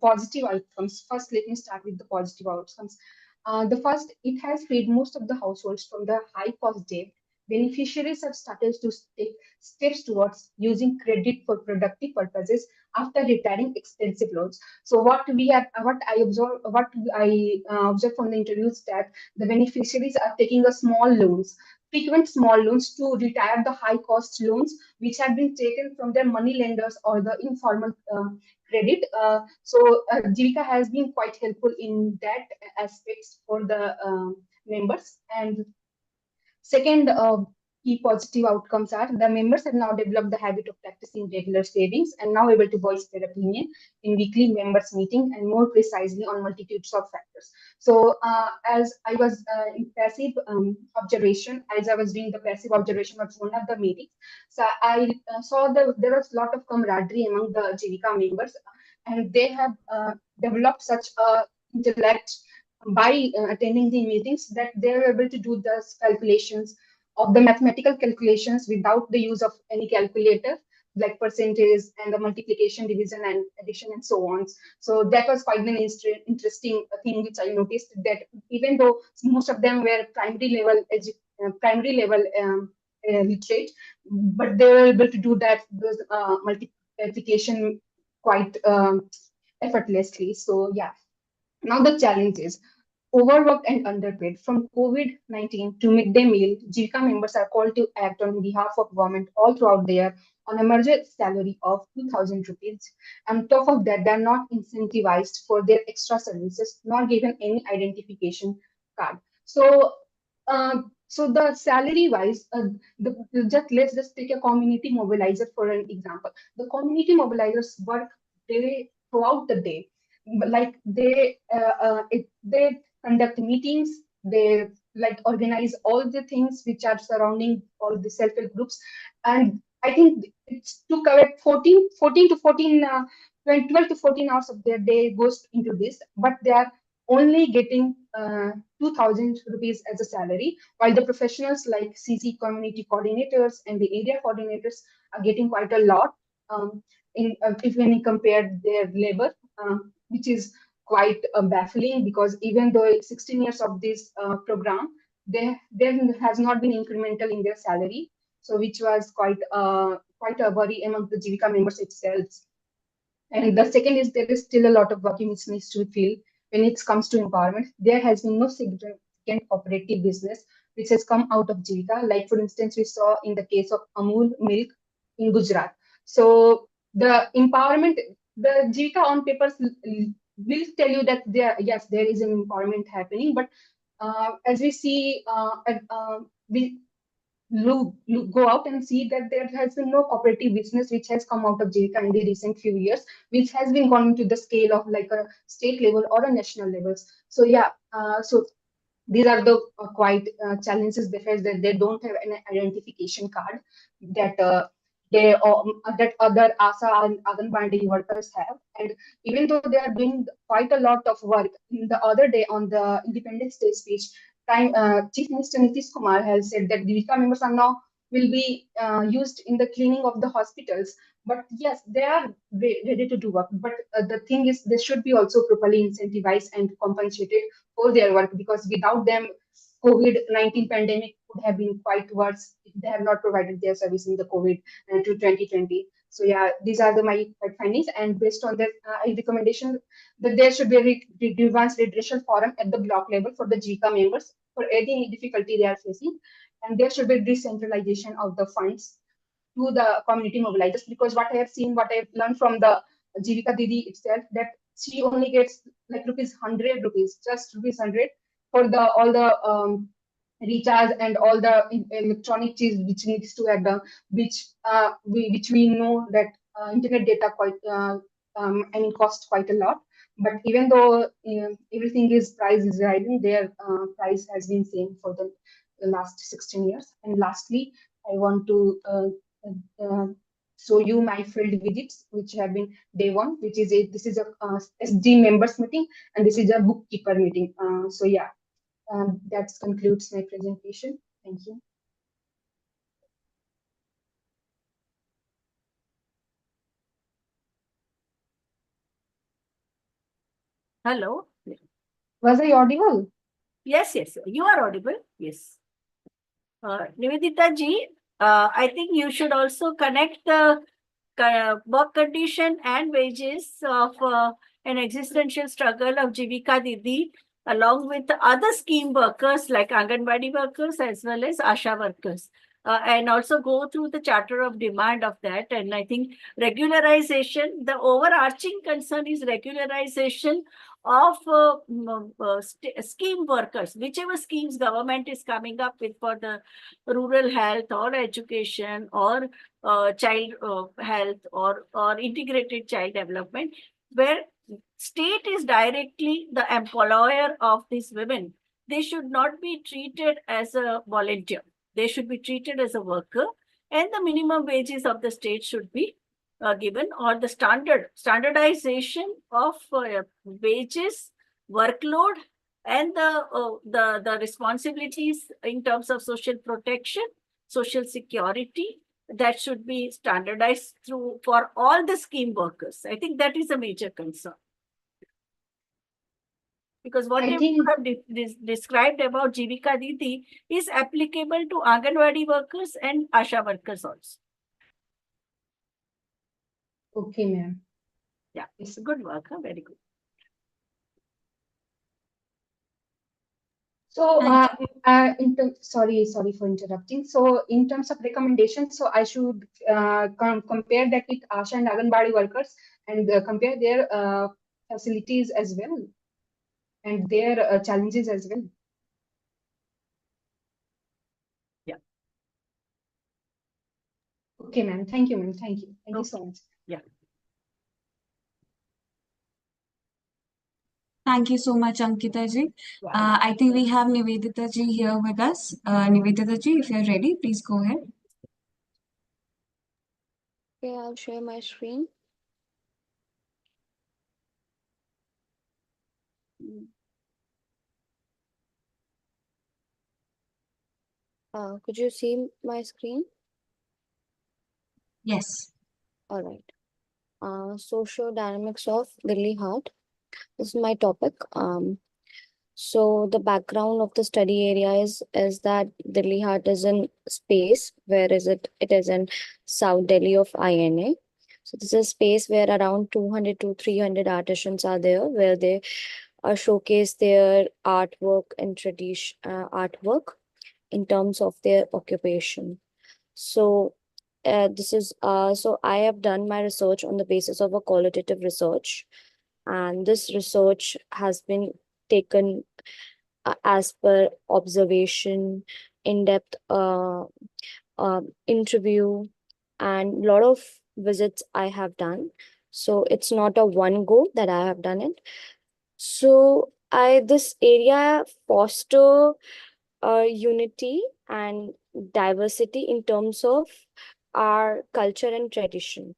positive outcomes. First, let me start with the positive outcomes. The first, it has freed most of the households from the high cost debt. Beneficiaries have started to take steps towards using credit for productive purposes after retiring expensive loans. So what I observed from the interviews that the beneficiaries are taking a small loans, frequent small loans to retire the high cost loans which have been taken from their money lenders or the informal credit. So Jivika has been quite helpful in that aspects for the members. And second, key positive outcomes are the members have now developed the habit of practicing regular savings and now able to voice their opinion in weekly members meeting and more precisely on multitudes of factors. So as I was in passive observation, as I was doing the passive observation of one of the meetings, so I saw that there was a lot of camaraderie among the Jivika members, and they have developed such a intellect by attending the meetings that they are able to do the calculations of the mathematical calculations without the use of any calculator, like percentage and the multiplication, division, and addition, and so on. So that was quite an interesting thing which I noticed, that even though most of them were primary level literate, but they were able to do that those multiplication quite effortlessly. So yeah. Now the challenge is overworked and underpaid. From COVID-19 to midday meal, Jivika members are called to act on behalf of government all throughout the year on a measured salary of 2,000 rupees. On top of that, they are not incentivized for their extra services, nor given any identification card. So, so the salary wise, let's just take a community mobilizer for an example. The community mobilizers work throughout the day, like they conduct meetings, they like organize all the things which are surrounding all the self-help groups, and I think it's to cover 14 to 14 12 to 14 hours of their day goes into this, but they are only getting 2,000 rupees as a salary, while the professionals like CC community coordinators and the area coordinators are getting quite a lot, if when you compare their labor, which is quite baffling, because even though it's 16 years of this program, there has not been incremental in their salary, so which was quite a worry among the Jivika members itself. And the second is there is still a lot of work which needs to be filled when it comes to empowerment. There has been no significant cooperative business which has come out of Jivika. Like for instance, we saw in the case of Amul Milk in Gujarat. So the empowerment, the Jivika on papers will tell you that yes, there is an empowerment happening, but as we see, we go out and see that there has been no cooperative business which has come out of Jivika in the recent few years, which has been gone to the scale of like a state level or a national levels. So yeah, so these are the quite challenges they face, that they don't have an identification card that that other ASA and Anganwadi workers have. And even though they are doing quite a lot of work, in the other day on the Independence Day speech, Chief Minister Nitish Kumar has said that Jivika members are now will be used in the cleaning of the hospitals. But yes, they are ready to do work. But the thing is, they should be also properly incentivized and compensated for their work, because without them, COVID-19 pandemic would have been quite worse if they have not provided their service in the COVID to 2020. So yeah, these are my findings, and based on that, I recommendation that there should be a grievance redressal forum at the block level for the Jivika members for any difficulty they are facing, and there should be decentralization of the funds to the community mobilizers, because what I have seen, what I have learned from the Jivika Didi itself, that she only gets like ₹100, just ₹100 for the all the recharge and all the electronic cheese which needs to add the which we know that internet data quite I mean cost quite a lot. But even though everything is price is rising, their price has been same for the last 16 years. And lastly, I want to show you my field visits, which have been day 1, which is this is a SD members meeting, and this is a bookkeeper meeting. So yeah, that concludes my presentation. Thank you. Hello. Was I audible? Yes, yes, you are audible. Yes. Nivedita ji, I think you should also connect the work condition and wages of an existential struggle of Jivika Didi along with the other scheme workers like Anganwadi workers as well as Asha workers. And also go through the charter of demand of that. And I think regularization, the overarching concern is regularization of scheme workers, whichever schemes government is coming up with for the rural health or education or child health or integrated child development, where state is directly the employer of these women. They should not be treated as a volunteer. They should be treated as a worker, and the minimum wages of the state should be given, or the standardization of wages, workload, and the responsibilities in terms of social protection, social security, that should be standardized through for all the scheme workers. I think that is a major concern. Because what you have described about Jivika Didi is applicable to Anganwadi workers and Asha workers also. Okay, ma'am. Yeah, it's a good work. Very good. So, sorry for interrupting. So, in terms of recommendations, so I should compare that with Asha and Anganwadi workers and compare their facilities as well and their challenges as well. Yeah. Okay, ma'am. Thank you, ma'am. Thank you. Thank you so much. Yeah. Thank you so much, Ankita ji. I think we have Nivedita ji here with us. Nivedita ji, if you're ready, please go ahead. Okay, I'll share my screen. Could you see my screen? Yes. All right. Social dynamics of Delhi Heart. This is my topic. So the background of the study area is that Delhi Heart is in space. Where is it? It is in South Delhi of INA. So this is a space where around 200 to 300 artisans are there, where they showcase their artwork and tradition artwork in terms of their occupation. So this is so I have done my research on the basis of a qualitative research, and this research has been taken as per observation, in-depth interview, and lot of visits I have done. So it's not a one go that I have done it. So this area foster unity and diversity in terms of our culture and tradition.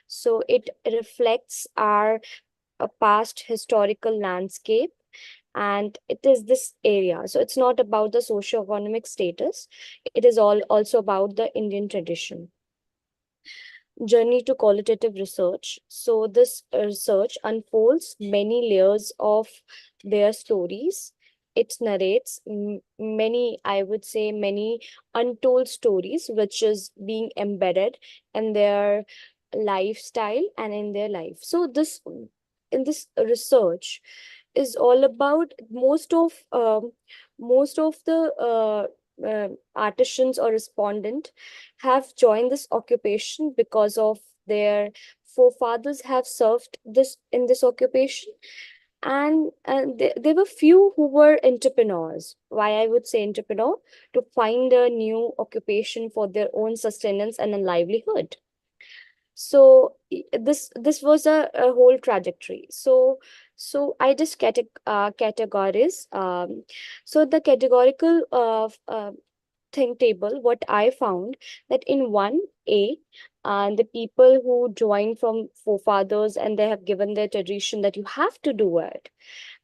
So it reflects our past historical landscape, and it is this area. So it's not about the socio-economic status. It is also about the Indian tradition. Journey to qualitative research. So this research unfolds many layers of their stories. It narrates many, I would say, many untold stories, which is being embedded in their lifestyle and in their life. So in this research is all about most of the artisans or respondent have joined this occupation because of their forefathers have served in this occupation, and there were few who were entrepreneurs. Why I would say entrepreneur? To find a new occupation for their own sustenance and a livelihood. So this was a whole trajectory. So I just categories. So the categorical thing table, what I found that in 1A, the people who join from forefathers and they have given their tradition that you have to do it.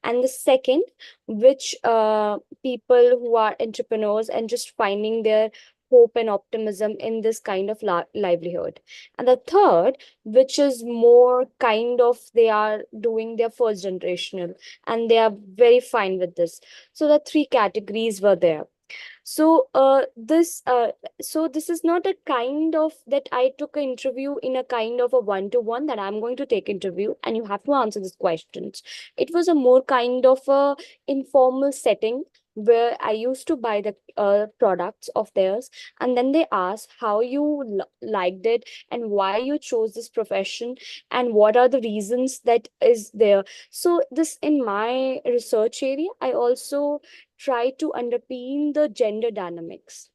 And the second, which people who are entrepreneurs and just finding their hope and optimism in this kind of livelihood. And the third, which is more kind of they are doing their first generational and they are very fine with this. So the three categories were there. So this is not a kind of that I took an interview in a kind of a one-to-one that I'm going to take interview and you have to answer these questions. It was a more kind of a informal setting where I used to buy the products of theirs, and then they asked how you liked it and why you chose this profession and what are the reasons that is there. So this in my research area, I also try to underpin the gender dynamics.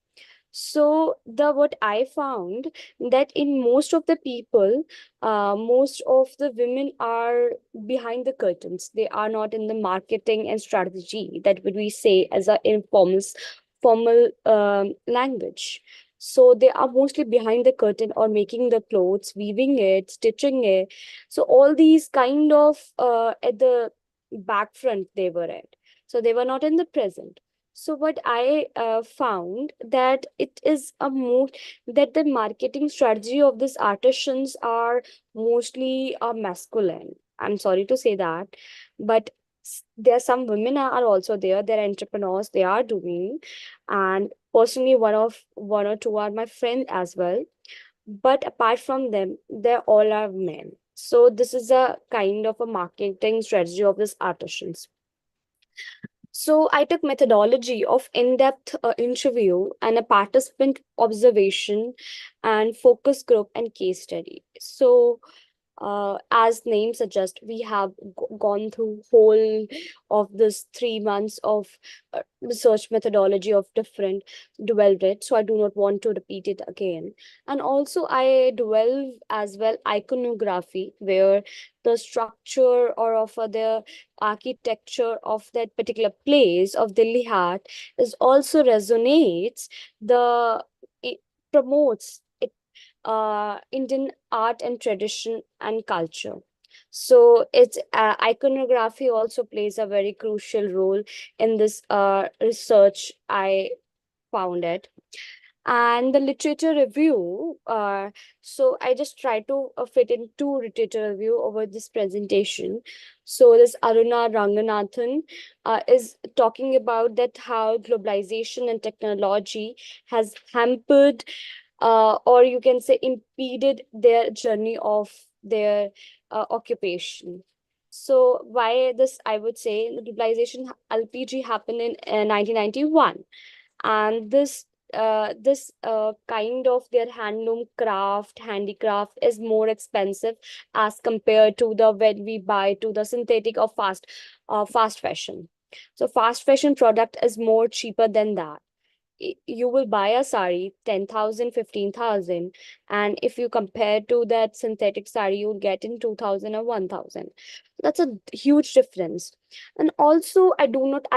So what I found that in most of the people, most of the women are behind the curtains. They are not in the marketing and strategy that would we say as a informal formal language. So they are mostly behind the curtain or making the clothes, weaving it, stitching it. So all these kind of at the back front they were at. So they were not in the present. So what I found that it is a more that the marketing strategy of these artisans are mostly masculine. I'm sorry to say that, but there are some women are also there. They're entrepreneurs. They are doing, and personally, one or two are my friend as well. But apart from them, they all are men. So this is a kind of a marketing strategy of these artisans. So I took methodology of in-depth interview and a participant observation and focus group and case study. So as name suggests, we have gone through whole of this 3 months of research methodology of different dwelled it. So I do not want to repeat it again. And also I dwell as well iconography, where the structure or of the architecture of that particular place of Delhi Hat is also resonates it promotes Indian art and tradition and culture. So it's iconography also plays a very crucial role in this research. I found it. And the literature review, so I just try to fit in two literature review over this presentation. So this Aruna Ranganathan is talking about that how globalization and technology has hampered or you can say impeded their journey of their occupation. So why this, I would say, the globalization LPG happened in 1991, and this kind of their handloom craft handicraft is more expensive as compared to the when we buy to the synthetic or fast fashion. So fast fashion product is more cheaper than that. You will buy a sari 10,000, 15,000, and if you compare to that synthetic sari, you'll get in 2,000 or 1,000. That's a huge difference. And also, I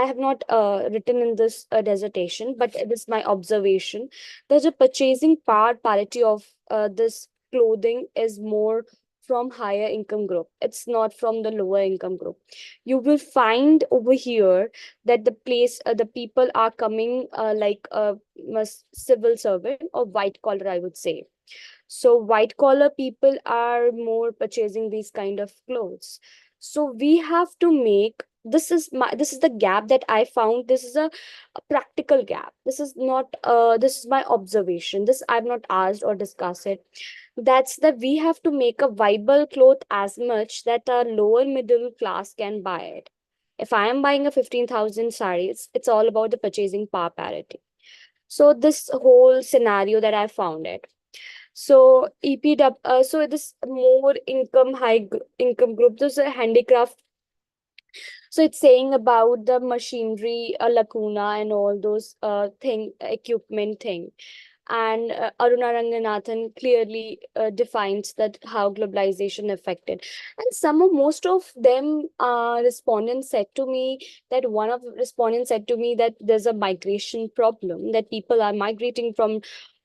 have not written in this dissertation, but it is my observation. There's a purchasing power parity of this clothing is more from higher income group. It's not from the lower income group. You will find over here that the people are coming like a civil servant or white collar, I would say. So white collar people are more purchasing these kind of clothes. So we have to make this is the gap that I found. This is a practical gap. This is not this is my observation. This I've not asked or discussed it. That's that we have to make a viable cloth as much that a lower middle class can buy it. If I am buying a 15,000 sari, it's all about the purchasing power parity. So this whole scenario that I found it. So EPW, so this more income group, this is a handicraft. So it's saying about the machinery, lacuna and all those equipment thing. And Aruna Ranganathan clearly defines that how globalization affected. And most of them respondents said to me that one of the respondents said to me that there's a migration problem, that people are migrating from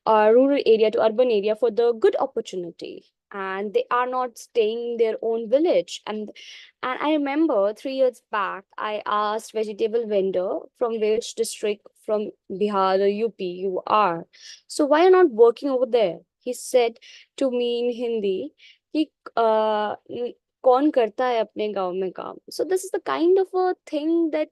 rural area to urban area for the good opportunity, and they are not staying in their own village. And I remember 3 years back, I asked vegetable vendor from which district from Bihar or UP you are. So why are you not working over there? He said to me in Hindi, कि कौन करता है अपने गांव में काम? So this is the kind of a thing that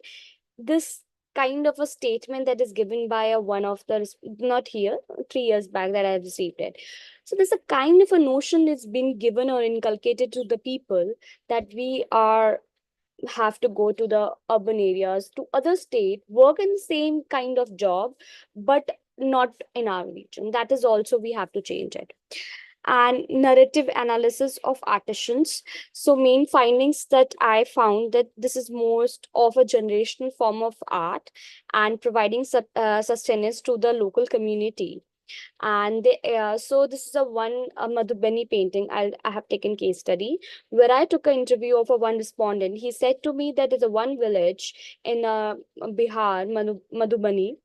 this kind of a statement that is given by one of the, not here, 3 years back that I have received it. So there's a kind of a notion that's been given or inculcated to the people that we have to go to the urban areas, to other state, work in the same kind of job, but not in our region. That is also, we have to change it. And narrative analysis of artisans. So main findings that I found that this is most of a generational form of art and providing sustenance to the local community. And so this is a Madhubani painting. I have taken case study where I took an interview of one respondent. He said to me that there's a one village in Bihar, Madhubani,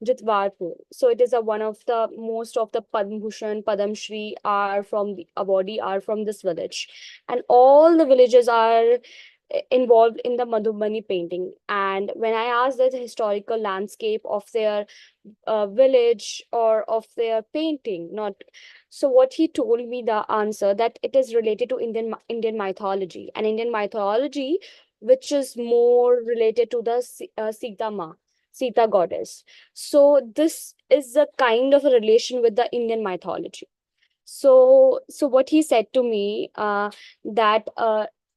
Jitwarpur. So it is one of the most of the Padma Bhushan, Padam Shri are from the awardee are from this village, and all the villages are involved in the Madhubani painting. And when I asked the historical landscape of their village or of their painting, not so what he told me the answer that it is related to Indian mythology, and Indian mythology which is more related to the Sita goddess. So this is a kind of a relation with the Indian mythology. So what he said to me, that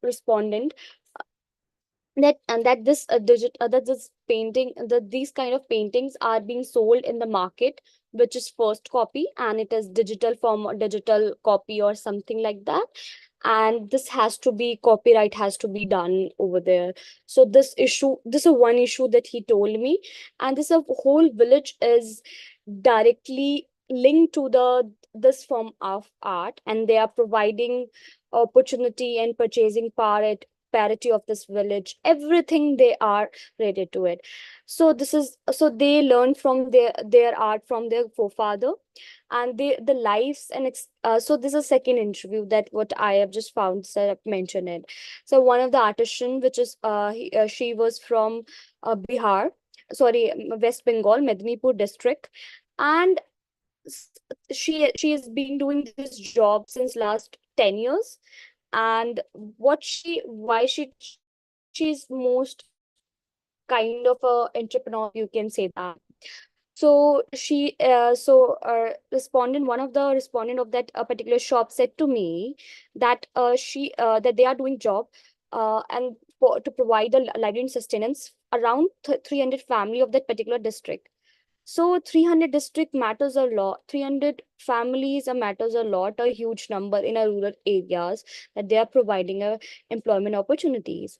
respondent, that this that this painting, that these kind of paintings are being sold in the market, which is first copy, and it is digital form or digital copy or something like that, and this has to be, copyright has to be done over there. So this is one issue that he told me. And this whole village is directly linked to this form of art, and they are providing opportunity and purchasing power parity of this village, everything they are related to it. So they learn from their art from their forefather, and the lives and so this is second interview that what I have just found, so mentioned it. So one of the artisan, which is she was from Bihar, sorry, West Bengal, Medinipur district, and she has been doing this job since last 10 years. And she's most kind of a entrepreneur, you can say that. So one of the respondent of that particular shop said to me that that they are doing job and to provide the livelihood sustenance around 300 family of that particular district. So 300 district matters a lot. 300 families matters a lot, a huge number in a rural areas, that they are providing employment opportunities.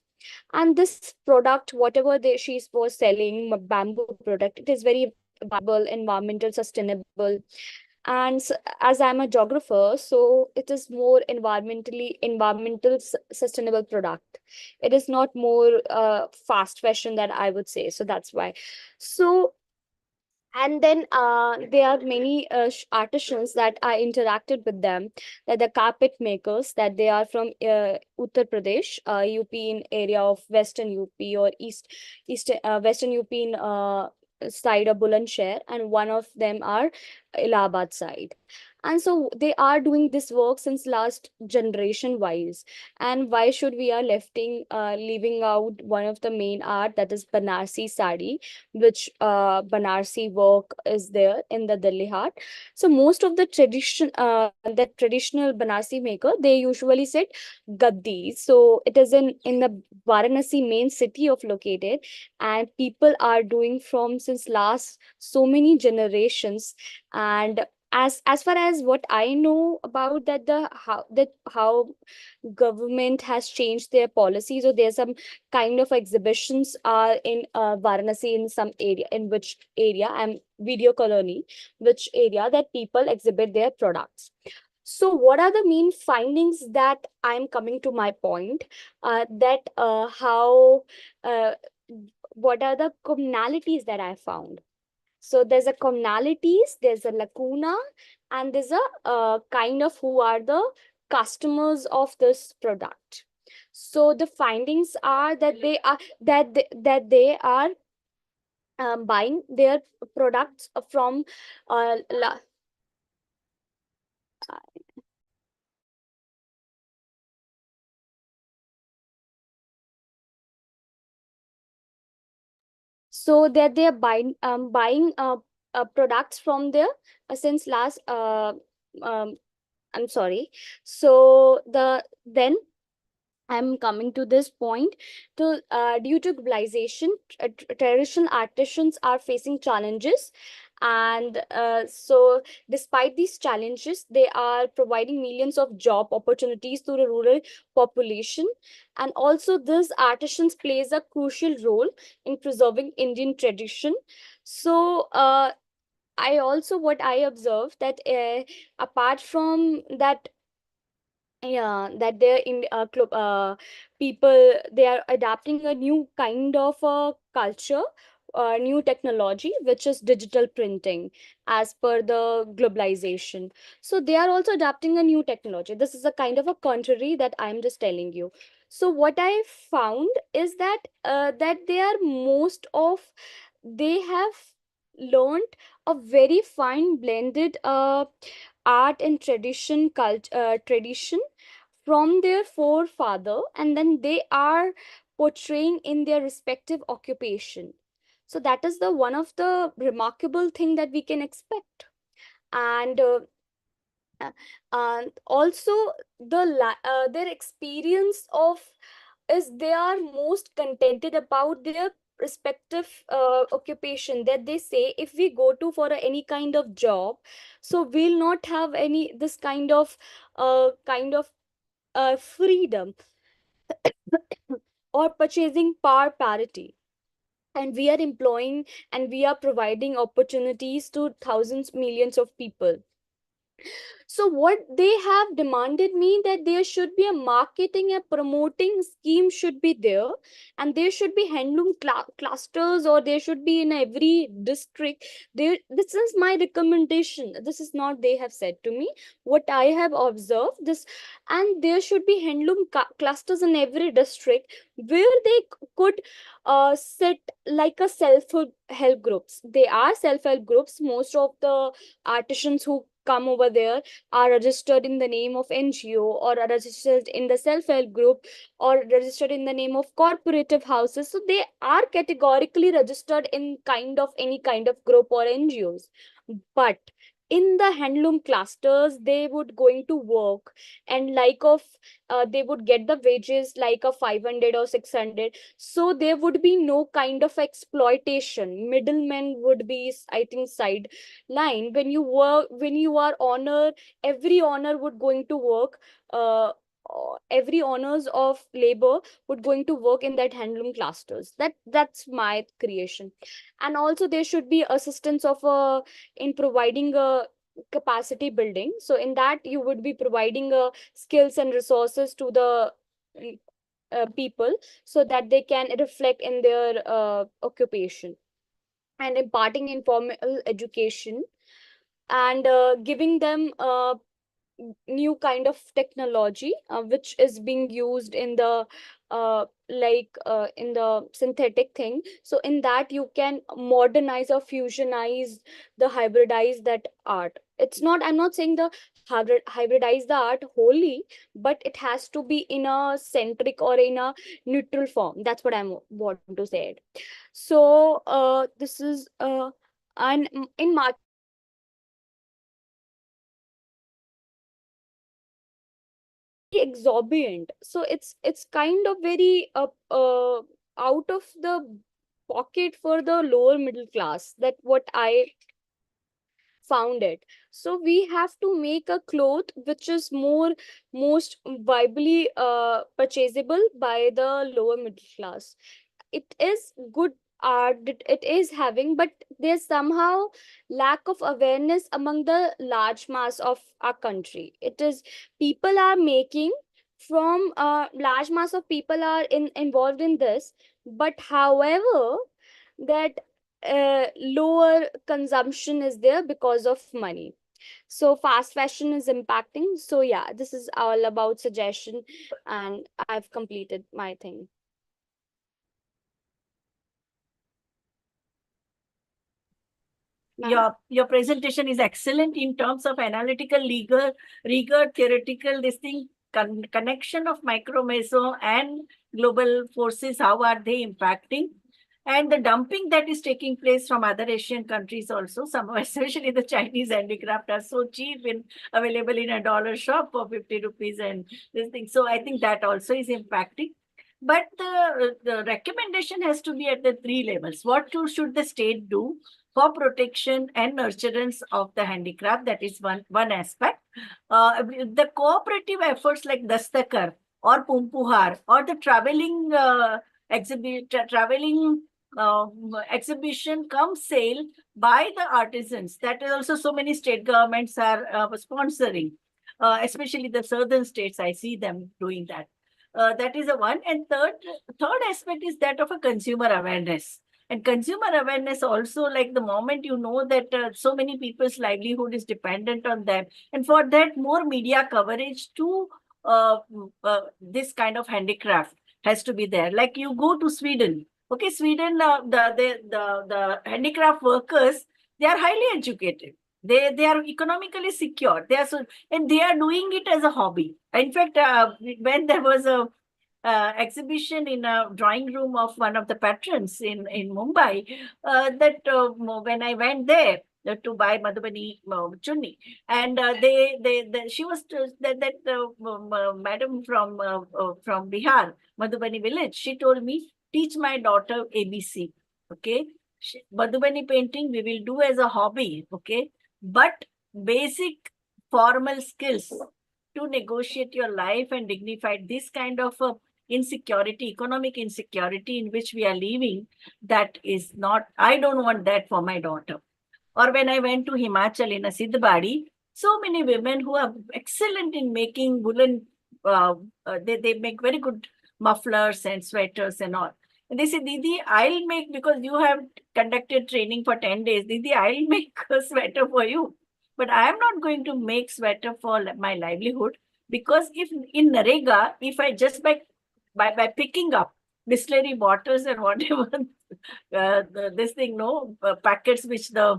And this product, whatever she was selling, bamboo product, it is very viable, environmental, sustainable. And as I'm a geographer, so it is more environmental sustainable product. It is not more fast fashion, that I would say. So that's why. So and then there are many artisans that I interacted with them, that the carpet makers, that they are from Uttar Pradesh, UP in area of Western UP or Western UP in side of Bulandshahr, and one of them are Allahabad side. And so they are doing this work since last generation wise. And why should we are leaving out one of the main art, that is Banarsi sari, which Banarsi work is there in the Delhi art. So most of the traditional Banarsi maker, they usually sit gaddi. So it is in the Varanasi main city of located, and people are doing from since last so many generations. And as far as what I know about that, how government has changed their policies, or there's some kind of exhibitions in Varanasi, in some area, in which area I'm video colony, which area that people exhibit their products. So what are the main findings that I'm coming to my point, that how what are the commonalities that I found? So there's a commonalities, there's a lacuna, and there's a kind of who are the customers of this product. So the findings are that they are buying their products from uh, la- so that they are buying products from their since last I'm sorry. So then I'm coming to this point. Due to globalization, traditional artisans are facing challenges, and so despite these challenges, they are providing millions of job opportunities to the rural population, and also these artisans plays a crucial role in preserving Indian tradition. So I also what I observed that apart from that, yeah, that they're in club people, they are adapting a new kind of culture, new technology, which is digital printing, as per the globalization. So they are also adapting a new technology. This is a kind of a contrary that I'm just telling you. So what I found is that that they are most of, they have learned a very fine blended art and tradition from their forefather, and then they are portraying in their respective occupation. So that is the one of the remarkable thing that we can expect. And also their experience of is they are most contented about their respective occupation, that they say if we go to for any kind of job, so we'll not have any this kind of freedom or purchasing power parity, and we are employing and we are providing opportunities to thousands, millions of people. So what they have demanded me that there should be a marketing and promoting scheme should be there, and there should be handloom clusters, or there should be in every district. There, this is my recommendation. This is not they have said to me. What I have observed this, and there should be handloom clusters in every district where they could sit like a self-help groups. They are self-help groups. Most of the artisans who come over there are registered in the name of NGO, or are registered in the self-help group, or registered in the name of cooperative houses. So they are categorically registered in kind of any kind of group or NGOs. But in the handloom clusters, they would going to work, and like of they would get the wages like a 500 or 600. So there would be no kind of exploitation. Middlemen would be, I think, side line. When you work, when you are owner, every owner would going to work, every owners of labor would going to work in that handloom clusters. That's my creation. And also there should be assistance of in providing a capacity building. So in that you would be providing skills and resources to the people, so that they can reflect in their occupation, and imparting informal education, and giving them new kind of technology which is being used in the in the synthetic thing. So in that you can modernize or fusionize the hybridize that art. It's not, I'm not saying the hybridize the art wholly, but it has to be in a centric or in a neutral form. That's what I'm want to say it. So this is and in market exorbitant. So it's kind of very out of the pocket for the lower middle class. That what I found it. So we have to make a cloth which is most viably purchasable by the lower middle class. It is good art, it is having, but there's somehow lack of awareness among the large mass of our country. It is people are making from large mass of people are involved in this, but however that lower consumption is there because of money. So fast fashion is impacting. So yeah, this is all about suggestion, and I've completed my thing. Your presentation is excellent in terms of analytical rigor, theoretical, this thing, connection of micro, meso, and global forces, how are they impacting? And the dumping that is taking place from other Asian countries also, some, especially the Chinese handicraft, are so cheap and available in a dollar shop for 50 rupees and this thing. So I think that also is impacting. But the recommendation has to be at the three levels. What should the state do for protection and nurturance of the handicraft? That is one aspect. The cooperative efforts like Dastakar or Pumpuhar or the traveling exhibition come sale by the artisans. That is also so many state governments are sponsoring, especially the southern states. I see them doing that. That is a one. And third aspect is that of a consumer awareness. And consumer awareness also, like the moment you know that so many people's livelihood is dependent on them, and for that more media coverage to this kind of handicraft has to be there. Like you go to Sweden, okay, Sweden, the handicraft workers, they are highly educated. They are economically secure. They are and they are doing it as a hobby. In fact, when there was a exhibition in a drawing room of one of the patrons in Mumbai, when I went there to buy Madhubani chunni, and she was madam from Bihar, Madhubani village. She told me, teach my daughter ABC. Okay, Madhubani painting we will do as a hobby. Okay, but basic formal skills to negotiate your life and dignify this kind of insecurity, economic insecurity in which we are living, that is not, I don't want that for my daughter. Or when I went to Himachal in a Siddhbadi, so many women who are excellent in making woolen, they make very good mufflers and sweaters and all. And they say, Didi, I'll make, because you have conducted training for 10 days, Didi, I'll make a sweater for you. But I am not going to make sweater for my livelihood, because if in Narega, if I just by picking up distillery bottles and whatever, this thing, packets which the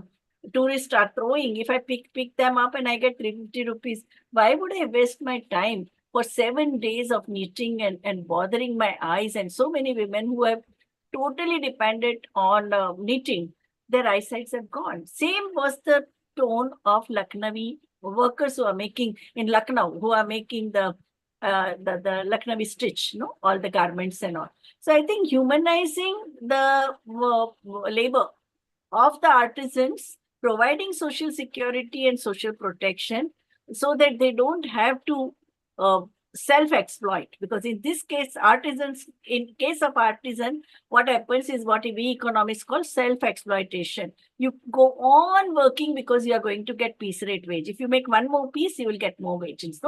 tourists are throwing, if I pick them up and I get 350 rupees, why would I waste my time for 7 days of knitting and bothering my eyes? And so many women who have totally dependent on knitting, their eyesights have gone. Same was the tone of Lucknowi workers who are making in Lucknow, who are making the Lucknowi stitch, all the garments and all. So I think humanizing the labor of the artisans, providing social security and social protection so that they don't have to self-exploit. Because in this case, in case of artisan, what happens is what we economists call self-exploitation. You go on working because you are going to get piece rate wage. If you make one more piece, you will get more wages.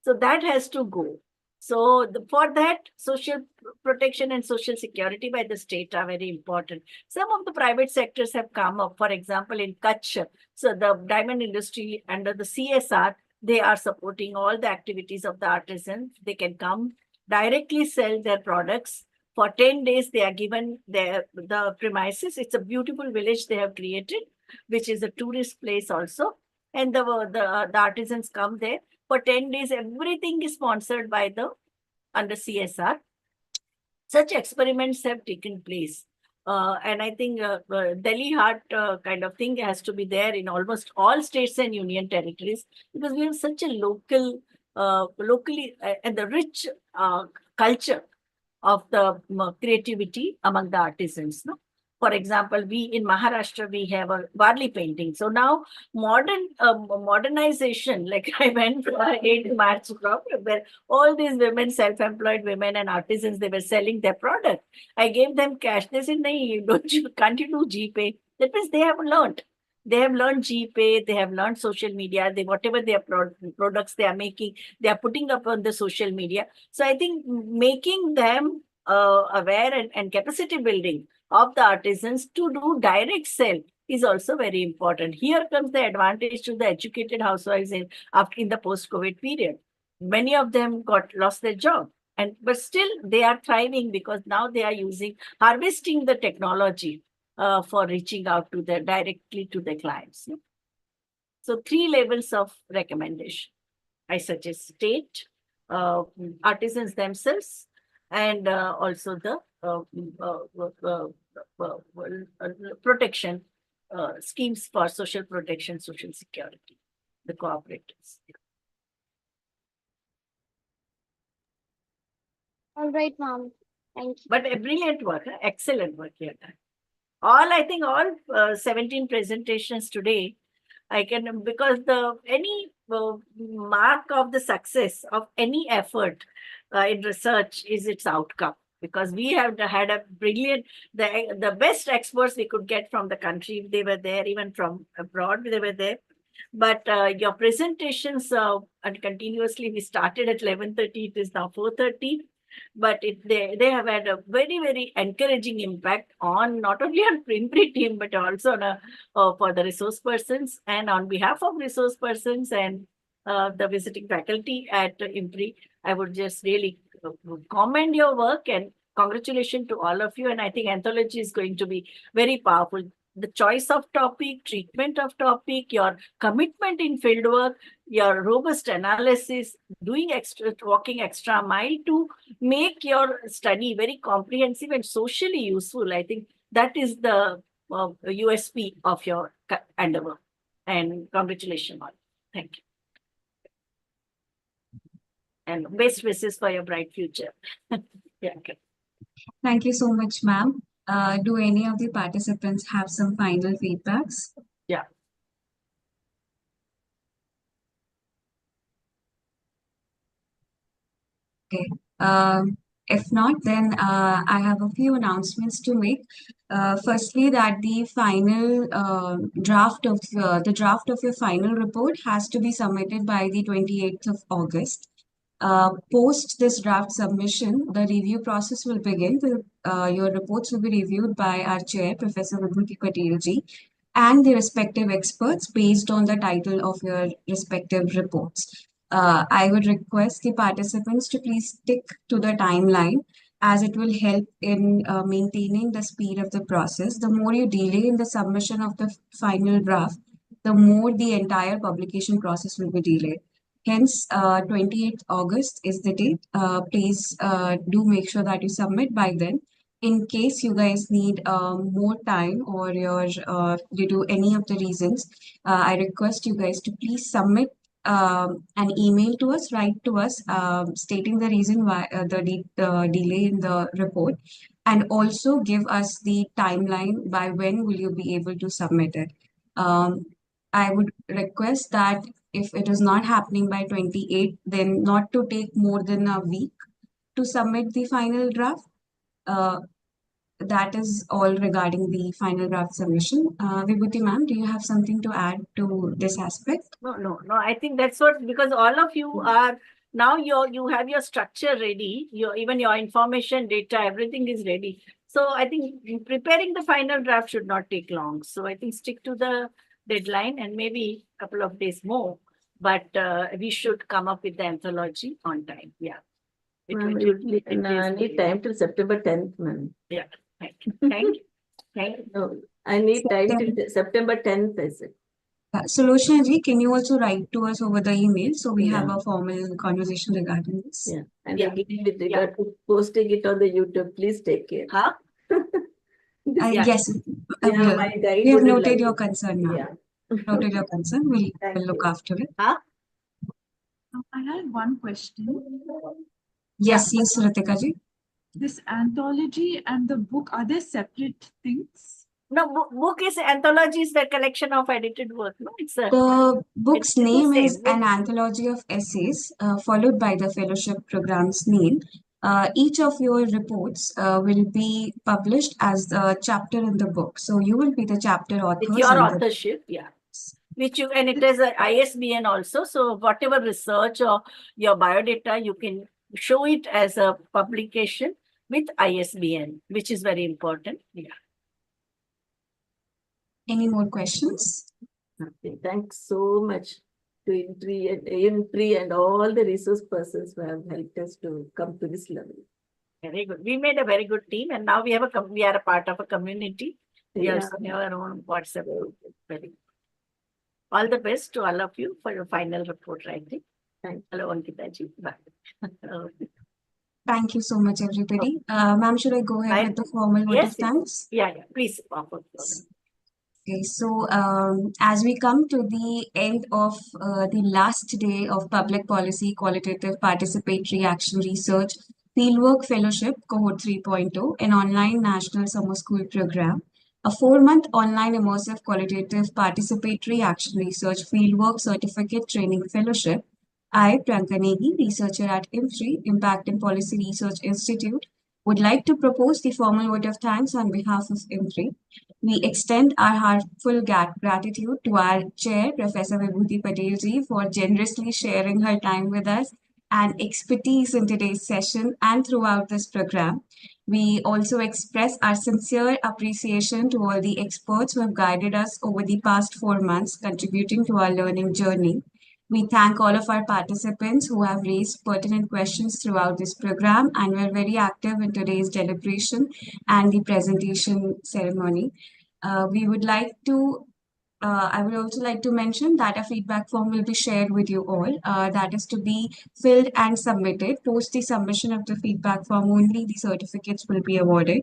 So that has to go. So for that, social protection and social security by the state are very important. Some of the private sectors have come up. For example, in Kutch, so the diamond industry under the CSR, they are supporting all the activities of the artisans. They can come directly sell their products. For 10 days, they are given the premises. It's a beautiful village they have created, which is a tourist place also. And the artisans come there. For 10 days, everything is sponsored by under CSR. Such experiments have taken place. And I think Delhi Heart kind of thing has to be there in almost all states and union territories, because we have such a locally and the rich culture of the creativity among the artisans. For example, we in Maharashtra, we have a Varli painting. So now modernization, like I went for a 8 March crop where all these women, self-employed women and artisans, they were selling their product. I gave them cash. They said, "Nahi, can't you do GPay?" That means they have learned. They have learned GPay, they have learned social media, they whatever their products they are making, they are putting up on the social media. So I think making them aware and capacity building of the artisans to do direct sell is also very important. Here comes the advantage to the educated housewives in the post-COVID period. Many of them lost their job, but still they are thriving because now they are harvesting the technology for reaching out to directly to the clients. So 3 levels of recommendation. I suggest state, artisans themselves, and also the protection schemes for social protection, social security, the cooperatives. All right, ma'am. Thank you. But a brilliant work, excellent work here. I think all 17 presentations today, because any mark of the success of any effort in research is its outcome. Because we have had a brilliant, the best experts we could get from the country, they were there, even from abroad, they were there. But your presentations, and continuously, we started at 11:30, it is now 4:30. But they have had a very, very encouraging impact on not only on IMPRI team, but also for the resource persons. And on behalf of resource persons and the visiting faculty at IMPRI, I would just really commend your work and congratulations to all of you. And I think anthology is going to be very powerful. The choice of topic, treatment of topic, your commitment in fieldwork, your robust analysis, walking extra mile to make your study very comprehensive and socially useful. I think that is the USP of your endeavor. And congratulations all. Thank you. And best wishes for your bright future. Yeah. Okay. Thank you so much, ma'am. Do any of the participants have some final feedbacks? Yeah. Okay. If not, then I have a few announcements to make. Firstly, that the final draft of your final report has to be submitted by the 28th of August. Post this draft submission, the review process will begin. Your reports will be reviewed by our chair, Professor Vibhuti Patel, and the respective experts based on the title of your respective reports. I would request the participants to please stick to the timeline, as it will help in maintaining the speed of the process. The more you delay in the submission of the final draft, the more the entire publication process will be delayed. Hence, 28th August is the date. Please do make sure that you submit by then. In case you guys need more time, or due to any of the reasons, I request you guys to please submit an email to us, write to us, stating the reason why the delay in the report, and also give us the timeline by when will you be able to submit it. I would request that if it is not happening by 28, then not to take more than a week to submit the final draft. That is all regarding the final draft submission. Vibhuti ma'am, do you have something to add to this aspect? No. I think that's what, because all of you are now you have your structure ready, even your information, data, everything is ready. So I think preparing the final draft should not take long. So I think stick to the deadline and maybe a couple of days more, but we should come up with the anthology on time. Yeah. You need time till September 10th, ma'am. Yeah. Thank you. No, I need time till September 10th, I said. So, Lochana ji, can you also write to us over the email so we have a formal conversation regarding this? Yeah. And again, with regard to posting it on the YouTube, please take care. Huh? Yes, we have noted your concern now. Yeah. Noted your concern. We'll look after it. Huh? I had one question. Yes, Ritika ji. this anthology and the book, are they separate things? No, book is anthology is the collection of edited work. No, it's a. The book's it's name the is same. An Anthology of Essays, followed by the fellowship program's name. Each of your reports will be published as a chapter in the book. So you will be the chapter authors. With your in the authorship, yeah. Which you, and it is a ISBN also. So whatever research or your biodata, you can show it as a publication with ISBN, which is very important. Yeah. Any more questions? Okay, thanks so much to IMPRI and all the resource persons who have helped us to come to this level. Very good. We made a very good team, and now we have we are a part of a community. We Yeah. also have our own WhatsApp group. Very good. All the best to all of you for your final report writing. Hello, Ankita ji. Bye. Thank you so much, everybody. Ma'am, should I go ahead with the formal vote of thanks? Yeah, please. Okay, so as we come to the end of the last day of Public Policy Qualitative Participatory Action Research Fieldwork Fellowship Cohort 3.0, an online national summer school program, a 4-month online immersive qualitative participatory action research fieldwork certificate training fellowship, I, Priyanka Negi, researcher at IMPRI, Impact and Policy Research Institute, would like to propose the formal vote of thanks on behalf of IMPRI. We extend our heartfelt gratitude to our chair, Professor Vibhuti Patel ji, for generously sharing her time with us and expertise in today's session and throughout this program. We also express our sincere appreciation to all the experts who have guided us over the past 4 months, contributing to our learning journey. We thank all of our participants who have raised pertinent questions throughout this program and were very active in today's deliberation and the presentation ceremony. We would like to I would also like to mention that a feedback form will be shared with you all. That is to be filled and submitted. Post the submission of the feedback form, only the certificates will be awarded.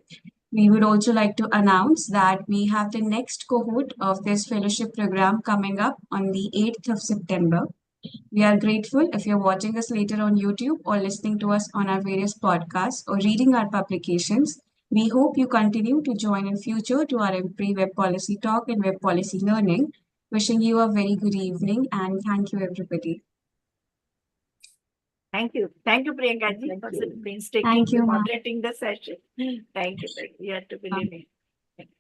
We would also like to announce that we have the next cohort of this fellowship program coming up on the 8th of September. We are grateful if you're watching us later on YouTube or listening to us on our various podcasts or reading our publications. We hope you continue to join in future to our IMPRI Web Policy Talk and Web Policy Learning. Wishing you a very good evening and thank you, everybody. Thank you. Thank you, Priyanka ji, for being Thank you, ma'am. moderating the session. Thank you. You have to believe me.